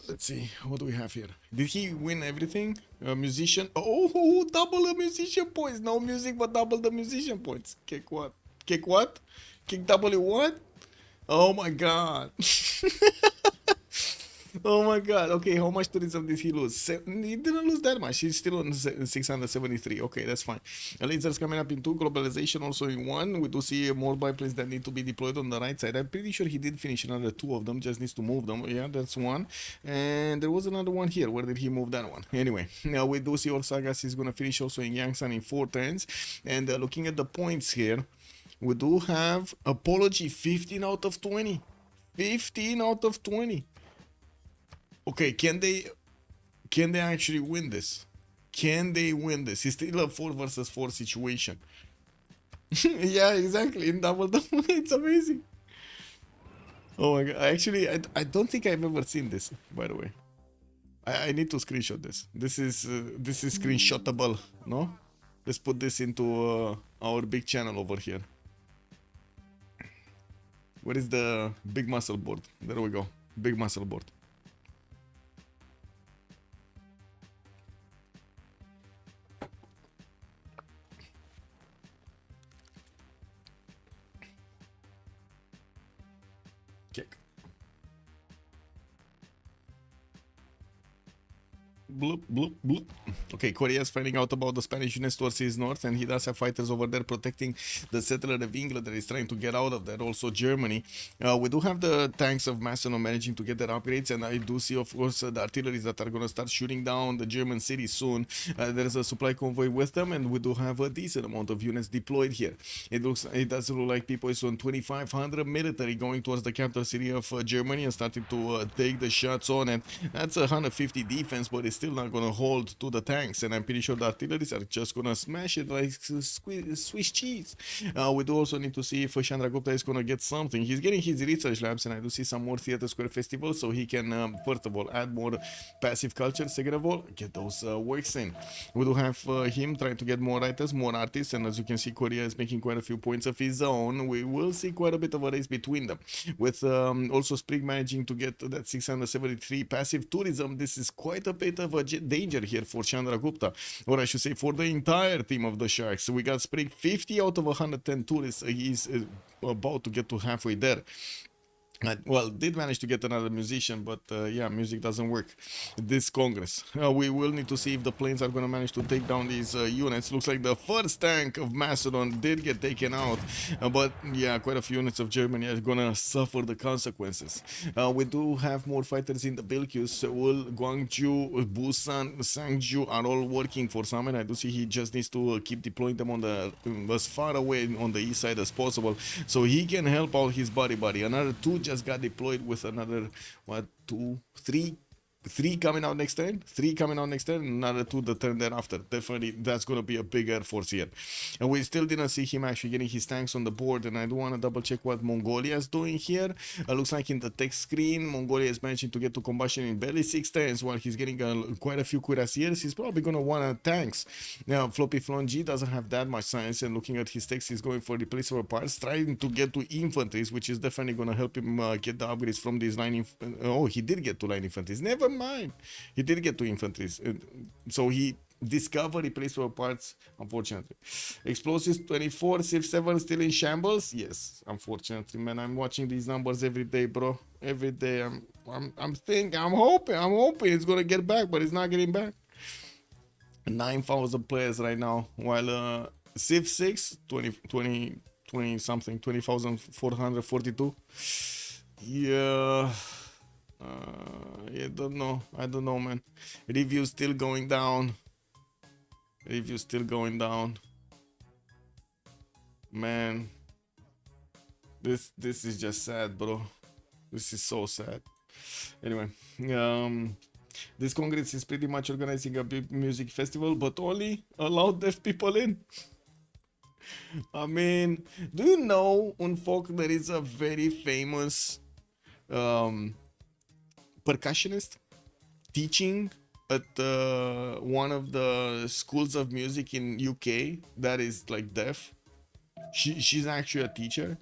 Let's see, what do we have here? Did he win everything? A musician? Oh, double the musician points. No music, but double the musician points. Kick what? Kick what? Kick W what? Oh my god. Oh my god. Okay, how much tourism did he lose? He didn't lose that much. He's still on 673. Okay, that's fine. Lasers coming up in 2, globalization also in 1. We do see more biplanes that need to be deployed on the right side. I'm pretty sure he did finish another 2 of them, just needs to move them. Yeah, that's 1. And there was another one here. Where did he move that one? Anyway, now we do see Sagas is going to finish also in Yangsan in 4 turns. And looking at the points here, we do have Apology 15 out of 20. 15 out of 20. Okay, can they actually win this? Can they win this? It's still a 4 versus 4 situation. Yeah, exactly. In double, it's amazing. Oh my god! Actually, I don't think I've ever seen this. By the way, I need to screenshot this. This is screenshotable. No, let's put this into our big channel over here. Where is the big muscle board? There we go. Big muscle board. Kick. Bloop, bloop, bloop. Okay, Korea is finding out about the Spanish units towards his north, and he does have fighters over there protecting the settler of England that is trying to get out of that. Also, Germany. We do have the tanks of Macedon managing to get their upgrades, and I do see, of course, the artilleries that are going to start shooting down the German cities soon. There is a supply convoy with them, and we do have a decent amount of units deployed here. It does look like people is on 2,500 military going towards the capital city of Germany and starting to take the shots on it. That's 150 defense, but it's still not going to hold to the tanks, and I'm pretty sure the artilleries are just going to smash it like Swiss cheese. We do also need to see if Chandragupta is going to get something. He's getting his research labs, and I do see some more Theatre Square festivals, so he can, first of all, add more passive culture, second of all, get those works in. We do have him trying to get more writers, more artists, and as you can see, Korea is making quite a few points of his own. We will see quite a bit of a race between them, with also Sprig managing to get that 673 passive tourism. This is quite a bit of a danger here for Chandragupta, or I should say for the entire team of the Sharks. We got Sprig 50 out of 110 tourists. He's about to get to halfway there. Well, did manage to get another musician, but yeah, music doesn't work. This Congress. We will need to see if the planes are going to manage to take down these units. Looks like the first tank of Macedon did get taken out, but yeah, quite a few units of Germany are going to suffer the consequences. We do have more fighters in the Bilkis. Seoul, Gwangju, Busan, Sangju are all working for some, and I do see he just needs to keep deploying them on the as far away on the east side as possible, so he can help out his buddy. Another 2 just got deployed with another, what, 2, 3 coming out next turn, 3 coming out next turn, and another 2 the turn thereafter. Definitely, that's going to be a big air force here. And we still didn't see him actually getting his tanks on the board, and I do want to double check what Mongolia is doing here. Looks like in the text screen, Mongolia is managing to get to combustion in barely 6 turns, while he's getting quite a few cuirassiers. He's probably going to want tanks. Now, Floppy Flonji doesn't have that much science, and looking at his text, he's going for replaceable parts, trying to get to infantries, which is definitely going to help him get the upgrades from these line. Oh, he did get to line infantries. Never mind. He did get to infantries. So he discovered replaceable parts, unfortunately. Explosives 24, Civ7 still in shambles? Yes, unfortunately, man. I'm watching these numbers every day, bro. Every day. I'm hoping it's gonna get back, but it's not getting back. 9,000 players right now, while Civ6 20 something, 20,442. Yeah. I don't know, man. Reviews still going down. Man, this is just sad, bro. This is so sad. Anyway, this congress is pretty much organizing a big music festival, but only allow deaf people in. I mean, do you know, Unfolk, there is a very famous percussionist teaching at one of the schools of music in UK that is like deaf? She's actually a teacher.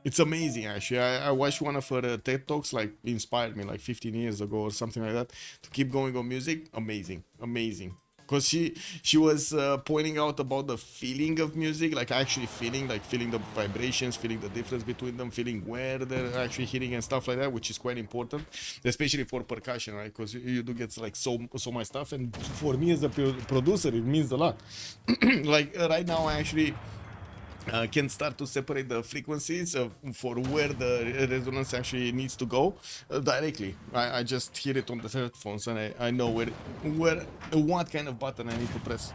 It's amazing, actually. I watched one of her TED Talks, like, inspired me, like, 15 years ago or something like that, to keep going on music. Amazing, amazing. Because she was pointing out about the feeling of music, like, actually feeling, like, feeling the vibrations, feeling the difference between them, feeling where they're actually hitting and stuff like that, which is quite important, especially for percussion, right? Because you do get, like, so much stuff, and for me as a producer, it means a lot. Like, right now, I actually can start to separate the frequencies for where the resonance actually needs to go directly. I just hear it on the headphones, and I know what kind of button I need to press,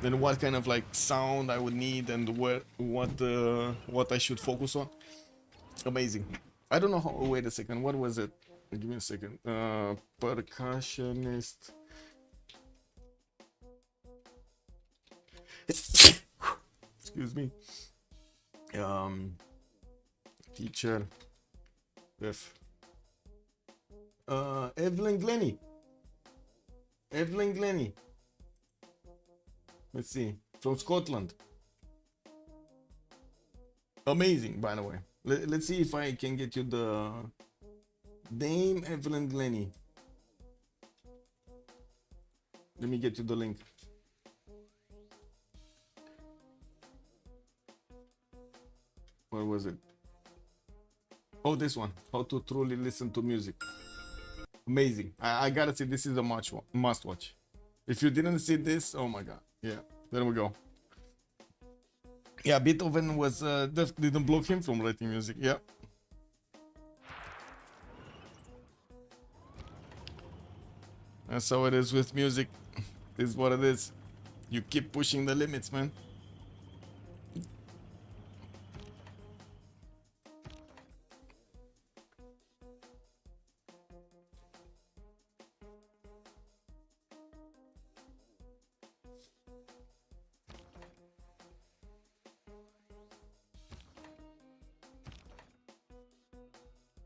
then what kind of, like, sound I would need, and what I should focus on. Amazing. I don't know how. Wait a second. What was it? Give me a second. Percussionist. Excuse me. Teacher with Evelyn Glennie. Let's see, from Scotland. Amazing, by the way. Let's see if I can get you the name. Evelyn Glennie. Let me get you the link. Where was it? Oh, this one. How to truly listen to music. Amazing. I gotta say, this is a must watch. If you didn't see this, oh my god. Yeah, there we go. Yeah, Beethoven was didn't block him from writing music. Yeah. That's how it is with music. This is what it is. You keep pushing the limits, man.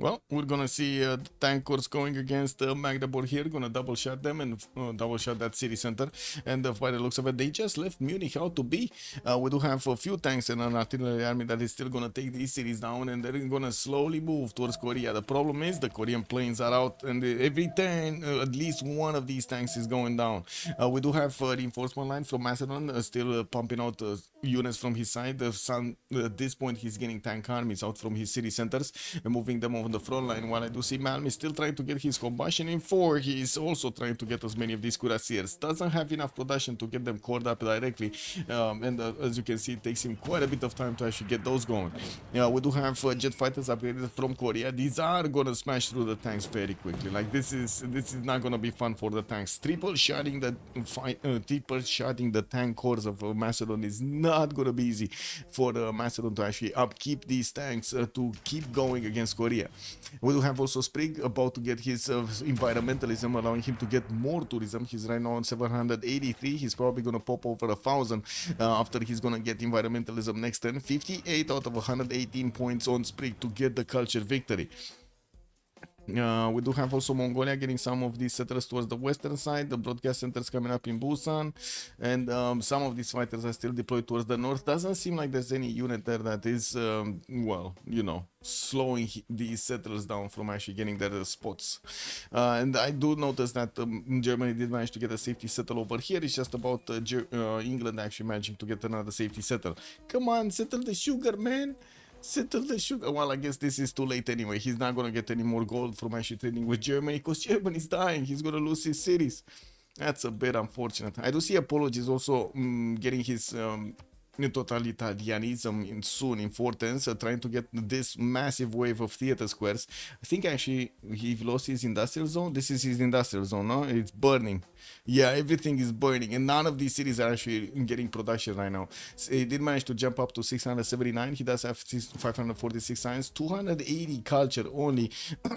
Well, we're gonna see the tank corps going against Magdeburg here. Gonna double shot them and double shot that city center. And by the looks of it, they just left Munich out to be. We do have a few tanks and an artillery army that is still gonna take these cities down, and they're gonna slowly move towards Korea. The problem is the Korean planes are out, and every turn at least one of these tanks is going down. We do have reinforcement line from Macedon still pumping out units from his side. At this point, he's getting tank armies out from his city centers and moving them over the front line, while I do see Malmi still trying to get his combustion in 4. He is also trying to get as many of these cuirassiers. Doesn't have enough production to get them caught up directly, and as you can see, it takes him quite a bit of time to actually get those going. We do have jet fighters upgraded from Korea. These are gonna smash through the tanks very quickly. Like, this is not gonna be fun for the tanks. Triple shotting the tank cores of Macedon is not gonna be easy for Macedon to actually upkeep these tanks to keep going against Korea. We do have also Sprig about to get his environmentalism, allowing him to get more tourism. He's right now on 783. He's probably gonna pop over 1,000 after he's gonna get environmentalism next turn. 58 out of 118 points on Sprig to get the culture victory. We do have also Mongolia getting some of these settlers towards the western side. The broadcast centers coming up in Busan, and some of these fighters are still deployed towards the north. Doesn't seem like there's any unit there that is, well, you know, slowing these settlers down from actually getting their spots. And I do notice that Germany did manage to get a safety settle over here. It's just about England actually managing to get another safety settle. Come on, settle the sugar, man. Settle the sugar. Well, I guess this is too late anyway. He's not gonna get any more gold from actually trading with Germany, because Germany's dying. He's gonna lose his cities. That's a bit unfortunate. I do see Apologies also getting his totalitarianism soon in 410s, trying to get this massive wave of theater squares. I think actually he lost his industrial zone. This is his industrial zone, no? It's burning. Yeah, everything is burning, and none of these cities are actually getting production right now. So he did manage to jump up to 679. He does have 546 science, 280 culture only,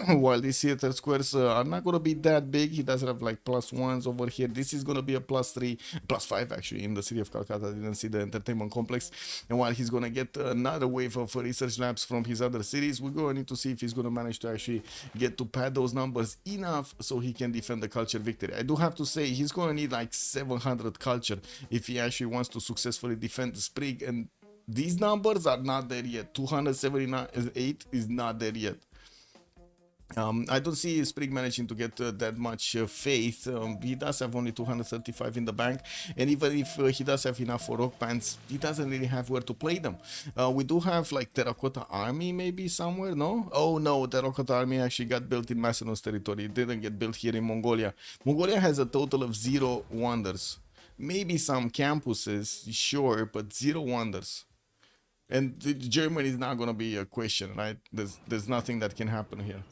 while these theater squares are not going to be that big. He does have like +1s over here. This is going to be a +3, +5 actually in the city of Calcutta. I didn't see the entertainment complex. And while he's gonna get another wave of research labs from his other cities, we're going to need to see if he's gonna manage to actually get to pad those numbers enough so he can defend the culture victory. I do have to say he's gonna need like 700 culture if he actually wants to successfully defend the Sprig, and these numbers are not there yet. 278 is not there yet. I don't see Sprig managing to get that much faith. He does have only 235 in the bank, and even if he does have enough for rock bands, he doesn't really have where to play them. We do have like Terracotta Army maybe somewhere, no? Oh no, Terracotta Army actually got built in Macedon's territory. It didn't get built here in Mongolia. Mongolia has a total of 0 wonders. Maybe some campuses, sure, but 0 wonders. And Germany is not going to be a question, right? There's nothing that can happen here.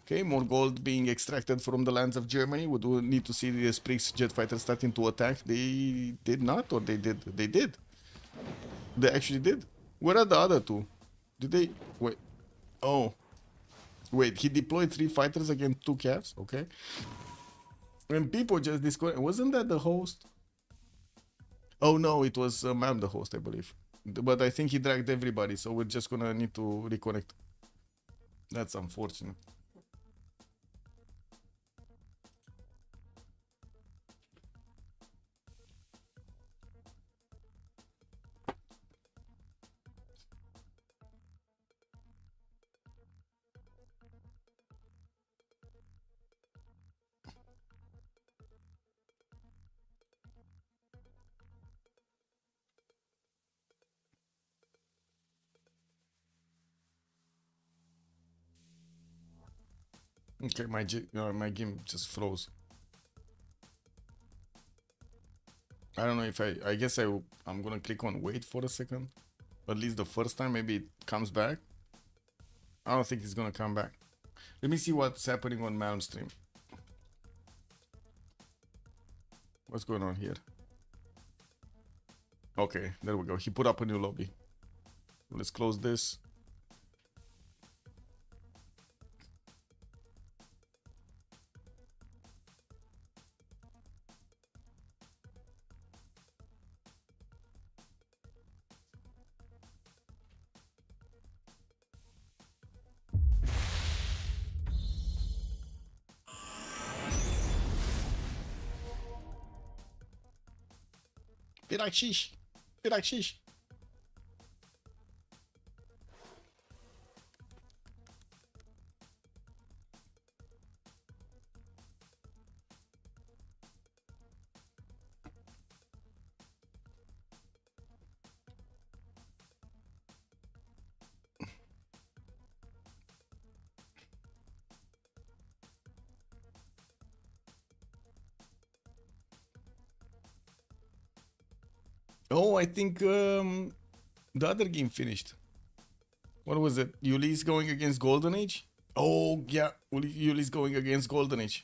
Okay, more gold being extracted from the lands of Germany. We do need to see the Sprig's jet fighters starting to attack. They did not, or they did? They did. They actually did. Where are the other two? Did they? Wait. Oh. Wait, he deployed 3 fighters against 2 cavs? Okay. And people just disconnect. Wasn't that the host? Oh no, it was Mam the host, I believe. But I think he dragged everybody, so we're just gonna need to reconnect. That's unfortunate. Okay, my game just froze. I don't know if I guess I'm gonna click on wait for a second. At least the first time, maybe it comes back. I don't think it's gonna come back. Let me see what's happening on Malm stream. What's going on here? Okay, there we go. He put up a new lobby. Let's close this. Pirakshish. Pirakshish. Oh, I think the other game finished. What was it? Uly's going against Golden Age? Oh, yeah. Uly's going against Golden Age.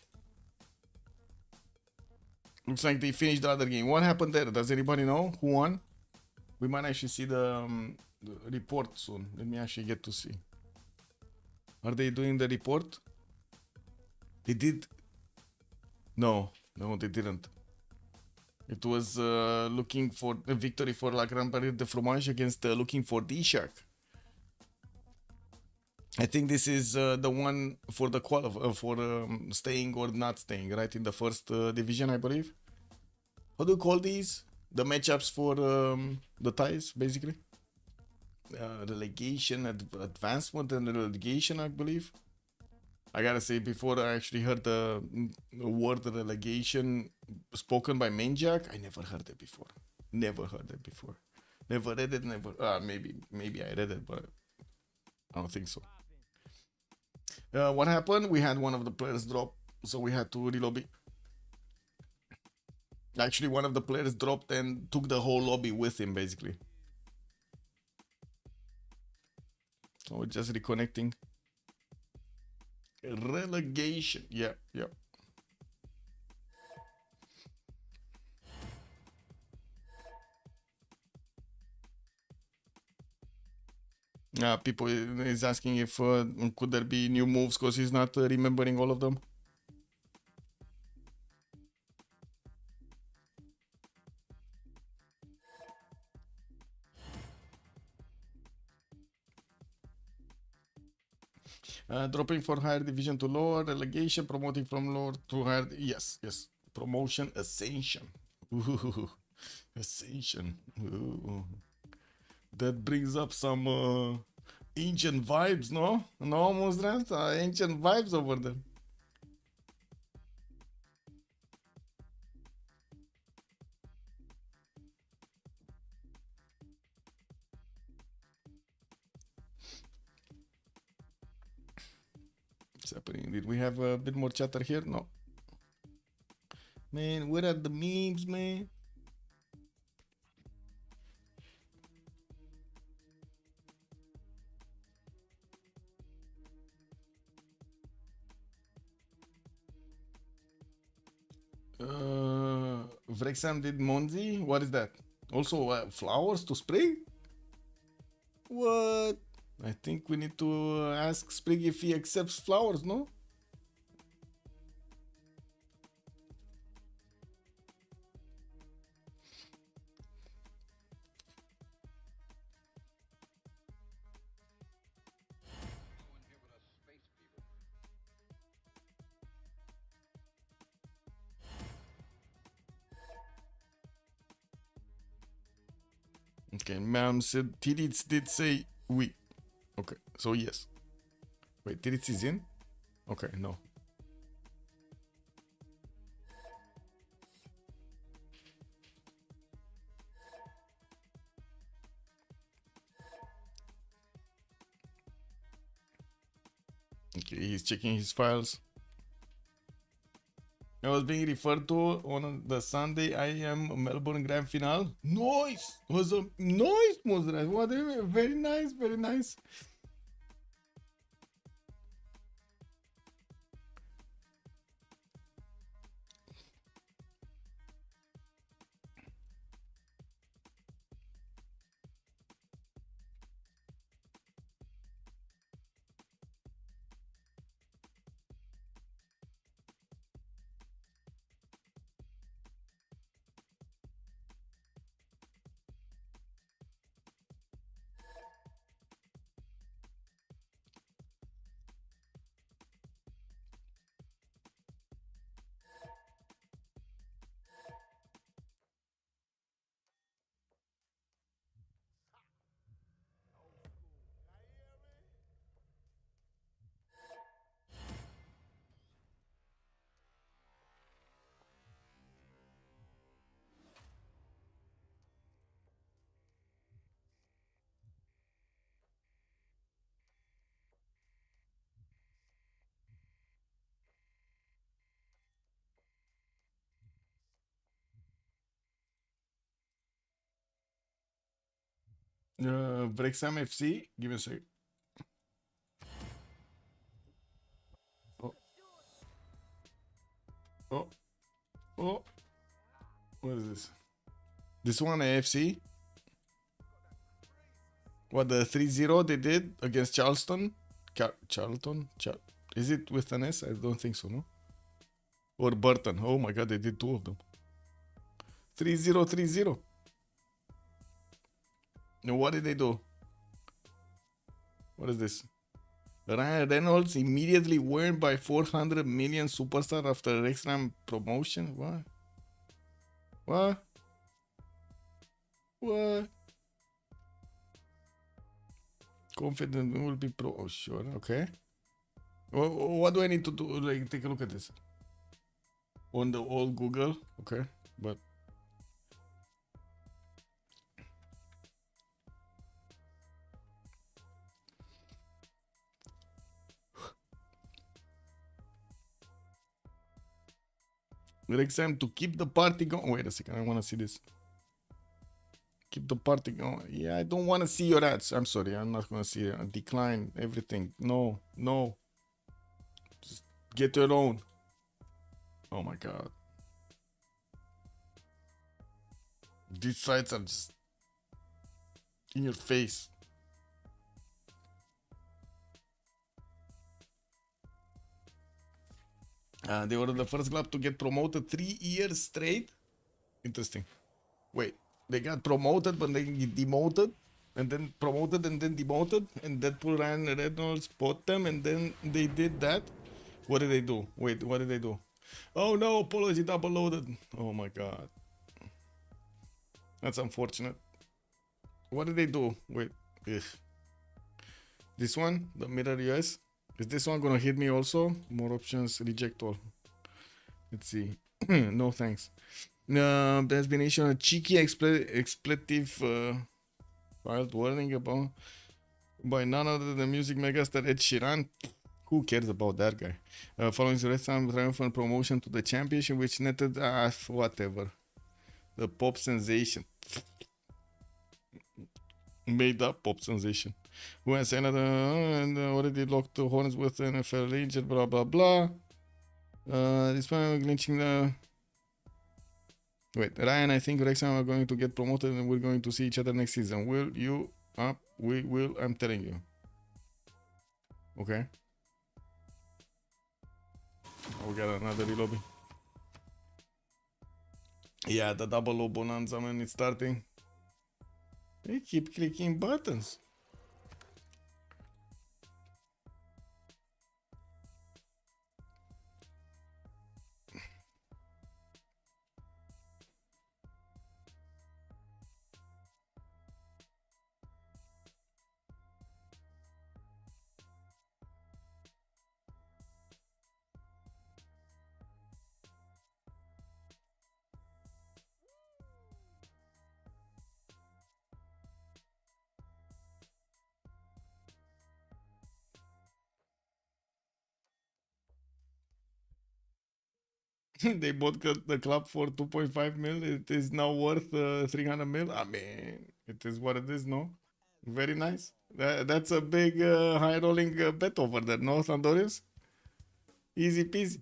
Looks like they finished the other game. What happened there? Does anybody know who won? We might actually see the report soon. Let me actually get to see. Are they doing the report? They did. No, they didn't. It was looking for a victory for La Grand Barrière de Fromage against looking for DShark. I think this is the one for the staying or not staying, right? In the first division, I believe. How do you call these? The matchups for the ties, basically. Relegation, advancement, and relegation, I believe. I gotta say, before I actually heard the word relegation spoken by Maniac, I never heard it before. Never heard it before. Never read it, never. Maybe I read it, but I don't think so. What happened? We had one of the players drop, so we had to relobby. Actually, one of the players dropped and took the whole lobby with him, basically. So we're just reconnecting. Relegation. Yeah. People is asking if could there be new moves because he's not remembering all of them. Dropping for higher division to lower, relegation, promoting from lower to higher. Yes, yes. Promotion, ascension. Ooh, ascension. Ooh. That brings up some ancient vibes, no? No, Muslims? Ancient vibes over there. What's happening? Did we have a bit more chatter here? No. Man, where are the memes, man? Vrexam did Monzi? What is that? Also, flowers to spray? What? I think we need to ask Sprig if he accepts flowers, no? Okay, ma'am said Tirits did say we. Okay, so yes. Wait, Tirits is in? Okay, no. Okay, he's checking his files. I was being referred to on the Sunday IM Melbourne Grand Final. Nice! Was a nice, Mozart. What a very nice, very nice. Brexham FC. Give me a sec. Oh, oh, oh. What is this? This one AFC. What, the 3-0 they did against Charleston? Charlton? Is it with an S? I don't think so, no? Or Burton. Oh my god, they did two of them. 3-0, 3-0. Now what did they do? What is this? Ryan Reynolds immediately won by 400 million superstar after Rexham promotion? What? What? What? Confident we will be pro. Oh, sure. Okay. What do I need to do? Like, take a look at this. On the old Google. Okay. But. Wrexham to keep the party going. Wait a second. I want to see this. Keep the party going. Yeah, I don't want to see your ads. I'm sorry. I'm not going to see it. Decline everything. No, no. Just get your own. Oh my god. These sites are just in your face. They were the first club to get promoted 3 years straight. Interesting. Wait, they got promoted but they get demoted and then promoted and then demoted, and Deadpool ran Reynolds bought them, and then they did that. What did they do? Wait, what did they do? Oh no, apology double loaded. Oh my god. That's unfortunate. What did they do? Wait. Ugh. This one, the mirror US. Is this one gonna hit me also? More options, reject all. Let's see. No thanks. There's been issued a cheeky expletive filed warning about by none other than music megastar Ed Sheeran. Who cares about that guy? Following the rest time triumphant promotion to the championship, which netted whatever. The pop sensation. Made up pop sensation. Who has another and already locked the horns with the NFL agent, blah blah blah. This one glitching the. Wait, Ryan, I think Rex and I are going to get promoted and we're going to see each other next season. Will you? We will, I'm telling you. Okay. We got another relobby. Yeah, the double O bonanza, man, it's starting. They keep clicking buttons. They bought the club for 2.5 mil. It is now worth 300 mil. I mean, it is what it is, no? Very nice. That's a big high rolling bet over there, no, Sandorius? Easy peasy.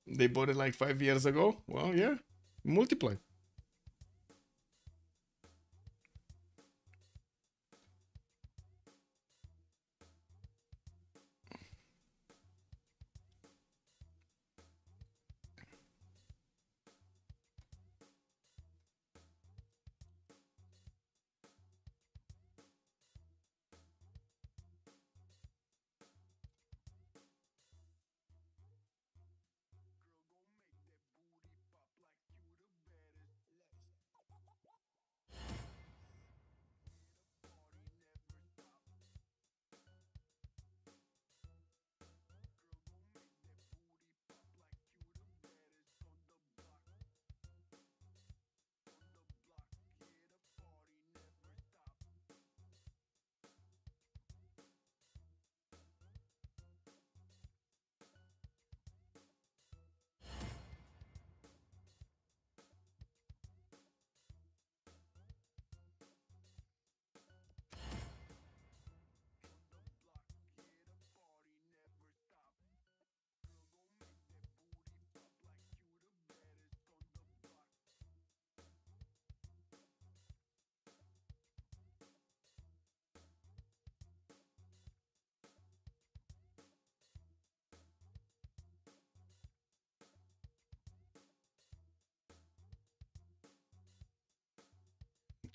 They bought it like 5 years ago. Well, yeah, multiply.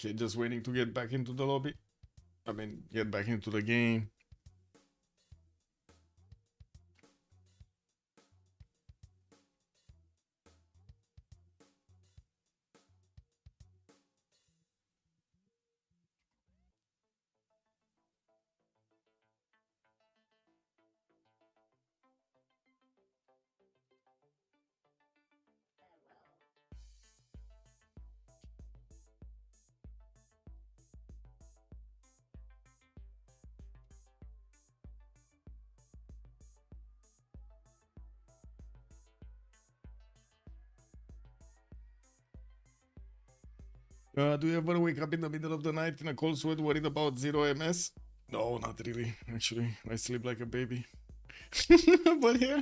Okay, just waiting to get back into the lobby. I mean, get back into the game. Do you ever wake up in the middle of the night in a cold sweat worried about zero MS? No, not really. Actually, I sleep like a baby. But yeah,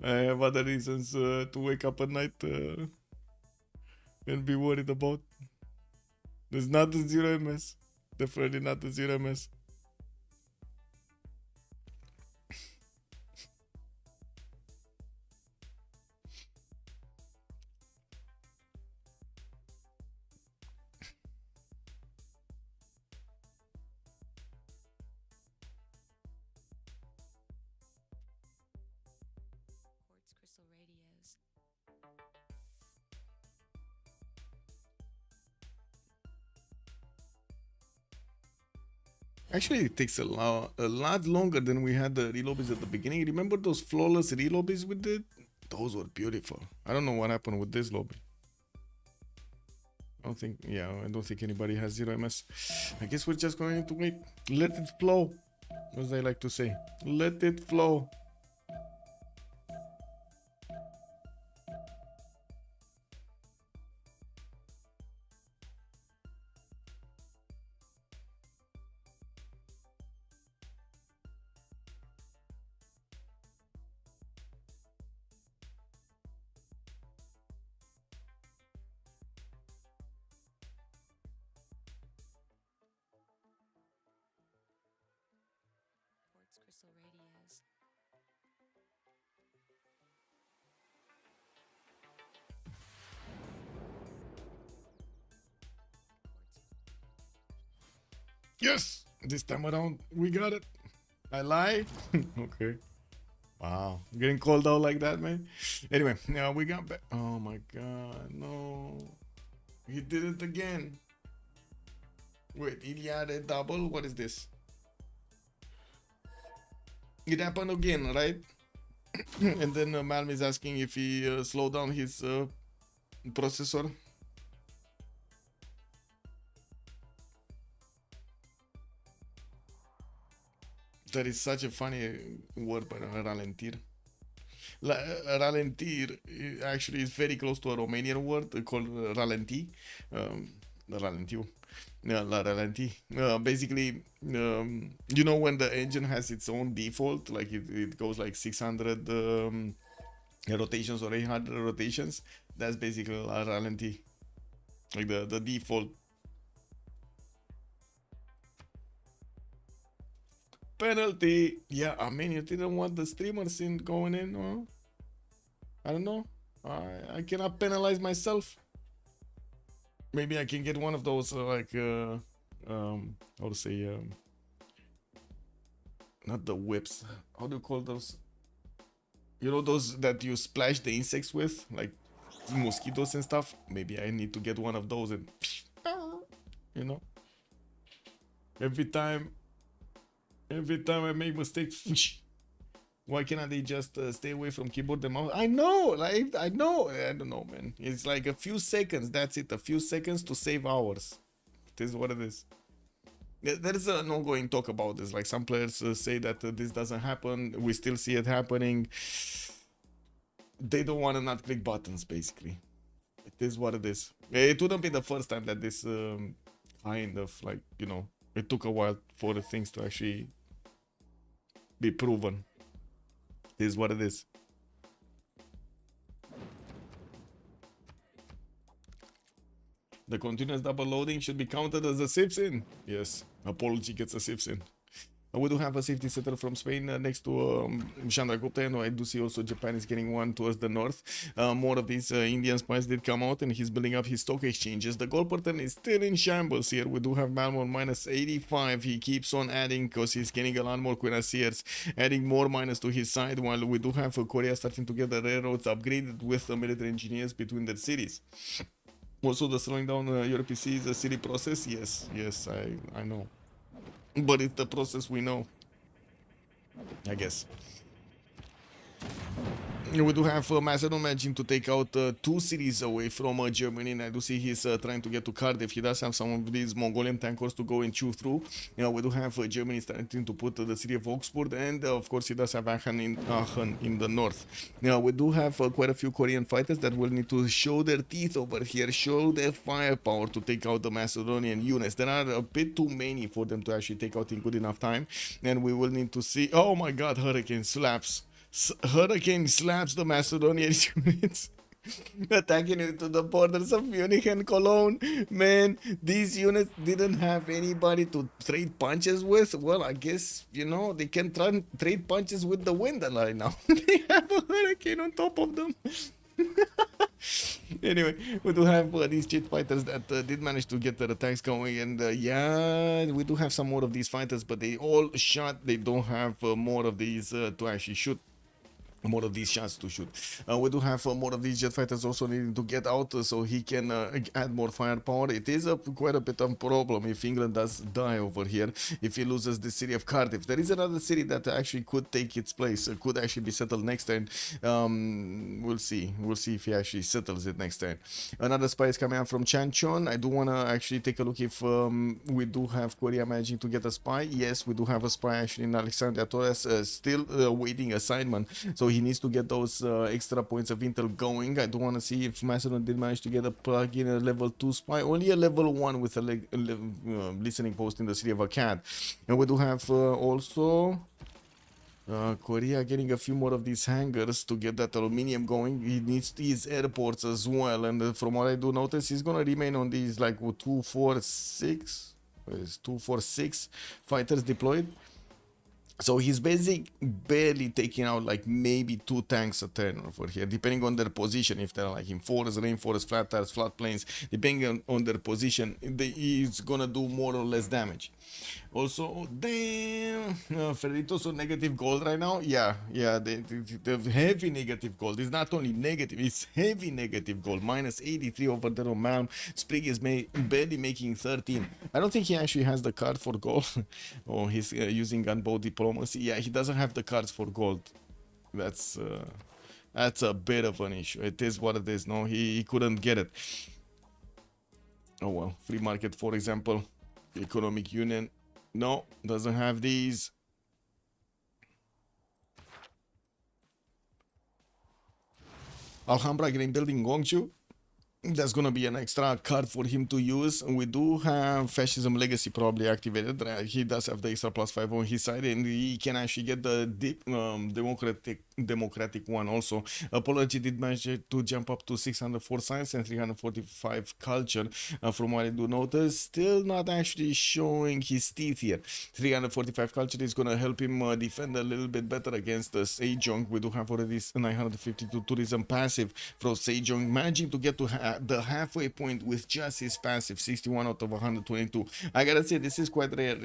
I have other reasons to wake up at night and be worried about. There's not the zero MS. Definitely not the zero MS. Actually, it takes a lot longer than we had the relobbies at the beginning. Remember those flawless relobbies we did? Those were beautiful. I don't know what happened with this lobby. I don't think anybody has 0 MS. I guess we're just going to wait. Let it flow, as I like to say. Let it flow. Quartz crystal radios. Yes! This time around, we got it. I lie? Okay. Wow. Getting called out like that, man. Anyway, now we got back. Oh my god, no. He did it again. Wait, Iliad double? What is this? It happened again, right? And then Malm is asking if he slowed down his processor. That is such a funny word, by ralentir. Ralentir actually is very close to a Romanian word called ralenti. Ralentiu. Yeah, la ralenti. Basically, you know when the engine has its own default, like it goes like 600 rotations or 800 rotations. That's basically la ralenti, like the default. Penalty. Yeah, I mean, you didn't want the streamers in going in, or I don't know. I cannot penalize myself. Maybe I can get one of those how to say not the whips. How do you call those? You know those that you splash the insects with, like mosquitoes and stuff. Maybe I need to get one of those and you know, every time I make mistakes. Why cannot they just stay away from keyboard and mouse? I know, like I know. I don't know, man. It's like a few seconds. That's it. A few seconds to save hours. It is what it is. There is an ongoing talk about this. Like some players say that this doesn't happen. We still see it happening. They don't want to not click buttons, basically. It is what it is. It wouldn't be the first time that this kind of, like, you know, it took a while for the things to actually be proven. It is what it is. The continuous double loading should be counted as a Civ sin. Yes, Apology gets a Civ sin. We do have a safety setter from Spain next to Chandragupta, and I do see also Japan is getting one towards the north. More of these Indian spies did come out, and he's building up his stock exchanges. The goal pattern is still in shambles here. We do have Malmo minus 85. He keeps on adding because he's getting a lot more cuirassiers, adding more minus to his side, while we do have Korea starting to get the railroads upgraded with the military engineers between their cities. Also, the slowing down your PC is a city process. Yes, I know. But it's the process we know, I guess. We do have Macedon managing to take out 2 cities away from Germany, and I do see he's trying to get to Cardiff. He does have some of these Mongolian tankers to go and chew through. We do have Germany starting to put the city of Augsburg, and of course he does have Aachen in the north. We do have quite a few Korean fighters that will need to show their teeth over here, show their firepower to take out the Macedonian units. There are a bit too many for them to actually take out in good enough time, and we will need to see. Oh my god, Hurricane slaps. Hurricane slaps the Macedonian units, attacking into the borders of Munich and Cologne. Man, these units didn't have anybody to trade punches with. Well, I guess, you know, they can trade punches with the wind right now. They have a hurricane on top of them. Anyway, we do have these jet fighters that did manage to get their attacks going, and yeah, we do have some more of these fighters, but they all shot. They don't have more of these to actually shoot. more of these shots to shoot. We do have more of these jet fighters also needing to get out so he can add more firepower. It is quite a bit of a problem if England does die over here, if he loses the city of Cardiff. There is another city that actually could take its place, could actually be settled next turn. We'll see if he actually settles it next turn. Another spy is coming out from Chanchon. I do want to actually take a look if we do have Korea managing to get a spy. Yes, we do have a spy actually in Alexandria Torres, still waiting assignment, so he needs to get those extra points of intel going. I do want to see if Macedon did manage to get a plug in a level 2 spy, only a level 1 with a listening post in the city of Akkad. And we do have also Korea getting a few more of these hangars to get that aluminium going. He needs these airports as well, and from what I do notice, he's gonna remain on these like 246 fighters deployed. So he's barely taking out like maybe 2 tanks a turn over here, depending on their position. If they're like in forests, rainforests, flat tires, flat plains, depending on their position, he's gonna do more or less damage. Also, damn, Freritos on negative gold right now. Yeah, the heavy negative gold. It's not only negative, it's heavy negative gold. Minus 83 over there on Malm. Sprig is barely making 13. I don't think he actually has the card for gold. Oh, he's using gunboat diplomacy. Yeah, he doesn't have the cards for gold. That's a bit of an issue. It is what it is. No, he couldn't get it. Oh well, free market, for example, economic union. No, doesn't have these. Alhambra Green Building Gongju. That's gonna be an extra card for him to use. We do have Fascism Legacy probably activated. He does have the extra +5 on his side, and he can actually get the deep democratic one also. Apology did manage to jump up to 604 science and 345 culture. From what I do notice, still not actually showing his teeth here. 345 culture is gonna help him defend a little bit better against the Sejong. We do have already 952 tourism passive from Sejong, managing to get to the halfway point with just his passive, 61 out of 122. I gotta say, this is quite rare.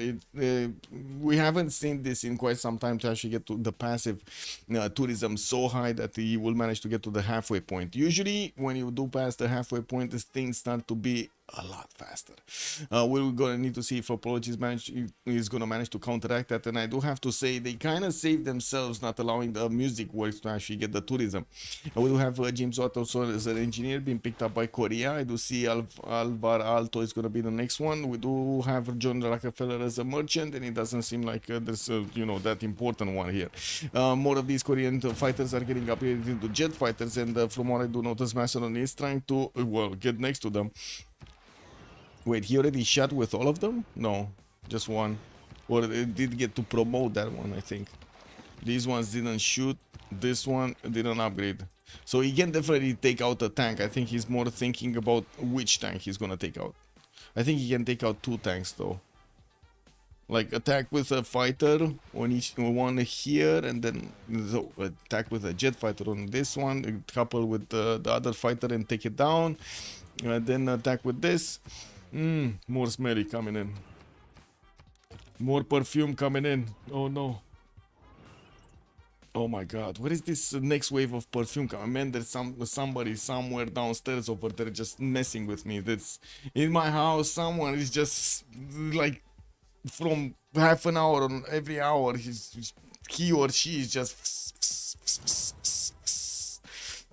We haven't seen this in quite some time to actually get to the passive tourism so high that he will manage to get to the halfway point. Usually when you do pass the halfway point, things start to be a lot faster. We're gonna need to see if Apology is gonna manage to counteract that, and I do have to say they kind of saved themselves not allowing the music works to actually get the tourism. We do have James Watt also as an engineer being picked up by Korea. I do see Alvar Alto is gonna be the next one. We do have John Rockefeller as a merchant, and it doesn't seem like there's that important one here. More of these Korean fighters are getting upgraded into jet fighters, and from what I do notice, Macedon is trying to get next to them. Wait, he already shot with all of them? No, just one. Or it did get to promote that one, I think. These ones didn't shoot. This one didn't upgrade. So he can definitely take out a tank. I think he's more thinking about which tank he's gonna take out. I think he can take out 2 tanks though. Like attack with a fighter on each one here, and then attack with a jet fighter on this one, couple with the other fighter and take it down. Then attack with this. More smelly coming in. More perfume coming in. Oh no. Oh my god. What is this next wave of perfume coming? Man, there's somebody somewhere downstairs over there just messing with me. That's in my house. Someone is just like from half an hour on every hour. He or she is just.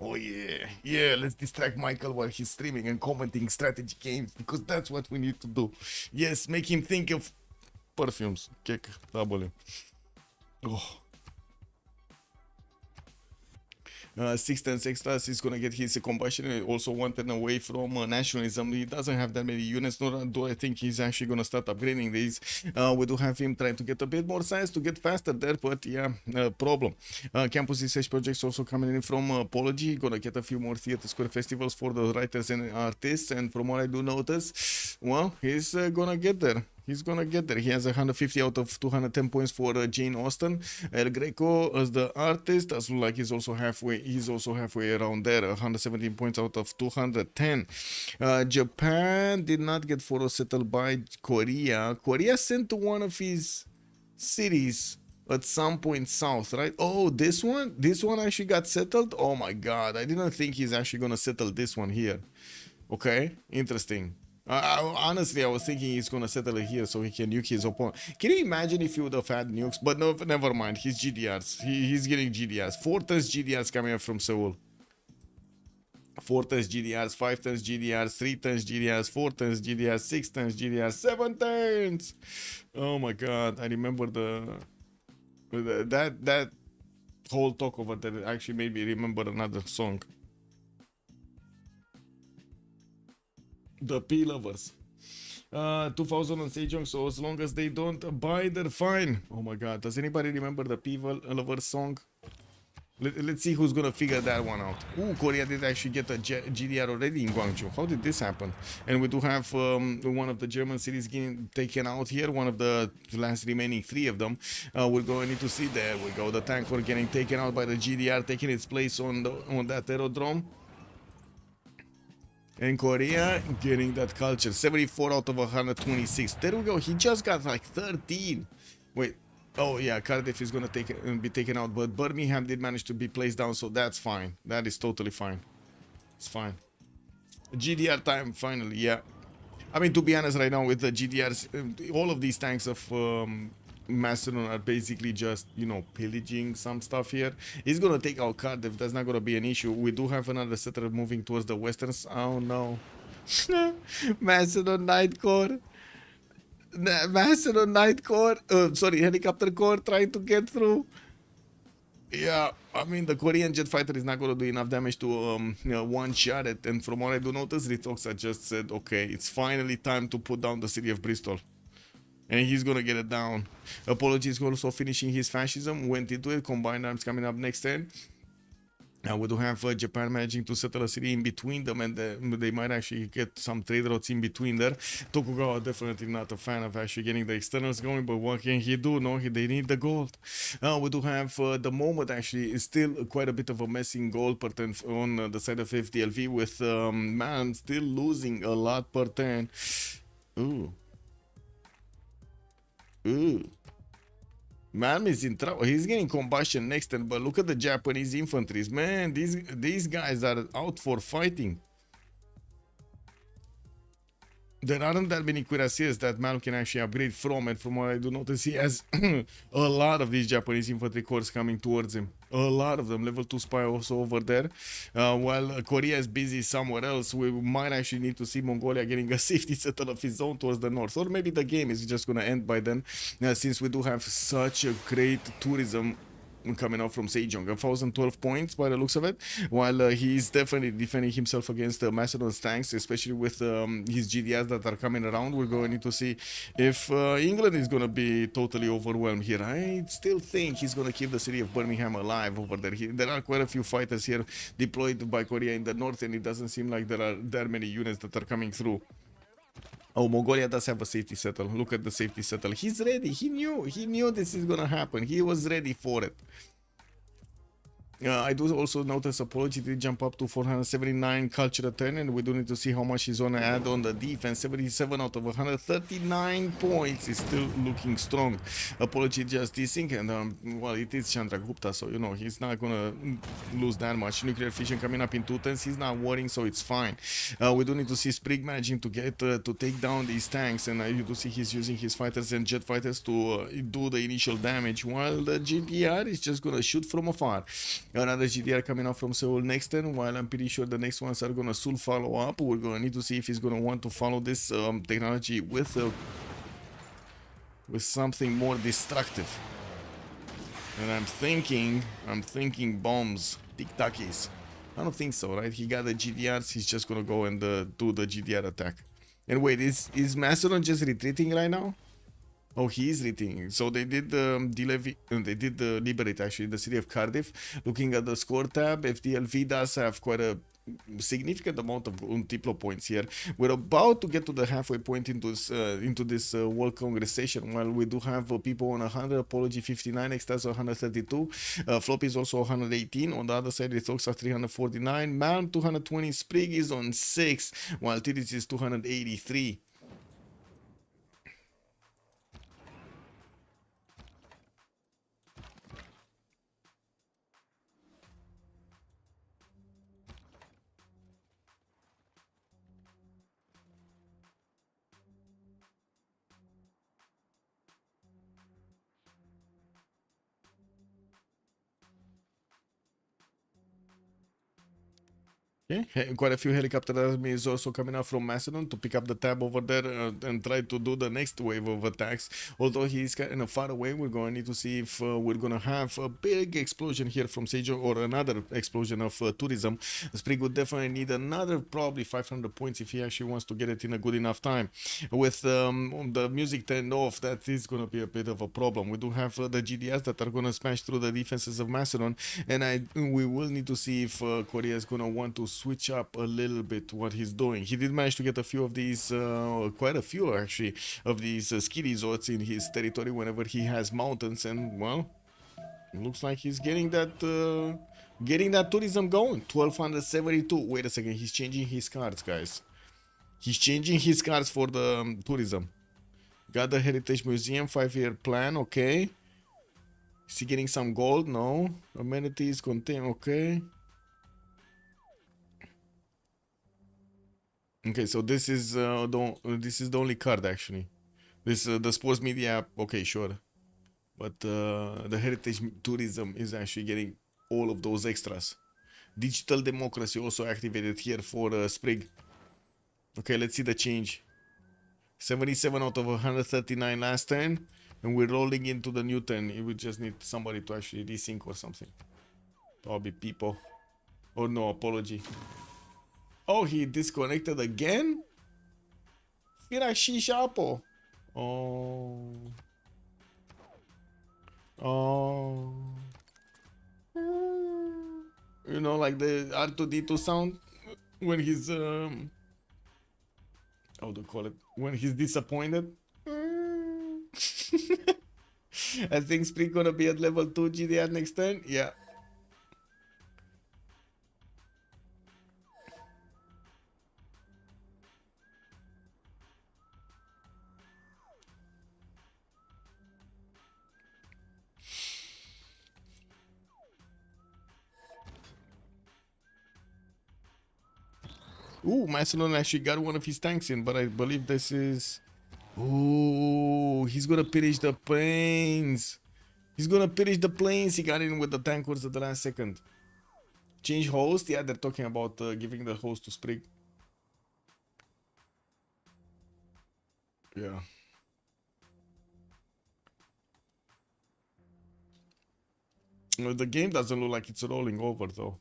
Oh yeah, let's distract Michael while he's streaming and commenting strategy games, because that's what we need to do. Yes, make him think of perfumes. Kick W. Oh. 610 extras is gonna get his combustion, also 110 away from nationalism. He doesn't have that many units, nor do I think he's actually gonna start upgrading these. We do have him trying to get a bit more science to get faster there, but yeah, problem. Campus research projects also coming in from Apology, gonna get a few more theater square festivals for the writers and artists, and from what I do notice, well, he's gonna get there. He's gonna get there. He has 150 out of 210 points for Jane Austen. El Greco as the artist, does look like he's also halfway around there. 117 points out of 210. Japan did not get photos settled by Korea. Korea sent to one of his cities at some point south, right? Oh, this one actually got settled. Oh my god, I didn't think he's actually gonna settle this one here. Okay, interesting. Honestly, I was thinking he's gonna settle it here so he can nuke his opponent. Can you imagine if he would have had nukes? But no, never mind. He's GDRs. He's getting GDRs. 4 tons GDRs coming up from Seoul. 4 tons GDRs, 5 tons GDRs, 3 tons GDRs, 4 tons GDRs, 6 tons GDRs, 7 tons. Oh my god, I remember that whole talk over there actually made me remember another song. The P lovers. 2000 on Sejong, so as long as they don't buy, they're fine. Oh my god, does anybody remember the P lovers song? Let's see who's gonna figure that one out. Ooh, Korea did actually get a GDR already in Gwangju. How did this happen? And we do have one of the German cities getting taken out here, one of the last remaining 3 of them. We're going to need to see, there we go, the tanker getting taken out by the GDR, taking its place on that aerodrome. And Korea getting that culture. 74 out of 126. There we go. He just got like 13. Wait. Oh yeah, Cardiff is gonna be taken out, but Birmingham did manage to be placed down, so that's fine. That is totally fine. It's fine. GDR time finally. Yeah. I mean, to be honest, right now with the GDRs, all of these tanks of Macedon are basically just, you know, pillaging some stuff here. He's gonna take out Cardiff. That's not gonna be an issue. We do have another settler moving towards the westerns. Oh no. Macedon Night Corps. Macedon Night Corps. Sorry, Helicopter Corps trying to get through. Yeah, I mean, the Korean jet fighter is not going to do enough damage to one-shot it. And from what I do notice, Ritoxa just said, okay, it's finally time to put down the city of Bristol. And he's going to get it down. Apologies also finishing his fascism. Went into it. Combined arms coming up next turn. Now we do have Japan managing to settle a city in between them, and they might actually get some trade routes in between there. Tokugawa definitely not a fan of actually getting the externals going, but what can he do? No, they need the gold. We do have the moment actually is still quite a bit of a messing gold per turn on the side of FDLV, with man still losing a lot per turn. Ooh. Man is in trouble. He's getting combustion next turn, but look at the Japanese infantries. Man, these guys are out for fighting. There aren't that many cuirassiers that man can actually upgrade from, and from what I do notice, he has a lot of these Japanese infantry corps coming towards him. A lot of them. Level 2 spy also over there. While Korea is busy somewhere else, we might actually need to see Mongolia getting a safety settle of his own towards the north. Or maybe the game is just going to end by then, since we do have such a great tourism coming out from Sejong. 1,012 points by the looks of it, while he's definitely defending himself against Macedon's tanks, especially with his GDRs that are coming around. We're going to need to see if England is going to be totally overwhelmed here. I still think he's going to keep the city of Birmingham alive over there. There are quite a few fighters here deployed by Korea in the north, and it doesn't seem like there are that many units that are coming through. Oh, Mongolia does have a safety settle. Look at the safety settle. He's ready. He knew this is gonna happen. He was ready for it. I do also notice Apology did jump up to 479 culture turn, and we do need to see how much he's gonna add on the defense. 77 out of 139 points is still looking strong. Apology just desync, and well, it is Chandragupta, so you know he's not gonna lose that much. Nuclear fission coming up in 2 turns. He's not worrying, so it's fine. We do need to see Sprig managing to get to take down these tanks, and you do see he's using his fighters and jet fighters to do the initial damage, while the GDR is just gonna shoot from afar. Another GDR coming out from Seoul next turn, while I'm pretty sure the next ones are gonna soon follow up. We're gonna need to see if he's gonna want to follow this technology with something more destructive. And I'm thinking bombs, tic-tacis. I don't think so, right? He got the GDRs. He's just gonna go and do the GDR attack. And wait, is Macedon just retreating right now? Oh, he is retreating. So they did liberate actually the city of Cardiff. Looking at the score tab, FDLV does have quite a significant amount of Diplo points here. We're about to get to the halfway point into this World Congress session, while we do have people on 100, Apology 59, Extasa 132, Flop is also 118. On the other side, Ritoxa 349, Malm 220, Sprig is on 6, while Tidis is 283. Okay, quite a few helicopter armies also coming out from Macedon to pick up the tab over there and try to do the next wave of attacks. Although he's kind of far away, we're going to need to see if we're going to have a big explosion here from Sejo or another explosion of tourism. Sprig would definitely need another probably 500 points if he actually wants to get it in a good enough time. With the music turned off, that is going to be a bit of a problem. We do have the GDS that are going to smash through the defenses of Macedon, and we will need to see if Korea is going to want to switch up a little bit what he's doing. He did manage to get a few of these, quite a few actually, of these ski resorts in his territory whenever he has mountains, and well, it looks like he's getting that tourism going. 1272. Wait a second, he's changing his cards, guys. He's changing his cards for the tourism. Got the Heritage Museum 5-year plan, okay. Is he getting some gold? No. Amenities contain, okay. Okay, so this is the only card actually. This the sports media, okay, sure, but the heritage tourism is actually getting all of those extras. Digital democracy also activated here for Sprig. Okay, let's see the change. 77 out of 139 last turn, and we're rolling into the new turn. We just need somebody to actually resync or something. Probably people. Or no, apology. Oh, he disconnected again? Fira și șapo. Oh. Oh. You know, like the R2D2 sound when he's how do you call it? When he's disappointed. I think Spring gonna be at level 2 GDR next turn. Yeah. Ooh, Macedon actually got one of his tanks in, but I believe this is... Ooh, he's gonna pillage the planes. He's gonna pillage the planes. He got in with the tankers at the last second. Change host? Yeah, they're talking about giving the host to Sprig. Yeah. Well, the game doesn't look like it's rolling over, though.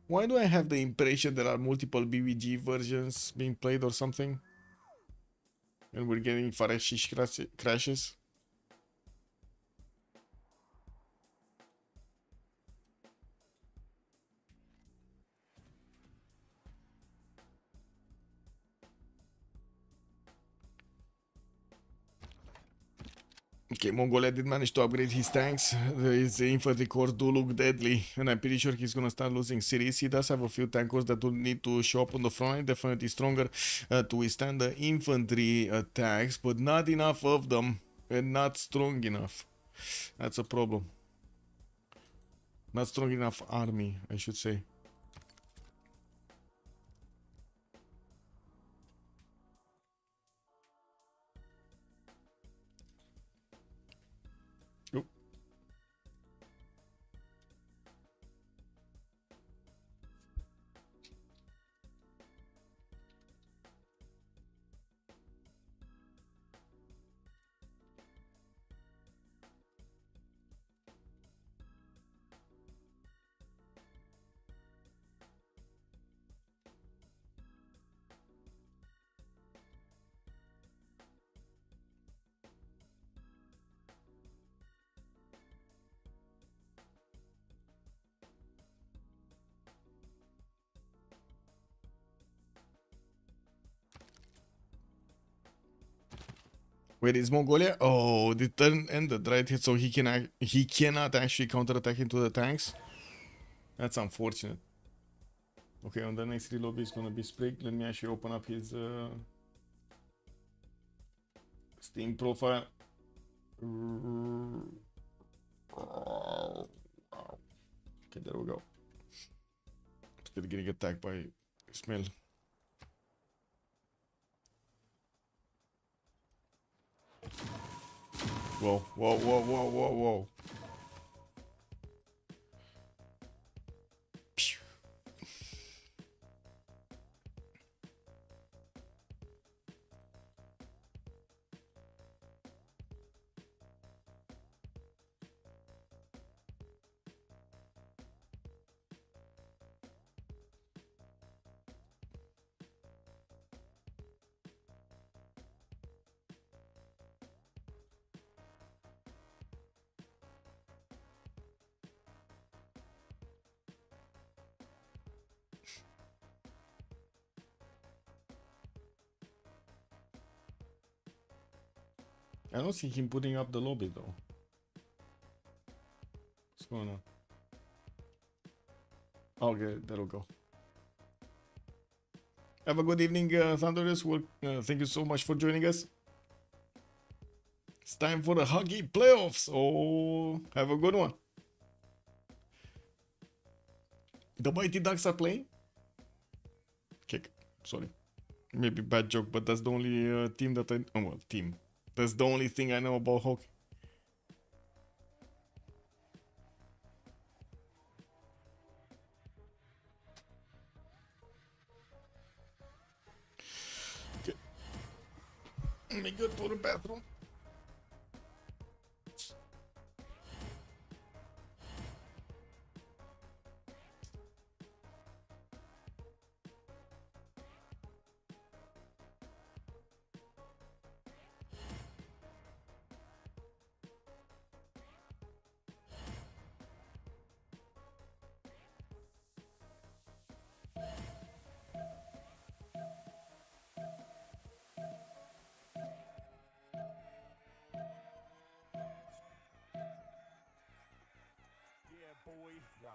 Why do I have the impression there are multiple BBG versions being played or something? And we're getting Fareshish crashes? Okay, Mongolia did manage to upgrade his tanks. His infantry corps do look deadly, and I'm pretty sure he's gonna start losing cities. He does have a few tankers that will need to show up on the front line, definitely stronger to withstand the infantry attacks, but not enough of them, and not strong enough. That's a problem. Not strong enough army, I should say. Wait, is Mongolia? Oh, the turn ended, right? So he cannot actually counterattack into the tanks. That's unfortunate. Okay, on the next reload is gonna be Sprig. Let me actually open up his Steam profile. Okay, there we go. Still getting attacked by Smell. Whoa, whoa, whoa, whoa, whoa, whoa. I don't see him putting up the lobby though. What's going on? Okay, there we go. Have a good evening, Thunderous. Well, thank you so much for joining us. It's time for the hockey playoffs. Oh, have a good one. The Mighty Ducks are playing? Kick. Sorry. Maybe bad joke, but that's the only team that I... Oh, well, team. That's the only thing I know about hockey. Okay. Let me go to the bathroom. Yeah, boy. Yeah.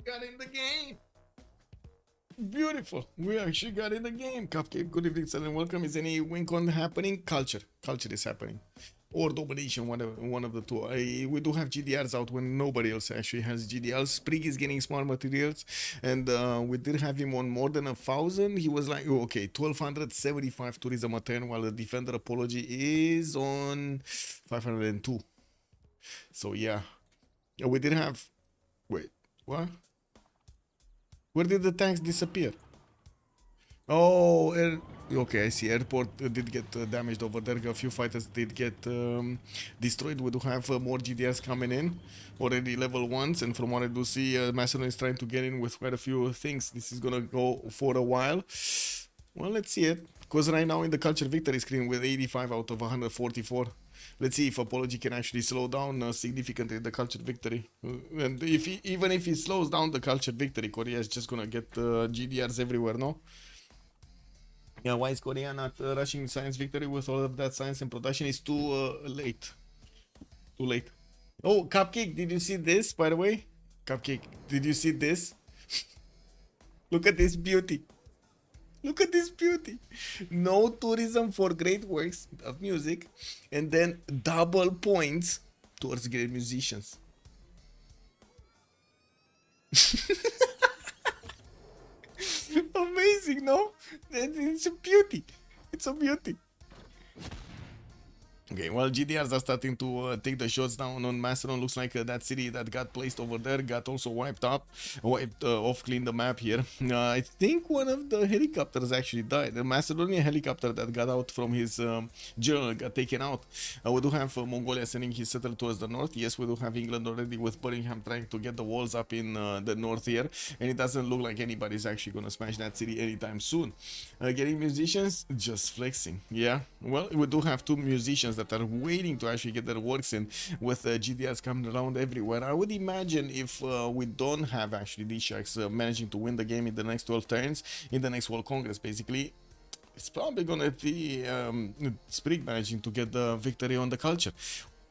Got in the game. Beautiful. We actually got in the game. Cupcake, good evening, sir, and welcome. Is any wink on happening? Culture. Culture is happening. Or domination, whatever, one of the two. We do have GDRs out when nobody else actually has GDRs. Sprig is getting smart materials, and we did have him on more than 1,000. He was like, oh, okay, 1,275 tourism a turn, while the defender apology is on 502. So yeah, we did have. Wait, what? Where did the tanks disappear? Oh, okay, I see. Airport did get damaged over there. A few fighters did get destroyed. We do have more GDRs coming in, already level 1s, and from what I do see, Macedon is trying to get in with quite a few things. This is gonna go for a while. Well, let's see it. Because right now in the culture victory screen with 85 out of 144. Let's see if Apology can actually slow down significantly the culture victory. And if even if he slows down the culture victory, Korea is just gonna get GDRs everywhere, no? Yeah, why is Korea not rushing science victory with all of that science and production? It's too late. Too late. Oh, Cupcake, did you see this, by the way? Cupcake, did you see this? Look at this beauty. Look at this beauty. No tourism for great works of music, and then double points towards great musicians. Amazing, no? It's a beauty. It's a beauty. Okay, well, GDRs are starting to take the shots down on Macedon. Looks like that city that got placed over there got also wiped off, clean the map here. I think one of the helicopters actually died. The Macedonian helicopter that got out from his journal got taken out. We do have Mongolia sending his settle towards the north. Yes, we do have England already with Birmingham trying to get the walls up in the north here. And it doesn't look like anybody's actually going to smash that city anytime soon. Getting musicians, just flexing. Yeah, well, we do have two musicians that are waiting to actually get their works in with GDRs coming around everywhere. I would imagine if we don't have actually DSharks managing to win the game in the next 12 turns, in the next World Congress basically, it's probably gonna be Sprig managing to get the victory on the culture.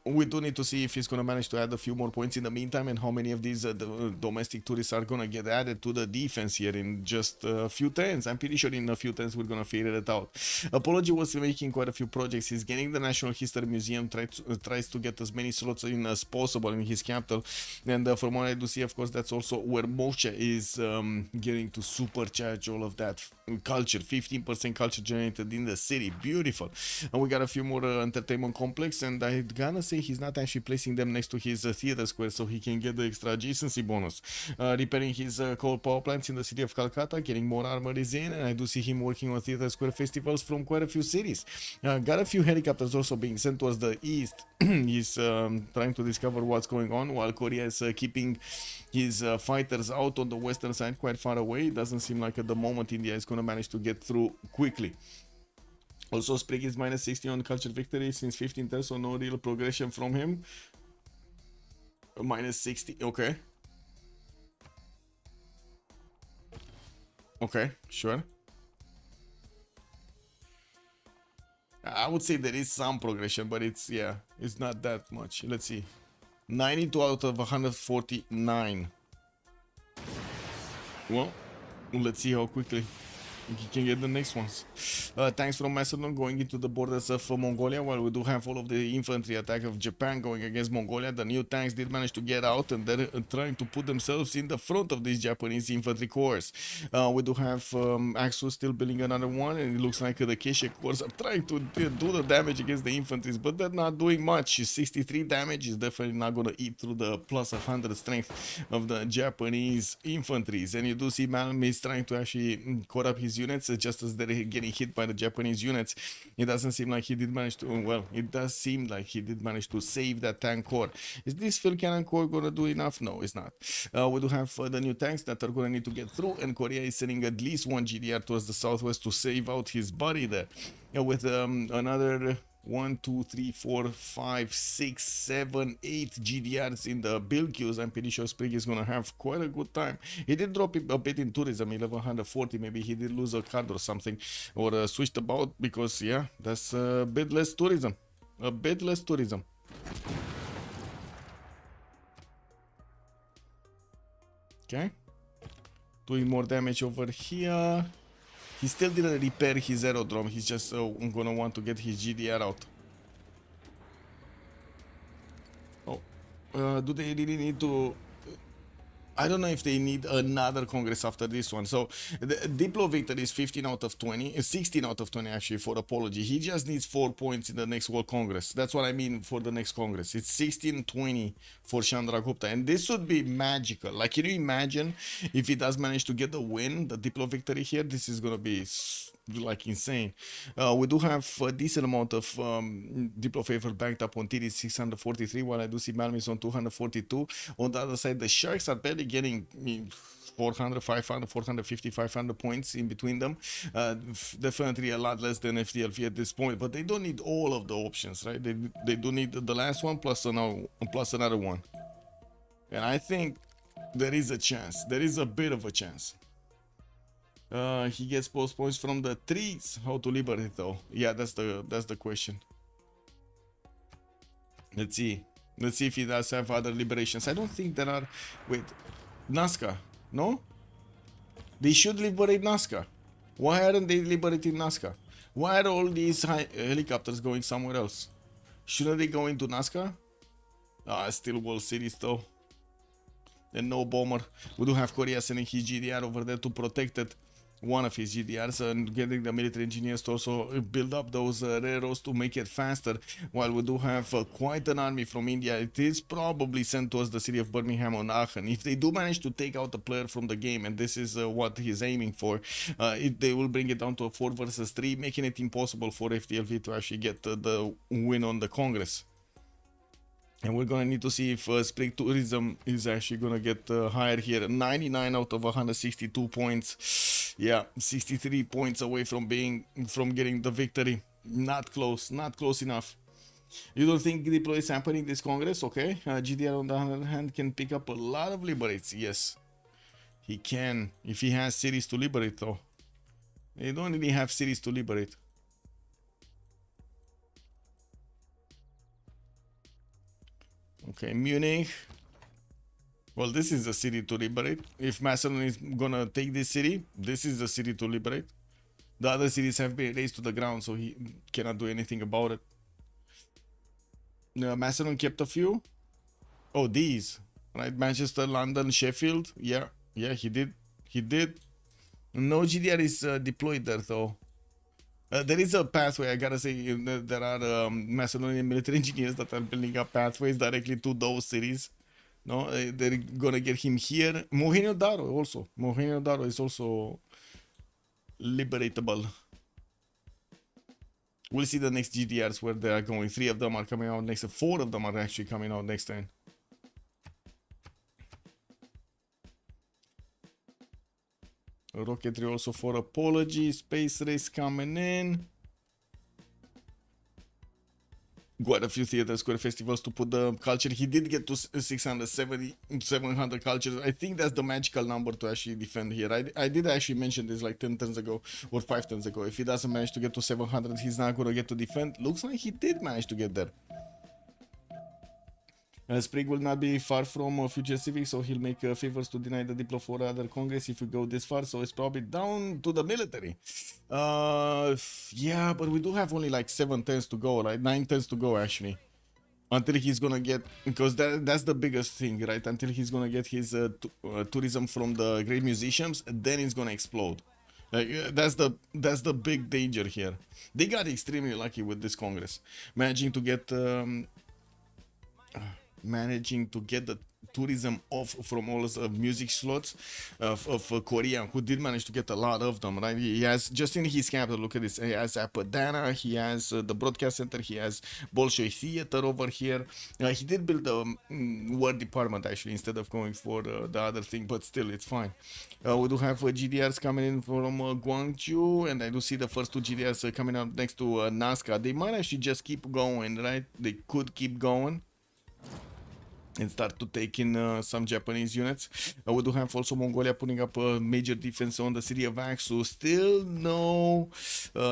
We do need to see if he's going to manage to add a few more points in the meantime, and how many of these domestic tourists are going to get added to the defense here in just a few turns. I'm pretty sure in a few turns we're going to figure it out. Apology was making quite a few projects. He's getting the National History Museum, tries to get as many slots in as possible in his capital. And from what I do see, of course, that's also where Mocha is getting to supercharge all of that culture. 15% culture generated in the city. Beautiful. And we got a few more entertainment complex, and I gotta say he's not actually placing them next to his theater square so he can get the extra adjacency bonus. Repairing his coal power plants in the city of Calcutta, getting more armories in, and I do see him working on theater square festivals from quite a few cities. Got a few helicopters also being sent towards the east. He's trying to discover what's going on, while Korea is keeping his fighters out on the western side quite far away. It doesn't seem like at the moment India is going to manage to get through quickly. Also, Sprig is minus 60 on culture victory since 15 turns, so no real progression from him. Minus 60, okay. Okay, sure. I would say there is some progression, but it's not that much. Let's see. 92 out of 149. Well, let's see how quickly he can get the next ones. Tanks from Macedon going into the borders of Mongolia, while we do have all of the infantry attack of Japan going against Mongolia. The new tanks did manage to get out, and they're trying to put themselves in the front of these Japanese infantry corps. We do have Axus still building another one, and it looks like the Keshe corps are trying to do the damage against the infantries, but they're not doing much. 63 damage is definitely not going to eat through the plus 100 strength of the Japanese infantries. And you do see Malm is trying to actually cut up his units just as they're getting hit by the Japanese units. It doesn't seem like he did manage to, well, it does seem like he did manage to save that tank core. Is this field cannon core gonna do enough? No, it's not. We do have the new tanks that are gonna need to get through, and Korea is sending at least one GDR towards the southwest to save out his body there. With another 1, 2, 3, 4, 5, 6, 7, 8 GDRs in the build queues. I'm pretty sure Sprig is gonna have quite a good time. He did drop a bit in tourism, 1140. Maybe he did lose a card or something, or switched about, because yeah, that's a bit less tourism. A bit less tourism. Okay. Doing more damage over here. He still didn't repair his aerodrome. He's just gonna want to get his GDR out. Oh, do they really need to? I don't know if they need another Congress after this one. So the Diplo victory is 15 out of 20, 16 out of 20 actually for Apology. He just needs 4 points in the next World Congress. That's what I mean for the next Congress. It's 16-20 for Chandragupta, and this would be magical. Like, can you imagine if he does manage to get the win, the Diplo victory here? This is gonna be like insane. We do have a decent amount of Diplo favor banked up on TD 643, while I do see Malmis on 242. On the other side, the Sharks are barely getting 400, 500, 450, 500 points in between them. Definitely a lot less than FDLV at this point, but they don't need all of the options, right? They do need the last one plus another one. And I think there is a chance. There is a bit of a chance. He gets post points from the trees. How to liberate though? Yeah, that's the question. Let's see if he does have other liberations. I don't think there are. Wait, Nazca? No? They should liberate Nazca. Why aren't they liberating Nazca? Why are all these helicopters going somewhere else? Shouldn't they go into Nazca? Still World Cities though. And no bomber. We do have Korea sending his GDR over there to protect it. One of his GDRs, and getting the military engineers to also build up those railroads to make it faster. While we do have quite an army from India, it is probably sent towards the city of Birmingham on Aachen. If they do manage to take out a player from the game, and this is what he's aiming for, they will bring it down to a 4 versus 3, making it impossible for FDLV to actually get the win on the Congress. And we're gonna need to see if Sprig Tourism is actually gonna get higher here. 99 out of 162 points. Yeah, 63 points away from getting the victory. Not close enough. You don't think deploy is happening this Congress? Okay. GDR on the other hand can pick up a lot of liberates. Yes, he can if he has cities to liberate though. They don't really have cities to liberate. Okay, Munich. Well, this is the city to liberate. If Macedon is gonna take this city, this is the city to liberate. The other cities have been razed to the ground, so he cannot do anything about it. Macedon kept a few. Oh, these. Right, Manchester, London, Sheffield. Yeah, he did. No GDR is deployed there, though. There is a pathway, I gotta say, there are Macedonian military engineers that are building up pathways directly to those cities. No, they're gonna get him here. Mohenio Daro also. Mohenio Daro is also liberatable. We'll see the next GDRs where they are going. 3 of them are coming out next. 4 of them are actually coming out next time. Rocketry also for apology. Space race coming in. Quite a few theater square festivals to put the culture. He did get to 670, 700 cultures. I think that's the magical number to actually defend here. I did actually mention this like 10 turns ago or 5 turns ago. If he doesn't manage to get to 700, he's not going to get to defend. Looks like he did manage to get there. Sprig will not be far from future civic, so he'll make favors to deny the diplo for other congress if we go this far, so it's probably down to the military. Yeah, but we do have only like 7 turns to go, right? 9 turns to go actually. Until he's gonna get, because that's the biggest thing, right? Until he's gonna get his tourism from the great museums, then it's gonna explode. Like, that's the big danger here. They got extremely lucky with this congress, managing to get the tourism off from all the music slots of Korea, who did manage to get a lot of them, right? He has, just in his capital, look at this, he has Apadana, he has the broadcast center, he has Bolshoi theater over here. He did build a war department actually instead of going for the other thing, but still it's fine. We do have GDRs coming in from Guangzhou, and I do see the first 2 GDRs coming up next to Nazca. They might actually just keep going, right? They could keep going and start to take in some Japanese units. We do have also Mongolia putting up a major defense on the city of Aksu. Still no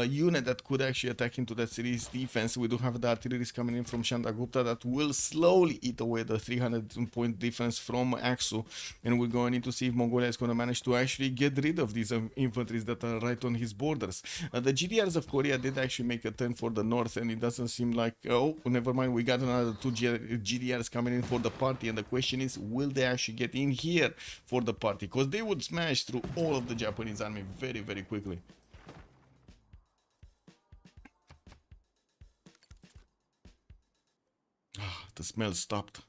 unit that could actually attack into that city's defense. We do have the artilleries coming in from Chandagupta that will slowly eat away the 300-point defense from Aksu. And we're going to see if Mongolia is going to manage to actually get rid of these infantries that are right on his borders. The GDRs of Korea did actually make a turn for the north, and it doesn't seem like, oh, never mind, we got another 2 GDRs coming in for the party, and the question is, will they actually get in here for the party? Because they would smash through all of the Japanese army very, very quickly. The smell stopped.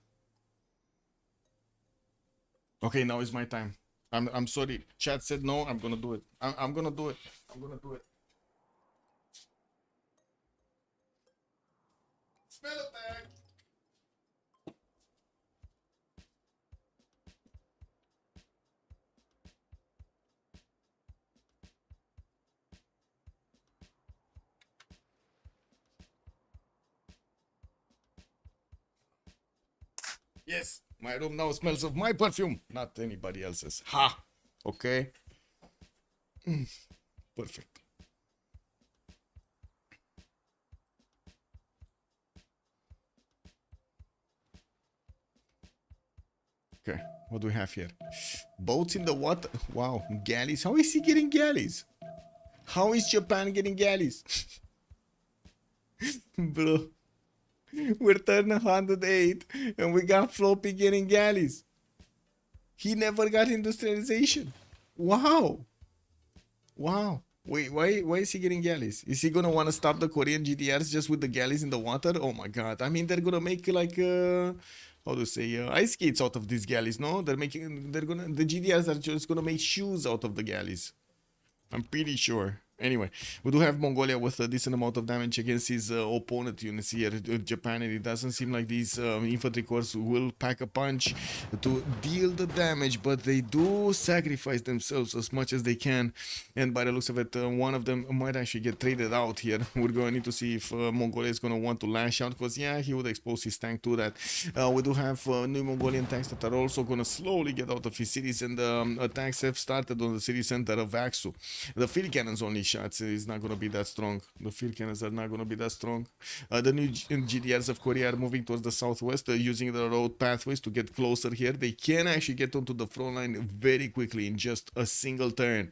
Okay, now is my time. I'm sorry. Chat said no. I'm gonna do it. I'm gonna do it. I'm gonna do it. Smell attack. Yes, my room now smells of my perfume, not anybody else's. Ha! Okay. Perfect. Okay, what do we have here? Boats in the water. Wow, galleys. How is he getting galleys? How is Japan getting galleys? Bro. We're turning 108 and we got Floppy getting galleys. He never got industrialization. Wow. Wow. Wait, why is he getting galleys? Is he gonna want to stop the Korean GDRs just with the galleys in the water? Oh my god. I mean, they're gonna make like how to say ice skates out of these galleys, no? The GDRs are just gonna make shoes out of the galleys. I'm pretty sure. Anyway, we do have Mongolia with a decent amount of damage against his opponent units here, Japan, and it doesn't seem like these infantry corps will pack a punch to deal the damage, but they do sacrifice themselves as much as they can, and by the looks of it, one of them might actually get traded out here. We're going to need to see if Mongolia is going to want to lash out, because yeah, he would expose his tank to that. We do have new Mongolian tanks that are also going to slowly get out of his cities, and attacks have started on the city center of Aksu. The field cannons only shots is not going to be that strong. The field cannons are not going to be that strong. The new GDRs of Korea are moving towards the southwest, using the road pathways to get closer here. They can actually get onto the front line very quickly in just a single turn.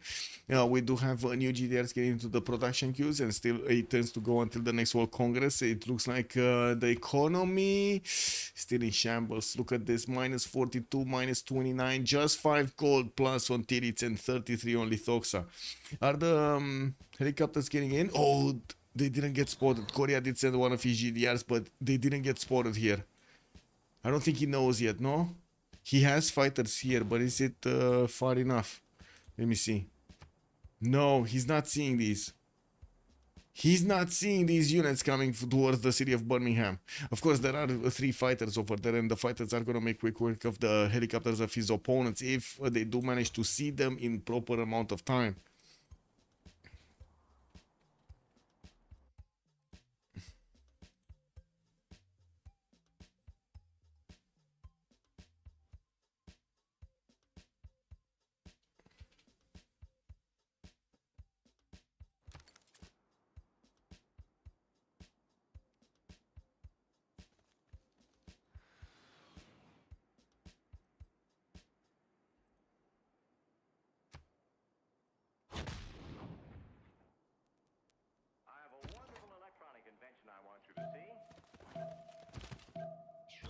We do have new GDRs getting into the production queues, and still 8 turns to go until the next World Congress. It looks like the economy still in shambles. Look at this, minus 42, minus 29, just 5 gold plus on Tirits and 33 on Lithoxa. Are the helicopters getting in? Oh, they didn't get spotted. Korea did send one of his GDRs, but they didn't get spotted here. I don't think he knows yet, no? He has fighters here, but is it far enough? Let me see. No, he's not seeing these. He's not seeing these units coming towards the city of Birmingham. Of course, there are 3 fighters over there, and the fighters are going to make quick work of the helicopters of his opponents if they do manage to see them in proper amount of time.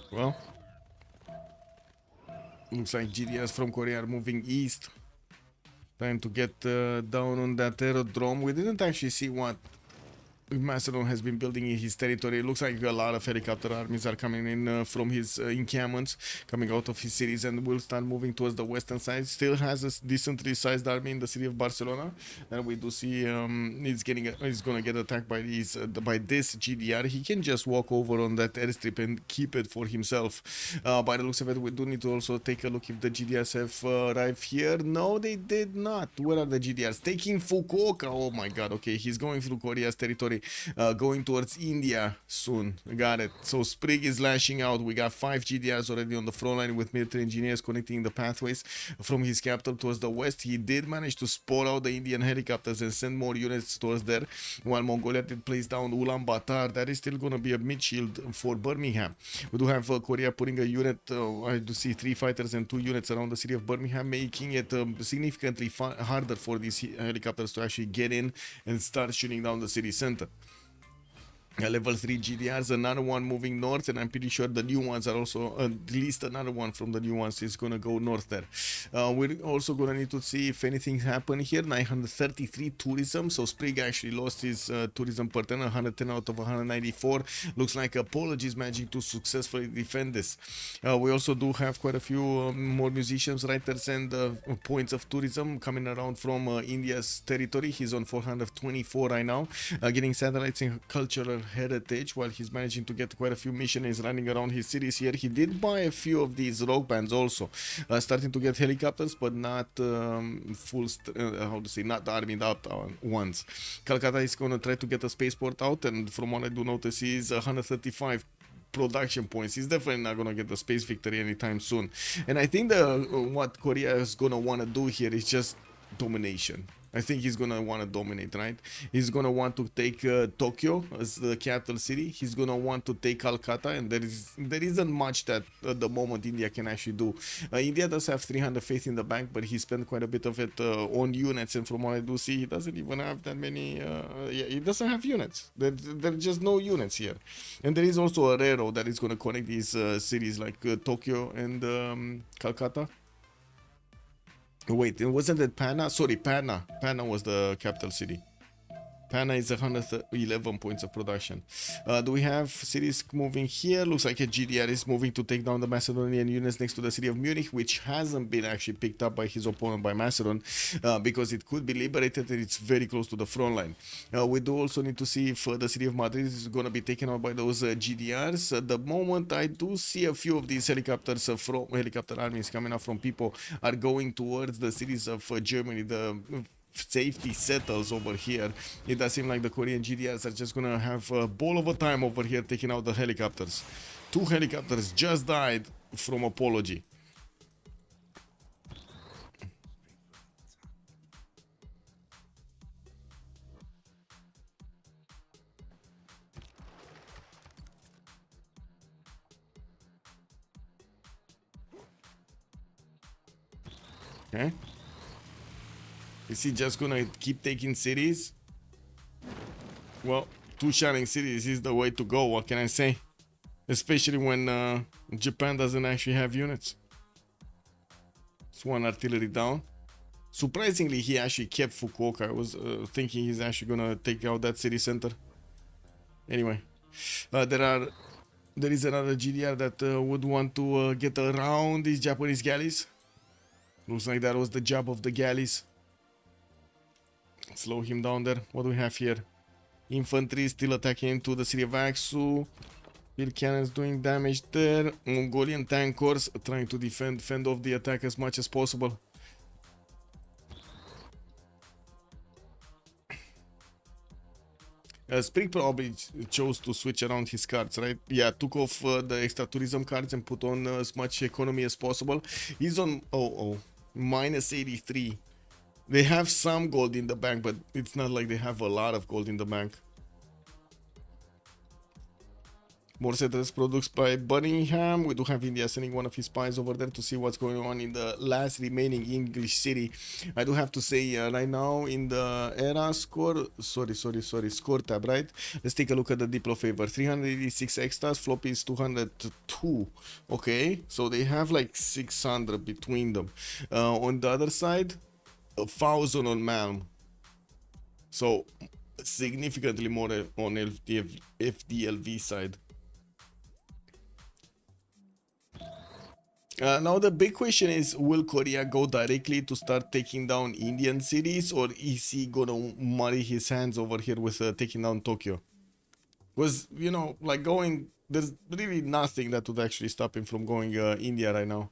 Well, looks like GDS from Korea are moving east, trying to get down on that aerodrome. We didn't actually see what Macedon has been building in his territory. It looks like a lot of helicopter armies are coming in from his encampments, coming out of his cities, and will start moving towards the western side. Still has a decently sized army in the city of Barcelona, and we do see he's gonna get attacked by these by this GDR. He can just walk over on that airstrip and keep it for himself. By the looks of it, we do need to also take a look if the GDRs have arrived here. No, they did not. Where are the GDRs? Taking Fukuoka. Oh my god. Okay, he's going through Korea's territory. Going towards India soon. Got it. So Sprig is lashing out. We got 5 GDRs already on the front line with military engineers connecting the pathways from his capital towards the west. He did manage to spot out the Indian helicopters and send more units towards there, while Mongolia did place down Ulaanbaatar. That is still going to be a mid shield for Birmingham. We do have Korea putting a unit, I do see 3 fighters and 2 units around the city of Birmingham, making it significantly harder for these helicopters to actually get in and start shooting down the city center. Level 3 GDRs, another one moving north, and I'm pretty sure the new ones are also, at least another one from the new ones is gonna go north there. We're also gonna need to see if anything happened here. 933 tourism, so Sprig actually lost his tourism per turn, 110 out of 194. Looks like Apology is managing to successfully defend this. We also do have quite a few more musicians, writers, and points of tourism coming around from India's territory. He's on 424 right now, getting satellites in cultural heritage, while he's managing to get quite a few missionaries running around his cities here. He did buy a few of these rock bands also, starting to get helicopters, but not full how to say, not armed up ones. Calcutta is going to try to get a spaceport out, and from what I do notice, he's 135 production points. He's definitely not gonna get the space victory anytime soon, and I think what Korea is gonna want to do here is just domination. I think he's gonna want to dominate, right? He's gonna want to take Tokyo as the capital city. He's gonna want to take Calcutta, and there isn't much that at the moment India can actually do. India does have 300 faith in the bank, but he spent quite a bit of it on units, and from what I do see, he doesn't even have that many. Yeah, he doesn't have units. There are just no units here, and there is also a railroad that is gonna connect these cities like Tokyo and Calcutta. Wait, wasn't it Panna? Sorry, Panna. Panna was the capital city. Pana is 111 points of production. Do we have cities moving here? Looks like a GDR is moving to take down the Macedonian units next to the city of Munich, which hasn't been actually picked up by his opponent, by Macedon, because it could be liberated and it's very close to the front line. We do also need to see if the city of Madrid is going to be taken out by those GDRs. At the moment, I do see a few of these helicopters from helicopter armies coming up from people are going towards the cities of Germany. The safety settles over here. It does seem like the Korean GDRs are just gonna have a ball of a time over here taking out the helicopters. 2 helicopters just died from apology. Okay. Is he just gonna keep taking cities? Well, 2 shining cities is the way to go, what can I say? Especially when Japan doesn't actually have units. It's 1 artillery down. Surprisingly, he actually kept Fukuoka. I was thinking he's actually gonna take out that city center. Anyway, there is another GDR that would want to get around these Japanese galleys. Looks like that was the job of the galleys. Slow him down there. What do we have here? Infantry still attacking into the city of Aksu. Field cannons doing damage there. Mongolian tankers trying to fend off the attack as much as possible. Spring probably chose to switch around his cards, right? Yeah, took off the extra tourism cards and put on as much economy as possible. He's on minus 83. They have some gold in the bank, but it's not like they have a lot of gold in the bank. More settlers produced by Birmingham. We do have India sending one of his spies over there to see what's going on in the last remaining English city. I do have to say right now in the era score, score tab, right? Let's take a look at the Diplo favor. 386 extras, floppy is 202. Okay, so they have like 600 between them. On the other side, 1,000 on Malm. So significantly more on FDLV side. Now the big question is, will Korea go directly to start taking down Indian cities, or is he gonna muddy his hands over here with taking down Tokyo? Because, you know, like there's really nothing that would actually stop him from going India right now.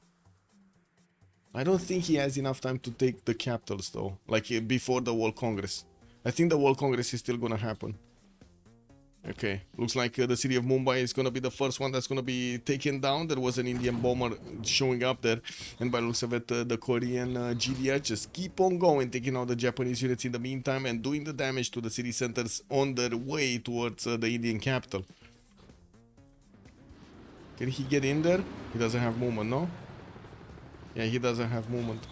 I don't think he has enough time to take the capitals though, like before the World Congress. I think the World Congress is still gonna happen. Okay, looks like the city of Mumbai is gonna be the first one that's gonna be taken down. There was an Indian bomber showing up there, and by the looks of it, the Korean GDR just keep on going, taking out the Japanese units in the meantime and doing the damage to the city centers on their way towards the Indian capital. Can he get in there? He doesn't have movement, no? Yeah, he doesn't have movement.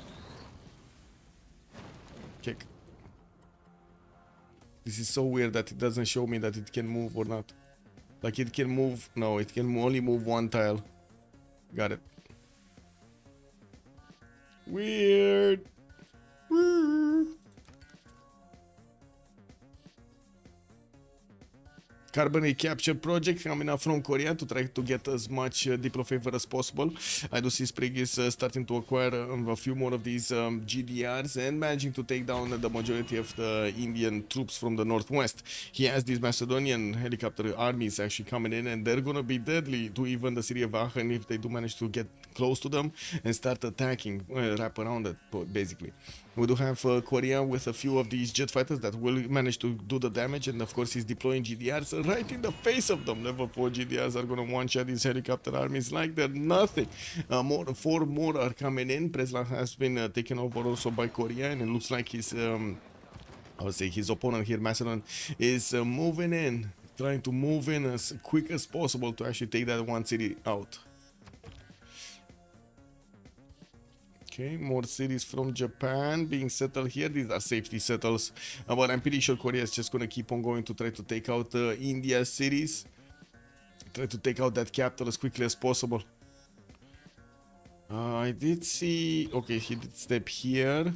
Kick. This is so weird that it doesn't show me that it can move or not. Like it can move. No, it can only move 1 tile. Got it. Weird. Weird. Carbon capture project coming up from Korea to try to get as much Diplo favor as possible. I do see Sprig is starting to acquire a few more of these GDRs and managing to take down the majority of the Indian troops from the northwest. He has these Macedonian helicopter armies actually coming in, and they're gonna be deadly to even the city of Aachen if they do manage to get close to them and start attacking, wrap around it basically. We do have Korea with a few of these jet fighters that will manage to do the damage, and of course he's deploying GDRs right in the face of them. Level 4 GDRs are going to one-shot these helicopter armies like they're nothing. 4 more are coming in. Presla has been taken over also by Korea, and it looks like his, I would say his opponent here, Macedon, is moving in, trying to move in as quick as possible to actually take that one city out. Okay, more cities from Japan being settled here. These are safety settles. But I'm pretty sure Korea is just going to keep on going to try to take out India's cities. Try to take out that capital as quickly as possible. I did see... Okay, he did step here.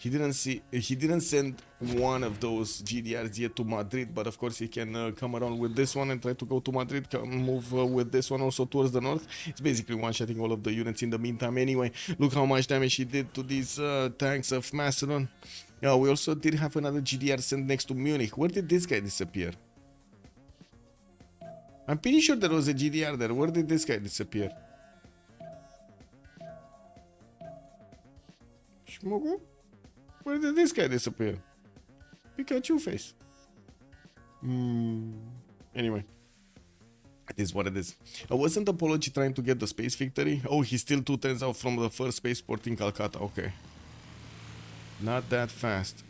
He didn't send one of those GDRs yet to Madrid, but of course he can come around with this one and try to go to Madrid, move with this one also towards the north. It's basically one-shotting all of the units in the meantime anyway. Look how much damage he did to these tanks of Macedon. We also did have another GDR sent next to Munich. Where did this guy disappear? I'm pretty sure there was a GDR there. Where did this guy disappear? Shmogu? Where did this guy disappear? Pikachu face. Anyway. It is what it is. Wasn't Apology trying to get the space victory? Oh, he's still 2 turns out from the first spaceport in Calcutta. Okay. Not that fast.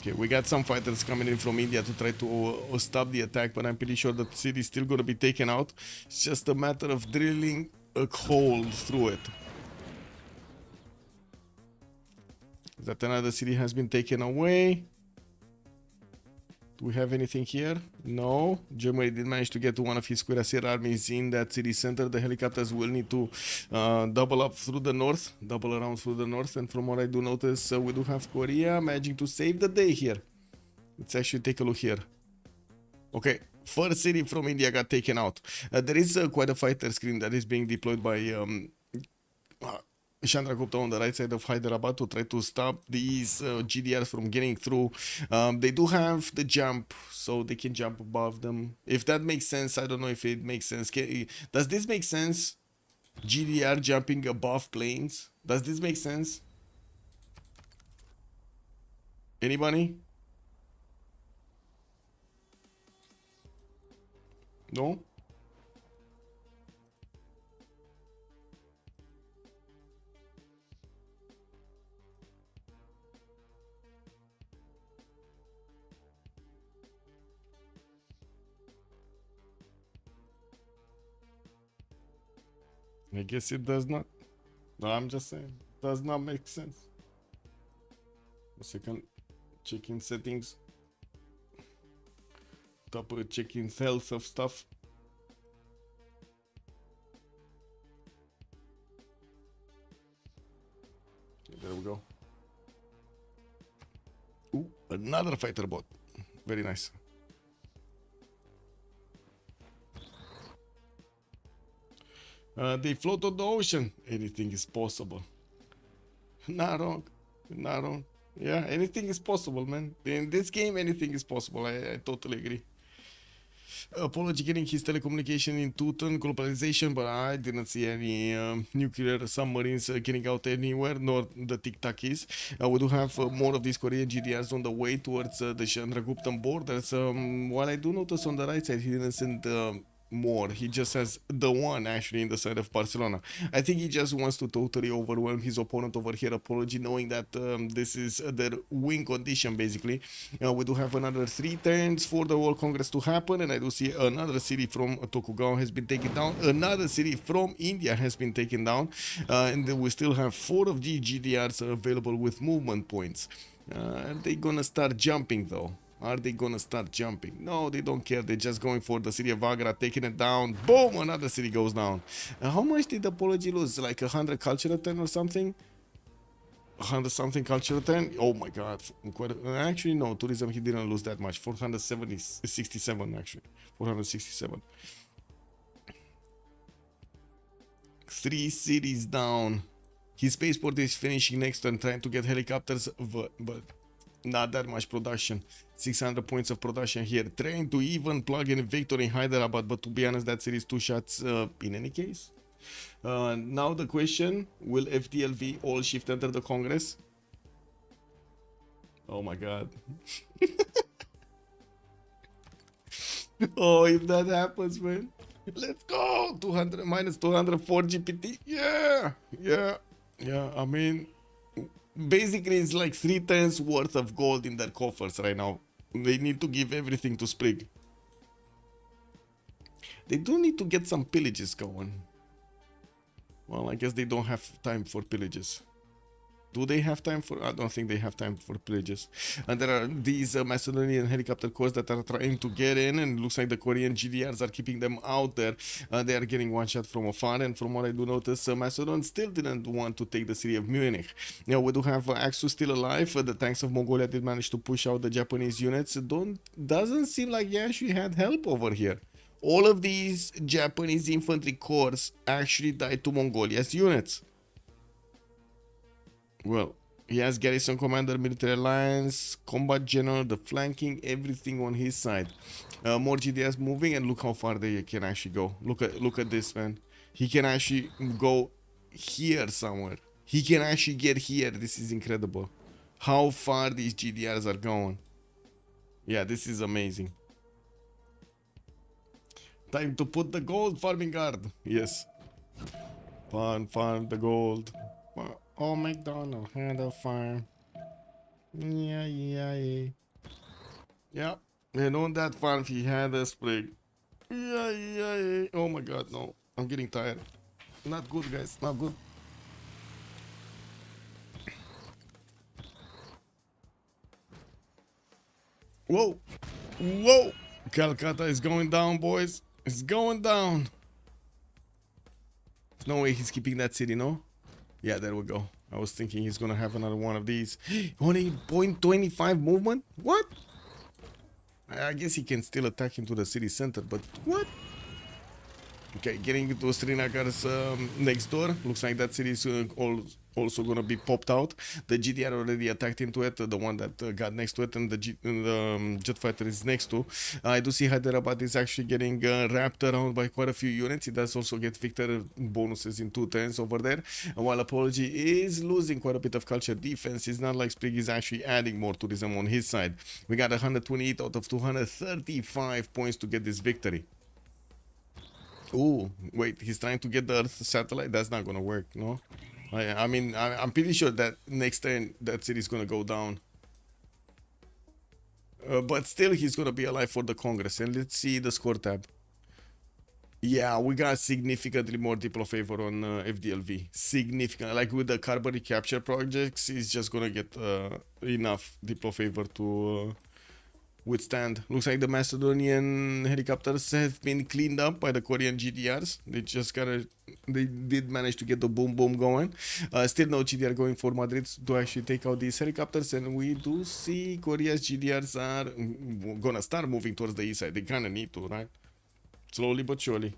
Okay, we got some fighters coming in from India to try to stop the attack, but I'm pretty sure the city is still going to be taken out. It's just a matter of drilling a hole through it. That another city has been taken away. Do we have anything here? No. Germany did manage to get to one of his cuirassier armies in that city center. The helicopters will need to double up through the north, double around through the north. And from what I do notice, we do have Korea managing to save the day here. Let's actually take a look here. Okay, first city from India got taken out. There is quite a fighter screen that is being deployed by Chandragupta on the right side of Hyderabad to try to stop these GDRs from getting through. They do have the jump, so they can jump above them. If that makes sense, I don't know if it makes sense. Does this make sense? GDR jumping above planes? Does this make sense? Anybody? No? I guess it does not. No, I'm just saying. Does not make sense. A second. Checking settings. Double checking health of stuff. There we go. Ooh, another fighter bot. Very nice. They float on the ocean. Anything is possible. Not wrong. Not wrong. Yeah, anything is possible, man. In this game, anything is possible. I totally agree. Apology getting his telecommunication in Tutan globalization, but I didn't see any nuclear submarines getting out anywhere, nor the Tic Tac is. We do have more of these Korean GDRs on the way towards the Chandraguptan borders. While I do notice on the right side, he didn't send more. He just has the one actually in the side of Barcelona. I think he just wants to totally overwhelm his opponent over here. Apology, knowing that this is their win condition basically. We do have another 3 turns for the World Congress to happen, and I do see another city from Tokugawa has been taken down. Another city from India has been taken down, and then we still have 4 of the GDRs available with movement points. Are they gonna start jumping though? Are they gonna start jumping? No, they don't care. They're just going for the city of Agra, taking it down. Boom! Another city goes down. How much did Apology lose? Like 100 cultural turn or something? 100 something cultural turn? Oh my god. Actually, no. Tourism, he didn't lose that much. 467 actually. 467. 3 cities down. His spaceport is finishing next and trying to get helicopters, but not that much production. 600 points of production here. Trying to even plug in Victor in Hyderabad, but to be honest, that series 2 shots in any case. Now the question, will FDLV all shift enter the Congress? Oh my god. Oh, if that happens, man. Let's go! 200 minus 204 GPT. Yeah. I mean, basically it's like 3 turns worth of gold in their coffers right now. They need to give everything to Sprig. They do need to get some pillages going. Well, I guess they don't have time for pillages. Do they have time for? I don't think they have time for pillages. And there are these Macedonian helicopter corps that are trying to get in, and it looks like the Korean GDRs are keeping them out there. They are getting one shot from afar, and from what I do notice, Macedon still didn't want to take the city of Munich. Now we do have Axu still alive. The tanks of Mongolia did manage to push out the Japanese units. Doesn't seem like he actually had help over here. All of these Japanese infantry corps actually died to Mongolia's units. Well, he has garrison commander, military alliance, combat general, the flanking, everything on his side. More GDS moving, and look how far they can actually go. Look at this, man. He can actually go here somewhere. He can actually get here. This is incredible. How far these GDRs are going. Yeah, this is amazing. Time to put the gold farming guard. Yes. Farm the gold. Oh, McDonald had a farm. Yeah. And on that farm he had a sprig. Yeah. Oh my god, no. I'm getting tired. Not good, guys. Not good. Whoa. Calcutta is going down, boys. It's going down. There's no way he's keeping that city, no? Yeah, there we go. I was thinking he's gonna have another one of these. Only 0.25 movement? What? I guess he can still attack into the city center, but what? Okay, getting into Srinagar's next door. Looks like that city is also gonna be popped out. The GDR already attacked into it, the one that got next to it, and the jet fighter is next to. I do see Hyderabad is actually getting wrapped around by quite a few units. It does also get victor bonuses in 210s over there. And while Apology is losing quite a bit of culture defense, it's not like Sprig is actually adding more tourism on his side. We got 128 out of 235 points to get this victory. Oh, wait, he's trying to get the Earth satellite? That's not gonna work, no? I mean, I'm pretty sure that next turn that city is gonna go down. But still, he's gonna be alive for the Congress. And let's see the score tab. Yeah, we got significantly more Diplo favor on FDLV. Significant. Like with the carbon recapture projects, he's just gonna get enough Diplo favor to withstand. Looks like the Macedonian helicopters have been cleaned up by the Korean GDRs. They did manage to get the boom going. Still no GDR going for Madrid to actually take out these helicopters, and we do see Korea's GDRs are gonna start moving towards the east side. They kinda need to, right? Slowly but surely.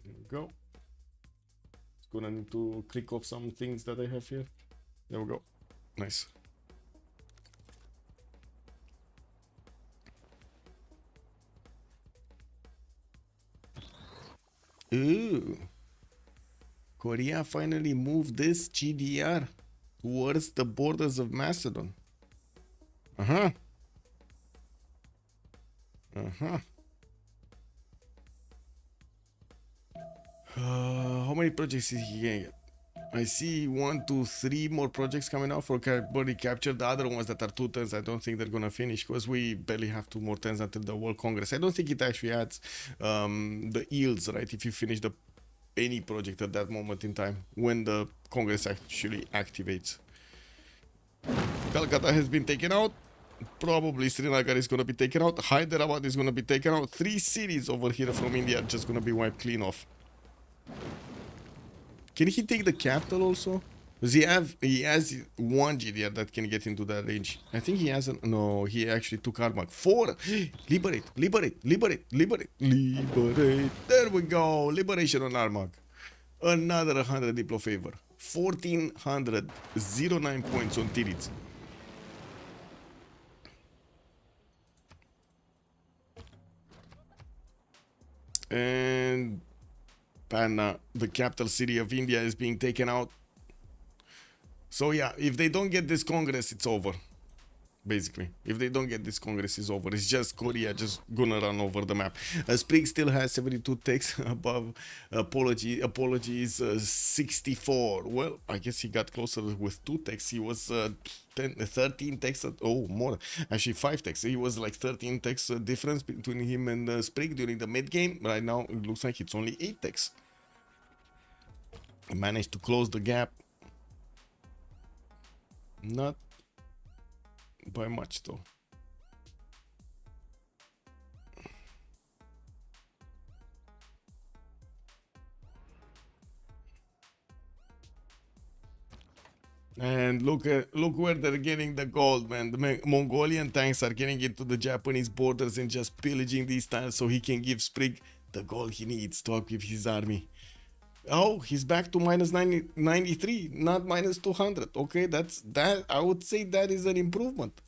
There we go. Gonna need to click off some things that I have here. There we go. Nice. Ooh. Korea finally moved this GDR towards the borders of Macedon. Uh-huh. How many projects is he getting? I see 1, 2, 3 more projects coming out for body capture. The other ones that are 2 turns, I don't think they're gonna finish because we barely have 2 more turns until the World Congress. I don't think it actually adds the yields, right? If you finish any project at that moment in time when the Congress actually activates. Calcutta has been taken out. Probably Srinagar is gonna be taken out. Hyderabad is gonna be taken out. 3 cities over here from India are just gonna be wiped clean off. Can he take the capital also? Does he has 1 GDR that can get into that range. I think he hasn't. No, he actually took Armagh. 4. Liberate. There we go. Liberation on Armagh. Another 100 Diplo favor. 1409 points on Tirit. And Panna, the capital city of India, is being taken out. So yeah, if they don't get this Congress, it's over. basically. If they don't get this, Congress is over. It's just Korea just gonna run over the map. Sprig still has 72 techs above apologies 64. Well, I guess he got closer with 2 techs. He was 13 techs more, actually 5 techs. He was like 13 techs difference between him and Sprig during the mid game. Right now it looks like it's only 8 techs. He managed to close the gap, not by much though. And look where they're getting the gold, man. The Mongolian tanks are getting into the Japanese borders and just pillaging these tiles so he can give Sprig the gold he needs to equip his army. Oh, he's back to minus 93, not minus 200. Okay, that. I would say that is an improvement.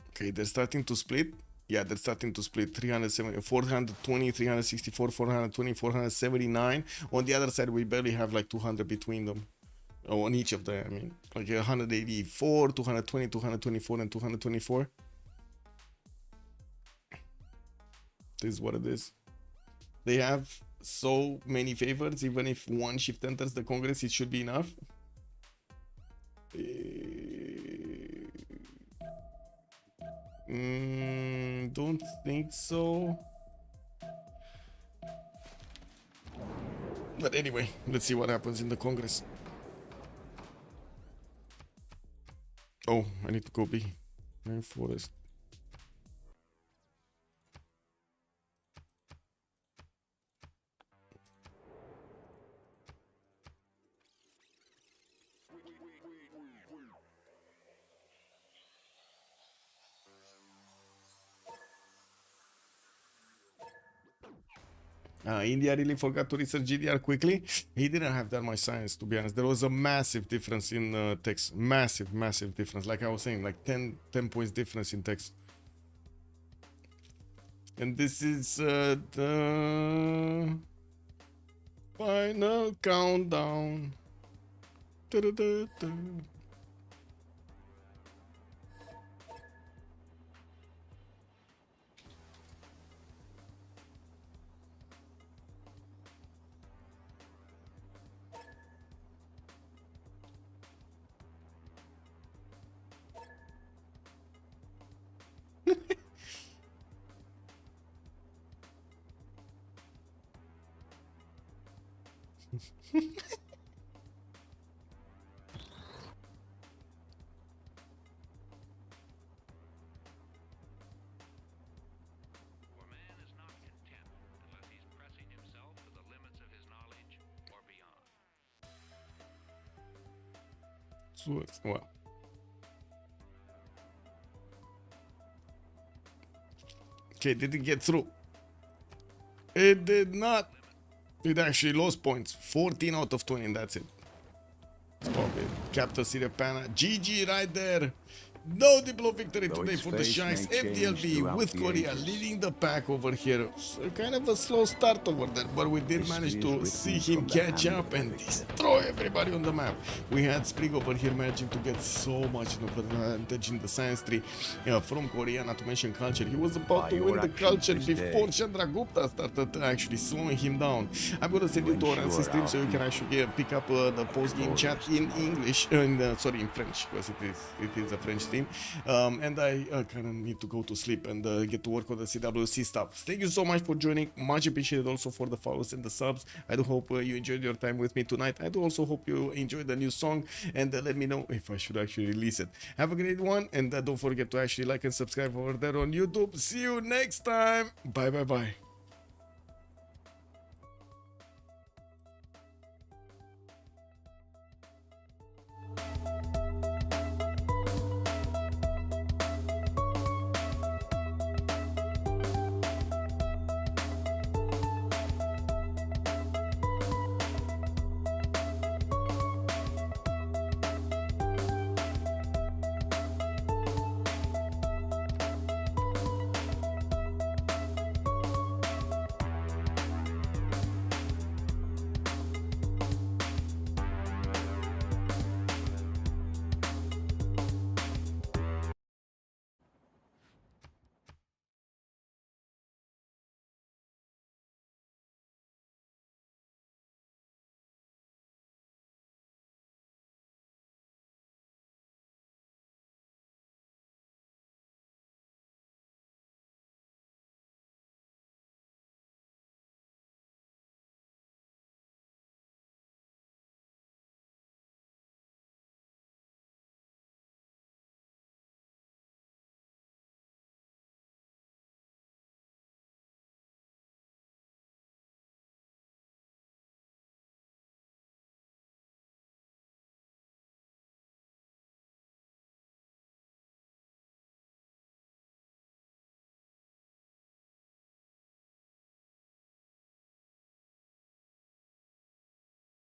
Okay, they're starting to split. Yeah, they're starting to split. 370, 420, 364, 420, 479. On the other side, we barely have like 200 between them. Oh, on each of them, I mean. Like 184, 220, 224, and 224. This is what it is. They have so many favors. Even if one shift enters the Congress, it should be enough. Don't think so. But anyway, let's see what happens in the Congress. Oh, I need to go B. Forest. India really forgot to research GDR quickly. He didn't have that much science, to be honest. There was a massive difference in text. Massive difference. Like I was saying, like 10 points difference in text. And this is the final countdown. Da-da-da-da. Well, okay, did it get through? It did not. It actually lost points. 14 out of 20, and that's it. Stop it. Capital City of Pana. GG right there. No Diplo victory today for the Sharks. FDLB with Korea leading the pack over here. So kind of a slow start over there, but we did manage to see him catch up and destroy everybody on the map. We had Sprig over here managing to get so much advantage in the science tree from Korea, not to mention culture. He was about to win the culture before Chandragupta started actually slowing him down. I'm going to send you to our NC stream so you can actually pick up the post-game chat in English, sorry, in French, because it is a French team. And I kind of need to go to sleep and get to work on the CWC stuff. Thank you so much for joining. Much appreciated also for the follows and the subs. I do hope you enjoyed your time with me tonight. I do also hope you enjoyed the new song, and let me know if I should actually release it. Have a great one, and don't forget to actually like and subscribe over there on YouTube. See you next time. Bye.